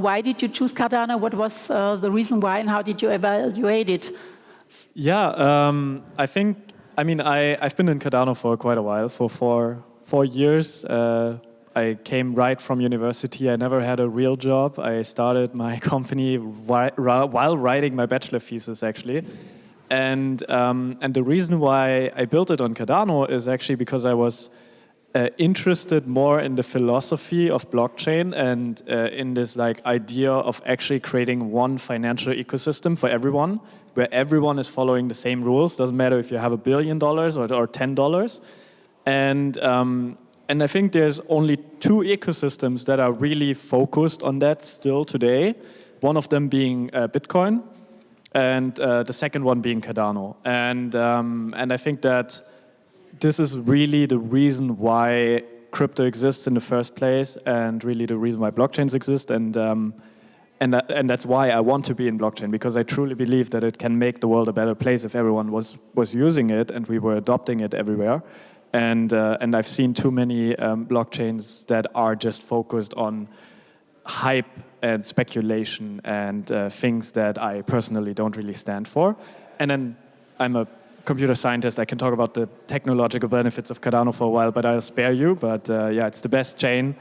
why did you choose Cardano? What was the reason why, and how did you evaluate it? Yeah, I've been in Cardano for quite a while, for four years. I came right from university. I never had a real job. I started my company while writing my bachelor thesis, actually. And the reason why I built it on Cardano is actually because I was interested more in the philosophy of blockchain and in this idea of actually creating one financial ecosystem for everyone, where everyone is following the same rules. Doesn't matter if you have $1 billion or $10. And I think there's only two ecosystems that are really focused on that still today. One of them being Bitcoin, and the second one being Cardano. And I think that this is really the reason why crypto exists in the first place, and really the reason why blockchains exist. And that's why I want to be in blockchain, because I truly believe that it can make the world a better place if everyone was using it and we were adopting it everywhere. And I've seen too many blockchains that are just focused on hype and speculation and things that I personally don't really stand for. And then I'm a computer scientist. I can talk about the technological benefits of Cardano for a while, but I'll spare you. But yeah, it's the best chain.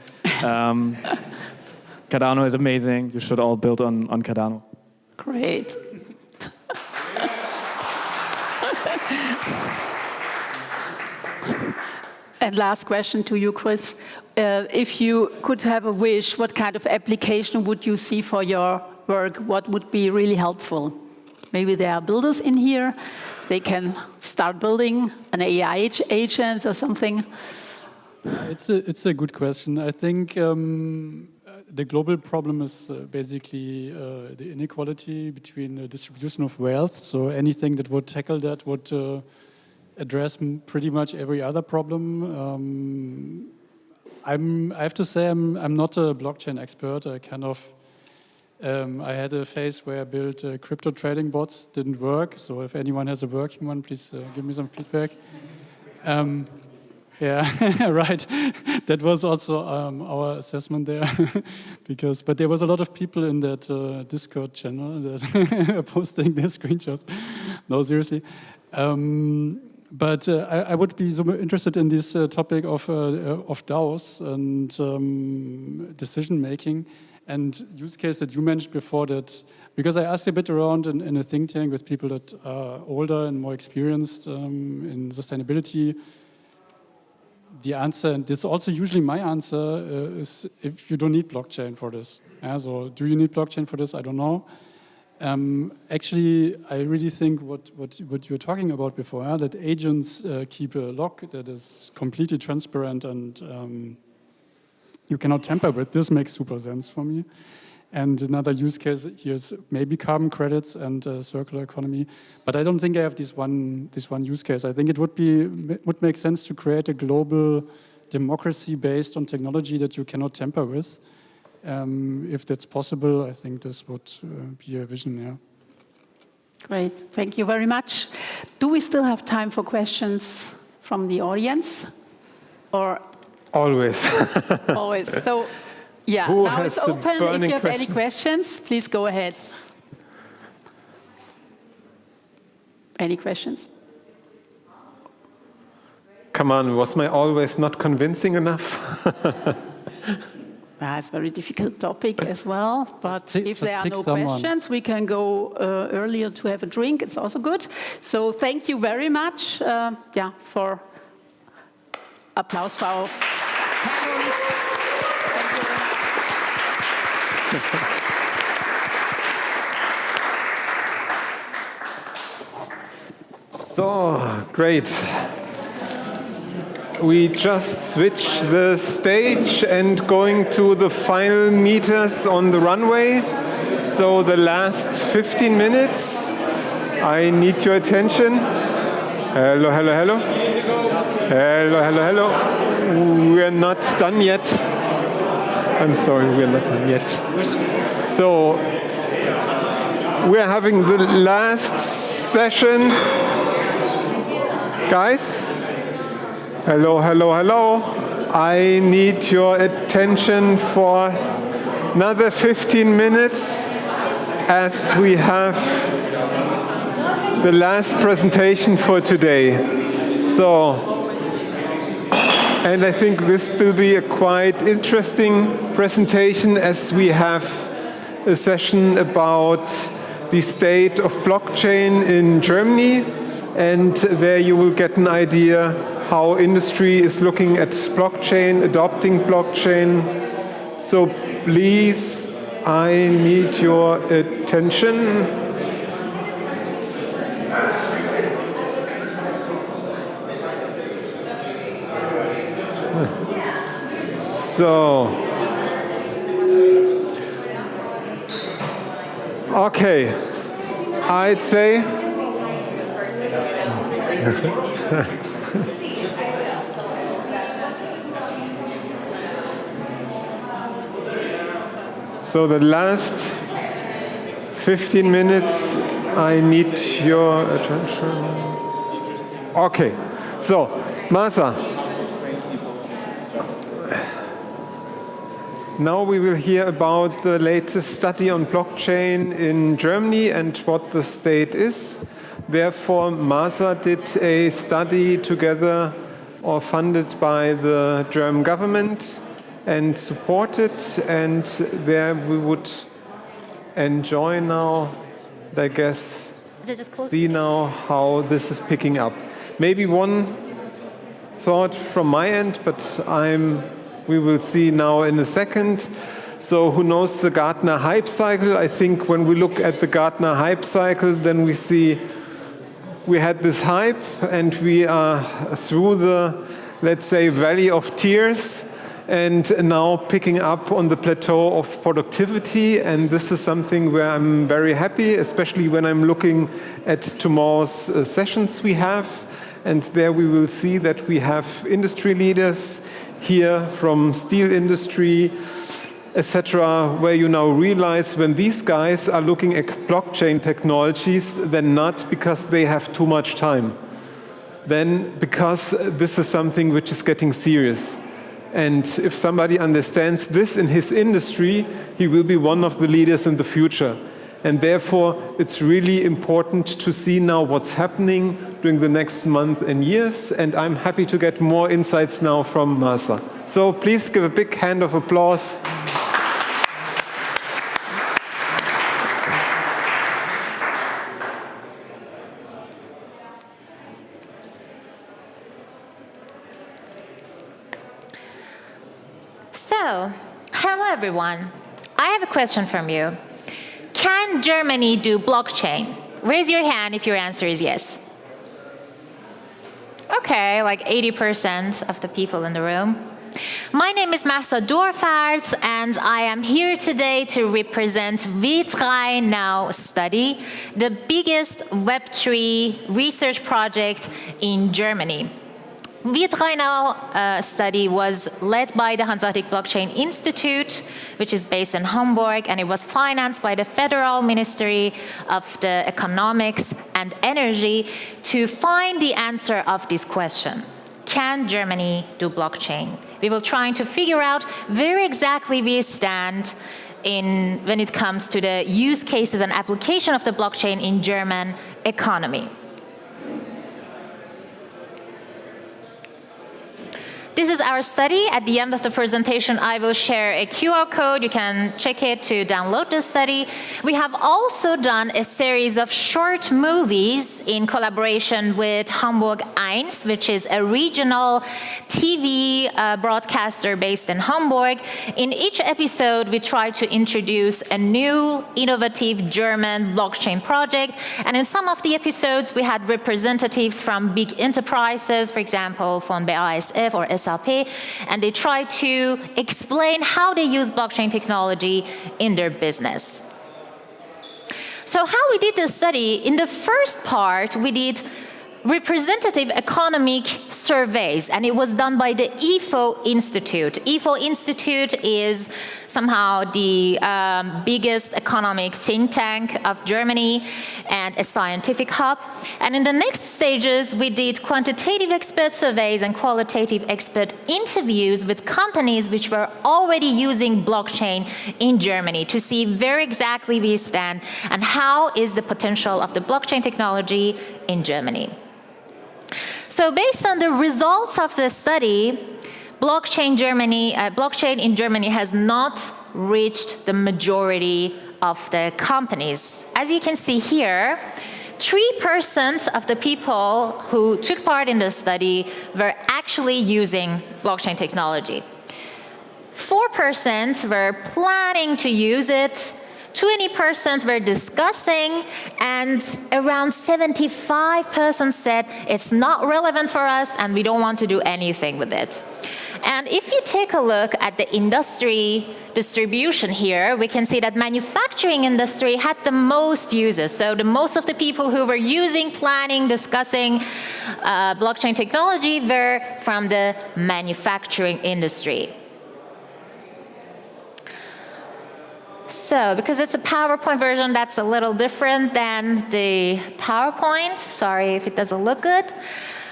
Cardano is amazing. You should all build on Cardano. Great. And last question to you, Chris. If you could have a wish, what kind of application would you see for your work? What would be really helpful? Maybe there are builders in here. They can start building an AI agent or something. It's a good question. I think the global problem is basically the inequality between the distribution of wealth. So anything that would tackle that would address pretty much every other problem. I have to say I'm not a blockchain expert. I had a phase where I built crypto trading bots, didn't work. So if anyone has a working one, please give me some feedback. Yeah, right. That was also our assessment there, but there was a lot of people in that Discord channel that are posting their screenshots. No, seriously. But I would be super interested in this topic of DAOs and decision making and use case that you mentioned before. That because I asked a bit around in a think tank with people that are older and more experienced in sustainability. The answer, and this is also usually my answer, is if you don't need blockchain for this. Yeah, so do you need blockchain for this? I don't know. Actually, I really think what you were talking about before, that agents keep a lock that is completely transparent and you cannot tamper with. This makes super sense for me. And another use case here is maybe carbon credits and circular economy. But I don't think I have this one use case. I think it would make sense to create a global democracy based on technology that you cannot tamper with. If that's possible, I think this would be a vision, yeah. Great, thank you very much. Do we still have time for questions from the audience? Or always. Always. So, yeah, Who now has it's open. If you have question? any questions, please go ahead. Any questions? Come on, was my always not convincing enough? It's a very difficult topic as well, but if there are no someone. questions, we can go earlier to have a drink. It's also good. So thank you very much for Applaus for our panelists. So, great. We just switched the stage and going to the final meters on the runway. So the last 15 minutes, I need your attention. Hello, hello, hello. Hello, hello, hello. We're not done yet. I'm sorry, we're not done yet. So we're having the last session. Guys, hello, hello, hello. I need your attention for another 15 minutes as we have the last presentation for today. So, and I think this will be a quite interesting presentation as we have a session about the state of blockchain in Germany. And there you will get an idea how industry is looking at blockchain, adopting blockchain. So please, I need your attention. So, okay, I'd say so the last 15 minutes, I need your attention. Okay, so Martha, now we will hear about the latest study on blockchain in Germany and what the state is. Therefore, Martha did a study together or funded by the German government and supported, and there we would enjoy now, I guess, see now how this is picking up. Maybe one thought from my end, but we will see now in a second. So who knows the Gartner hype cycle? I think when we look at the Gartner hype cycle, then we see we had this hype and we are through the, let's say, valley of tears and now picking up on the plateau of productivity. And this is something where I'm very happy, especially when I'm looking at tomorrow's sessions we have. And there we will see that we have industry leaders here from steel industry, etc., where you now realize when these guys are looking at blockchain technologies, then not because they have too much time, then because this is something which is getting serious. And if somebody understands this in his industry, he will be one of the leaders in the future. And therefore, it's really important to see now what's happening during the next month and years. And I'm happy to get more insights now from Martha. So please give a big hand of applause. So, hello everyone. I have a question from you. Can Germany do blockchain? Raise your hand if your answer is yes. Okay, like 80% of the people in the room. My name is Mahsa Dorfart, and I am here today to represent V3 Now study, the biggest Web3 research project in Germany. V3 Now study was led by the Hanseatic Blockchain Institute, which is based in Hamburg, and it was financed by the Federal Ministry of the Economics and Energy to find the answer of this question. Can Germany do blockchain? We will try to figure out where exactly we stand when it comes to the use cases and application of the blockchain in German economy. This is our study. At the end of the presentation, I will share a QR code. You can check it to download the study. We have also done a series of short movies in collaboration with Hamburg 1, which is a regional TV broadcaster based in Hamburg. In each episode, we try to introduce a new, innovative German blockchain project. And in some of the episodes, we had representatives from big enterprises, for example, von BASF or SAP, and they try to explain how they use blockchain technology in their business. So how we did this study, in the first part, we did representative economic surveys, and it was done by the IFO Institute. IFO Institute is somehow the biggest economic think tank of Germany and a scientific hub. And in the next stages, we did quantitative expert surveys and qualitative expert interviews with companies which were already using blockchain in Germany to see where exactly we stand and how is the potential of the blockchain technology in Germany. So based on the results of the study, blockchain in Germany has not reached the majority of the companies. As you can see here, 3% of the people who took part in the study were actually using blockchain technology. 4% were planning to use it, 20% were discussing, and around 75% said it's not relevant for us and we don't want to do anything with it. And if you take a look at the industry distribution here, we can see that manufacturing industry had the most users. So the most of the people who were using, planning, discussing blockchain technology were from the manufacturing industry. So, because it's a PowerPoint version, that's a little different than the PowerPoint. Sorry if it doesn't look good.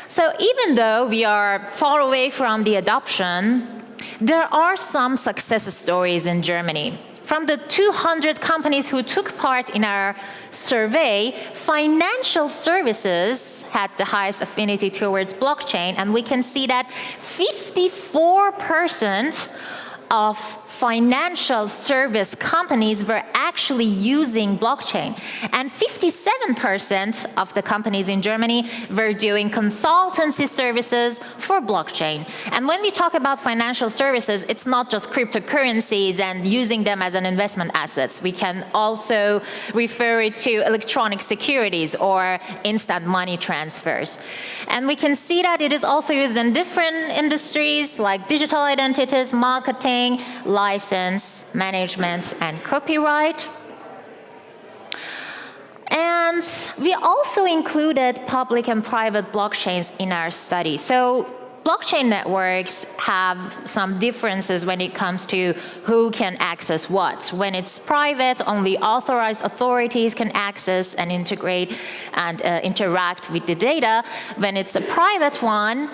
So, even though we are far away from the adoption, there are some success stories in Germany. From the 200 companies who took part in our survey, financial services had the highest affinity towards blockchain, and we can see that 54% of financial service companies were actually using blockchain. And 57% of the companies in Germany were doing consultancy services for blockchain. And when we talk about financial services, it's not just cryptocurrencies and using them as an investment assets. We can also refer it to electronic securities or instant money transfers. And we can see that it is also used in different industries like digital identities, marketing, license, management, and copyright. And we also included public and private blockchains in our study. So blockchain networks have some differences when it comes to who can access what. When it's private, only authorized authorities can access and integrate and interact with the data. When it's a private one,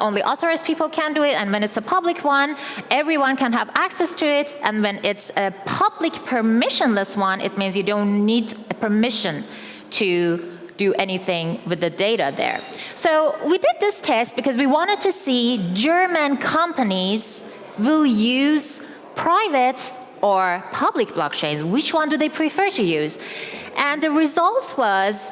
only authorized people can do it, and when it's a public one, everyone can have access to it, and when it's a public permissionless one, it means you don't need a permission to do anything with the data there. So we did this test because we wanted to see German companies will use private or public blockchains. Which one do they prefer to use? And the results was,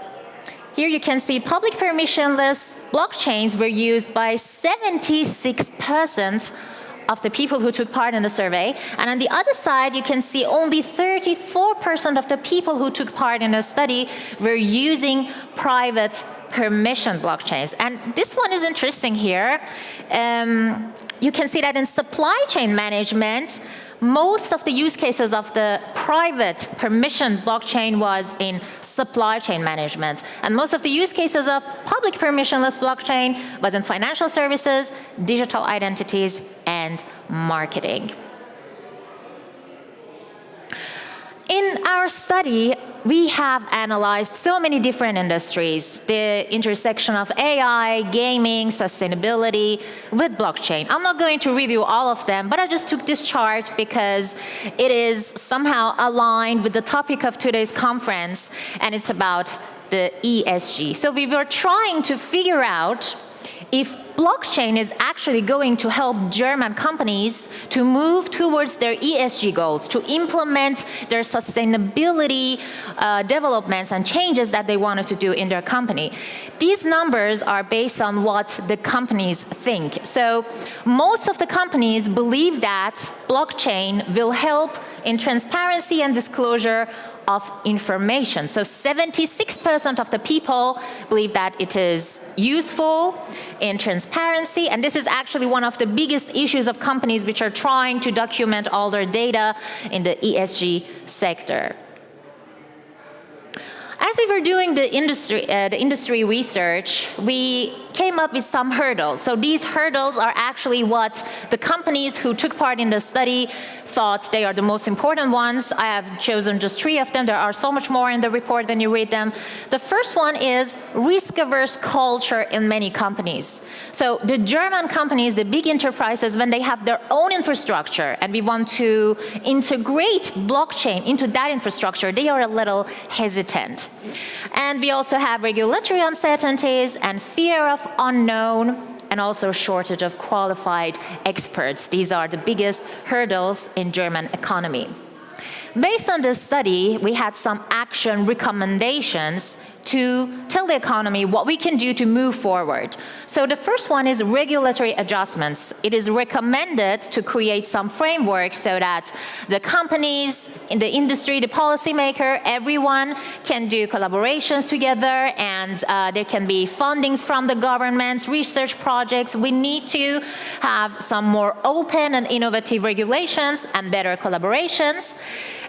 here you can see public permissionless blockchains were used by 76% of the people who took part in the survey. And on the other side, you can see only 34% of the people who took part in the study were using private permission blockchains. And this one is interesting here. You can see that in supply chain management, most of the use cases of the private permission blockchain was in supply chain management. And most of the use cases of public permissionless blockchain was in financial services, digital identities, and marketing. In our study, we have analyzed so many different industries, the intersection of AI, gaming, sustainability with blockchain. I'm not going to review all of them, but I just took this chart because it is somehow aligned with the topic of today's conference, and it's about the ESG. So we were trying to figure out if blockchain is actually going to help German companies to move towards their ESG goals, to implement their sustainability developments and changes that they wanted to do in their company. These numbers are based on what the companies think. So most of the companies believe that blockchain will help in transparency and disclosure of information. So 76% of the people believe that it is useful in transparency, and this is actually one of the biggest issues of companies which are trying to document all their data in the ESG sector. As we were doing the industry research, we came up with some hurdles. So these hurdles are actually what the companies who took part in the study thought they are the most important ones. I have chosen just 3 of them. There are so much more in the report when you read them. The first one is risk-averse culture in many companies. So the German companies, the big enterprises, when they have their own infrastructure and we want to integrate blockchain into that infrastructure, they are a little hesitant. And we also have regulatory uncertainties and fear of unknown, and also shortage of qualified experts. These are the biggest hurdles in German economy. Based on this study, we had some action recommendations to tell the economy what we can do to move forward. So the first one is regulatory adjustments. It is recommended to create some framework so that the companies in the industry, the policymaker, everyone can do collaborations together, and there can be fundings from the governments, research projects. We need to have some more open and innovative regulations and better collaborations,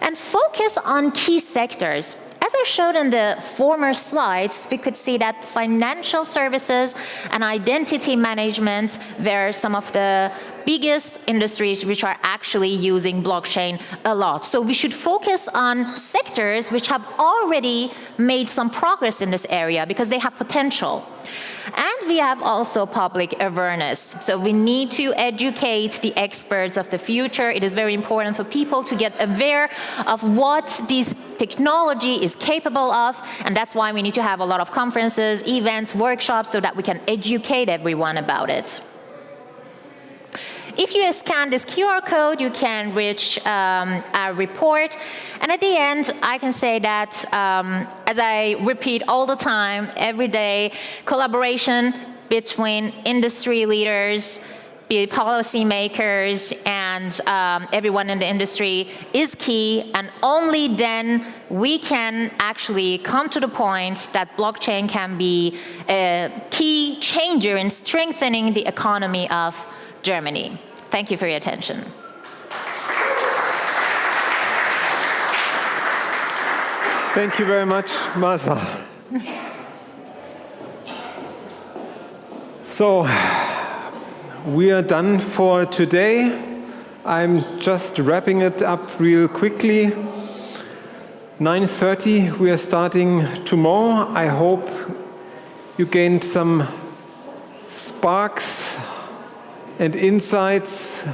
and focus on key sectors. As I showed in the former slides, we could see that financial services and identity management were some of the biggest industries which are actually using blockchain a lot. So we should focus on sectors which have already made some progress in this area because they have potential. And we have also public awareness. So we need to educate the experts of the future. It is very important for people to get aware of what this technology is capable of, and that's why we need to have a lot of conferences, events, workshops, so that we can educate everyone about it. If you scan this QR code, you can reach our report. And at the end, I can say that, as I repeat all the time, every day, collaboration between industry leaders, policymakers, and everyone in the industry is key, and only then we can actually come to the point that blockchain can be a key changer in strengthening the economy of Germany. Thank you for your attention. Thank you very much, Martha. So, we are done for today. I'm just wrapping it up real quickly. 9:30, we are starting tomorrow. I hope you gained some sparks and insights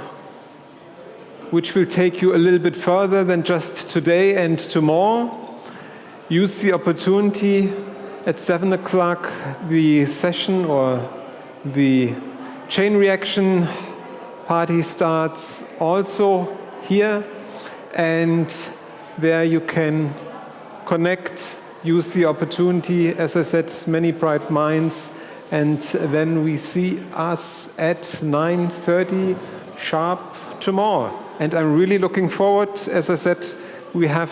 which will take you a little bit further than just today and tomorrow. Use the opportunity at 7 o'clock, the session or the chain reaction party starts also here, and there you can connect, use the opportunity, as I said, many bright minds. And then we see us at 9:30 sharp tomorrow. And I'm really looking forward. As I said, we have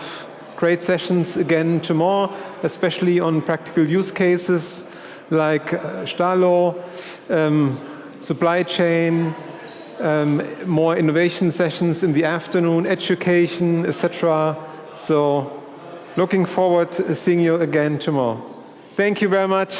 great sessions again tomorrow, especially on practical use cases like Stahlo, supply chain, more innovation sessions in the afternoon, education, etc. So looking forward to seeing you again tomorrow. Thank you very much.